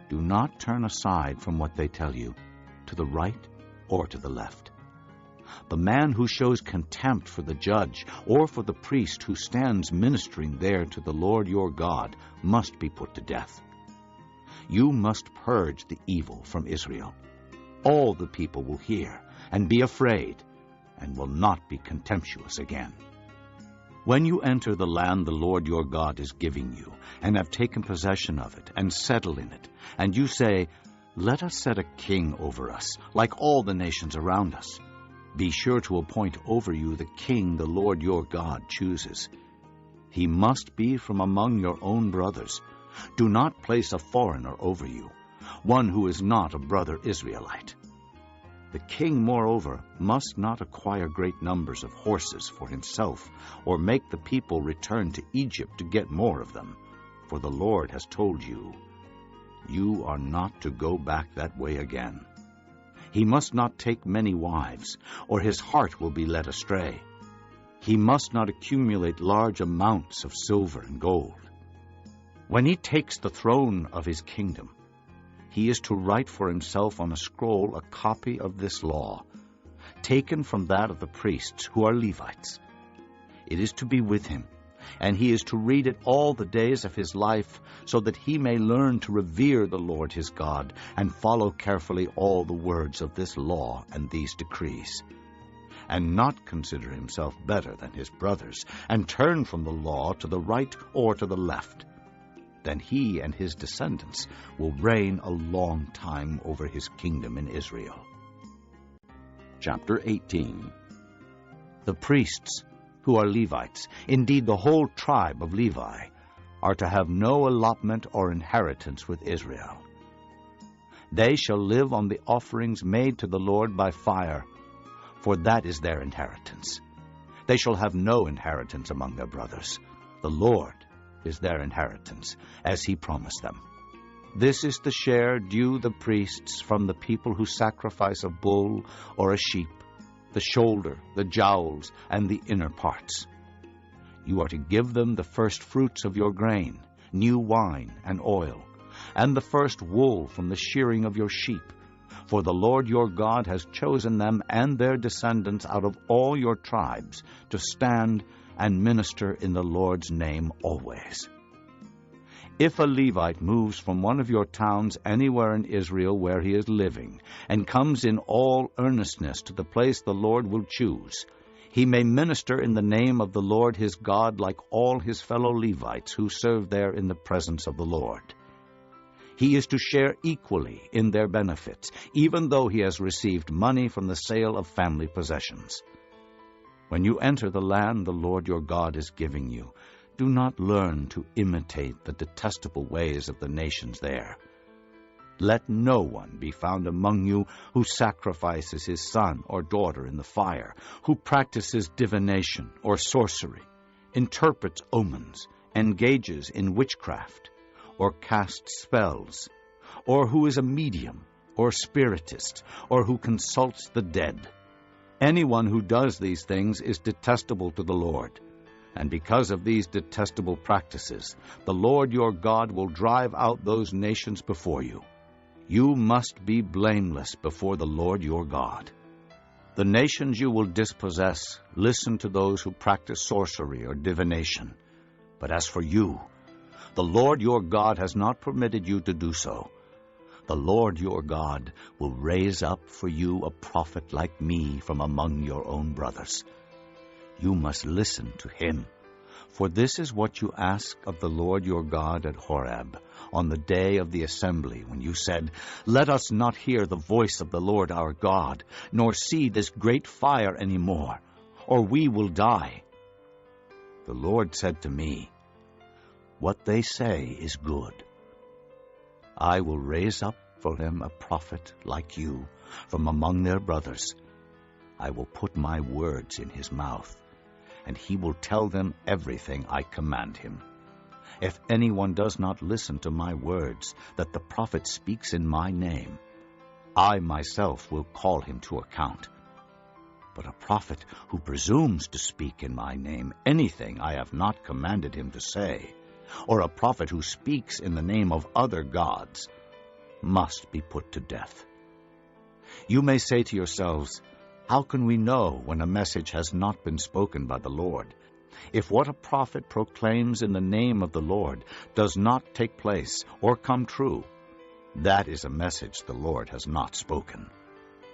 Do not turn aside from what they tell you, to the right or to the left. The man who shows contempt for the judge or for the priest who stands ministering there to the Lord your God must be put to death. You must purge the evil from Israel. All the people will hear and be afraid, and will not be contemptuous again. When you enter the land the Lord your God is giving you, and have taken possession of it, and settle in it, and you say, "Let us set a king over us, like all the nations around us," be sure to appoint over you the king the Lord your God chooses. He must be from among your own brothers. Do not place a foreigner over you, one who is not a brother Israelite. The king, moreover, must not acquire great numbers of horses for himself, or make the people return to Egypt to get more of them, for the Lord has told you, you are not to go back that way again. He must not take many wives, or his heart will be led astray. He must not accumulate large amounts of silver and gold. When he takes the throne of his kingdom, he is to write for himself on a scroll a copy of this law, taken from that of the priests who are Levites. It is to be with him, and he is to read it all the days of his life, so that he may learn to revere the Lord his God, and follow carefully all the words of this law and these decrees, and not consider himself better than his brothers, and turn from the law to the right or to the left. Then he and his descendants will reign a long time over his kingdom in Israel. Chapter 18. The priests, who are Levites, indeed the whole tribe of Levi, are to have no allotment or inheritance with Israel. They shall live on the offerings made to the Lord by fire, for that is their inheritance. They shall have no inheritance among their brothers. The Lord is their inheritance, as he promised them. This is the share due the priests from the people who sacrifice a bull or a sheep, the shoulder, the jowls, and the inner parts. You are to give them the first fruits of your grain, new wine and oil, and the first wool from the shearing of your sheep, for the Lord your God has chosen them and their descendants out of all your tribes to stand and minister in the Lord's name always. If a Levite moves from one of your towns anywhere in Israel where he is living, and comes in all earnestness to the place the Lord will choose, he may minister in the name of the Lord his God like all his fellow Levites who serve there in the presence of the Lord. He is to share equally in their benefits, even though he has received money from the sale of family possessions. When you enter the land the Lord your God is giving you, do not learn to imitate the detestable ways of the nations there. Let no one be found among you who sacrifices his son or daughter in the fire, who practices divination or sorcery, interprets omens, engages in witchcraft, or casts spells, or who is a medium, or spiritist, or who consults the dead. Anyone who does these things is detestable to the Lord. And because of these detestable practices, the Lord your God will drive out those nations before you. You must be blameless before the Lord your God. The nations you will dispossess listen to those who practice sorcery or divination. But as for you, the Lord your God has not permitted you to do so. The Lord your God will raise up for you a prophet like me from among your own brothers. You must listen to him, for this is what you ask of the Lord your God at Horeb, on the day of the assembly, when you said, "Let us not hear the voice of the Lord our God, nor see this great fire any more, or we will die." The Lord said to me, "What they say is good. I will raise up for them a prophet like you from among their brothers. I will put my words in his mouth, and he will tell them everything I command him. If anyone does not listen to my words that the prophet speaks in my name, I myself will call him to account. But a prophet who presumes to speak in my name anything I have not commanded him to say, or a prophet who speaks in the name of other gods, must be put to death. You may say to yourselves, 'How can we know when a message has not been spoken by the Lord? If what a prophet proclaims in the name of the Lord does not take place or come true, that is a message the Lord has not spoken.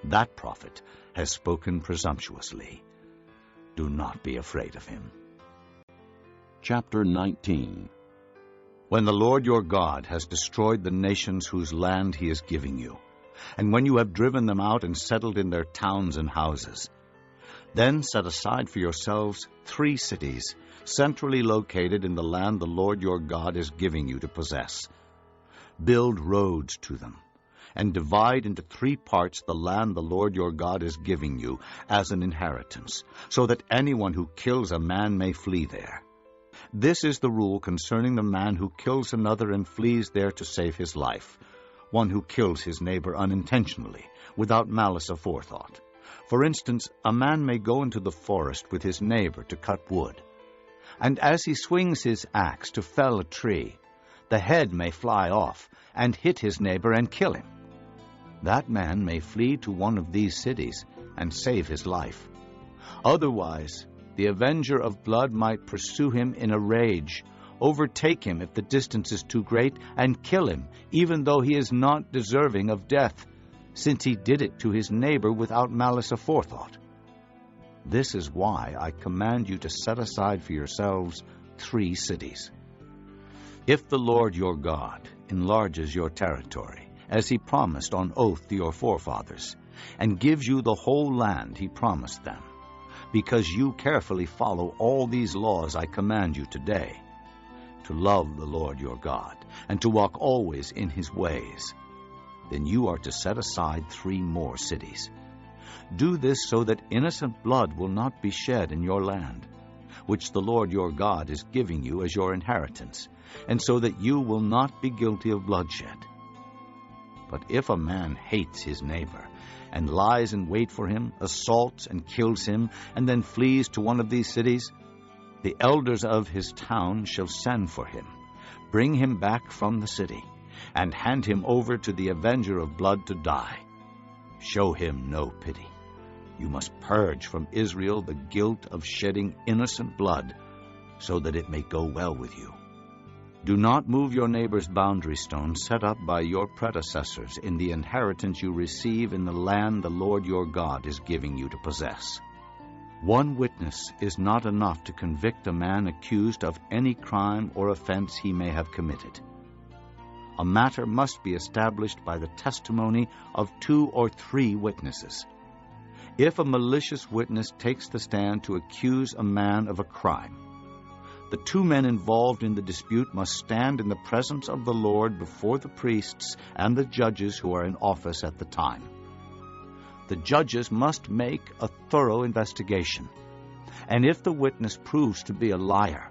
That prophet has spoken presumptuously. Do not be afraid of him.'" Chapter 19. When the Lord your God has destroyed the nations whose land he is giving you, and when you have driven them out and settled in their towns and houses, then set aside for yourselves 3 cities, centrally located in the land the Lord your God is giving you to possess. Build roads to them, and divide into 3 parts the land the Lord your God is giving you as an inheritance, so that anyone who kills a man may flee there. This is the rule concerning the man who kills another and flees there to save his life, one who kills his neighbor unintentionally, without malice aforethought. For instance, a man may go into the forest with his neighbor to cut wood, and as he swings his axe to fell a tree, the head may fly off and hit his neighbor and kill him. That man may flee to one of these cities and save his life. Otherwise, the avenger of blood might pursue him in a rage, overtake him if the distance is too great, and kill him, even though he is not deserving of death, since he did it to his neighbor without malice aforethought. This is why I command you to set aside for yourselves 3 cities. If the Lord your God enlarges your territory, as he promised on oath to your forefathers, and gives you the whole land he promised them, because you carefully follow all these laws I command you today, to love the Lord your God, and to walk always in his ways, then you are to set aside 3 more cities. Do this so that innocent blood will not be shed in your land, which the Lord your God is giving you as your inheritance, and so that you will not be guilty of bloodshed. But if a man hates his neighbor, and lies in wait for him, assaults and kills him, and then flees to one of these cities, the elders of his town shall send for him, bring him back from the city, and hand him over to the avenger of blood to die. Show him no pity. You must purge from Israel the guilt of shedding innocent blood, so that it may go well with you. Do not move your neighbor's boundary stone set up by your predecessors in the inheritance you receive in the land the Lord your God is giving you to possess. 1 witness is not enough to convict a man accused of any crime or offense he may have committed. A matter must be established by the testimony of 2 or 3 witnesses. If a malicious witness takes the stand to accuse a man of a crime, the 2 men involved in the dispute must stand in the presence of the Lord before the priests and the judges who are in office at the time. The judges must make a thorough investigation, and if the witness proves to be a liar,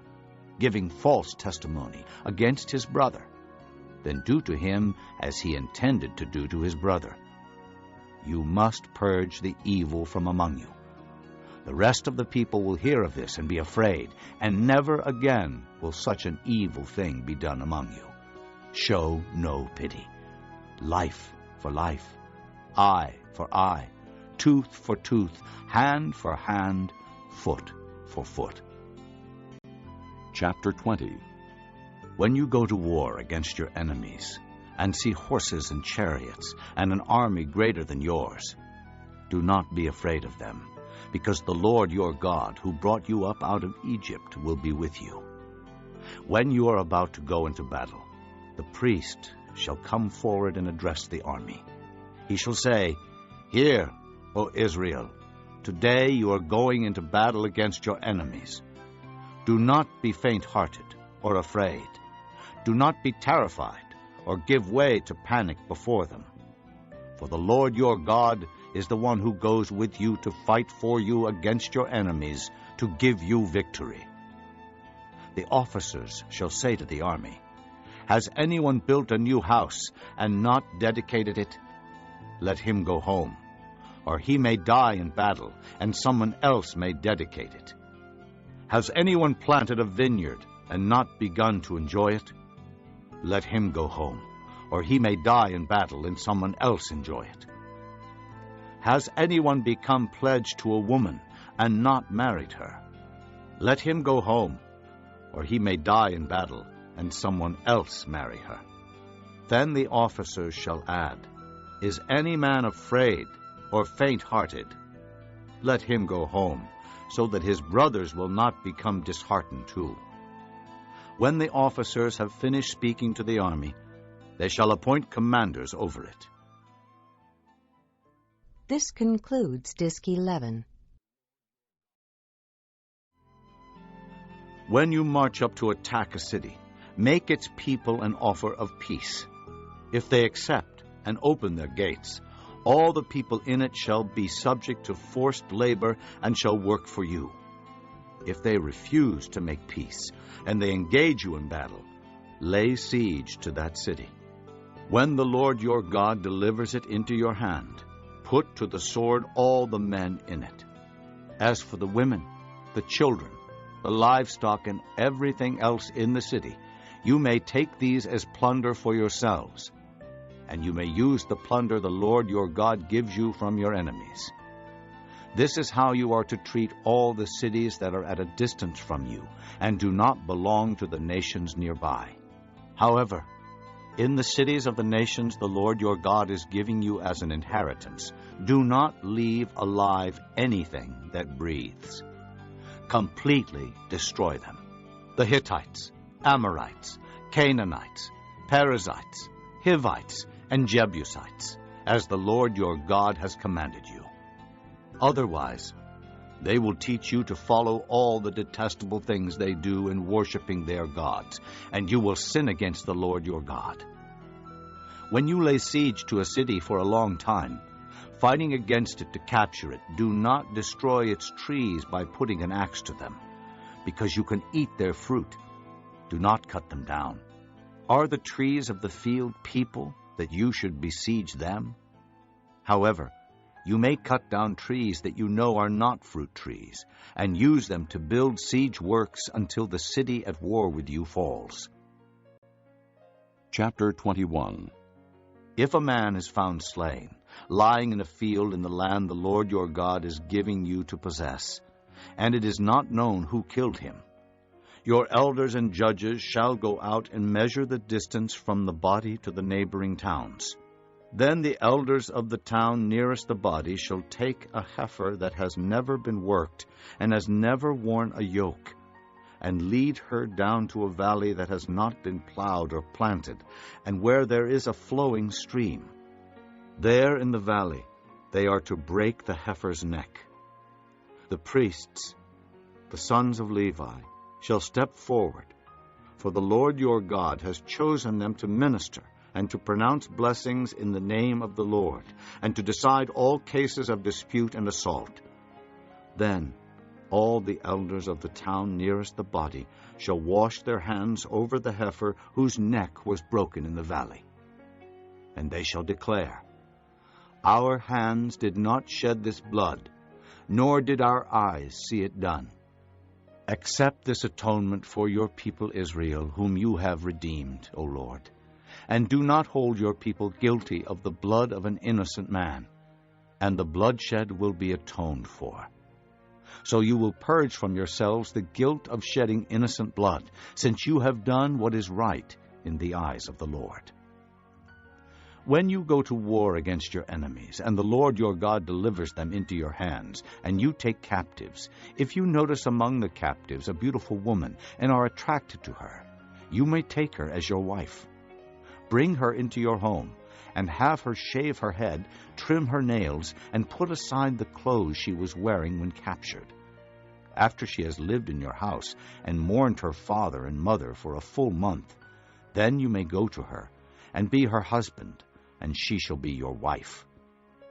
giving false testimony against his brother, then do to him as he intended to do to his brother. You must purge the evil from among you. The rest of the people will hear of this and be afraid, and never again will such an evil thing be done among you. Show no pity. Life for life, eye for eye, tooth for tooth, hand for hand, foot for foot. Chapter 20. When you go to war against your enemies, and see horses and chariots, and an army greater than yours, do not be afraid of them, because the Lord your God, who brought you up out of Egypt, will be with you. When you are about to go into battle, the priest shall come forward and address the army. He shall say, "Hear, O Israel, today you are going into battle against your enemies. Do not be faint-hearted or afraid. Do not be terrified or give way to panic before them. For the Lord your God is the one who goes with you to fight for you against your enemies, to give you victory." The officers shall say to the army, "Has anyone built a new house and not dedicated it? Let him go home, or he may die in battle, and someone else may dedicate it. Has anyone planted a vineyard and not begun to enjoy it? Let him go home, or he may die in battle, and someone else enjoy it. Has anyone become pledged to a woman and not married her? Let him go home, or he may die in battle, and someone else marry her." Then the officers shall add, "Is any man afraid or faint-hearted? Let him go home, so that his brothers will not become disheartened too." When the officers have finished speaking to the army, they shall appoint commanders over it. This concludes Disc 11. When you march up to attack a city, make its people an offer of peace. If they accept and open their gates, all the people in it shall be subject to forced labor and shall work for you. If they refuse to make peace, and they engage you in battle, lay siege to that city. When the Lord your God delivers it into your hand, put to the sword all the men in it. As for the women, the children, the livestock, and everything else in the city, you may take these as plunder for yourselves, and you may use the plunder the Lord your God gives you from your enemies. This is how you are to treat all the cities that are at a distance from you and do not belong to the nations nearby. However, in the cities of the nations the Lord your God is giving you as an inheritance, do not leave alive anything that breathes. Completely destroy them. The Hittites, Amorites, Canaanites, Perizzites, Hivites, and Jebusites, as the Lord your God has commanded you. Otherwise, they will teach you to follow all the detestable things they do in worshiping their gods, and you will sin against the Lord your God. When you lay siege to a city for a long time, fighting against it to capture it, do not destroy its trees by putting an axe to them, because you can eat their fruit. Do not cut them down. Are the trees of the field people, that you should besiege them? However, you may cut down trees that you know are not fruit trees, and use them to build siege works until the city at war with you falls. Chapter 21. If a man is found slain, lying in a field in the land the Lord your God is giving you to possess, and it is not known who killed him, your elders and judges shall go out and measure the distance from the body to the neighboring towns. Then the elders of the town nearest the body shall take a heifer that has never been worked and has never worn a yoke, and lead her down to a valley that has not been plowed or planted, and where there is a flowing stream. There in the valley they are to break the heifer's neck. The priests, the sons of Levi, shall step forward, for the Lord your God has chosen them to minister and to pronounce blessings in the name of the Lord, and to decide all cases of dispute and assault. Then all the elders of the town nearest the body shall wash their hands over the heifer whose neck was broken in the valley. And they shall declare, Our hands did not shed this blood, nor did our eyes see it done. Accept this atonement for your people Israel, whom you have redeemed, O Lord, and do not hold your people guilty of the blood of an innocent man, and the bloodshed will be atoned for. So you will purge from yourselves the guilt of shedding innocent blood, since you have done what is right in the eyes of the Lord. When you go to war against your enemies, and the Lord your God delivers them into your hands, and you take captives, if you notice among the captives a beautiful woman, and are attracted to her, you may take her as your wife. Bring her into your home, and have her shave her head, trim her nails, and put aside the clothes she was wearing when captured. After she has lived in your house, and mourned her father and mother for a full month, then you may go to her, and be her husband, and she shall be your wife.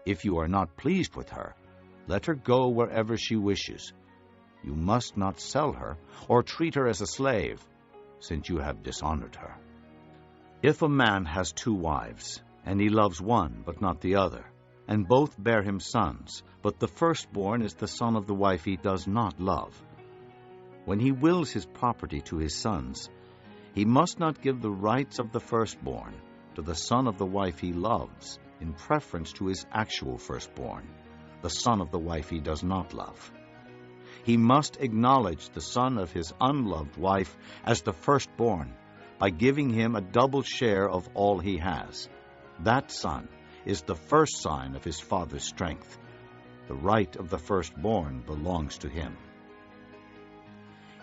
If you are not pleased with her, let her go wherever she wishes. You must not sell her, or treat her as a slave, since you have dishonored her. If a man has 2 wives, and he loves one but not the other, and both bear him sons, but the firstborn is the son of the wife he does not love, when he wills his property to his sons, he must not give the rights of the firstborn to the son of the wife he loves, in preference to his actual firstborn, the son of the wife he does not love. He must acknowledge the son of his unloved wife as the firstborn, by giving him a double share of all he has. That son is the first sign of his father's strength. The right of the firstborn belongs to him.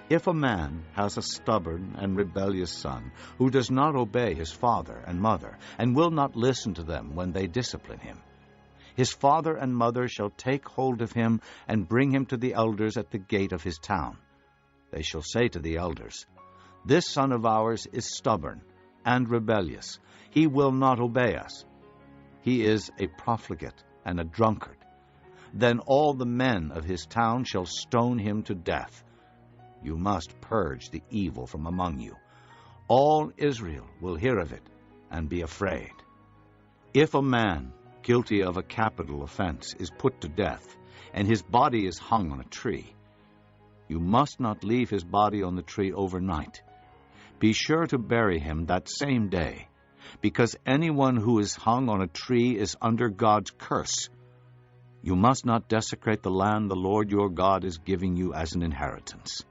If a man has a stubborn and rebellious son who does not obey his father and mother, and will not listen to them when they discipline him, his father and mother shall take hold of him and bring him to the elders at the gate of his town. They shall say to the elders, This son of ours is stubborn and rebellious. He will not obey us. He is a profligate and a drunkard. Then all the men of his town shall stone him to death. You must purge the evil from among you. All Israel will hear of it and be afraid. If a man guilty of a capital offense is put to death, and his body is hung on a tree, you must not leave his body on the tree overnight. Be sure to bury him that same day, because anyone who is hung on a tree is under God's curse. You must not desecrate the land the Lord your God is giving you as an inheritance.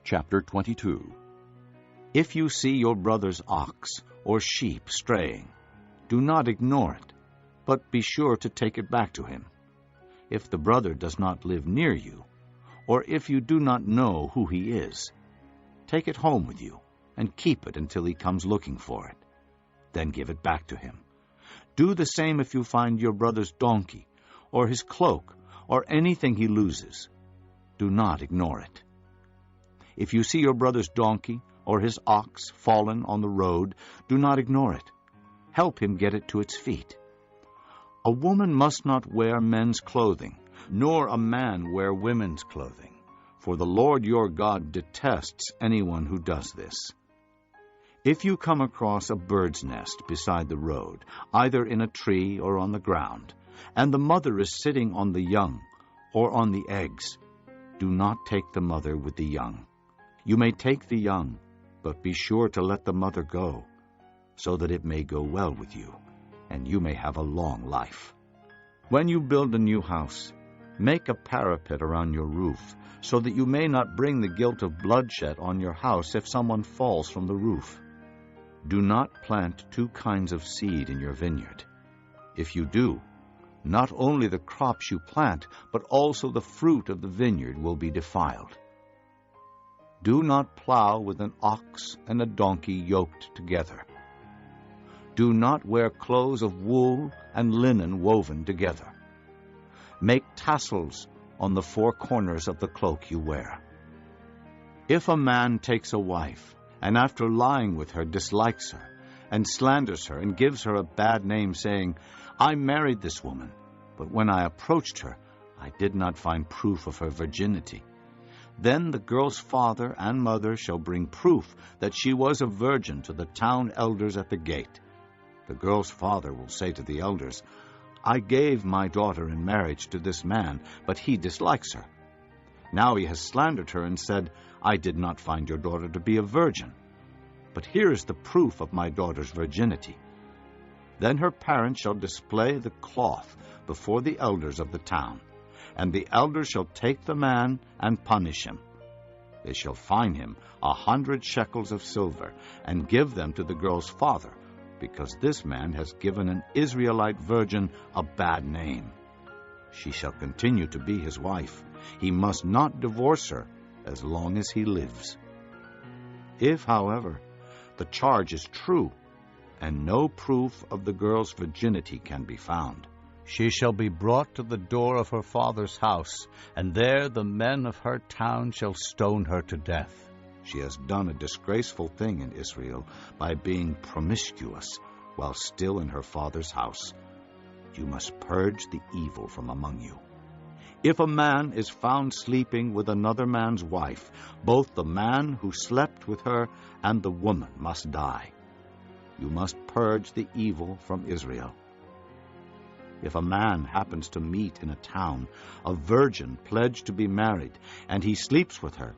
Chapter 22. If you see your brother's ox or sheep straying, do not ignore it, but be sure to take it back to him. If the brother does not live near you, or if you do not know who he is, take it home with you and keep it until he comes looking for it. Then give it back to him. Do the same if you find your brother's donkey, or his cloak, or anything he loses. Do not ignore it. If you see your brother's donkey or his ox fallen on the road, do not ignore it. Help him get it to its feet. A woman must not wear men's clothing, nor a man wear women's clothing, for the Lord your God detests anyone who does this. If you come across a bird's nest beside the road, either in a tree or on the ground, and the mother is sitting on the young or on the eggs, do not take the mother with the young. You may take the young, but be sure to let the mother go, so that it may go well with you, and you may have a long life. When you build a new house, make a parapet around your roof, so that you may not bring the guilt of bloodshed on your house if someone falls from the roof. Do not plant two kinds of seed in your vineyard. If you do, not only the crops you plant, but also the fruit of the vineyard will be defiled. Do not plow with an ox and a donkey yoked together. Do not wear clothes of wool and linen woven together. Make tassels on the four corners of the cloak you wear. If a man takes a wife, and after lying with her dislikes her, and slanders her, and gives her a bad name, saying, I married this woman, but when I approached her, I did not find proof of her virginity, then the girl's father and mother shall bring proof that she was a virgin to the town elders at the gate. The girl's father will say to the elders, I gave my daughter in marriage to this man, but he dislikes her. Now he has slandered her and said, I did not find your daughter to be a virgin. But here is the proof of my daughter's virginity. Then her parents shall display the cloth before the elders of the town, and the elders shall take the man and punish him. They shall fine him 100 shekels of silver, and give them to the girl's father, because this man has given an Israelite virgin a bad name. She shall continue to be his wife. He must not divorce her as long as he lives. If, however, the charge is true, and no proof of the girl's virginity can be found, she shall be brought to the door of her father's house, and there the men of her town shall stone her to death. She has done a disgraceful thing in Israel by being promiscuous while still in her father's house. You must purge the evil from among you. If a man is found sleeping with another man's wife, both the man who slept with her and the woman must die. You must purge the evil from Israel. If a man happens to meet in a town a virgin pledged to be married, and he sleeps with her,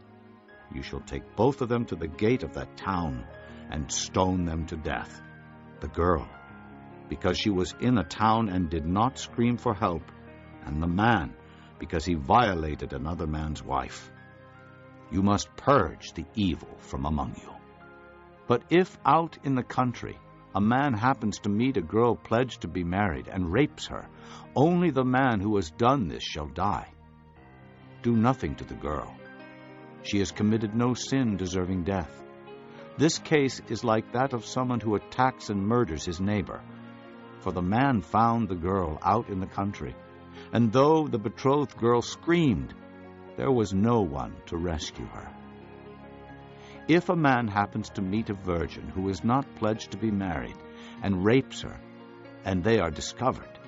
you shall take both of them to the gate of that town and stone them to death. The girl, because she was in a town and did not scream for help, and the man, because he violated another man's wife. You must purge the evil from among you. But if out in the country a man happens to meet a girl pledged to be married and rapes her, only the man who has done this shall die. Do nothing to the girl. She has committed no sin deserving death. This case is like that of someone who attacks and murders his neighbor. For the man found the girl out in the country, and though the betrothed girl screamed, there was no one to rescue her. If a man happens to meet a virgin who is not pledged to be married and rapes her, and they are discovered,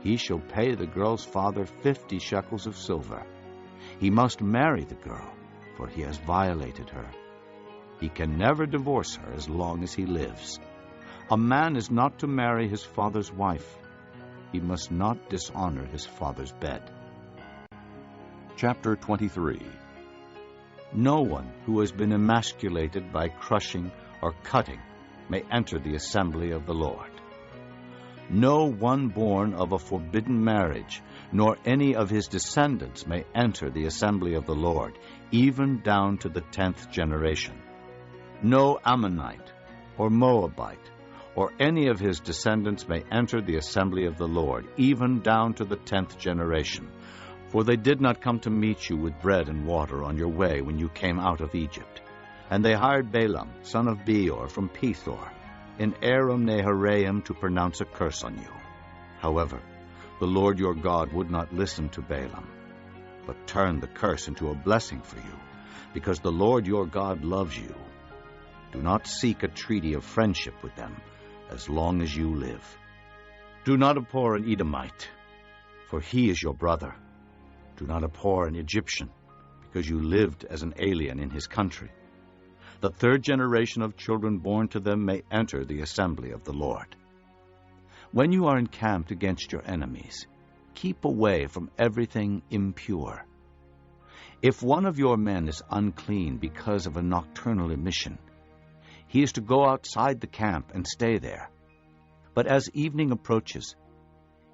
he shall pay the girl's father 50 shekels of silver. He must marry the girl, for he has violated her. He can never divorce her as long as he lives. A man is not to marry his father's wife. He must not dishonor his father's bed. Chapter 23. No one who has been emasculated by crushing or cutting may enter the assembly of the Lord. No one born of a forbidden marriage, nor any of his descendants may enter the assembly of the Lord, even down to the 10th generation. No Ammonite or Moabite or any of his descendants may enter the assembly of the Lord, even down to the 10th generation. For they did not come to meet you with bread and water on your way when you came out of Egypt. And they hired Balaam, son of Beor, from Pethor, in Aram Naharaim, to pronounce a curse on you. However, the Lord your God would not listen to Balaam, but turned the curse into a blessing for you, because the Lord your God loves you. Do not seek a treaty of friendship with them as long as you live. Do not abhor an Edomite, for he is your brother. Do not abhor an Egyptian, because you lived as an alien in his country. The 3rd generation of children born to them may enter the assembly of the Lord. When you are encamped against your enemies, keep away from everything impure. If one of your men is unclean because of a nocturnal emission, he is to go outside the camp and stay there. But as evening approaches,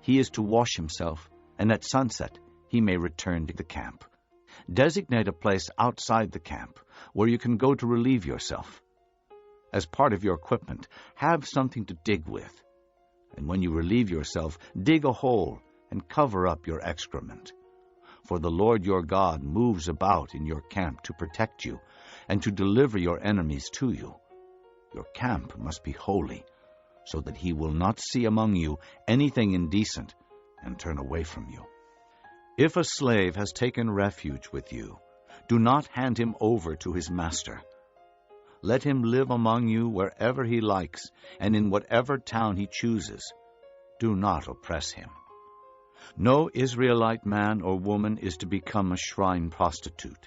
he is to wash himself, and at sunset he may return to the camp. Designate a place outside the camp where you can go to relieve yourself. As part of your equipment, have something to dig with. And when you relieve yourself, dig a hole and cover up your excrement. For the Lord your God moves about in your camp to protect you and to deliver your enemies to you. Your camp must be holy, so that he will not see among you anything indecent and turn away from you. If a slave has taken refuge with you, do not hand him over to his master. Let him live among you wherever he likes, and in whatever town he chooses. Do not oppress him. No Israelite man or woman is to become a shrine prostitute.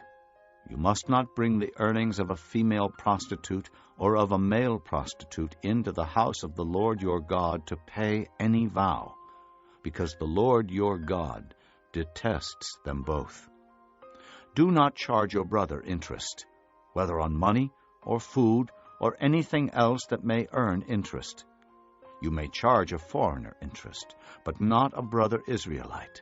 You must not bring the earnings of a female prostitute or of a male prostitute into the house of the Lord your God to pay any vow, because the Lord your God detests them both. Do not charge your brother interest, whether on money or food or anything else that may earn interest. You may charge a foreigner interest, but not a brother Israelite,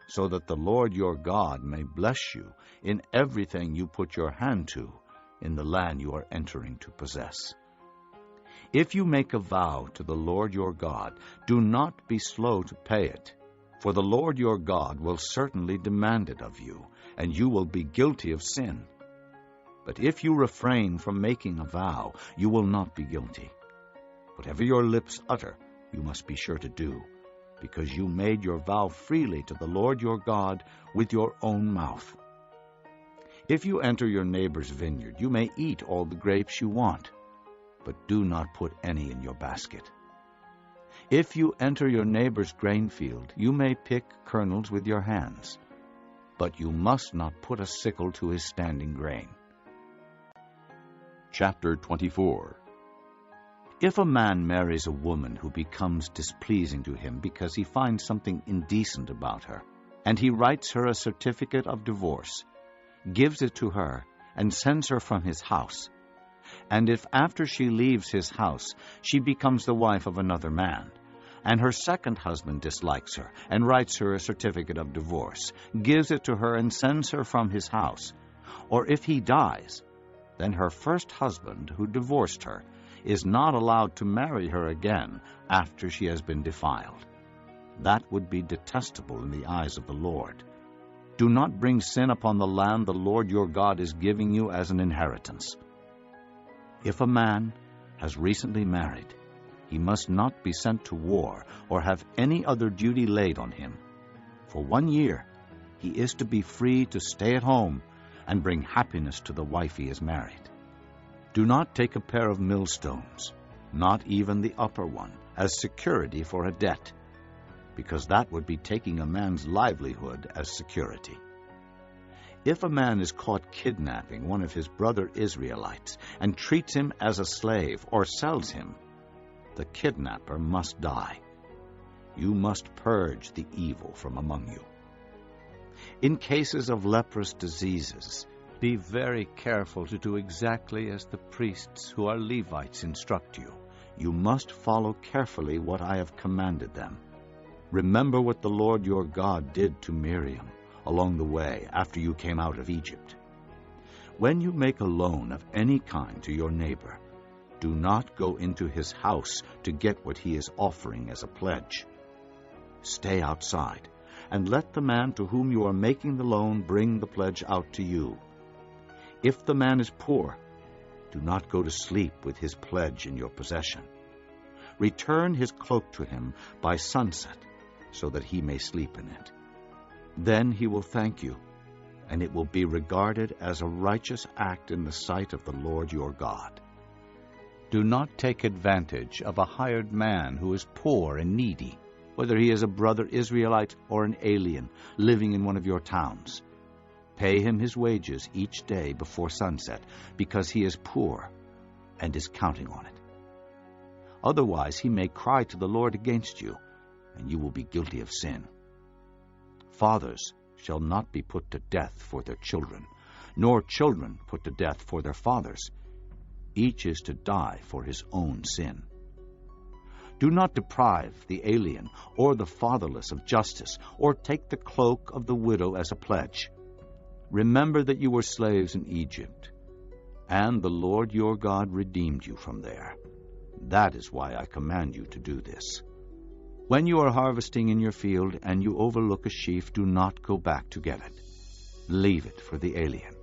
so that the Lord your God may bless you in everything you put your hand to in the land you are entering to possess. If you make a vow to the Lord your God, do not be slow to pay it, for the Lord your God will certainly demand it of you, and you will be guilty of sin. But if you refrain from making a vow, you will not be guilty. Whatever your lips utter, you must be sure to do, because you made your vow freely to the Lord your God with your own mouth. If you enter your neighbor's vineyard, you may eat all the grapes you want, but do not put any in your basket. If you enter your neighbor's grain field, you may pick kernels with your hands, but you must not put a sickle to his standing grain. Chapter 24. If a man marries a woman who becomes displeasing to him because he finds something indecent about her, and he writes her a certificate of divorce, gives it to her, and sends her from his house, and if after she leaves his house she becomes the wife of another man, and her second husband dislikes her, and writes her a certificate of divorce, gives it to her, and sends her from his house, or if he dies, then her first husband, who divorced her, is not allowed to marry her again after she has been defiled. That would be detestable in the eyes of the Lord. Do not bring sin upon the land the Lord your God is giving you as an inheritance. If a man has recently married, he must not be sent to war or have any other duty laid on him. For 1 year he is to be free to stay at home and bring happiness to the wife he has married. Do not take a pair of millstones, not even the upper one, as security for a debt, because that would be taking a man's livelihood as security. If a man is caught kidnapping one of his brother Israelites and treats him as a slave or sells him, the kidnapper must die. You must purge the evil from among you. In cases of leprous diseases, be very careful to do exactly as the priests who are Levites instruct you. You must follow carefully what I have commanded them. Remember what the Lord your God did to Miriam along the way after you came out of Egypt. When you make a loan of any kind to your neighbor, do not go into his house to get what he is offering as a pledge. Stay outside, and let the man to whom you are making the loan bring the pledge out to you. If the man is poor, do not go to sleep with his pledge in your possession. Return his cloak to him by sunset, so that he may sleep in it. Then he will thank you, and it will be regarded as a righteous act in the sight of the Lord your God. Do not take advantage of a hired man who is poor and needy, whether he is a brother Israelite or an alien living in one of your towns. Pay him his wages each day before sunset, because he is poor and is counting on it. Otherwise he may cry to the Lord against you, and you will be guilty of sin. Fathers shall not be put to death for their children, nor children put to death for their fathers. Each is to die for his own sin. Do not deprive the alien or the fatherless of justice, or take the cloak of the widow as a pledge. Remember that you were slaves in Egypt, and the Lord your God redeemed you from there. That is why I command you to do this. When you are harvesting in your field and you overlook a sheaf, do not go back to get it. Leave it for the alien,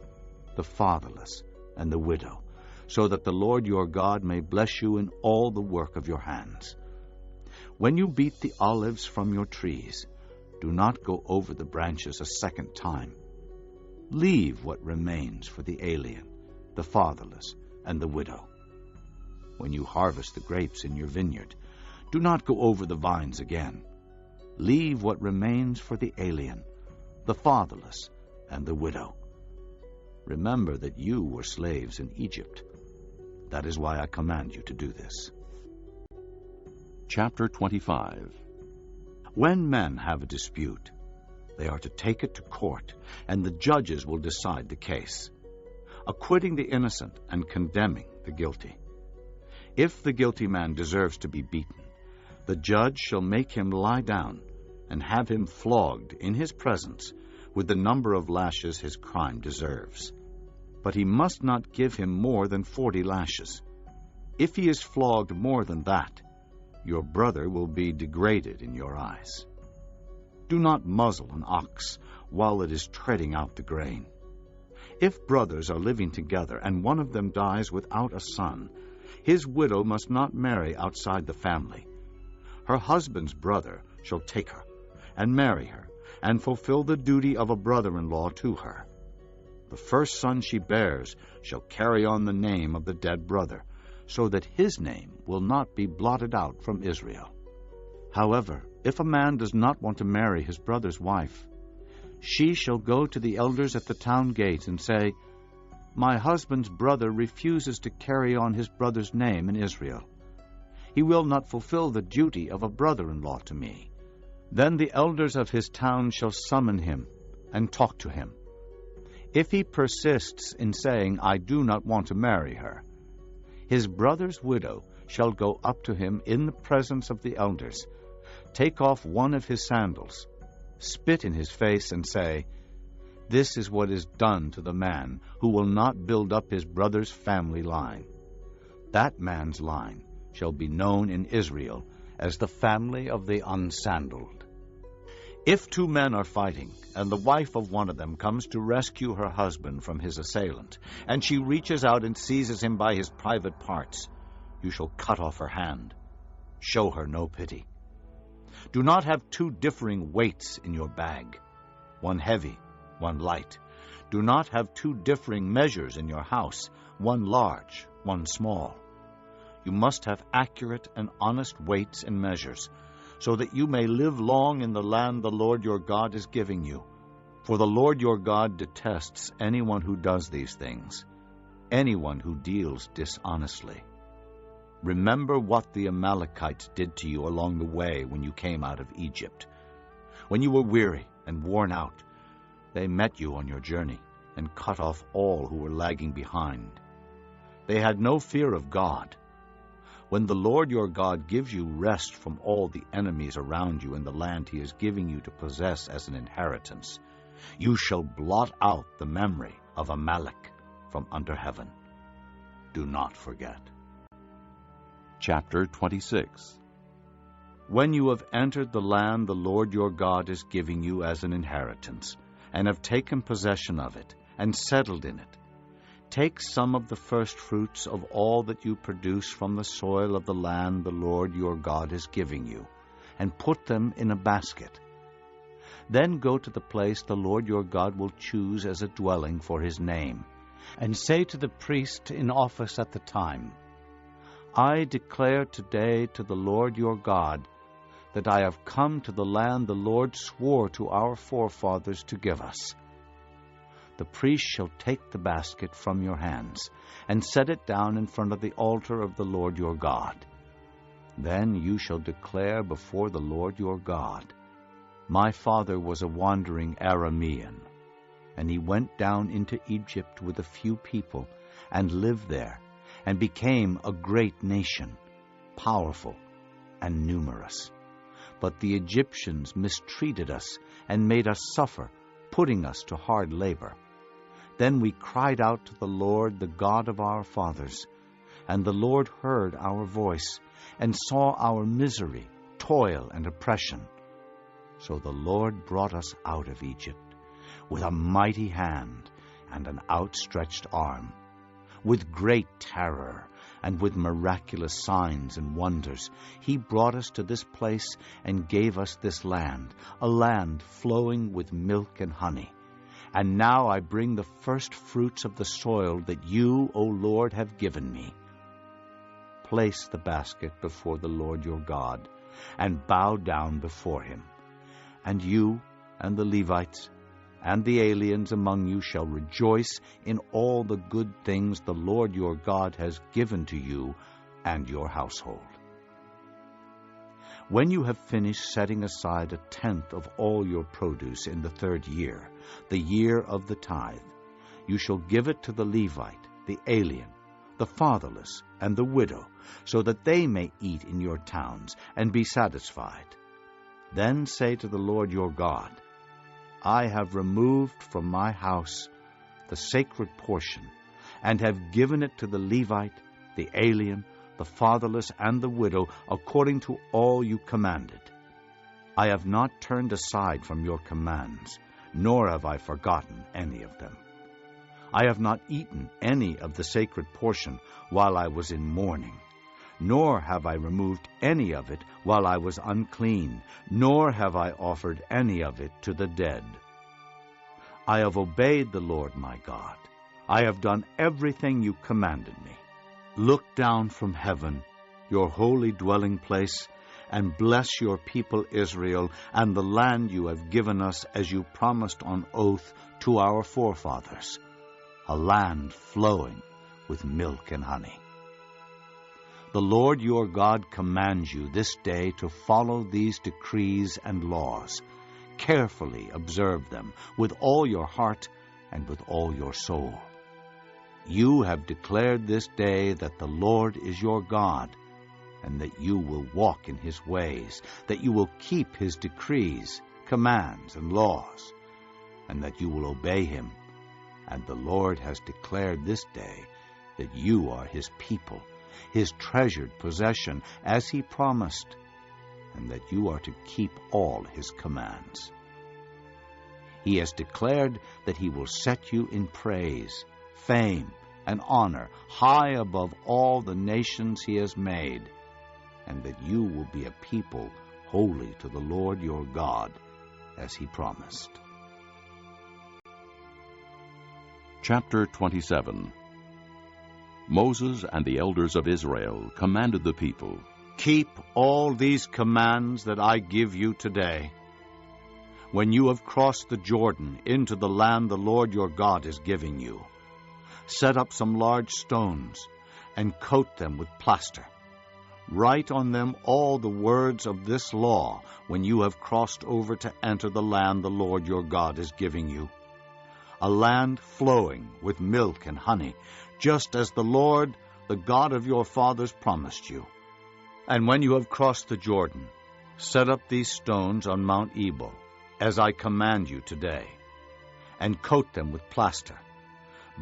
the fatherless, and the widow, so that the Lord your God may bless you in all the work of your hands. When you beat the olives from your trees, do not go over the branches a second time. Leave what remains for the alien, the fatherless, and the widow. When you harvest the grapes in your vineyard, do not go over the vines again. Leave what remains for the alien, the fatherless, and the widow. Remember that you were slaves in Egypt. That is why I command you to do this. Chapter 25. When men have a dispute, they are to take it to court, and the judges will decide the case, acquitting the innocent and condemning the guilty. If the guilty man deserves to be beaten, the judge shall make him lie down and have him flogged in his presence with the number of lashes his crime deserves. But he must not give him more than 40 lashes. If he is flogged more than that, your brother will be degraded in your eyes. Do not muzzle an ox while it is treading out the grain. If brothers are living together and one of them dies without a son, his widow must not marry outside the family. Her husband's brother shall take her and marry her and fulfill the duty of a brother-in-law to her. The first son she bears shall carry on the name of the dead brother, so that his name will not be blotted out from Israel. However, if a man does not want to marry his brother's wife, she shall go to the elders at the town gate and say, "My husband's brother refuses to carry on his brother's name in Israel. He will not fulfill the duty of a brother-in-law to me." Then the elders of his town shall summon him and talk to him. If he persists in saying, "I do not want to marry her," his brother's widow shall go up to him in the presence of the elders, take off one of his sandals, spit in his face, and say, "This is what is done to the man who will not build up his brother's family line. That man's line shall be known in Israel as the family of the unsandaled." If 2 men are fighting, and the wife of one of them comes to rescue her husband from his assailant, and she reaches out and seizes him by his private parts, you shall cut off her hand. Show her no pity. Do not have 2 differing weights in your bag, one heavy, one light. Do not have 2 differing measures in your house, one large, one small. You must have accurate and honest weights and measures, so that you may live long in the land the Lord your God is giving you. For the Lord your God detests anyone who does these things, anyone who deals dishonestly. Remember what the Amalekites did to you along the way when you came out of Egypt. When you were weary and worn out, they met you on your journey and cut off all who were lagging behind. They had no fear of God. When the Lord your God gives you rest from all the enemies around you in the land he is giving you to possess as an inheritance, you shall blot out the memory of Amalek from under heaven. Do not forget. Chapter 26. When you have entered the land the Lord your God is giving you as an inheritance, and have taken possession of it, and settled in it, take some of the first fruits of all that you produce from the soil of the land the Lord your God is giving you, and put them in a basket. Then go to the place the Lord your God will choose as a dwelling for his name, and say to the priest in office at the time, I declare today to the Lord your God that I have come to the land the Lord swore to our forefathers to give us. The priest shall take the basket from your hands, and set it down in front of the altar of the Lord your God. Then you shall declare before the Lord your God, My father was a wandering Aramean, and he went down into Egypt with a few people, and lived there, and became a great nation, powerful and numerous. But the Egyptians mistreated us, and made us suffer, putting us to hard labor. Then we cried out to the Lord, the God of our fathers, and the Lord heard our voice, and saw our misery, toil, and oppression. So the Lord brought us out of Egypt, with a mighty hand and an outstretched arm, with great terror and with miraculous signs and wonders. He brought us to this place and gave us this land, a land flowing with milk and honey. And now I bring the first fruits of the soil that you, O Lord, have given me. Place the basket before the Lord your God, and bow down before him. And you and the Levites and the aliens among you shall rejoice in all the good things the Lord your God has given to you and your household. When you have finished setting aside 1/10 of all your produce in the 3rd year, the year of the tithe, you shall give it to the Levite, the alien, the fatherless, and the widow, so that they may eat in your towns and be satisfied. Then say to the Lord your God, I have removed from my house the sacred portion, and have given it to the Levite, the alien, the fatherless, and the widow, according to all you commanded. I have not turned aside from your commands, nor have I forgotten any of them. I have not eaten any of the sacred portion while I was in mourning, nor have I removed any of it while I was unclean, nor have I offered any of it to the dead. I have obeyed the Lord my God. I have done everything you commanded me. Look down from heaven, your holy dwelling place, and bless your people Israel and the land you have given us as you promised on oath to our forefathers, a land flowing with milk and honey. The Lord your God commands you this day to follow these decrees and laws. Carefully observe them with all your heart and with all your soul. You have declared this day that the Lord is your God, and that you will walk in his ways, that you will keep his decrees, commands, and laws, and that you will obey him. And the Lord has declared this day that you are his people, his treasured possession, as he promised, and that you are to keep all his commands. He has declared that he will set you in praise, fame, and honor high above all the nations he has made, and that you will be a people holy to the Lord your God, as he promised. Chapter 27. Moses and the elders of Israel commanded the people, Keep all these commands that I give you today. When you have crossed the Jordan into the land the Lord your God is giving you, set up some large stones and coat them with plaster. Write on them all the words of this law when you have crossed over to enter the land the Lord your God is giving you, a land flowing with milk and honey, just as the Lord, the God of your fathers, promised you, And when you have crossed the Jordan, set up these stones on Mount Ebal, as I command you today, and coat them with plaster.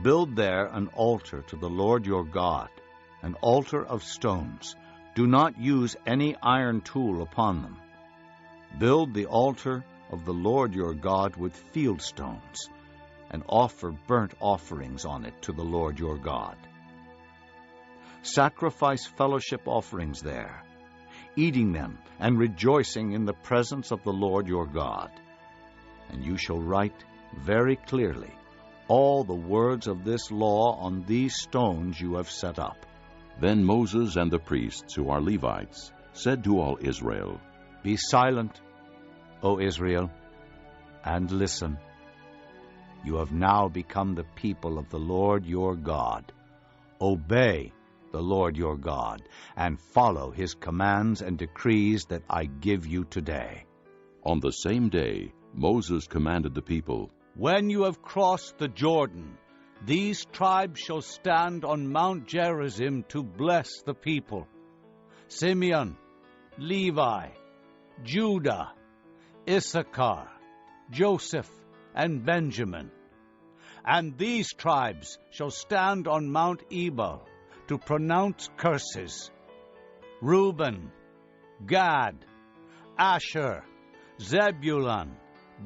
Build there an altar to the Lord your God, an altar of stones. Do not use any iron tool upon them. Build the altar of the Lord your God with field stones, and offer burnt offerings on it to the Lord your God. Sacrifice fellowship offerings there, eating them and rejoicing in the presence of the Lord your God. And you shall write very clearly all the words of this law on these stones you have set up. Then Moses and the priests, who are Levites, said to all Israel, Be silent, O Israel, and listen. You have now become the people of the Lord your God. Obey the Lord your God, and follow his commands and decrees that I give you today. On the same day, Moses commanded the people, When you have crossed the Jordan, these tribes shall stand on Mount Gerizim to bless the people: Simeon, Levi, Judah, Issachar, Joseph, and Benjamin. And these tribes shall stand on Mount Ebal to pronounce curses: Reuben, Gad, Asher, Zebulun,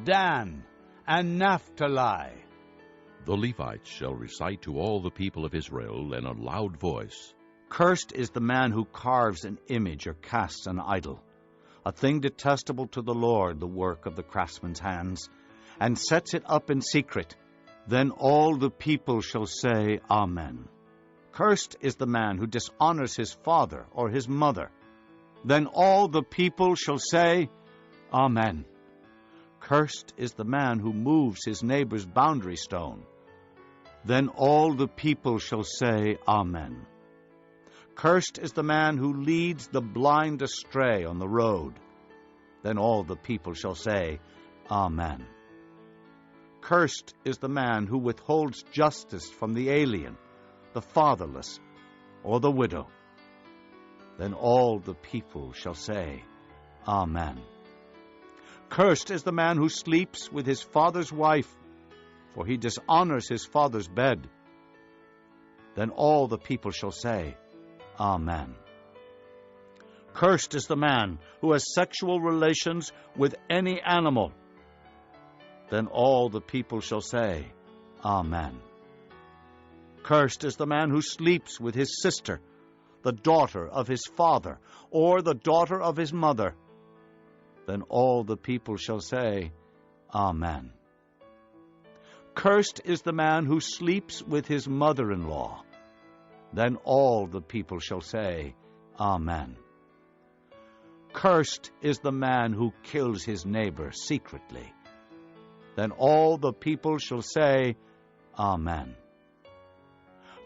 Dan, and Naphtali. The Levites shall recite to all the people of Israel in a loud voice, Cursed is the man who carves an image or casts an idol, a thing detestable to the Lord, the work of the craftsman's hands, and sets it up in secret. Then all the people shall say, Amen. Cursed is the man who dishonors his father or his mother. Then all the people shall say, Amen. Cursed is the man who moves his neighbor's boundary stone. Then all the people shall say, Amen. Cursed is the man who leads the blind astray on the road. Then all the people shall say, Amen. Cursed is the man who withholds justice from the alien, the fatherless, or the widow. Then all the people shall say, Amen. Cursed is the man who sleeps with his father's wife, for he dishonors his father's bed. Then all the people shall say, Amen. Cursed is the man who has sexual relations with any animal. Then all the people shall say, Amen. Cursed is the man who sleeps with his sister, the daughter of his father, or the daughter of his mother. Then all the people shall say, Amen. Cursed is the man who sleeps with his mother-in-law. Then all the people shall say, Amen. Cursed is the man who kills his neighbor secretly. Then all the people shall say, Amen.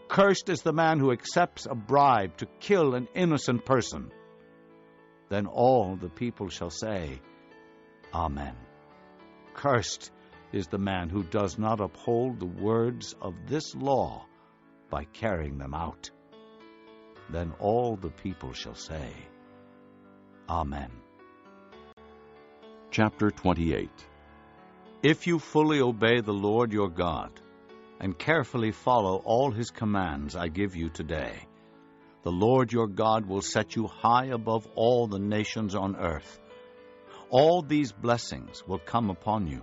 Cursed is the man who accepts a bribe to kill an innocent person. Then all the people shall say, Amen. Cursed is the man who does not uphold the words of this law by carrying them out. Then all the people shall say, Amen. Chapter 28. If you fully obey the Lord your God, and carefully follow all his commands I give you today, the Lord your God will set you high above all the nations on earth. All these blessings will come upon you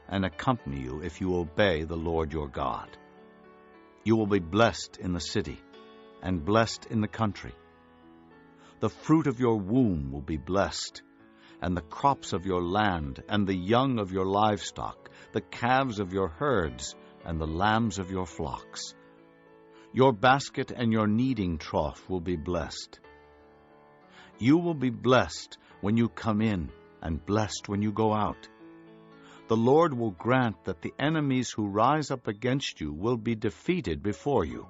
and accompany you if you obey the Lord your God. You will be blessed in the city and blessed in the country. The fruit of your womb will be blessed, and the crops of your land, and the young of your livestock, the calves of your herds, and the lambs of your flocks. Your basket and your kneading trough will be blessed. You will be blessed when you come in, and blessed when you go out. The Lord will grant that the enemies who rise up against you will be defeated before you.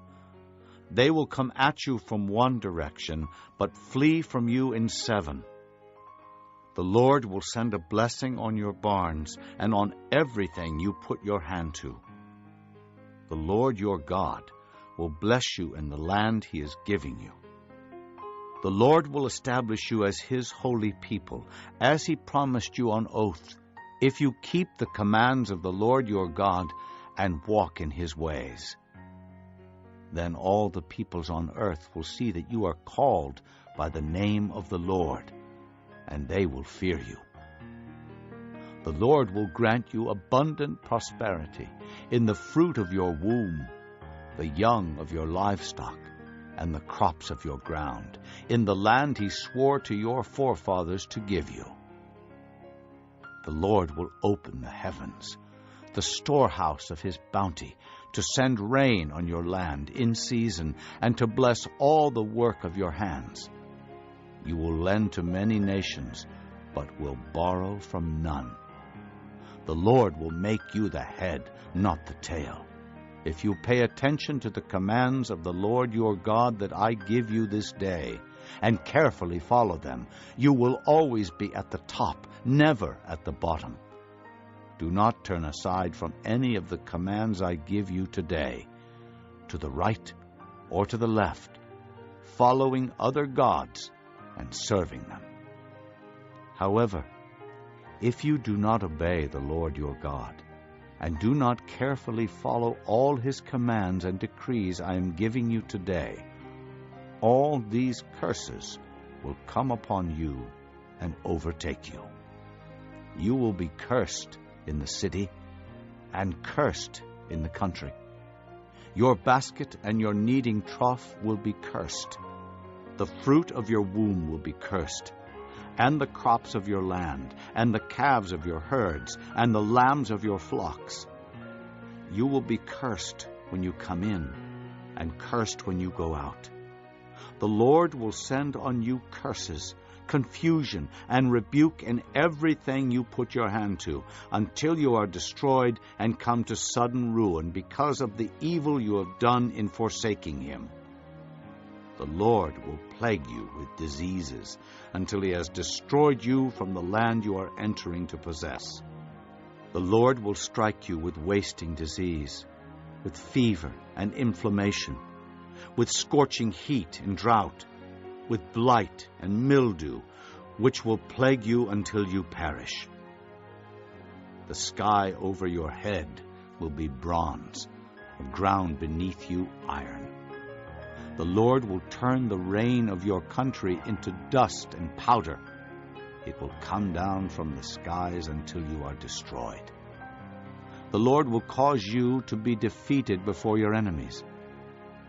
They will come at you from one direction, but flee from you in 7. The Lord will send a blessing on your barns and on everything you put your hand to. The Lord your God will bless you in the land he is giving you. The Lord will establish you as his holy people, as he promised you on oath, if you keep the commands of the Lord your God and walk in his ways. Then all the peoples on earth will see that you are called by the name of the Lord, and they will fear you. The Lord will grant you abundant prosperity in the fruit of your womb, the young of your livestock, and the crops of your ground, in the land he swore to your forefathers to give you. The Lord will open the heavens, the storehouse of his bounty, to send rain on your land in season, and to bless all the work of your hands. You will lend to many nations, but will borrow from none. The Lord will make you the head, not the tail. If you pay attention to the commands of the Lord your God that I give you this day, and carefully follow them, you will always be at the top, never at the bottom. Do not turn aside from any of the commands I give you today, to the right or to the left, following other gods and serving them. However, if you do not obey the Lord your God, and do not carefully follow all his commands and decrees I am giving you today, all these curses will come upon you and overtake you. You will be cursed in the city and cursed in the country. Your basket and your kneading trough will be cursed. The fruit of your womb will be cursed, and the crops of your land, and the calves of your herds, and the lambs of your flocks. You will be cursed when you come in, and cursed when you go out. The Lord will send on you curses, confusion, and rebuke in everything you put your hand to, until you are destroyed and come to sudden ruin because of the evil you have done in forsaking him. The Lord will plague you with diseases until he has destroyed you from the land you are entering to possess. The Lord will strike you with wasting disease, with fever and inflammation, with scorching heat and drought, with blight and mildew, which will plague you until you perish. The sky over your head will be bronze, the ground beneath you iron. The Lord will turn the rain of your country into dust and powder. It will come down from the skies until you are destroyed. The Lord will cause you to be defeated before your enemies.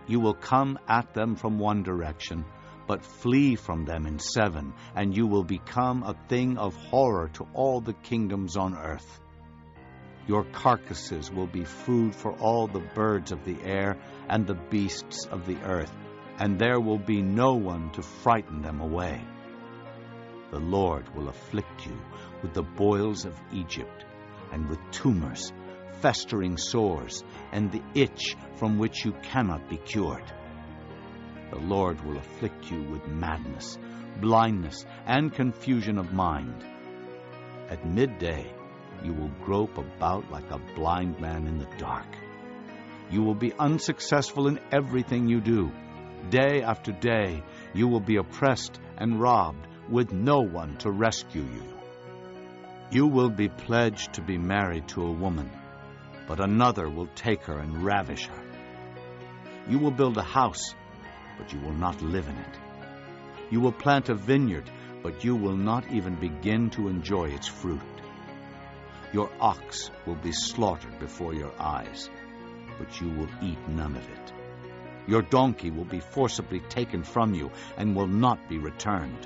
You will come at them from one direction, but flee from them in 7, and you will become a thing of horror to all the kingdoms on earth. Your carcasses will be food for all the birds of the air and the beasts of the earth, and there will be no one to frighten them away. The Lord will afflict you with the boils of Egypt, and with tumors, festering sores, and the itch from which you cannot be cured. The Lord will afflict you with madness, blindness, and confusion of mind. At midday you will grope about like a blind man in the dark. You will be unsuccessful in everything you do. Day after day you will be oppressed and robbed, with no one to rescue you. You will be pledged to be married to a woman, but another will take her and ravish her. You will build a house, but you will not live in it. You will plant a vineyard, but you will not even begin to enjoy its fruit. Your ox will be slaughtered before your eyes, but you will eat none of it. Your donkey will be forcibly taken from you and will not be returned.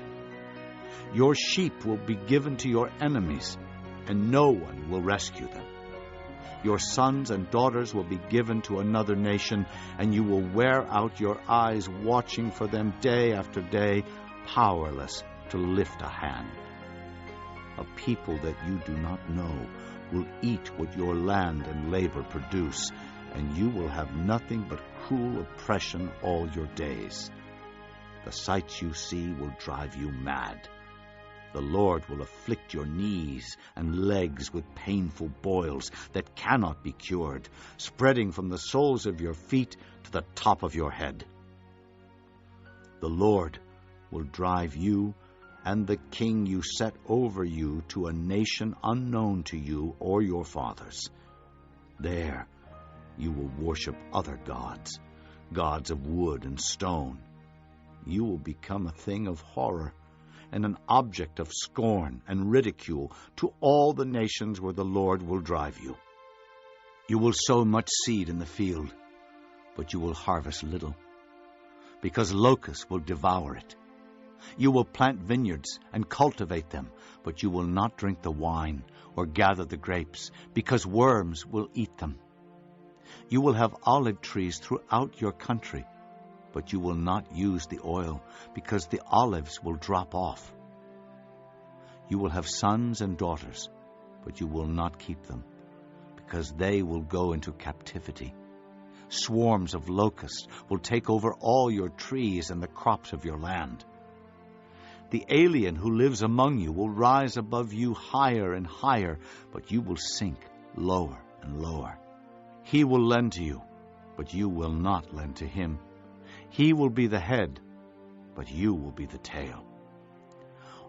Your sheep will be given to your enemies, and no one will rescue them. Your sons and daughters will be given to another nation, and you will wear out your eyes watching for them day after day, powerless to lift a hand. A people that you do not know will eat what your land and labor produce, and you will have nothing but cruel oppression all your days. The sights you see will drive you mad. The Lord will afflict your knees and legs with painful boils that cannot be cured, spreading from the soles of your feet to the top of your head. The Lord will drive you and the king you set over you to a nation unknown to you or your fathers. There you will worship other gods, gods of wood and stone. You will become a thing of horror and an object of scorn and ridicule to all the nations where the Lord will drive you. You will sow much seed in the field, but you will harvest little, because locusts will devour it. You will plant vineyards and cultivate them, but you will not drink the wine or gather the grapes, because worms will eat them. You will have olive trees throughout your country, but you will not use the oil, because the olives will drop off. You will have sons and daughters, but you will not keep them, because they will go into captivity. Swarms of locusts will take over all your trees and the crops of your land. The alien who lives among you will rise above you higher and higher, but you will sink lower and lower. He will lend to you, but you will not lend to him. He will be the head, but you will be the tail.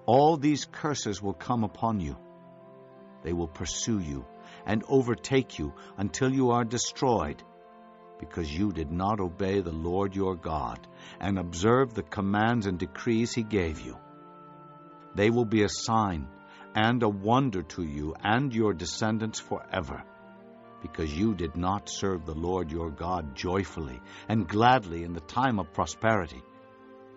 All these curses will come upon you. They will pursue you and overtake you until you are destroyed, because you did not obey the Lord your God and observe the commands and decrees he gave you. They will be a sign and a wonder to you and your descendants forever, because you did not serve the Lord your God joyfully and gladly in the time of prosperity.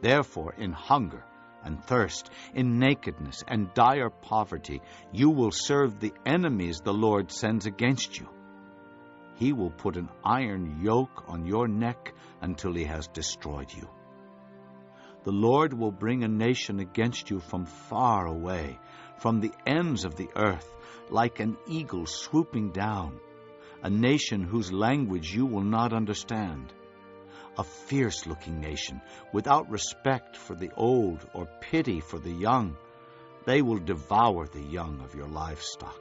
Therefore, in hunger and thirst, in nakedness and dire poverty, you will serve the enemies the Lord sends against you. He will put an iron yoke on your neck until he has destroyed you. The Lord will bring a nation against you from far away, from the ends of the earth, like an eagle swooping down, a nation whose language you will not understand, a fierce-looking nation, without respect for the old or pity for the young. They will devour the young of your livestock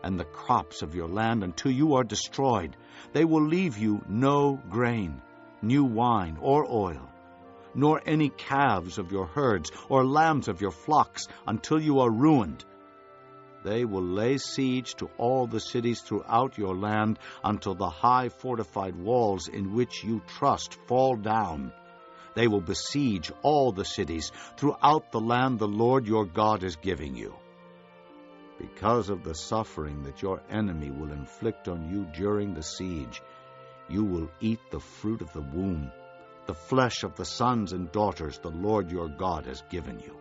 and the crops of your land until you are destroyed. They will leave you no grain, new wine, or oil, nor any calves of your herds or lambs of your flocks until you are ruined. They will lay siege to all the cities throughout your land until the high fortified walls in which you trust fall down. They will besiege all the cities throughout the land the Lord your God is giving you. Because of the suffering that your enemy will inflict on you during the siege, you will eat the fruit of the womb, the flesh of the sons and daughters the Lord your God has given you.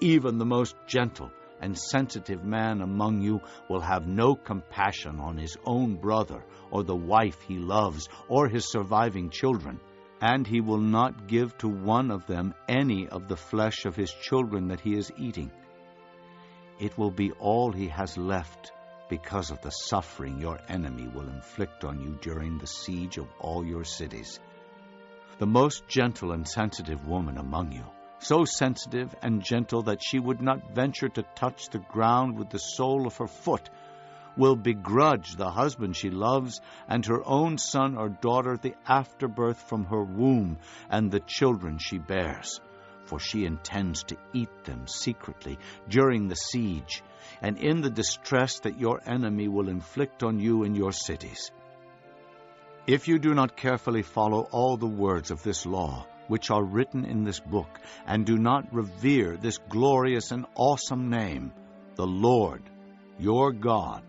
Even the most gentle and sensitive man among you will have no compassion on his own brother or the wife he loves or his surviving children, and he will not give to one of them any of the flesh of his children that he is eating. It will be all he has left because of the suffering your enemy will inflict on you during the siege of all your cities. The most gentle and sensitive woman among you, so sensitive and gentle that she would not venture to touch the ground with the sole of her foot, will begrudge the husband she loves and her own son or daughter the afterbirth from her womb and the children she bears, for she intends to eat them secretly during the siege and in the distress that your enemy will inflict on you in your cities. If you do not carefully follow all the words of this law, which are written in this book, and do not revere this glorious and awesome name, the Lord, your God,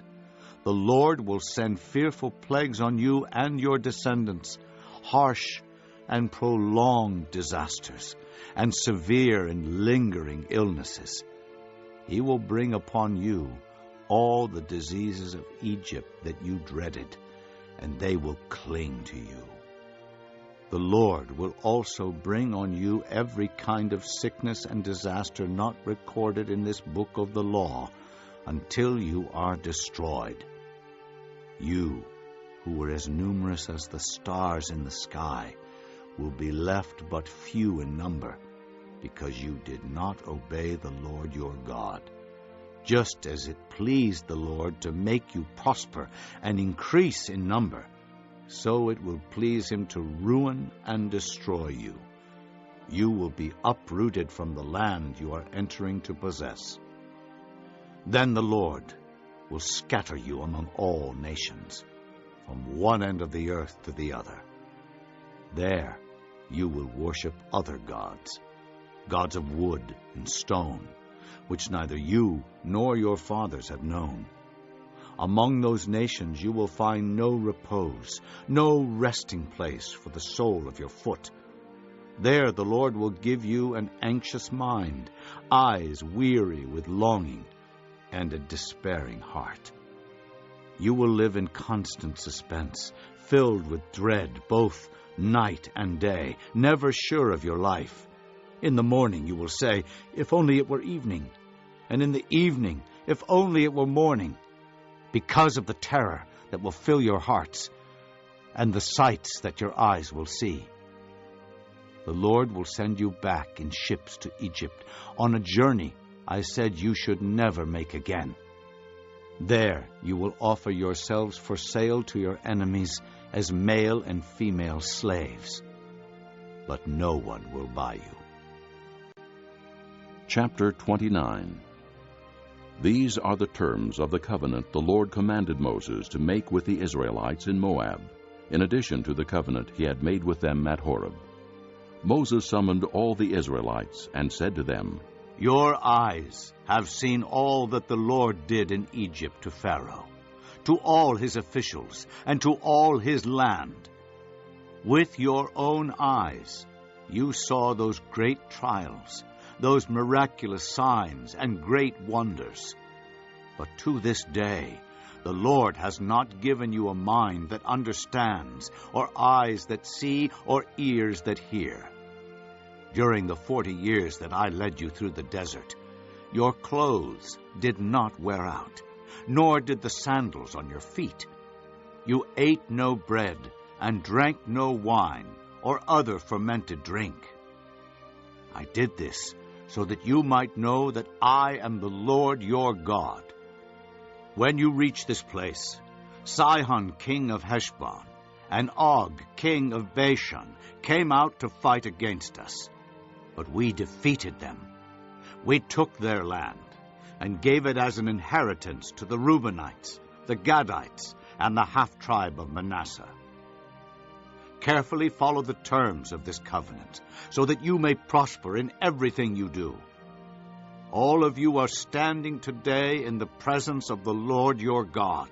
the Lord will send fearful plagues on you and your descendants, harsh and prolonged disasters, and severe and lingering illnesses. He will bring upon you all the diseases of Egypt that you dreaded, and they will cling to you. The Lord will also bring on you every kind of sickness and disaster not recorded in this book of the law until you are destroyed. You, who were as numerous as the stars in the sky, will be left but few in number, because you did not obey the Lord your God, just as it pleased the Lord to make you prosper and increase in number. So it will please him to ruin and destroy you. You will be uprooted from the land you are entering to possess. Then the Lord will scatter you among all nations, from one end of the earth to the other. There you will worship other gods, gods of wood and stone, which neither you nor your fathers have known. Among those nations you will find no repose, no resting place for the sole of your foot. There the Lord will give you an anxious mind, eyes weary with longing, and a despairing heart. You will live in constant suspense, filled with dread both night and day, never sure of your life. In the morning you will say, "If only it were evening," and in the evening, "If only it were morning," because of the terror that will fill your hearts and the sights that your eyes will see. The Lord will send you back in ships to Egypt, on a journey I said you should never make again. There you will offer yourselves for sale to your enemies as male and female slaves, but no one will buy you. Chapter 29. These are the terms of the covenant the Lord commanded Moses to make with the Israelites in Moab, in addition to the covenant he had made with them at Horeb. Moses summoned all the Israelites and said to them, Your eyes have seen all that the Lord did in Egypt to Pharaoh, to all his officials, and to all his land. With your own eyes you saw those great trials, those miraculous signs and great wonders. But to this day the Lord has not given you a mind that understands, or eyes that see, or ears that hear. During the 40 years that I led you through the desert, your clothes did not wear out, nor did the sandals on your feet. You ate no bread and drank no wine or other fermented drink. I did this so that you might know that I am the Lord your God. When you reach this place, Sihon king of Heshbon and Og king of Bashan came out to fight against us, but we defeated them. We took their land and gave it as an inheritance to the Reubenites, the Gadites, and the half-tribe of Manasseh. Carefully follow the terms of this covenant, so that you may prosper in everything you do. All of you are standing today in the presence of the Lord your God.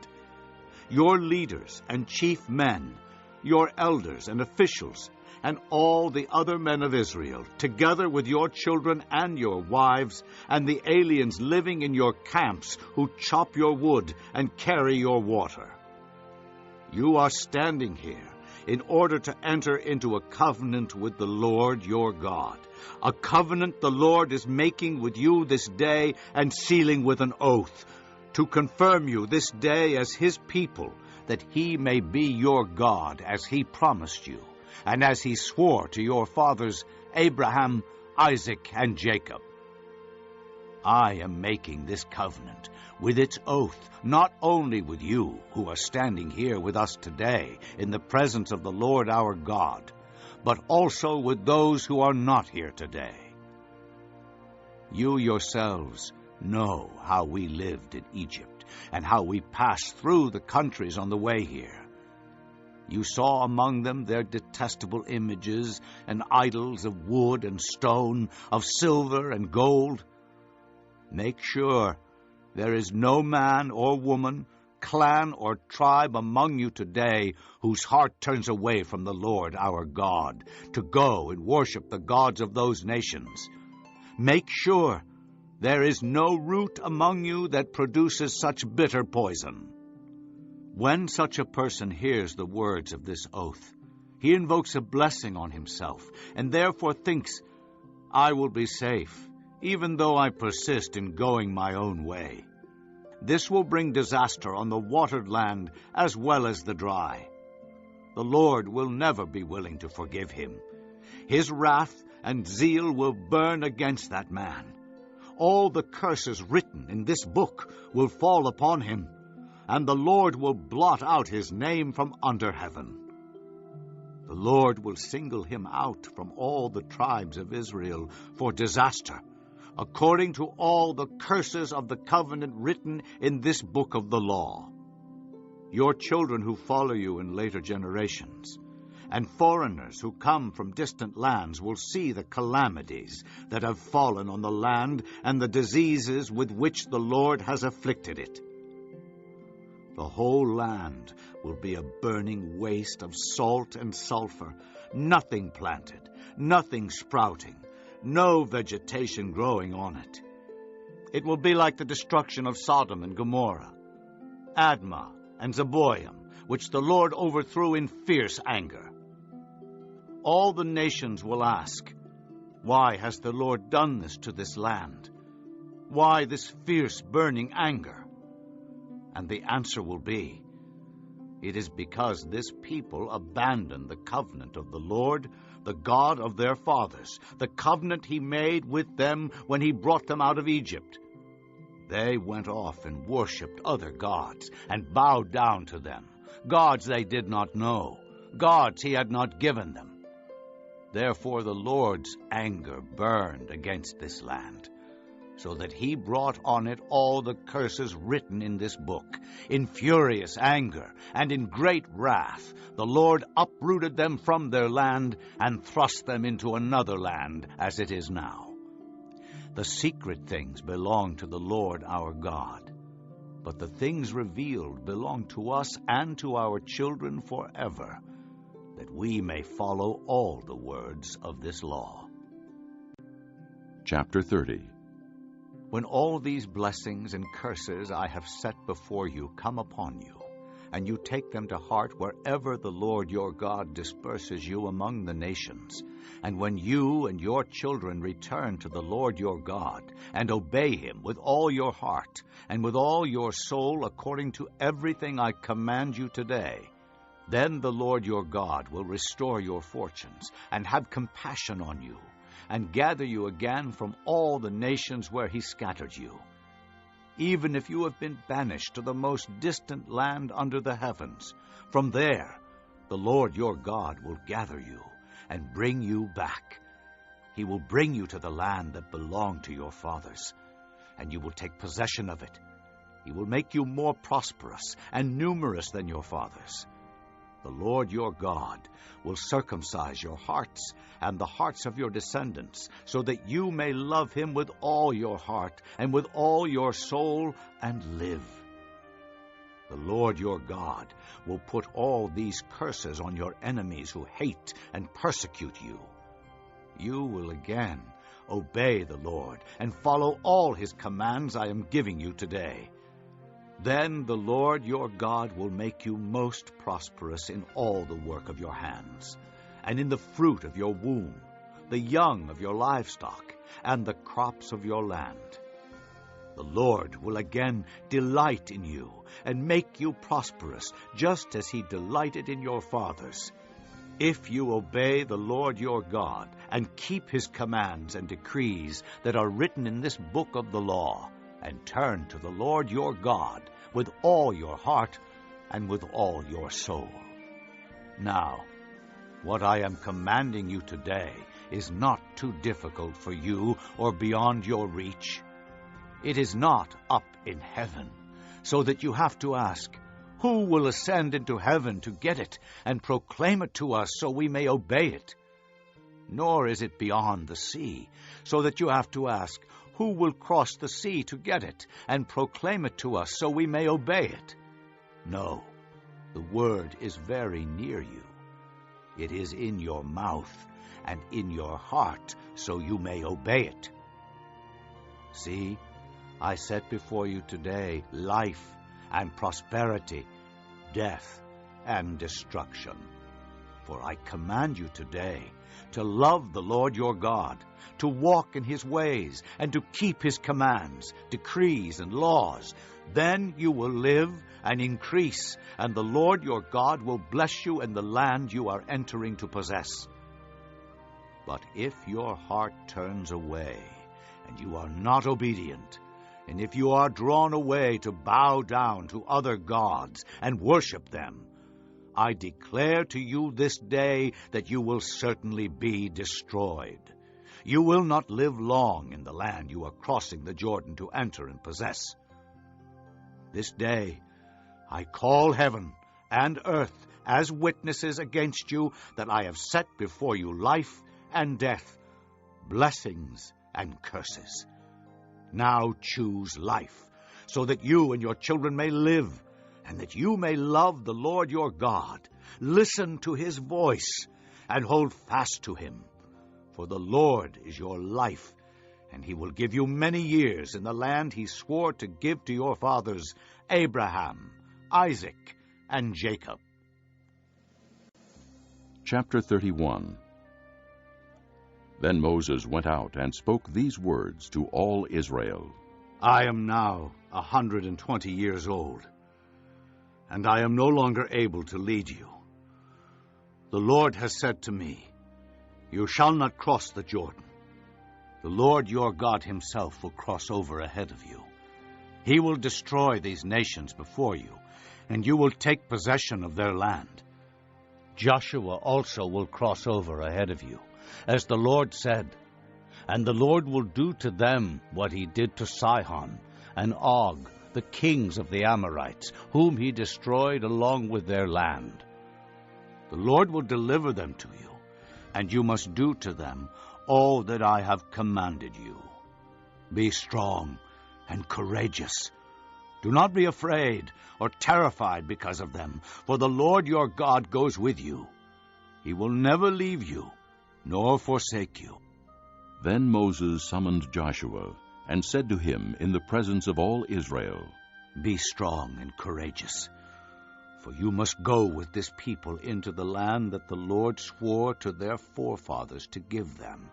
Your leaders and chief men, your elders and officials, and all the other men of Israel, together with your children and your wives, and the aliens living in your camps who chop your wood and carry your water. You are standing here in order to enter into a covenant with the Lord your God, a covenant the Lord is making with you this day and sealing with an oath, to confirm you this day as his people, that he may be your God as he promised you, and as he swore to your fathers Abraham, Isaac, and Jacob. I am making this covenant with its oath, not only with you who are standing here with us today in the presence of the Lord our God, but also with those who are not here today. You yourselves know how we lived in Egypt, and how we passed through the countries on the way here. You saw among them their detestable images and idols of wood and stone, of silver and gold. Make sure there is no man or woman, clan or tribe among you today whose heart turns away from the Lord our God to go and worship the gods of those nations. Make sure there is no root among you that produces such bitter poison. When such a person hears the words of this oath, he invokes a blessing on himself, and therefore thinks, I will be safe, even though I persist in going my own way. This will bring disaster on the watered land as well as the dry. The Lord will never be willing to forgive him. His wrath and zeal will burn against that man. All the curses written in this book will fall upon him, and the Lord will blot out his name from under heaven. The Lord will single him out from all the tribes of Israel for disaster, according to all the curses of the covenant written in this book of the law. Your children who follow you in later generations, and foreigners who come from distant lands will see the calamities that have fallen on the land and the diseases with which the Lord has afflicted it. The whole land will be a burning waste of salt and sulfur, nothing planted, nothing sprouting, no vegetation growing on it. It will be like the destruction of Sodom and Gomorrah, Admah and Zeboiim, which the Lord overthrew in fierce anger. All the nations will ask, "Why has the Lord done this to this land? Why this fierce burning anger?" And the answer will be, "It is because this people abandoned the covenant of the Lord, the God of their fathers, the covenant he made with them when he brought them out of Egypt. They went off and worshipped other gods and bowed down to them, gods they did not know, gods he had not given them. Therefore the Lord's anger burned against this land, so that he brought on it all the curses written in this book. In furious anger and in great wrath, the Lord uprooted them from their land and thrust them into another land, as it is now. The secret things belong to the Lord our God, but the things revealed belong to us and to our children forever, that we may follow all the words of this law." Chapter 30. When all these blessings and curses I have set before you come upon you, and you take them to heart wherever the Lord your God disperses you among the nations, and when you and your children return to the Lord your God, and obey him with all your heart and with all your soul according to everything I command you today, then the Lord your God will restore your fortunes and have compassion on you, and gather you again from all the nations where he scattered you. Even if you have been banished to the most distant land under the heavens, from there the Lord your God will gather you and bring you back. He will bring you to the land that belonged to your fathers, and you will take possession of it. He will make you more prosperous and numerous than your fathers. The Lord your God will circumcise your hearts and the hearts of your descendants, so that you may love him with all your heart and with all your soul and live. The Lord your God will put all these curses on your enemies who hate and persecute you. You will again obey the Lord and follow all his commands I am giving you today. Then the Lord your God will make you most prosperous in all the work of your hands, and in the fruit of your womb, the young of your livestock, and the crops of your land. The Lord will again delight in you and make you prosperous, just as he delighted in your fathers, if you obey the Lord your God and keep his commands and decrees that are written in this book of the law, and turn to the Lord your God with all your heart and with all your soul. Now, what I am commanding you today is not too difficult for you or beyond your reach. It is not up in heaven, so that you have to ask, "Who will ascend into heaven to get it and proclaim it to us so we may obey it?" Nor is it beyond the sea, so that you have to ask, "Who will cross the sea to get it and proclaim it to us so we may obey it?" No, the word is very near you. It is in your mouth and in your heart, so you may obey it. See, I set before you today life and prosperity, death and destruction. For I command you today to love the Lord your God, to walk in his ways, and to keep his commands, decrees, and laws. Then you will live and increase, and the Lord your God will bless you in the land you are entering to possess. But if your heart turns away, and you are not obedient, and if you are drawn away to bow down to other gods and worship them, I declare to you this day that you will certainly be destroyed. You will not live long in the land you are crossing the Jordan to enter and possess. This day I call heaven and earth as witnesses against you that I have set before you life and death, blessings and curses. Now choose life, so that you and your children may live, and that you may love the Lord your God. Listen to his voice, and hold fast to him. For the Lord is your life, and he will give you many years in the land he swore to give to your fathers, Abraham, Isaac, and Jacob. Chapter 31. Then Moses went out and spoke these words to all Israel. I am now 120 years old, and I am no longer able to lead you. The Lord has said to me, you shall not cross the Jordan. The Lord your God himself will cross over ahead of you. He will destroy these nations before you, and you will take possession of their land. Joshua also will cross over ahead of you, as the Lord said, and the Lord will do to them what he did to Sihon and Og, the kings of the Amorites, whom he destroyed along with their land. The Lord will deliver them to you, and you must do to them all that I have commanded you. Be strong and courageous. Do not be afraid or terrified because of them, for the Lord your God goes with you. He will never leave you nor forsake you. Then Moses summoned Joshua, and said to him in the presence of all Israel, Be strong and courageous, for you must go with this people into the land that the Lord swore to their forefathers to give them,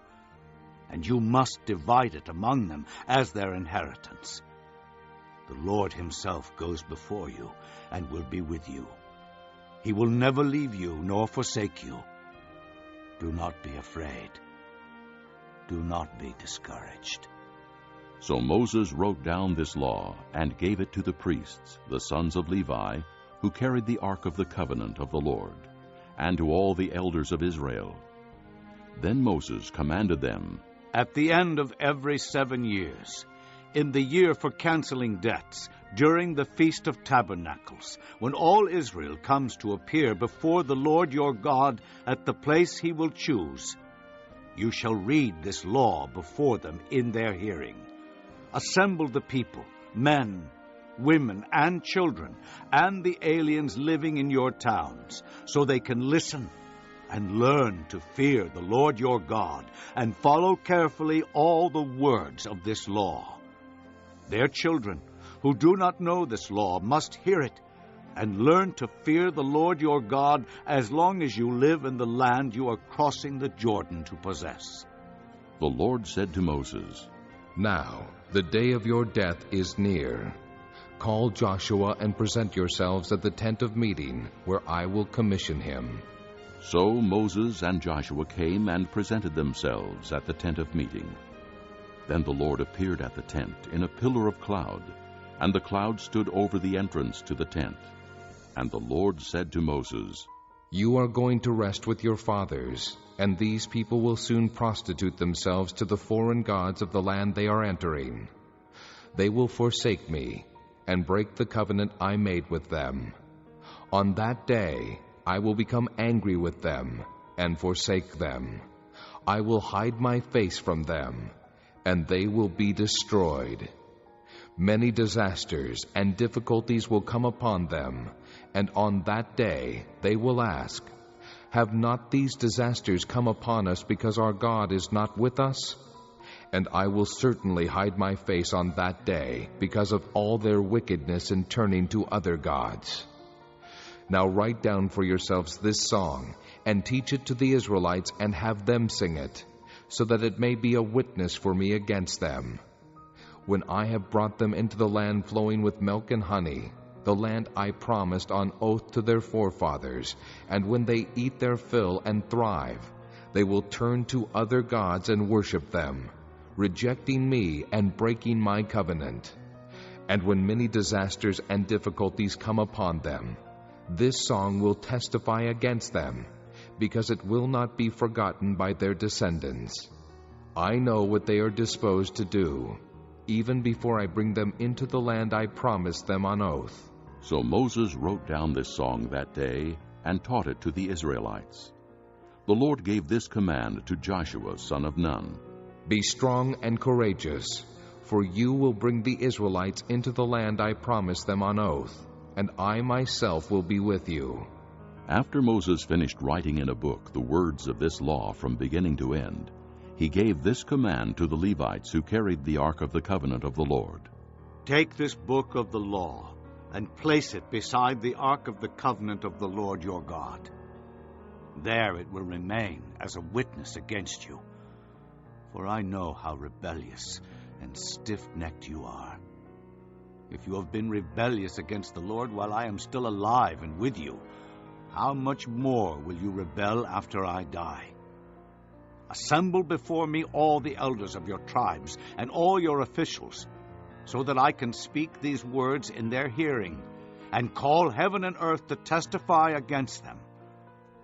and you must divide it among them as their inheritance. The Lord himself goes before you and will be with you. He will never leave you nor forsake you. Do not be afraid. Do not be discouraged. So Moses wrote down this law and gave it to the priests, the sons of Levi, who carried the ark of the covenant of the Lord, and to all the elders of Israel. Then Moses commanded them, At the end of every 7 years, in the year for canceling debts, during the Feast of Tabernacles, when all Israel comes to appear before the Lord your God at the place he will choose, you shall read this law before them in their hearing. Assemble the people, men, women, and children, and the aliens living in your towns, so they can listen and learn to fear the Lord your God, and follow carefully all the words of this law. Their children, who do not know this law, must hear it, and learn to fear the Lord your God as long as you live in the land you are crossing the Jordan to possess. The Lord said to Moses, Now the day of your death is near. Call Joshua and present yourselves at the tent of meeting, where I will commission him. So Moses and Joshua came and presented themselves at the tent of meeting. Then the Lord appeared at the tent in a pillar of cloud, and the cloud stood over the entrance to the tent. And the Lord said to Moses, You are going to rest with your fathers, and these people will soon prostitute themselves to the foreign gods of the land they are entering. They will forsake me, and break the covenant I made with them. On that day I will become angry with them, and forsake them. I will hide my face from them, and they will be destroyed. Many disasters and difficulties will come upon them, and on that day they will ask, Have not these disasters come upon us because our God is not with us? And I will certainly hide my face on that day because of all their wickedness in turning to other gods. Now write down for yourselves this song, and teach it to the Israelites, and have them sing it, so that it may be a witness for me against them. When I have brought them into the land flowing with milk and honey, the land I promised on oath to their forefathers, and when they eat their fill and thrive, they will turn to other gods and worship them, rejecting me and breaking my covenant. And when many disasters and difficulties come upon them, This song will testify against them, because it will not be forgotten by their descendants. I know what they are disposed to do, even before I bring them into the land I promised them on oath." So Moses wrote down this song that day and taught it to the Israelites. The Lord gave this command to Joshua, son of Nun. "Be strong and courageous, for you will bring the Israelites into the land I promised them on oath, and I myself will be with you." After Moses finished writing in a book the words of this law from beginning to end, he gave this command to the Levites who carried the Ark of the Covenant of the Lord. "Take this book of the law and place it beside the Ark of the Covenant of the Lord your God. There it will remain as a witness against you, for I know how rebellious and stiff-necked you are. If you have been rebellious against the Lord while I am still alive and with you, how much more will you rebel after I die? Assemble before me all the elders of your tribes and all your officials, so that I can speak these words in their hearing and call heaven and earth to testify against them.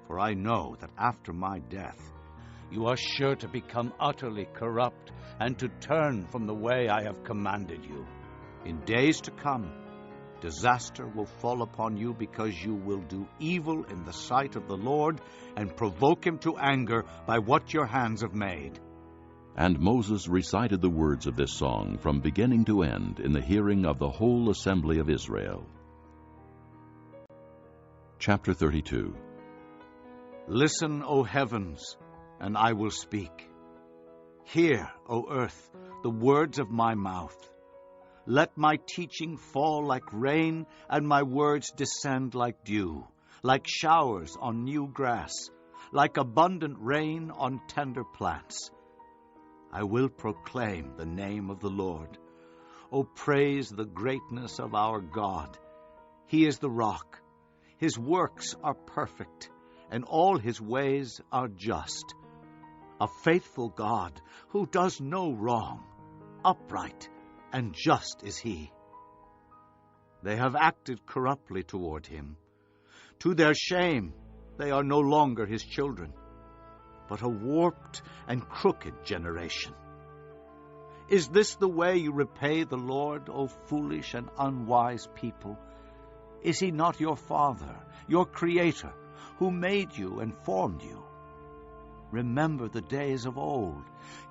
For I know that after my death you are sure to become utterly corrupt and to turn from the way I have commanded you. In days to come, disaster will fall upon you because you will do evil in the sight of the Lord and provoke him to anger by what your hands have made." And Moses recited the words of this song from beginning to end in the hearing of the whole assembly of Israel. Chapter 32. Listen, O heavens, and I will speak. Hear, O earth, the words of my mouth. Let my teaching fall like rain, and my words descend like dew, like showers on new grass, like abundant rain on tender plants. I will proclaim the name of the Lord. O praise the greatness of our God. He is the rock. His works are perfect, and all his ways are just. A faithful God who does no wrong, upright and just is he. They have acted corruptly toward him. To their shame, they are no longer his children, but a warped and crooked generation. Is this the way you repay the Lord, O foolish and unwise people? Is he not your Father, your Creator, who made you and formed you? Remember the days of old.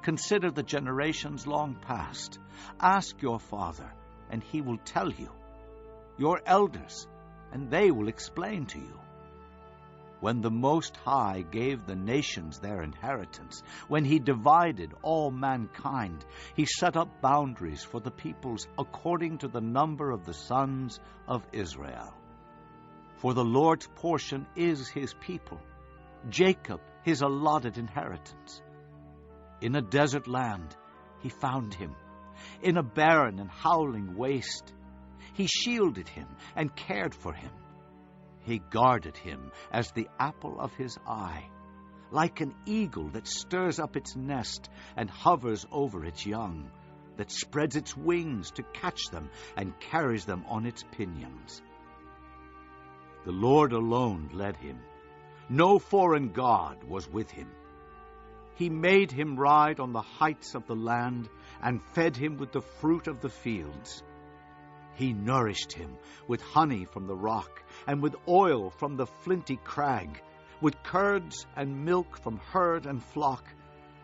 Consider the generations long past. Ask your father, and he will tell you. Your elders, and they will explain to you. When the Most High gave the nations their inheritance, when he divided all mankind, he set up boundaries for the peoples according to the number of the sons of Israel. For the Lord's portion is his people, Jacob his allotted inheritance. In a desert land he found him, in a barren and howling waste. He shielded him and cared for him. He guarded him as the apple of his eye, like an eagle that stirs up its nest and hovers over its young, that spreads its wings to catch them and carries them on its pinions. The Lord alone led him. No foreign god was with him. He made him ride on the heights of the land and fed him with the fruit of the fields. He nourished him with honey from the rock and with oil from the flinty crag, with curds and milk from herd and flock,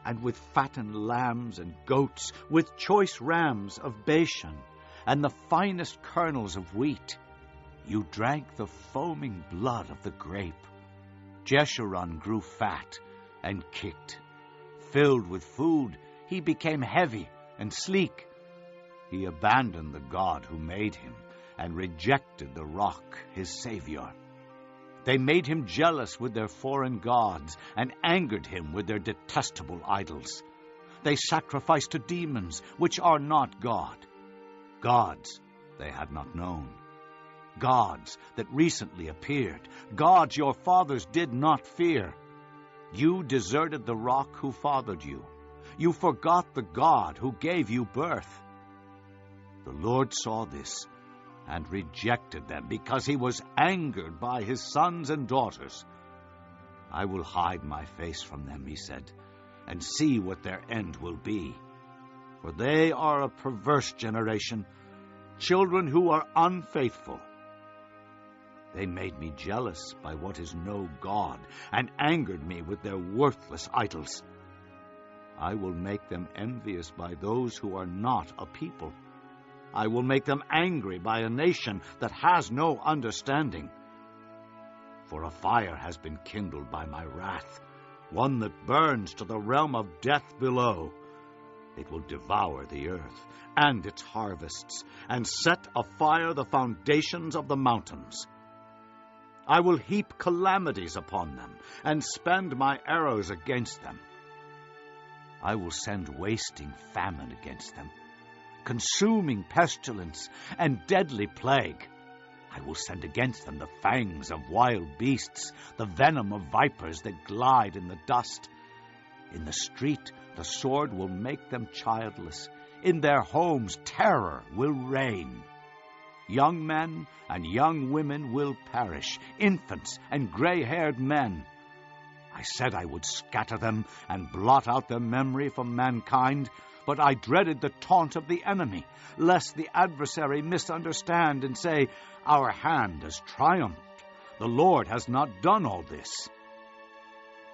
and with fattened lambs and goats, with choice rams of Bashan and the finest kernels of wheat. You drank the foaming blood of the grape. Jeshurun grew fat and kicked. Filled with food, he became heavy and sleek. He abandoned the God who made him and rejected the rock, his Savior. They made him jealous with their foreign gods and angered him with their detestable idols. They sacrificed to demons, which are not God. Gods they had not known. Gods that recently appeared. Gods your fathers did not fear. You deserted the rock who fathered you. You forgot the God who gave you birth. The Lord saw this and rejected them because he was angered by his sons and daughters. I will hide my face from them, he said, and see what their end will be. For they are a perverse generation, children who are unfaithful. They made me jealous by what is no God, and angered me with their worthless idols. I will make them envious by those who are not a people. I will make them angry by a nation that has no understanding. For a fire has been kindled by my wrath, one that burns to the realm of death below. It will devour the earth and its harvests, and set afire the foundations of the mountains. I will heap calamities upon them, and spend my arrows against them. I will send wasting famine against them, consuming pestilence and deadly plague. I will send against them the fangs of wild beasts, the venom of vipers that glide in the dust. In the street the sword will make them childless. In their homes terror will reign. Young men and young women will perish, infants and gray-haired men. I said I would scatter them and blot out their memory from mankind, but I dreaded the taunt of the enemy, lest the adversary misunderstand and say, "Our hand has triumphed. The Lord has not done all this."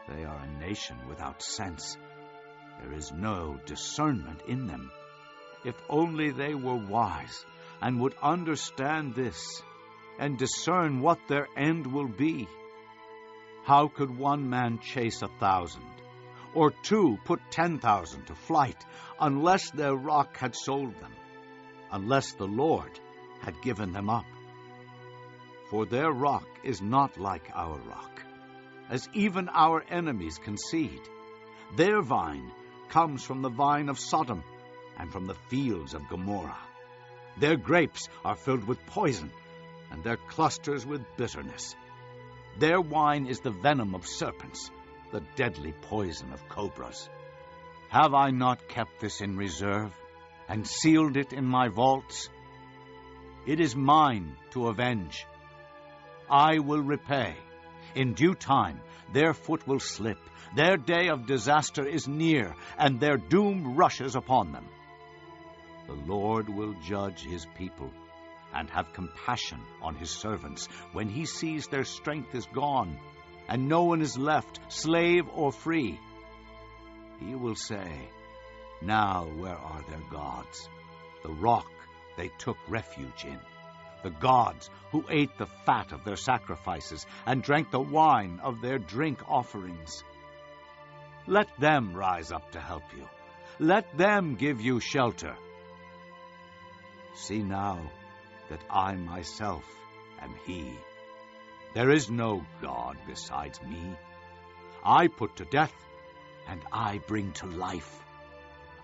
They are a nation without sense. There is no discernment in them. If only they were wise and would understand this and discern what their end will be. How could one man chase 1,000, or two put 10,000 to flight, unless their rock had sold them, unless the Lord had given them up? For their rock is not like our rock, as even our enemies concede. Their vine comes from the vine of Sodom, and from the fields of Gomorrah. Their grapes are filled with poison, and their clusters with bitterness. Their wine is the venom of serpents, the deadly poison of cobras. Have I not kept this in reserve, and sealed it in my vaults? It is mine to avenge. I will repay. In due time their foot will slip. Their day of disaster is near, and their doom rushes upon them. The Lord will judge his people, and have compassion on his servants, when he sees their strength is gone, and no one is left, slave or free. He will say, "Now where are their gods, the rock they took refuge in, the gods who ate the fat of their sacrifices, and drank the wine of their drink offerings?" Let them rise up to help you. Let them give you shelter. See now that I myself am he. There is no God besides me. I put to death, and I bring to life.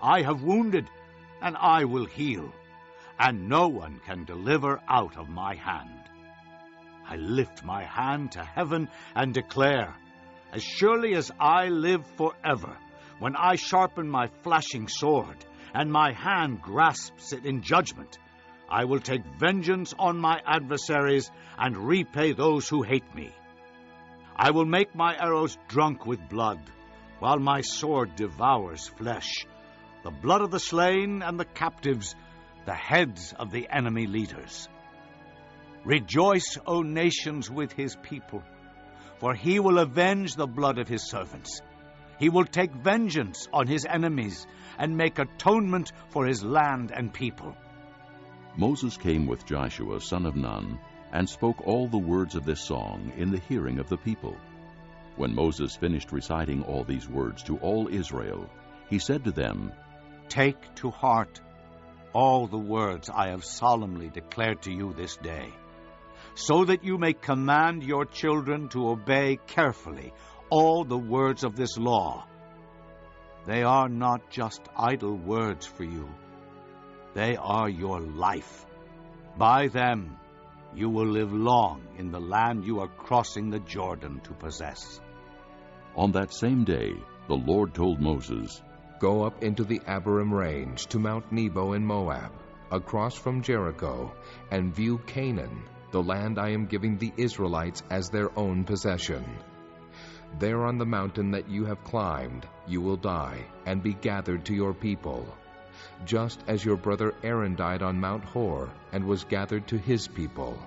I have wounded, and I will heal, and no one can deliver out of my hand. I lift my hand to heaven and declare, as surely as I live forever, when I sharpen my flashing sword, and my hand grasps it in judgment, I will take vengeance on my adversaries and repay those who hate me. I will make my arrows drunk with blood, while my sword devours flesh, the blood of the slain and the captives, the heads of the enemy leaders. Rejoice, O nations, with his people, for he will avenge the blood of his servants. He will take vengeance on his enemies and make atonement for his land and people. Moses came with Joshua, son of Nun, and spoke all the words of this song in the hearing of the people. When Moses finished reciting all these words to all Israel, he said to them, "Take to heart all the words I have solemnly declared to you this day, so that you may command your children to obey carefully all the words of this law. They are not just idle words for you. They are your life. By them you will live long in the land you are crossing the Jordan to possess." On that same day, the Lord told Moses, "Go up into the Abarim range to Mount Nebo in Moab, across from Jericho, and view Canaan, the land I am giving the Israelites as their own possession. There on the mountain that you have climbed, you will die, and be gathered to your people, just as your brother Aaron died on Mount Hor, and was gathered to his people.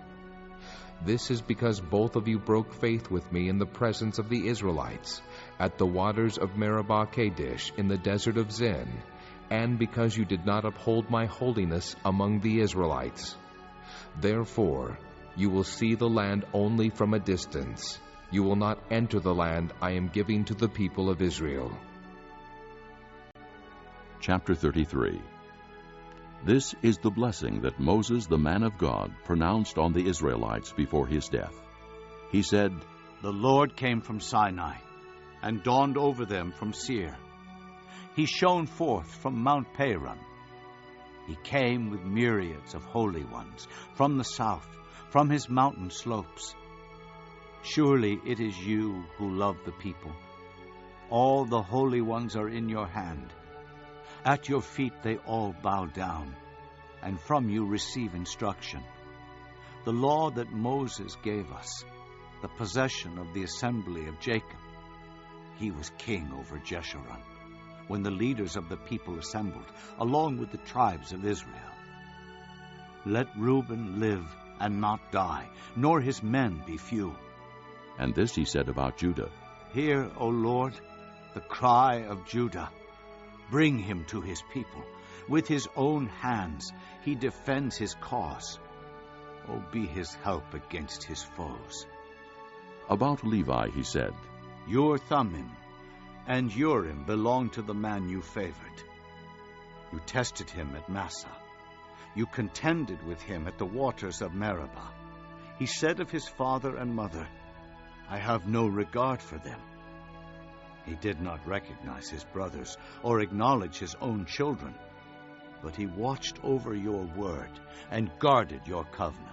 This is because both of you broke faith with me in the presence of the Israelites, at the waters of Meribah Kadesh in the desert of Zin, and because you did not uphold my holiness among the Israelites. Therefore, you will see the land only from a distance. You will not enter the land I am giving to the people of Israel. Chapter 33. This is the blessing that Moses, the man of God, pronounced on the Israelites before his death. He said, The Lord came from Sinai, and dawned over them from Seir. He shone forth from Mount Paran. He came with myriads of holy ones from the south, from his mountain slopes. Surely it is you who love the people. All the holy ones are in your hand. At your feet they all bow down, and from you receive instruction. The law that Moses gave us, the possession of the assembly of Jacob. He was king over Jeshurun, when the leaders of the people assembled, along with the tribes of Israel. Let Reuben live and not die, nor his men be few. And this he said about Judah. Hear, O Lord, the cry of Judah. Bring him to his people. With his own hands he defends his cause. O be his help against his foes. About Levi he said, Your Thummim and Urim belong to the man you favored. You tested him at Massah. You contended with him at the waters of Meribah. He said of his father and mother, I have no regard for them. He did not recognize his brothers or acknowledge his own children, but he watched over your word and guarded your covenant.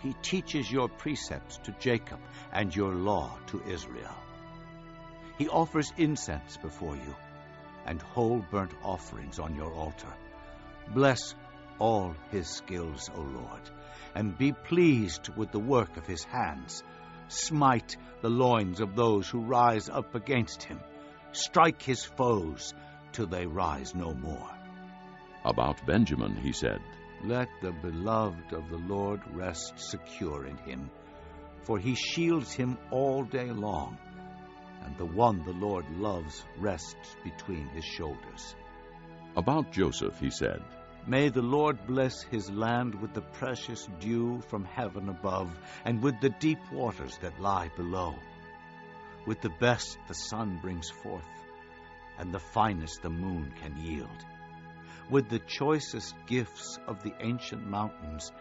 He teaches your precepts to Jacob and your law to Israel. He offers incense before you and whole burnt offerings on your altar. Bless all his skills, O Lord, and be pleased with the work of his hands. Smite the loins of those who rise up against him. Strike his foes till they rise no more. About Benjamin he said, Let the beloved of the Lord rest secure in him, for he shields him all day long, and the one the Lord loves rests between his shoulders. About Joseph he said, May the Lord bless his land with the precious dew from heaven above, and with the deep waters that lie below. With the best the sun brings forth, and the finest the moon can yield. With the choicest gifts of the ancient mountains,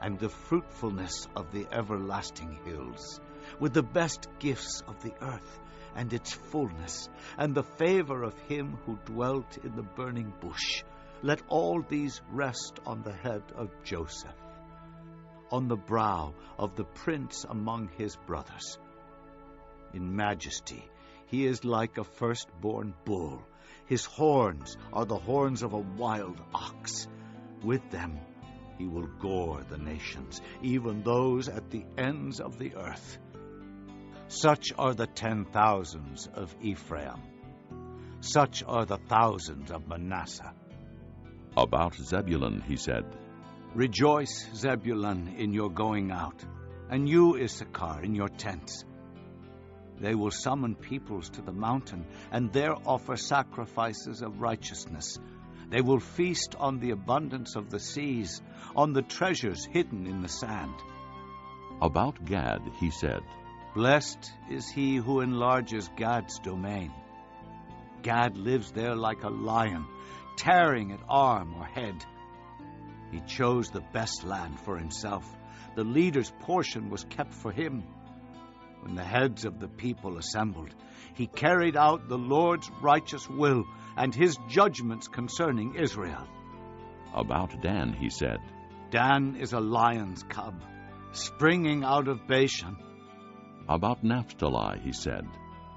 and the fruitfulness of the everlasting hills. With the best gifts of the earth, and its fullness, and the favor of him who dwelt in the burning bush. Let all these rest on the head of Joseph, on the brow of the prince among his brothers. In majesty he is like a firstborn bull. His horns are the horns of a wild ox. With them he will gore the nations, even those at the ends of the earth. Such are the 10,000s of Ephraim. Such are the thousands of Manasseh. About Zebulun he said, Rejoice, Zebulun, in your going out, and you, Issachar, in your tents. They will summon peoples to the mountain, and there offer sacrifices of righteousness. They will feast on the abundance of the seas, on the treasures hidden in the sand. About Gad he said, Blessed is he who enlarges Gad's domain. Gad lives there like a lion, tearing at arm or head. He chose the best land for himself. The leader's portion was kept for him. When the heads of the people assembled, he carried out the Lord's righteous will and his judgments concerning Israel. About Dan he said, Dan is a lion's cub, springing out of Bashan. About Naphtali he said,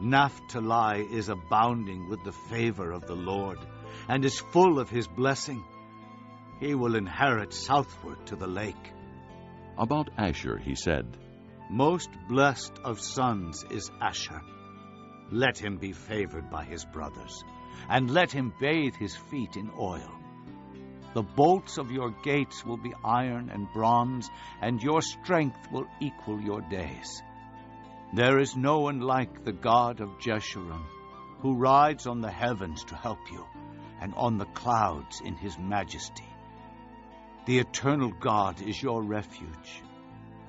Naphtali is abounding with the favor of the Lord, and is full of his blessing. He will inherit southward to the lake. About Asher he said, Most blessed of sons is Asher. Let him be favored by his brothers, and let him bathe his feet in oil. The bolts of your gates will be iron and bronze, and your strength will equal your days. There is no one like the God of Jeshurun, who rides on the heavens to help you, and on the clouds in his majesty. The eternal God is your refuge,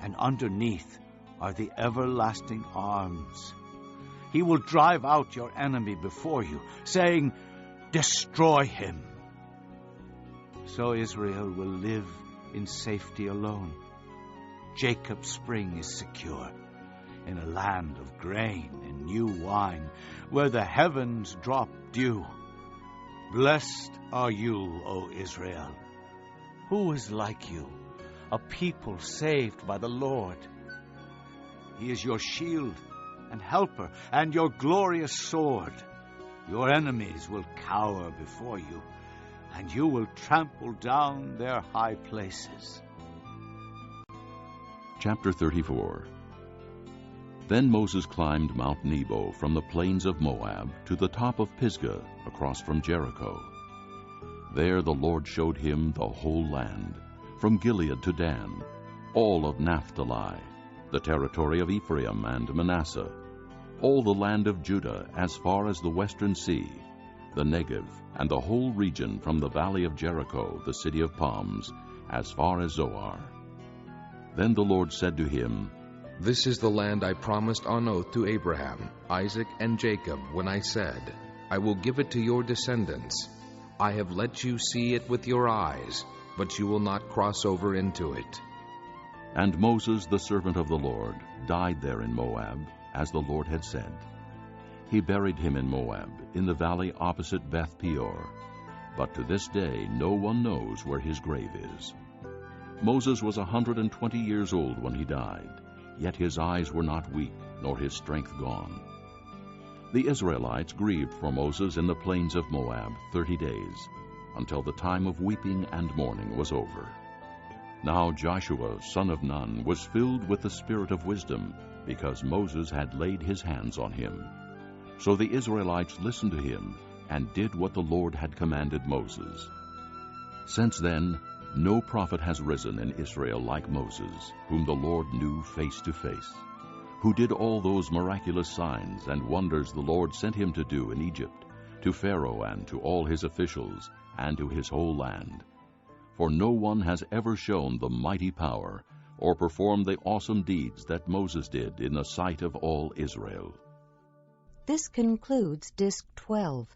and underneath are the everlasting arms. He will drive out your enemy before you, saying, Destroy him. So Israel will live in safety alone. Jacob's spring is secure, in a land of grain and new wine, where the heavens drop dew. Blessed are you, O Israel. Who is like you, a people saved by the Lord? He is your shield and helper, and your glorious sword. Your enemies will cower before you, and you will trample down their high places. Chapter 34. Then Moses climbed Mount Nebo from the plains of Moab to the top of Pisgah, across from Jericho. There the Lord showed him the whole land, from Gilead to Dan, all of Naphtali, the territory of Ephraim and Manasseh, all the land of Judah as far as the western sea, the Negev, and the whole region from the valley of Jericho, the city of palms, as far as Zoar. Then the Lord said to him, This is the land I promised on oath to Abraham, Isaac, and Jacob, when I said, I will give it to your descendants. I have let you see it with your eyes, but you will not cross over into it. And Moses, the servant of the Lord, died there in Moab, as the Lord had said. He buried him in Moab, in the valley opposite Beth Peor. But to this day no one knows where his grave is. Moses was 120 years old when he died, yet his eyes were not weak, nor his strength gone. The Israelites grieved for Moses in the plains of Moab 30 days, until the time of weeping and mourning was over. Now Joshua, son of Nun, was filled with the spirit of wisdom, because Moses had laid his hands on him. So the Israelites listened to him, and did what the Lord had commanded Moses. Since then, no prophet has risen in Israel like Moses, whom the Lord knew face to face, who did all those miraculous signs and wonders the Lord sent him to do in Egypt, to Pharaoh and to all his officials, and to his whole land. For no one has ever shown the mighty power, or performed the awesome deeds that Moses did in the sight of all Israel. This concludes Disc 12.